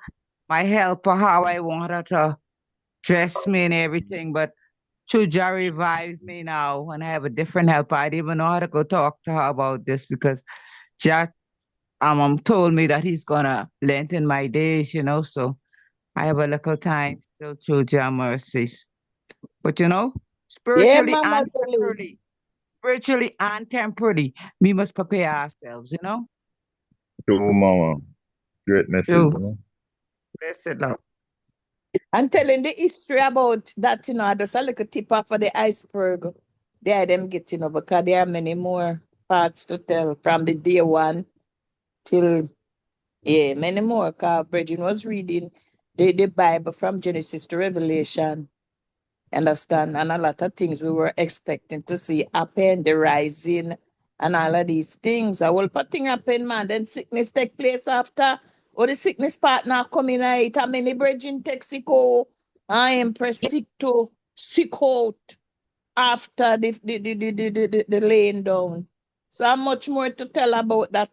my helper how I want her to dress me and everything, but Chuja revived me now, and I have a different helper. I didn't even know how to go talk to her about this because Jack told me that he's gonna lengthen my days, so I have a little time still through Jah mercies. But spiritually and temporally, we must prepare ourselves, True, mama. Great message. Blessed love. And telling the history about that, just a little tip off of the iceberg. There them get, because there are many more parts to tell from the day one till, many more. Because Bridget was reading the Bible from Genesis to Revelation. Understand? And a lot of things we were expecting to see happen, the rising and all of these things. A whole thing happen, man. Then sickness take place after. Or the sickness partner coming out. How many brethren take sick out? I am sick out after the laying down. So how much more to tell about that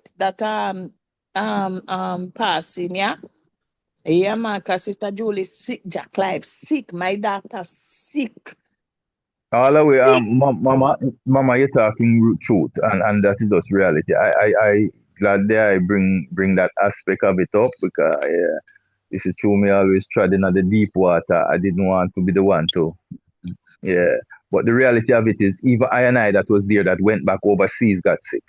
passing, yeah? Yeah, man, because Sister Julie sick, Jack Life sick, my daughter sick. All the way, mama, you're talking truth, and that is just reality. I glad that I bring that aspect of it up because this is true. Me always treading at the deep water. I didn't want to be the one to, But the reality of it is, even I and I that was there that went back overseas got sick.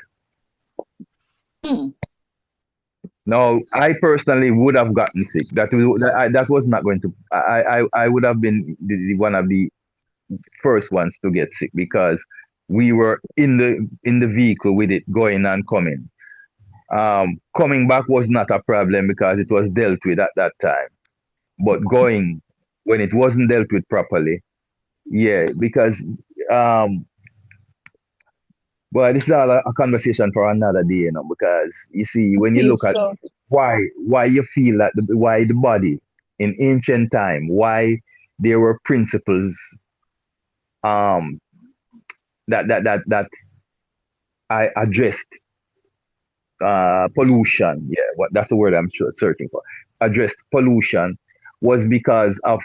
Now, I personally would have gotten sick. That was not going to. I would have been one of the first ones to get sick because we were in the vehicle with it going and coming. Coming back was not a problem because it was dealt with at that time. But going when it wasn't dealt with properly, because well, this is all a conversation for another day, because you see, when you look at why you feel that why the body in ancient time, why there were principles that I addressed pollution. That's the word I'm searching for. Addressed pollution was because of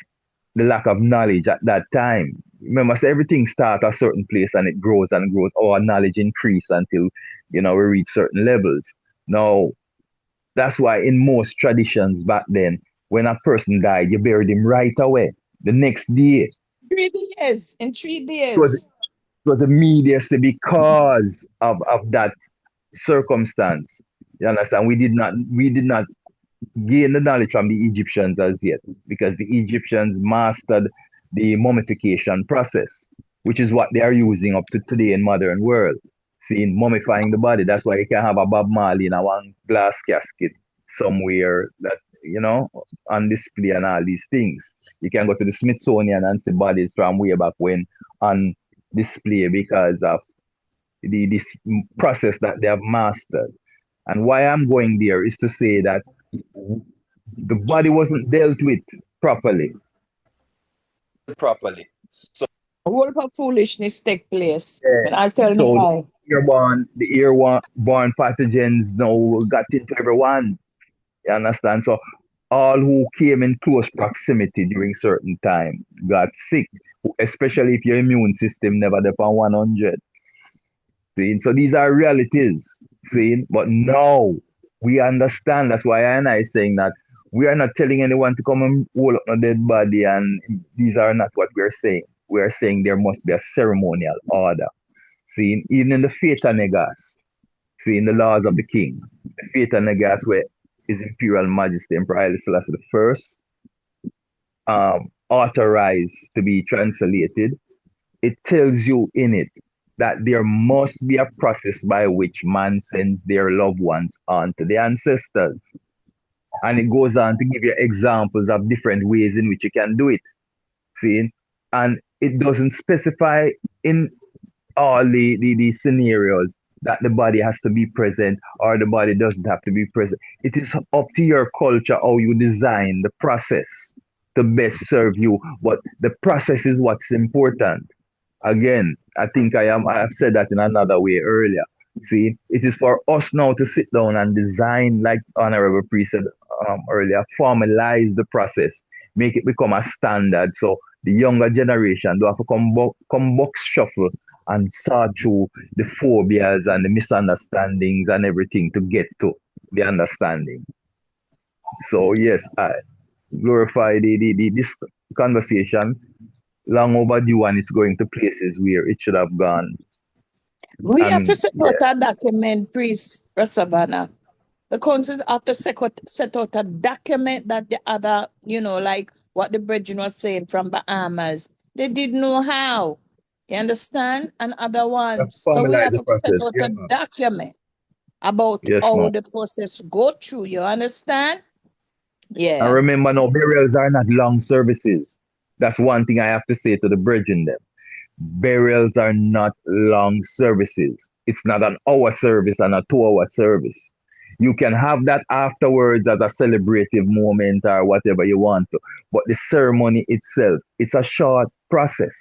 the lack of knowledge at that time. Remember, so everything starts at a certain place and it grows and grows. Our knowledge increases until we reach certain levels. Now, that's why in most traditions back then, when a person died, you buried him right away. The next day. 3 days. In 3 days. It was immediacy because of that circumstance. You understand? We did not gain the knowledge from the Egyptians as yet, because the Egyptians mastered the mummification process, which is what they are using up to today in modern world. Seeing mummifying the body. That's why you can have a Bob Marley in a one glass casket somewhere that on display and all these things. You can go to the Smithsonian and see bodies from way back when on display because of this process that they have mastered. And why I'm going there is to say that the body wasn't dealt with properly. So A whole lot of foolishness take place. yeah. But I'll tell you So why. the airborne pathogens now got into everyone. You understand? So all who came in close proximity during certain time got sick, especially if your immune system never up on 100. See? So these are realities. See? But now we understand. That's why I saying that we are not telling anyone to come and hold up a dead body, and these are not what we're saying. We are saying there must be a ceremonial order. See? Even in the Feta Negas, see, in the laws of the king, the Feta Negas where His Imperial Majesty Emperor Haile Selassie I authorized to be translated, it tells you in it that there must be a process by which man sends their loved ones on to the ancestors. And it goes on to give you examples of different ways in which you can do it. See? And it doesn't specify in all the scenarios that the body has to be present or the body doesn't have to be present. It is up to your culture how you design the process to best serve you. But the process is what's important. Again, I think I have said that in another way earlier. See, it is for us now to sit down and design, like Honorable Priest said earlier, formalize the process, make it become a standard. So the younger generation do have to come box shuffle and sort through the phobias and the misunderstandings and everything to get to the understanding. So yes, I glorify this conversation long overdue, and it's going to places where it should have gone. We have to And set out a document, Priest Rasavana. The councils have to set out a document that the other, like what the brethren was saying from Bahamas. They didn't know how. You understand? And other ones. So we formalize have the to set process. out Yeah, a ma'am. document about Yes, how ma'am. the process go through. You understand? And Yeah. remember now, burials are not long services. That's one thing I have to say to the brethren them. Burials are not long services. It's not an hour service and a 2 hour service. You can have that afterwards as a celebrative moment or whatever you want to. But the ceremony itself, it's a short process.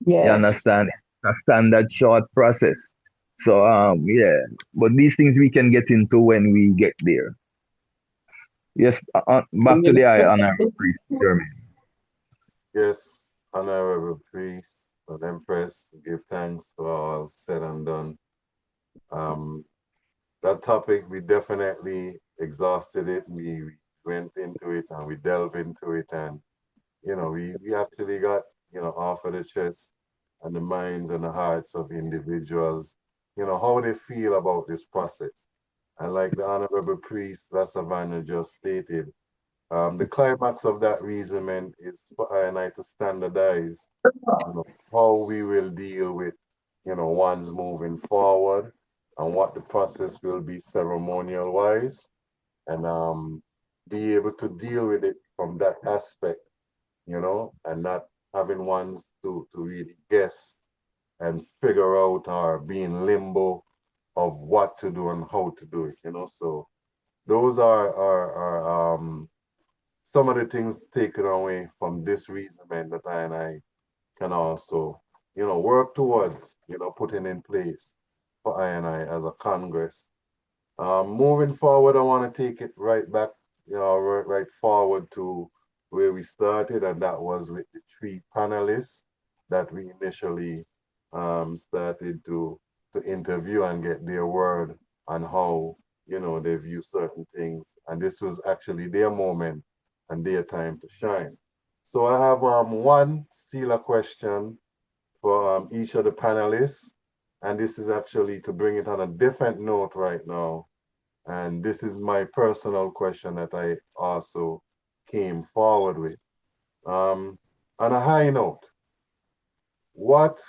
You Yes. understand? It's a standard short process. So yeah. But these things we can get into when we get there. Yes, back to the eye, Honorable Priest Jeremy. Yes, Honorable Priest and Empress, give thanks for all said and done. That topic, we definitely exhausted it. We went into it and we delved into it, and we actually got off of the chest and the minds and the hearts of individuals, how they feel about this process. And like the Honorable Priest Lasavana just stated, the climax of that reasoning is for I and I to standardize how we will deal with ones moving forward and what the process will be ceremonial wise, and be able to deal with it from that aspect, and not having ones to really guess and figure out or be in limbo of what to do and how to do it, So those are some of the things taken away from this reasoning that I and I can also, work towards, putting in place for I and I as a Congress. Moving forward, I want to take it right back, right forward to where we started, and that was with the 3 panelists that we initially started to interview and get their word on how, they view certain things. And this was actually their moment and their time to shine. So I have one stealer question for each of the panelists. And this is actually to bring it on a different note right now. And this is my personal question that I also came forward with. On a high note, what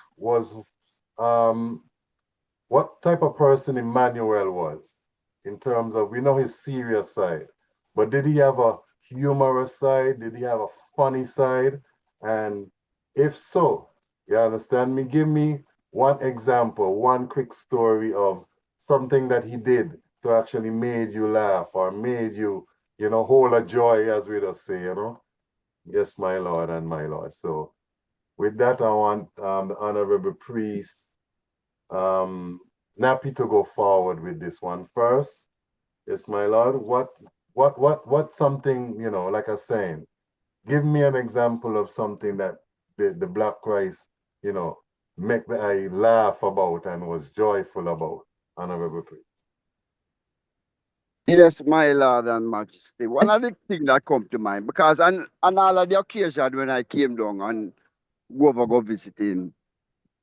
type of person Emmanuel was in terms of, we know his serious side, but did he have a humorous side? Did he have a funny side? And if so, you understand me? Give me one example, one quick story of something that he did to actually made you laugh or made you, you know, hold a joy, as we just say, you know. Yes, my Lord and my Lord. So with that, I want the Honorable Priest Nappy to go forward with this one first. Yes, my Lord. What something, you know, like I was saying, give me an example of something that the Black Christ, you know, make I laugh about and was joyful about, Honorable Priest. Yes, my Lord and Majesty. One of the things that come to mind, because on all of the occasion when I came down and go visiting,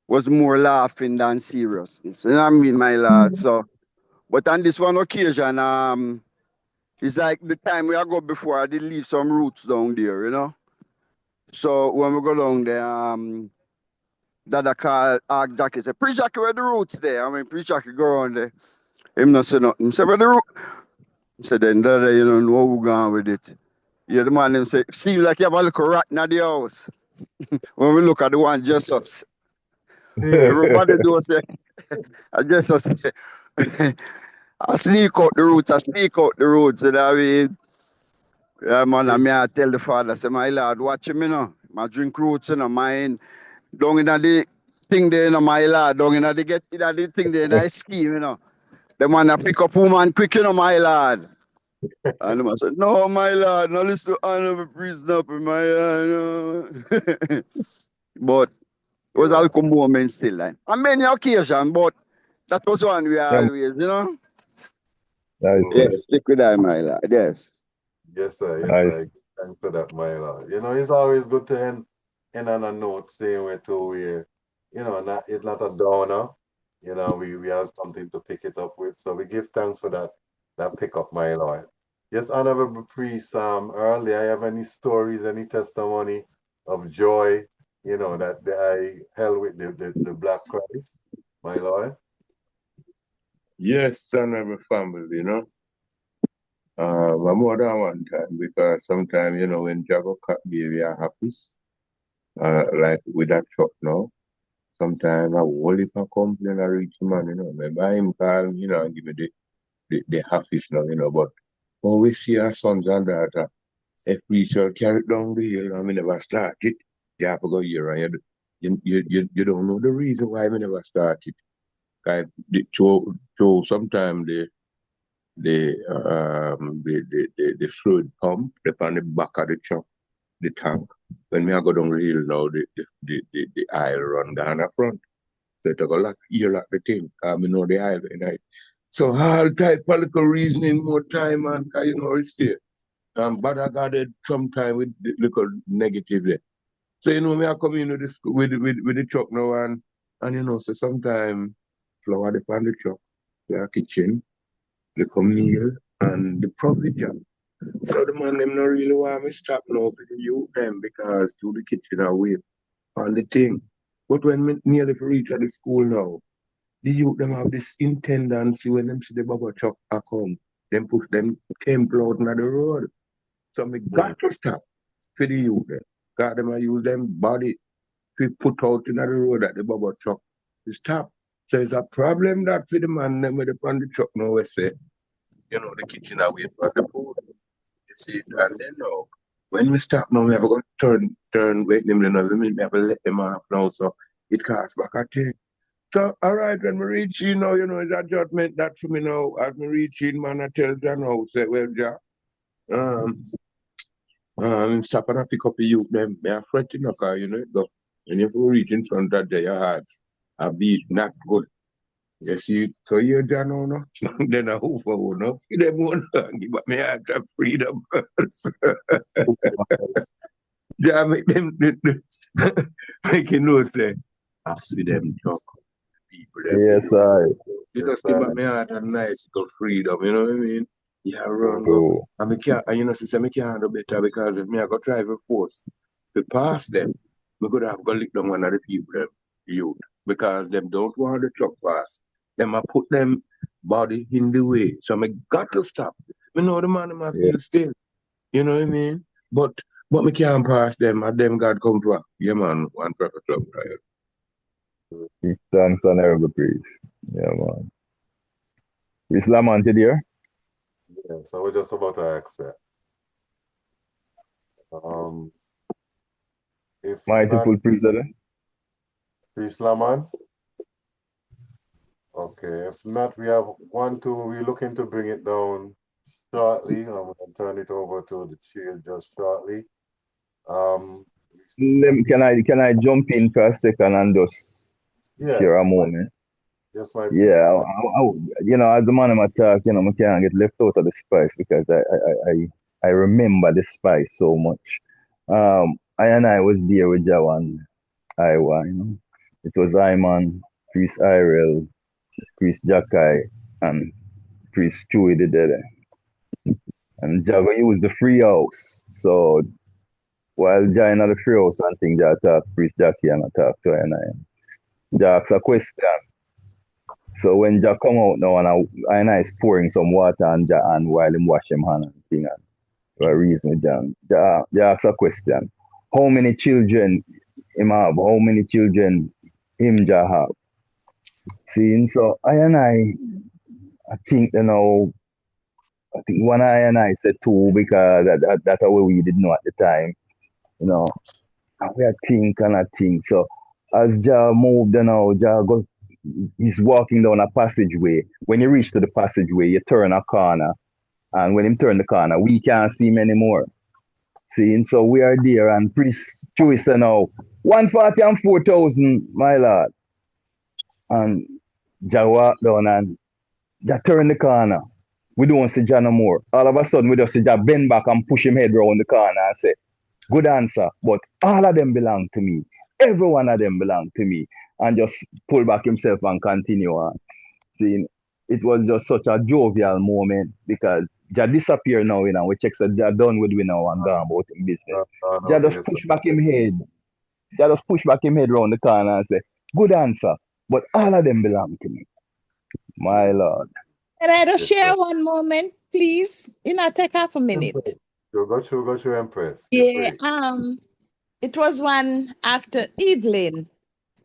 was more laughing than seriousness. You know what I mean, my Lord? So, but on this one occasion, it's like the time we go before, I did leave some roots down there, you know? So when we go down there, Dada call Jackie, say, Pre Jackie, where the roots there? I mean, Pre Jackie go around there. Him not say nothing. He say, where the root? So then Dada, you don't know who gone with it. Yeah, the man him say, seem like you have a little rat in the house. When we look at the one just us. Everybody do say, I just us. I sneak out the roots, you know what I mean? Yeah, man, I tell the father, say, my lad, watch him, you know. I drink roots, you know, mine. Down in the thing there, you know, my lad. Down in the get in the thing there, nice scheme, you know. The man pick up woman quick, you know, my lad. And the man said, no, my lad, no listen to Honorable Priest Nappy, my lad. But it was all come moment still, like. On many occasions, but that was one we always, you know. Yes, stick with that, my lad, yes. Yes, sir. Yes, sir. Thanks for that, my Lord. You know, it's always good to end on a note saying we're too we're, you know, it's not a downer. You know, we have something to pick it up with. So we give thanks for that pickup, my Lord. Yes, Honorable Priest Earl, do I have any stories, any testimony of joy, you know, that I held with the Black Christ, my Lord? Yes, Honorable family, you know. More than one time, because sometimes, you know, when Jago cut baby happens, like with that truck now, sometimes I whole heap of complain I reach man, you know. Maybe him call, you know, and give me the halfish now, you know. But when we see our sons and daughter, if we shall carry it down the hill and we never start it, you have to go here and you don't know the reason why we never start it. So sometimes the fluid pump upon the back of the truck, the tank. When we go down the hill now, the aisle run down the front. So to go lock the thing, we know the aisle night. So all type political reasoning, more time and you know it's there. But I got it sometime with the little negatively. So you know me I come in with the school, with the truck now and you know so sometimes flower upon the truck, the kitchen, the meal and the provision. So the man them not really want me stop now for the youth them because to the kitchen away on the thing. But when me nearly reach at the school now, the youth them have this intendancy when them see the bubble truck a come, them push them camp out on the road. So me got to stop for the youth them. Got them and use them body to put out in the road at the bubble truck to stop. So it's a problem that for the man them with the on the truck now we say, you know, the kitchen away for the food. You see, and then now, when we stop now, we have to turn, wait them, you know, we have to let them off now, so it costs back a thing. So, all right, when we reach in now, you know, it's a judgment that for me now, as we reach in, man, I tell John now, say, well, John, stop and pick up the youth, them, they are fretting, okay, you know, go. And if we reach in front of their heart, a beat not good. You see, so you don't know, no? Then I hope for one, no? Them won't give me heart of freedom. Yeah, make them, make you know, say, I see them talk. People, Yes, I. You just give me heart and nice good freedom, you know what I mean? Yeah, run go. And me can't, and you know, say, me can't do better because if me I go drive a force to pass them, we could have go lick down one of the people, them, youth, because them don't want the truck pass. Them I put them body in the way. So me got to stop. Me know the man I feel still. You know what I mean? But me can't pass them and them God come to. Yeah man, one perfect love trial. Give thanks and every praise. Yeah, man. Priest Lamont, you there? Yes, I was just about to ask that. If Mightiful not, priest, brother. Priest Lamont. Okay, if not, we have we're looking to bring it down shortly. I'm going to turn it over to the chair just shortly. Can I jump in for a second and just share a Yes. moment? Yes, my Yeah, you know, as the man I talk, you know, I can't get left out of the spice because I remember the spice so much. I was there with Jawan, Iowa, you know. It was Iman, Priest Irel, Priest Jacky, and Priest Chewy did there. And Java used the free house. So while Jai in the free house and things, I talk to Priest Jackie and I talk to I. Jai asked a question. So when Jack come out now and I is pouring some water on Jack and while him wash him hand and thing and for a reason with John. Jack asked a question. How many children him have? How many children him Jack have? See, so I think you know I think one I said two because that's what we didn't know at the time. You know. And we I think. So as Ja moved now, Ja goes he's walking down a passageway. When you reach to the passageway, you turn a corner. And when him turn the corner, we can't see him anymore. See, and so we are there and Priest Chewy said now, 140 and 4,000, my lord. And Ja walk down and Ja turn the corner. We don't see Ja no more. All of a sudden, we just see Ja bend back and push him head round the corner and say, good answer, but all of them belong to me. Every one of them belong to me. And just pull back himself and continue on. See, it was just such a jovial moment because Ja disappear now, you know. We check that Ja done with we now and gone about him business. Ja just push back him head. Ja just push back him head round the corner and say, good answer, but all of them belong to me. My Lord. Can I just share one moment, please? You know, take half a minute. Go through, Empress. Yeah, it was one after evening.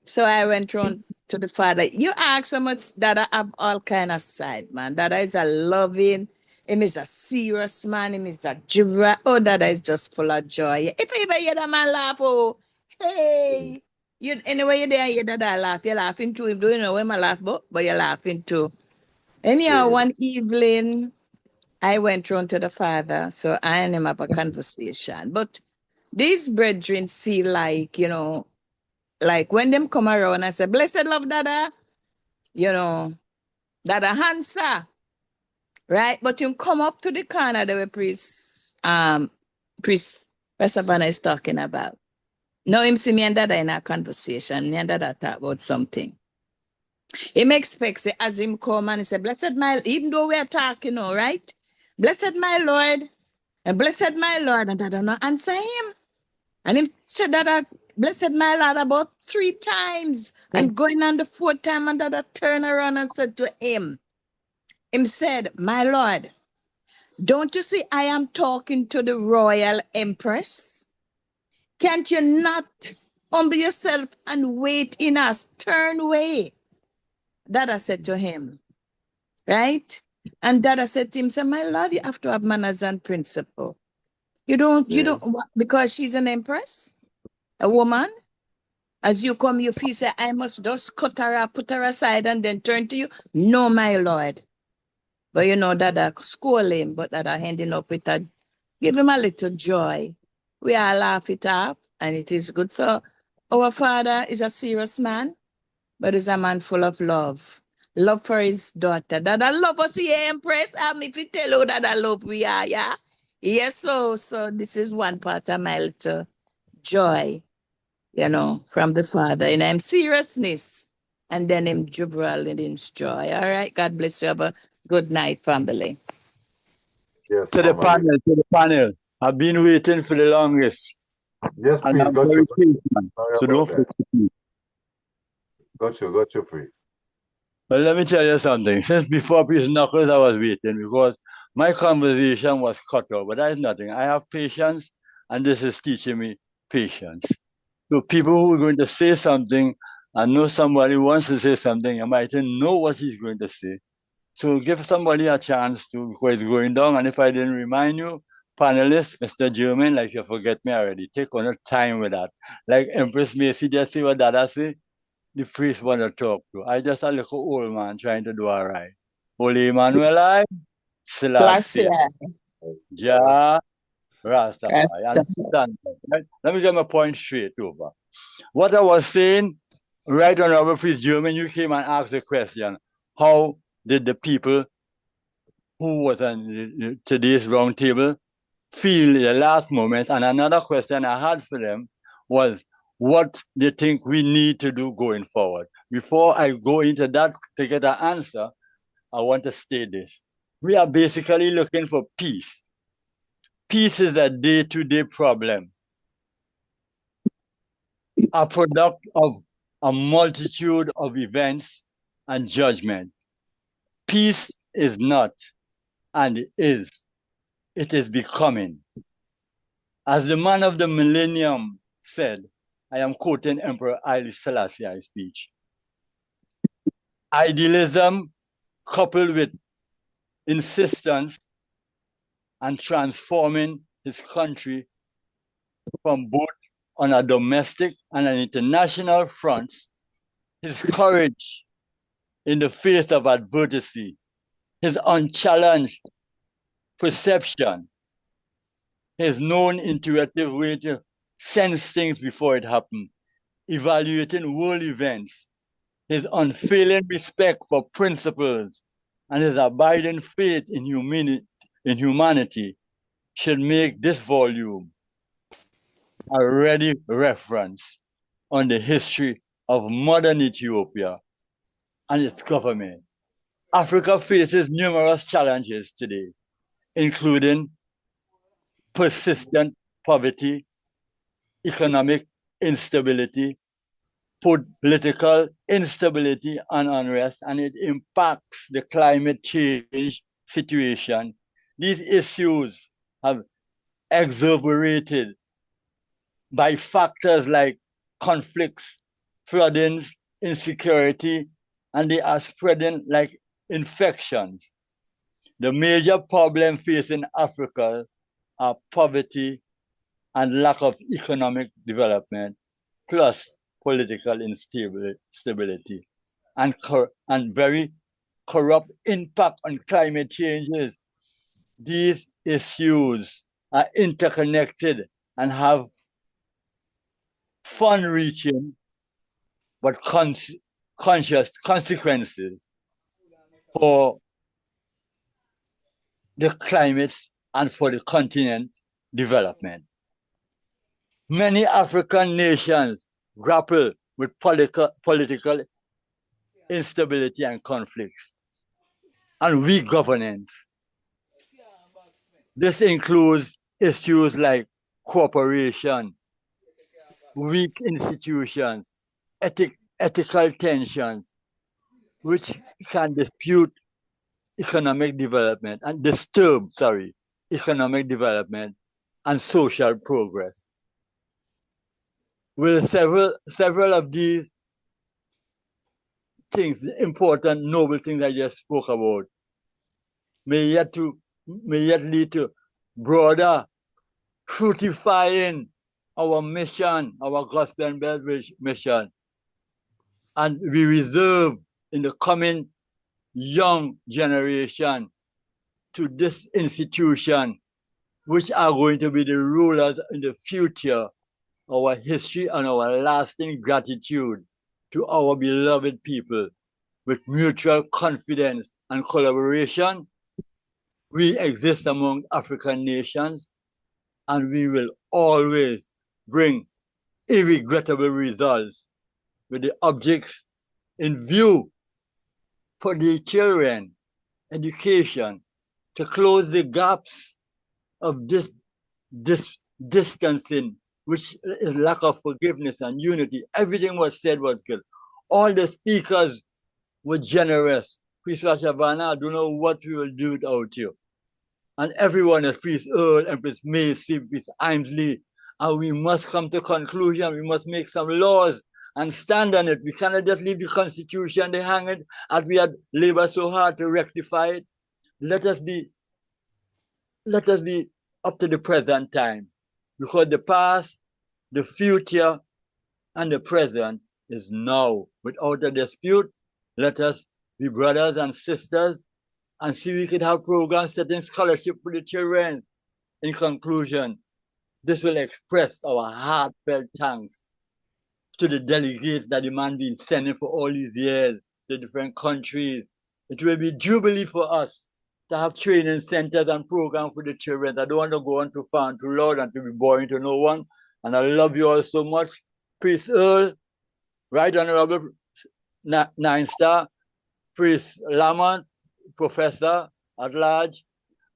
So I went round to the father. You ask how much Dada have all kind of side, man. Dada is a loving, him is a serious man, him is a giver. Oh, Dada is just full of joy. If you ever hear that man laugh, oh, hey. You anyway you there, hear Dada laugh, you're laughing too. You don't know when I laugh, but you're laughing too. Anyhow, one evening I went round to the father, so I and him have a conversation. But these brethren feel like, you know, like when them come around and say, blessed love, Dada, you know, Dada answer, right? But you come up to the corner that Priest Savannah is talking about. Now him see me and Dada in a conversation, me and Dada talk about something. Him expects it as him come and he say, blessed my, even though we are talking, all right? Blessed my Lord, and blessed my Lord, and Dada not answer him. And him said that blessed my Lord about 3 times. And going on the 4th time, and Dada turned around and said to him, said, my Lord, don't you see I am talking to the royal empress? Can't you not humble yourself and wait in a stern way? Dada said to him, right? And Dada said to him, say, my Lord, you have to have manners and principle. You don't, because she's an empress, a woman. As you come, you feel say, I must just cut her up, put her aside, and then turn to you. No, my Lord. But you know, Dada scold him, but Dada ending up with a, give him a little joy. We all laugh it off, and it is good. So our father is a serious man, but is a man full of love. Love for his daughter. Dada love us here, Empress. If you tell you Dada love we are, yeah? Yes, so this is one part of my little joy, you know, from the father. And I'm seriousness. And then him jubilee and him joy. All right. God bless you. Have a good night, family. Yes, to the panel. I've been waiting for the longest. Yes, and please, I'm got very you. patient. So don't That. forget me. Got you, please. Well, let me tell you something. Since before Peace Knuckles, I was waiting because my conversation was cut off, but that is nothing. I have patience, and this is teaching me patience. So people who are going to say something, I know somebody wants to say something, I might know what he's going to say, So give somebody a chance to, because it's going down. And if I didn't remind you, panelists, Mr. German, like you forget me already. Take on your time with that. Like Empress Macy just see what Dada say. The priest want to talk to. I just a little old man trying to do all right. Holy Emmanuel, I Selassie, Jah, Rastafari. Understand? Right? Let me get my point straight over. What I was saying, right on our priest German, you came and asked the question, how did the people who was on today's round table feel in the last moment? And another question I had for them was, what they think we need to do going forward. Before I go into that to get an answer, I want to state this. We are basically looking for peace. Peace is a day-to-day problem, a product of a multitude of events and judgment. Peace is not and is. It is becoming. As the man of the millennium said, I am quoting Emperor Haile Selassie's speech. Idealism coupled with insistence and transforming his country from both on a domestic and an international front, his courage in the face of adversity, his unchallenged perception, his known intuitive way to sense things before it happened, evaluating world events, his unfailing respect for principles, and his abiding faith in humanity should make this volume a ready reference on the history of modern Ethiopia and its government. Africa faces numerous challenges today, including persistent poverty, economic instability, political instability and unrest, and it impacts the climate change situation. These issues have exacerbated by factors like conflicts, floodings, insecurity, and they are spreading like infections. The major problem facing Africa are poverty and lack of economic development, plus political instability, and very corrupt impact on climate changes. These issues are interconnected and have far-reaching but conscious consequences for the climate and for the continent development. Many African nations grapple with political instability and conflicts and weak governance. This includes issues like cooperation, weak institutions, ethical tensions, which can dispute economic development and disturb, economic development and social progress. With several of these things, the important, noble things I just spoke about, may yet lead to broader fructifying our mission, our gospel and beverage mission. And we reserve in the coming young generation to this institution, which are going to be the rulers in the future, our history and our lasting gratitude to our beloved people. With mutual confidence and collaboration, we exist among African nations, and we will always bring irregrettable results with the objects in view for the children, education, to close the gaps of this distancing, which is lack of forgiveness and unity. Everything was said was good. All the speakers were generous. Priest Rashavana, I don't know what we will do without you. And everyone is Priest Earl, Empress Macy, Priest Aimsley. And we must come to conclusion. We must make some laws and stand on it. We cannot just leave the Constitution, they hang it, as we had labored so hard to rectify it. Let us be up to the present time, because the past, the future, and the present is now. Without a dispute, let us be brothers and sisters and see we could have programs setting scholarship for the children. In conclusion, this will express our heartfelt thanks to the delegates that the man been sending for all these years to different countries. It will be jubilee for us to have training centers and programs for the children. I don't want to go on too far and too loud and to be boring to no one. And I love you all so much. Priest Earl, Right Honorable Nine Star, Priest Lamont, Professor at large,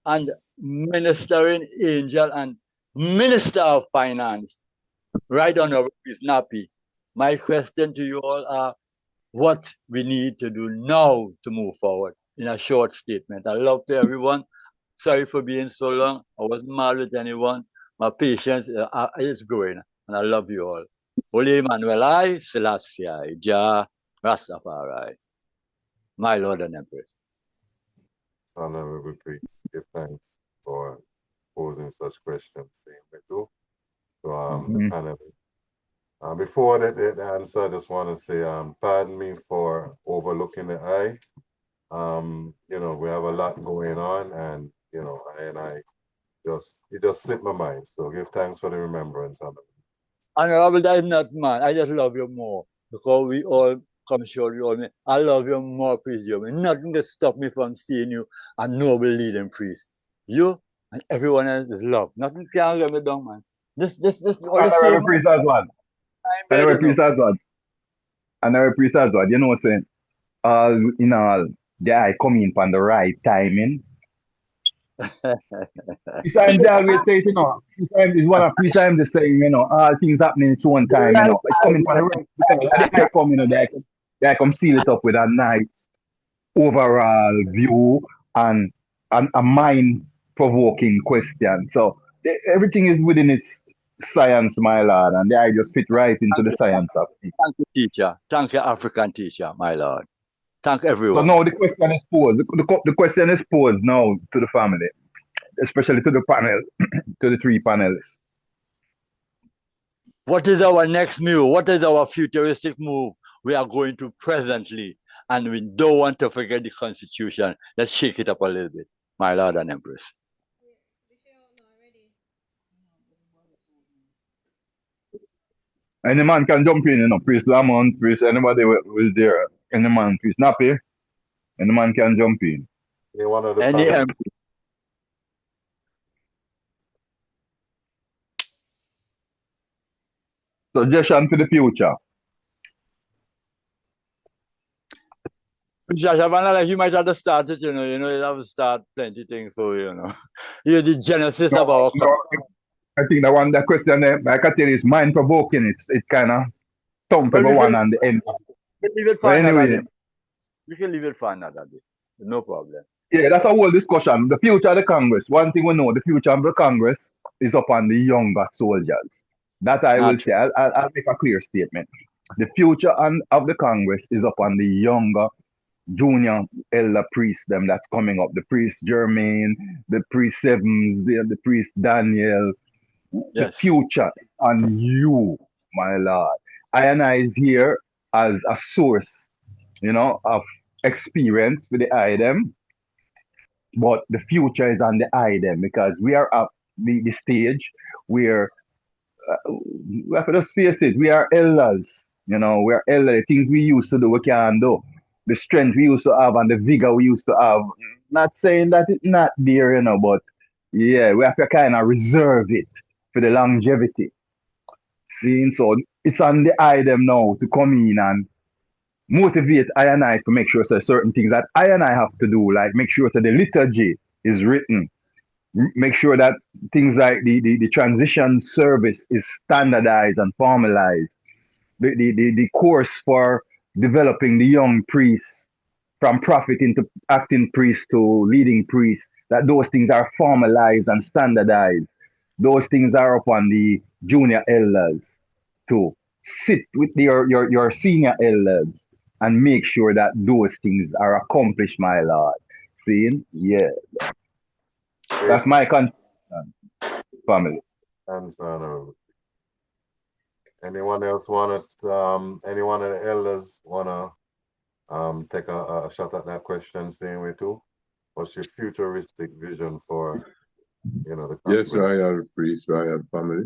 and Ministering Angel and Minister of Finance, Right Honorable Priest Nappy. My question to you all are what we need to do now to move forward in a short statement. I love to everyone. Sorry for being so long. I wasn't mad with anyone. My patience is growing, and I love you all. Holy Emmanuel, I, Selassie, Jah, Rastafari, my Lord and Empress. Honorable priest, give thanks for posing such questions. Same with you. So the panel. Before the answer, I just want to say, pardon me for overlooking the eye. You know, we have a lot going on, and you know, it just slipped my mind. So give thanks for the remembrance. Honorable, that is not man. I just love you more because we all come short. I love you more, priest. Nothing can stop me from seeing you a noble leading priest. You and everyone else is love. Nothing can let me down, man. This all the same. Priest as well. Another priest as well. Another priest as well. You know what I'm saying? All in all, the eye coming from the right timing. Besides, they always say, you know, is one of three times they say, you know, all things happening in its own time, you know. It's coming from the right time. The eye come, you know, they come seal it up with a nice overall view and a mind-provoking question. So everything is within its science, my lord, and the eye just fit right into the science of it. Thank you, teacher. Thank you, African teacher, my lord. Thank everyone. So now the question is posed. The question is posed now to the family, especially to the panel, to the three panelists. What is our next move? What is our futuristic move we are going to presently? And we don't want to forget the Constitution. Let's shake it up a little bit, my Lord and Empress. Any man can jump in, you know, Priest Lamont, Priest, anybody who is there, any man, Priest Nappy, any man can jump in. Suggestion for the future. You might have to start it, you know, you have to start plenty things for you know. You're the genesis of our I think that question there, like I tell you, is mind provoking. It's kind of thump everyone on the end. We can leave it for another day. We can leave it for another day. No problem. Yeah, that's a whole discussion. The future of the Congress. One thing we know, the future of the Congress is upon the younger soldiers. That I will say. I'll make a clear statement. The future of the Congress is upon the younger junior elder priests them that's coming up. The priest Jermaine, the priest Sevens, the priest Daniel. Yes. The future on you, my lord. I is here as a source, you know, of experience with the item, but the future is on the item because we are up the stage where we have to just face it. We are elders, you know, we are elders. The things we used to do, we can't do. The strength we used to have and the vigor we used to have. Not saying that it's not there, you know, but yeah, we have to kind of reserve it for the longevity. See, so it's on the item now to come in and motivate I and I to make sure so certain things that I and I have to do, like make sure that the liturgy is written, make sure that things like the transition service is standardized and formalized, the course for developing the young priests from prophet into acting priest to leading priest, that those things are formalized and standardized. Those things are upon the junior elders too. sit with your senior elders and make sure that those things are accomplished, my Lord. See? Yeah. That's my concern, family. Thanks, Honorable. Anyone else want to, anyone of the elders want to take a shot at that question same way too? What's your futuristic vision for, the conference? Yes, royal priest, royal family.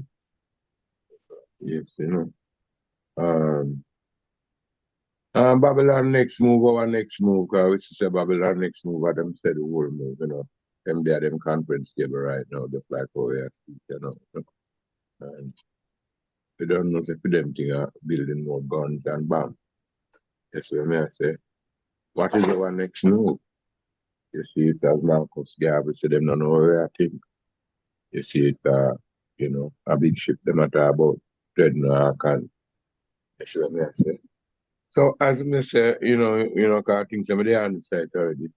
Yes, Babylon next move, our next move, because we say Babylon next move, or them say the whole move, Them there, them conference table right now, just like how we are speaking, And we don't know if them thing are building more guns and bombs. That's what I say. What is our next move? You see it as Marcus Garvey said, them don't know where I think. You see it, a big ship, them not talk about dreadnought and that's what I say. So as I say, because things are there on the side already.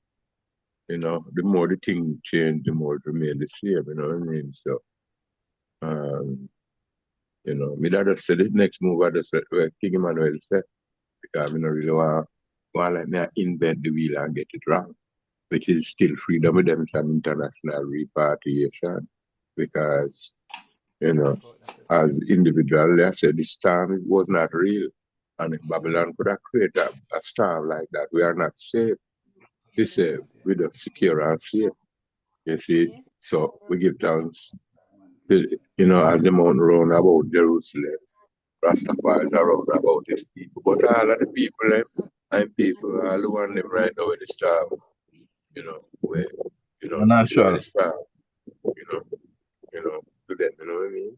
The more the thing change, the more it remain the same, you know what I mean? So me that just said the next move I just said where King Emmanuel said, because I don't really want like me invent the wheel and get it wrong, which is still freedom redemption international repatriation. Because, as individually I said this time it was not real. And if Babylon could have created a storm like that, we are not safe. They say we just secure and safe. You see? So we give thanks, as the mountain round about Jerusalem, Rastafari around about these people. But all of the people, all the one them right now with the storm, where, I'm not sure. the storm, to them, you know what I mean?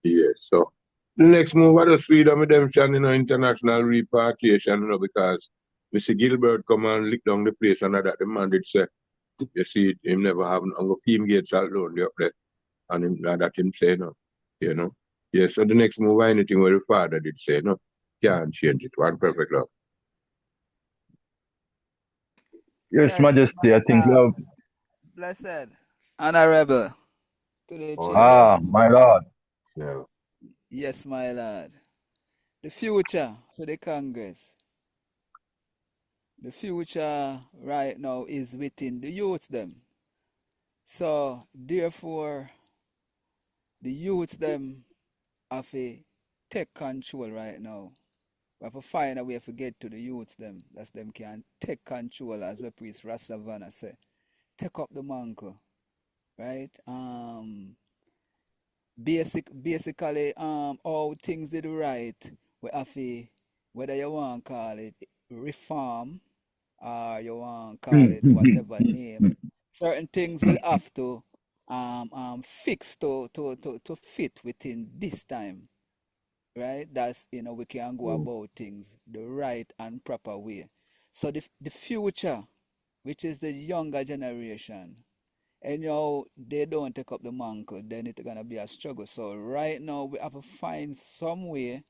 Yeah, so the next move was just freedom redemption, international repatriation, because Mr. Gilbert come and lick down the place and that the man did say, you see, him never have no film gates alone up there. And him, that him say no, Yeah, so the next move, anything where the father did say no, can't change it. One perfect love. Yes, Majesty, I think love. Blessed, Honorable, to the chair. My Lord. Yeah. Yes, my Lord. The future for the Congress. The future right now is within the youth them. So therefore, the youth them have to take control right now. We have to find a way to get to the youths them. That's them can take control, as the priest Rastavana say. Take up the mantle. Right? Basically, all things did right. We have to, whether you want to call it reform or you want to call it whatever name, certain things will have to fix to fit within this time. Right? That's, we can go about things the right and proper way. So the future, which is the younger generation, and they don't take up the mantle, then it's gonna be a struggle. So right now we have to find some way,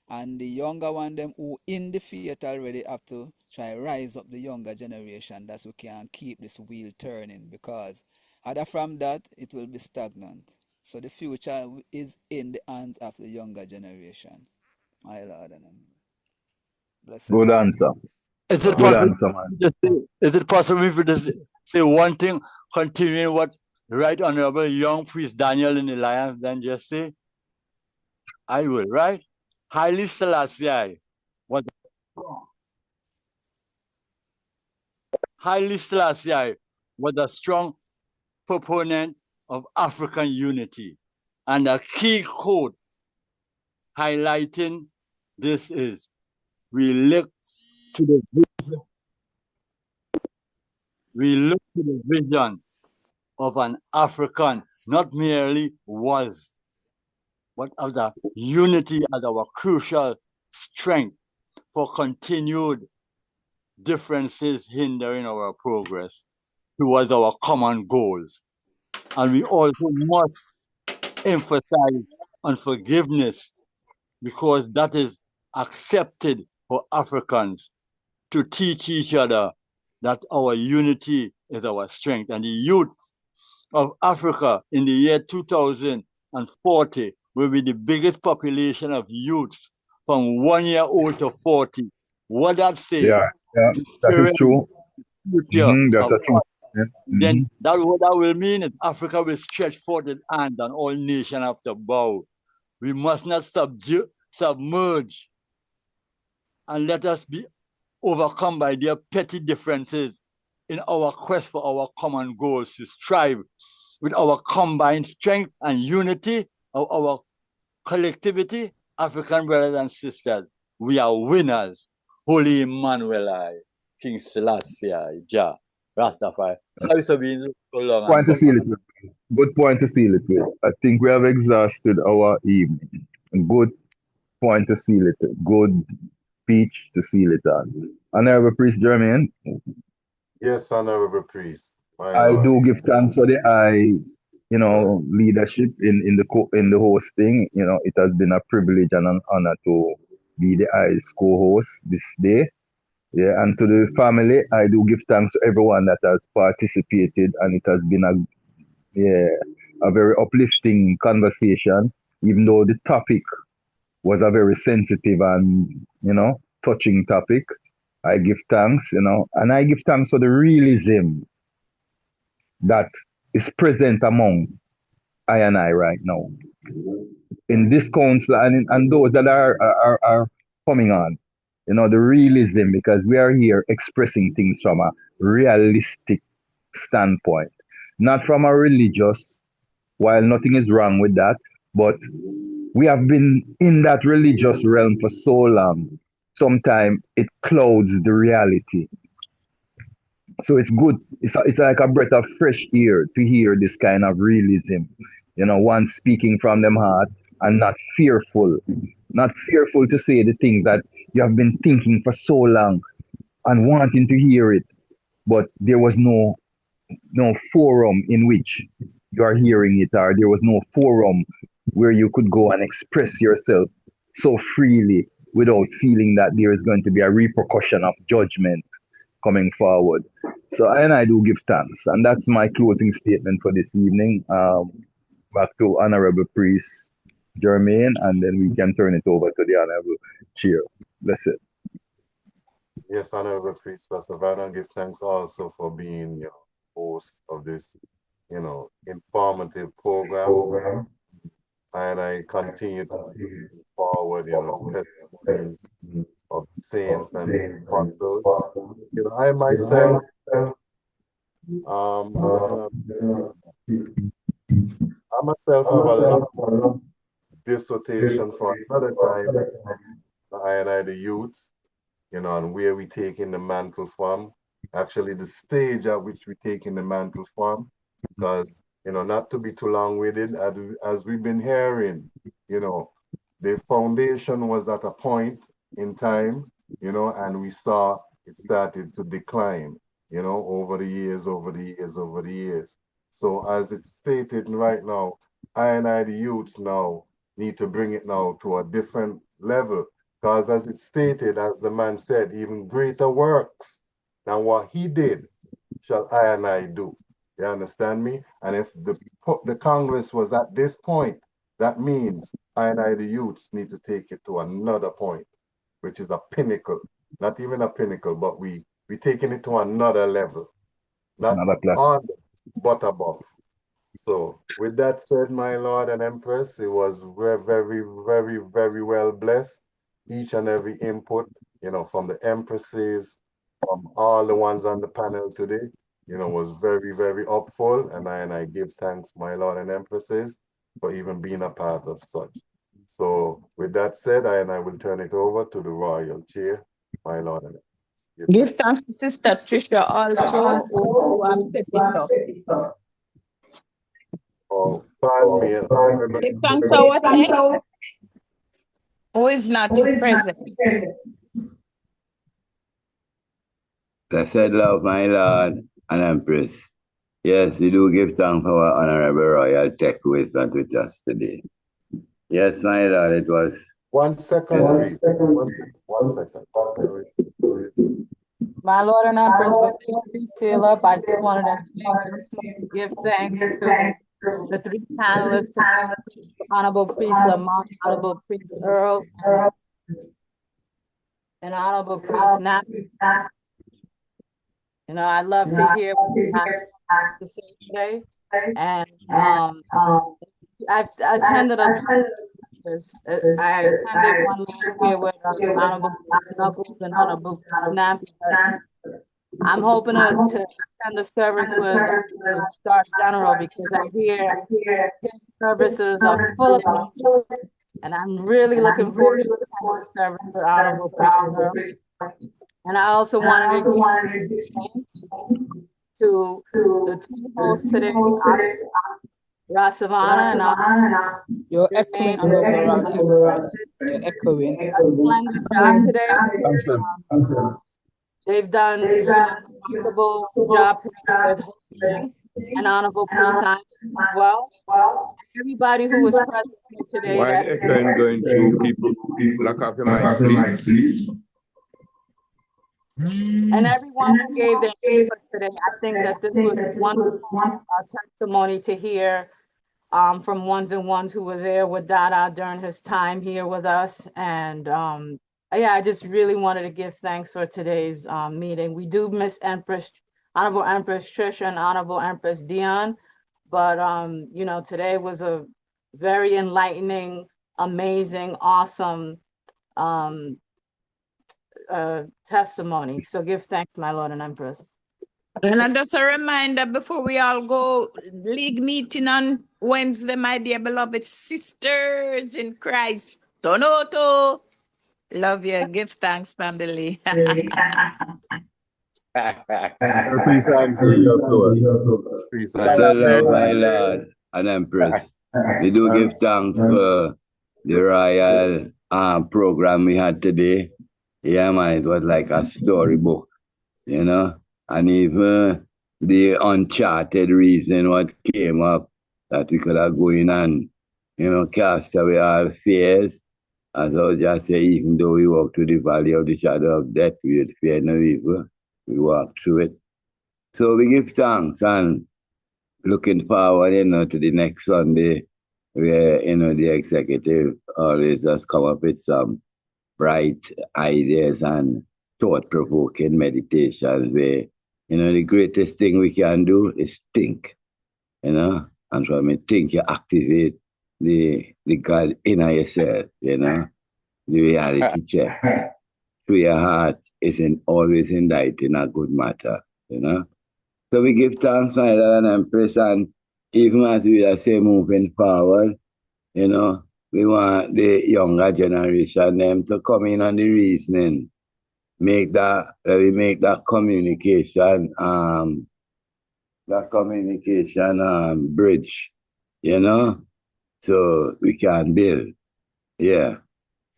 and the younger one them who in the theater already have to try rise up the younger generation. That's we can keep this wheel turning, because other from that it will be stagnant. So the future is in the hands of the younger generation. My Lord and blessed. Good answer. Is it Good possible? answer, man. Is it possible if we just say one thing, continuing what Right Honorable Young Priest Daniel in the Lions then just say? I will, right? Haile Selassie was a strong proponent of African unity, and a key quote highlighting this is, we look to the vision of an African, not merely was, but of the unity as our crucial strength for continued differences hindering our progress towards our common goals. And we also must emphasize on forgiveness, because that is accepted for Africans to teach each other that our unity is our strength. And the youth of Africa in the year 2040 will be the biggest population of youths from 1 year old to 40. What that says, Yeah, that is true. That's a true. Yeah. Then what that will mean is Africa will stretch forth its hand and all nations have to bow. We must not submerge and let us be overcome by their petty differences in our quest for our common goals, to strive with our combined strength and unity of our collectivity. African brothers and sisters, we are winners. Holy Emmanuel, King Selassie, Jah, Rastafari. Sorry for being so long. Point to seal it with. Good point to seal it with. I think we have exhausted our evening. Good point to seal it. Good speech to seal it on. Honorable Priest Jermaine. Yes, Honorable Priest. I do give thanks for the leadership in the hosting. It has been a privilege and an honor to be the ICE co-host this day. Yeah, and to the family, I do give thanks to everyone that has participated, and it has been a very uplifting conversation, even though the topic was a very sensitive and touching topic. I give thanks, and I give thanks for the realism that is present among I and I right now in this council and those that are coming on. The realism, because we are here expressing things from a realistic standpoint, not from a religious, while nothing is wrong with that, but we have been in that religious realm for so long. Sometimes it clouds the reality. So it's good. It's like a breath of fresh air to hear this kind of realism. One speaking from them heart and not fearful to say the things that you have been thinking for so long and wanting to hear it, but there was no forum in which you are hearing it, or there was no forum where you could go and express yourself so freely without feeling that there is going to be a repercussion of judgment coming forward. So I do give thanks, and that's my closing statement for this evening. Back to Honorable Priest Jermaine, and then we can turn it over to the Honorable Chair. That's it. Yes, Honorable Priest Savannah, give thanks also for being host of this, informative program. And I continue to move forward, testimonies of saints and apostles. I myself, I myself have a long dissertation for another time. I and I, the youth, and where we take in the mantle from. Actually, the stage at which we take in the mantle from, because not to be too long with it, as we've been hearing, the foundation was at a point in time, and we saw it started to decline, over the years. So as it's stated right now, I and I, the youths now, need to bring it now to a different level, because as it's stated, as the man said, even greater works than what he did shall I and I do. You understand me? And if the Congress was at this point, that means I and I, the youths, need to take it to another point, which is a pinnacle. Not even a pinnacle, but we taking it to another level. Not on, but above. So with that said, my Lord and Empress, it was very, very, very well blessed. Each and every input, from the Empresses, from all the ones on the panel today, was very, very upful. And I give thanks, my Lord and Empresses, for even being a part of such. So with that said, I will turn it over to the Royal Chair, my Lord and Empress. Give thanks to Sister Tricia also, who have set it up. Oh, pardon me. Give thanks to what name? Who is not present? Blessed love, my Lord and Empress. Yes, we do give thanks for our Honorable Royal Tech who is not with us today. Yes, my Lord, it was. 1 second, please. 1 second. My Lord and Empress, before we seal up, I just wanted to give thanks to the three panelists, Honorable Priest Lamont, Honorable Priest Earl, and Honorable Priest Nappy. You know, I love to hear what you have to say today. And I've attended a I attended one last year with Honorable Priest Knuckles and Honorable Priest Nappy, but I'm hoping to attend the service with Star General because I hear his services are full of energy, and I'm really looking forward to attending the service with Honorable Priest Earl. And I also wanted to give thanks to the two hosts today, Rasavana and you're echoing a little, brother. You're echoing. A splendid job today. They've done, you know, a remarkable job with hosting and Honorable Priest as well. Everybody who was present here today. While echoing going through, people, lock off your mic, please. And everyone who gave their input today, I think that this was a wonderful testimony to hear from ones and ones who were there with Dada during his time here with us. And yeah, I just really wanted to give thanks for today's meeting. We do miss Honorable Empress Tricia and Honorable Empress Dion, but you know, today was a very enlightening, amazing, awesome testimony. So give thanks, my Lord and Empress. And just a reminder before we all go, league meeting on Wednesday, my dear beloved sisters in Christ. Tonoto. Love you. Give thanks, family. So love, my Lord and Empress. We do give thanks for the royal program we had today. Yeah, man, it was like a storybook, you know, and even the uncharted reason what came up that we could have going and, you know, cast away our fears. As I was just say, even though we walk through the valley of the shadow of death, we would fear no evil. We walk through it. So we give thanks and looking forward, you know, to the next Sunday where, you know, the executive always just come up with some bright ideas and thought-provoking meditations where, you know, the greatest thing we can do is think, you know, and from me think you activate the God in yourself, you know, the reality checks. So your heart isn't always indicting a good matter, you know. So we give thanks, my Lord and Empress, and even as we are say moving forward, you know, we want the younger generation them to come in on the reasoning, make that communication bridge, you know, so we can build. Yeah.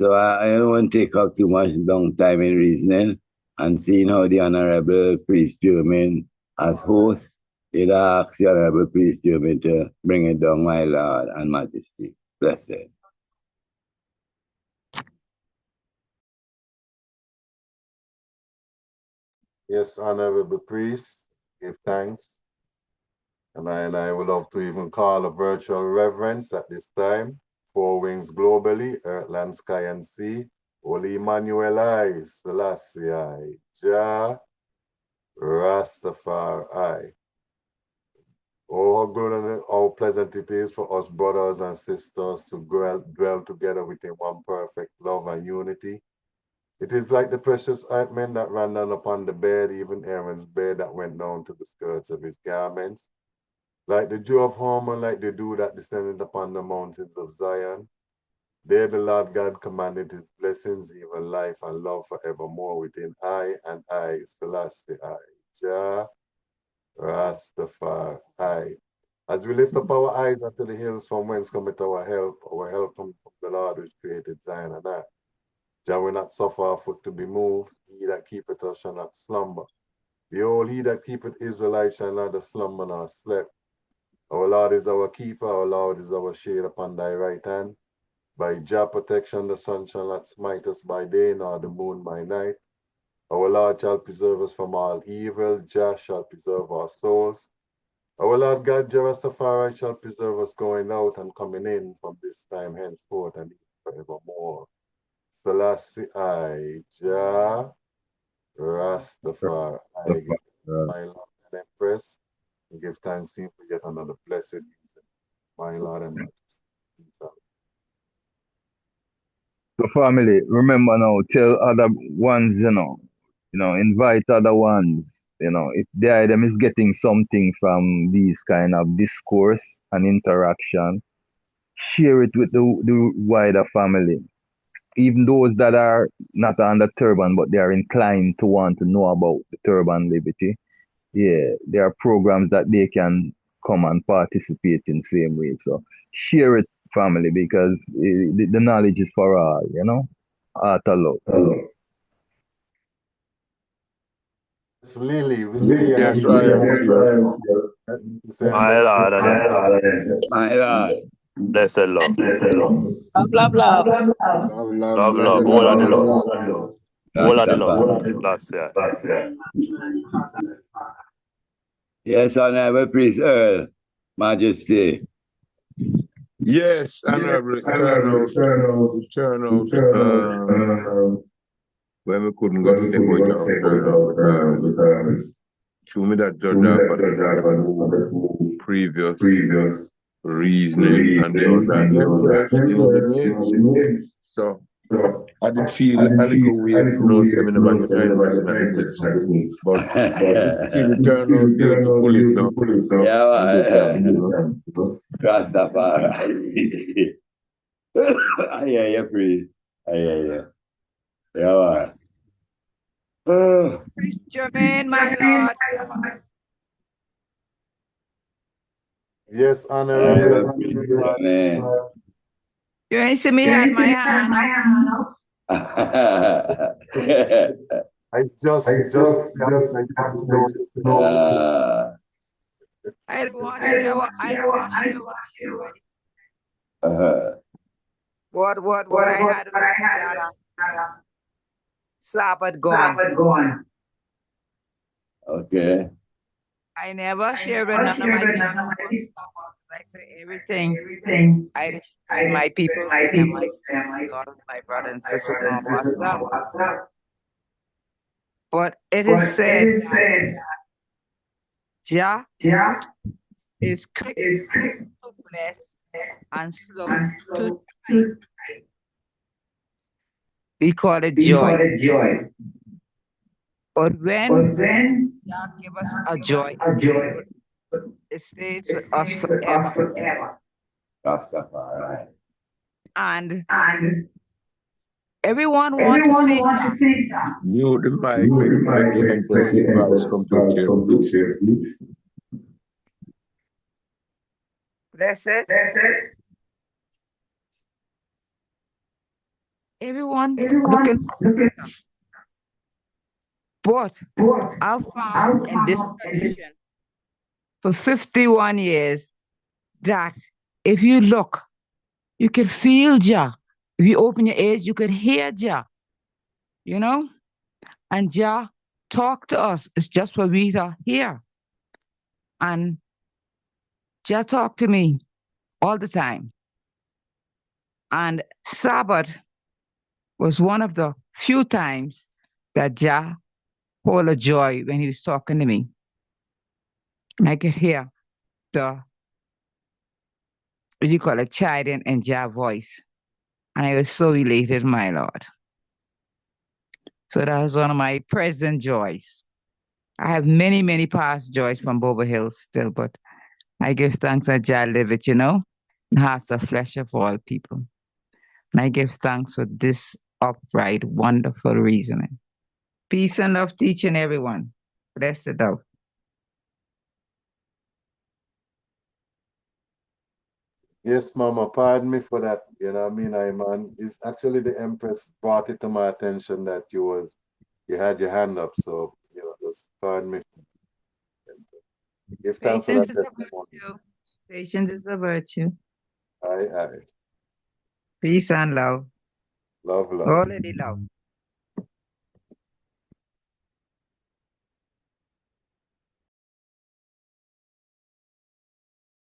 So I don't want to take up too much long time in reasoning and seeing how the Honorable Priest German as host, it asks the Honorable Priest German to bring it down, my Lord and Majesty. Blessed. Yes, Honorable Priest, give thanks. And I would love to even call a virtual reverence at this time. Four wings globally, earth, land, sky, and sea. Holy Emmanuel I, Selassie I, Jah, Rastafari. Oh, how good and how pleasant it is for us brothers and sisters to dwell together within one perfect love and unity. It is like the precious ointment that ran down upon the bed, even Aaron's bed that went down to the skirts of his garments. Like the dew of Hermon, like the dew that descended upon the mountains of Zion. There the Lord God commanded his blessings, even life and love forevermore within I, Selassie I, Jah, Rastafari. As we lift up our eyes unto the hills from whence cometh our help comes from the Lord which created Zion and earth. Jah will not suffer our foot to be moved. He that keepeth us shall not slumber. Behold, he that keepeth Israel shall neither slumber nor sleep. Our Lord is our keeper, our Lord is our shade upon thy right hand. By Jah protection the sun shall not smite us by day, nor the moon by night. Our Lord shall preserve us from all evil. Jah shall preserve our souls. Our Lord God, Jah Rastafari, shall preserve us going out and coming in from this time henceforth and forevermore. Selassie I, Jah. Rastafari. I give my Lord and Empress, and give thanks to him for yet another blessed season. My Lord and Majesty. Peace out. So family, remember now, tell other ones, invite other ones, if them is getting something from these kind of discourse and interaction, share it with the wider family. Even those that are not under turban, but they are inclined to want to know about the turban liberty. Yeah, there are programs that they can come and participate in the same way. So share it, family, because the knowledge is for all, Heart of love. It's Lily, we see you. Yes, Royal. My Lord and Empress. My Lord. Blessed love. Love, love, love. Love, love. Blessed All of the love. love. All of the love. Rastafari. That's it. Yes, Honorable Priest Earl, Majesty. Yes, honorable turnout. When we couldn't go say how it have turned out because to me that judge have a previous reasoning and the other empress in the midst. So I did feel a little weird to know say me never join this in the midst. But it still turned out beautifully, so Rastafari. I hear you, Priest. I hear you. Yeah. Jermaine, my Lord. Yes, honorable. You ain't see me had my hand. I just I don't want to share. What I had Sabbath gone. Okay. I never share with none of my people. I say everything. I my people, my brothers and sisters on WhatsApp. But it is said Jah is quick to bless and slow to time. We call it joy. But when Jah give us a joy, it stays with us forever. Rastafari. And everyone wants to see Jah. Mute the mic, make the empress voice come to clear, please. That's it. Everyone looking. But I found in this tradition for 51 years that if you look, you can feel Jah. If you open your ears, you can hear Jah. And Jah talk to us. It's just what we are here. And Jah talk to me all the time. And Sabbath was one of the few times that Jah hold a joy when he was talking to me. And I could hear the, chiding in Jah voice. And I was so elated, my Lord. So that was one of my present joys. I have many, many past joys from Boba Hills still, but I give thanks that Jah live it, and has the flesh of all people. And I give thanks for this upright, wonderful reasoning. Peace and love to each and everyone. Blessed love. Yes, Mama, pardon me for that. You know what I mean? It's actually the Empress brought it to my attention that you had your hand up. So, just pardon me. Give thanks for that testimony. Patience is a virtue. Aye. Peace and love. Love. Already love.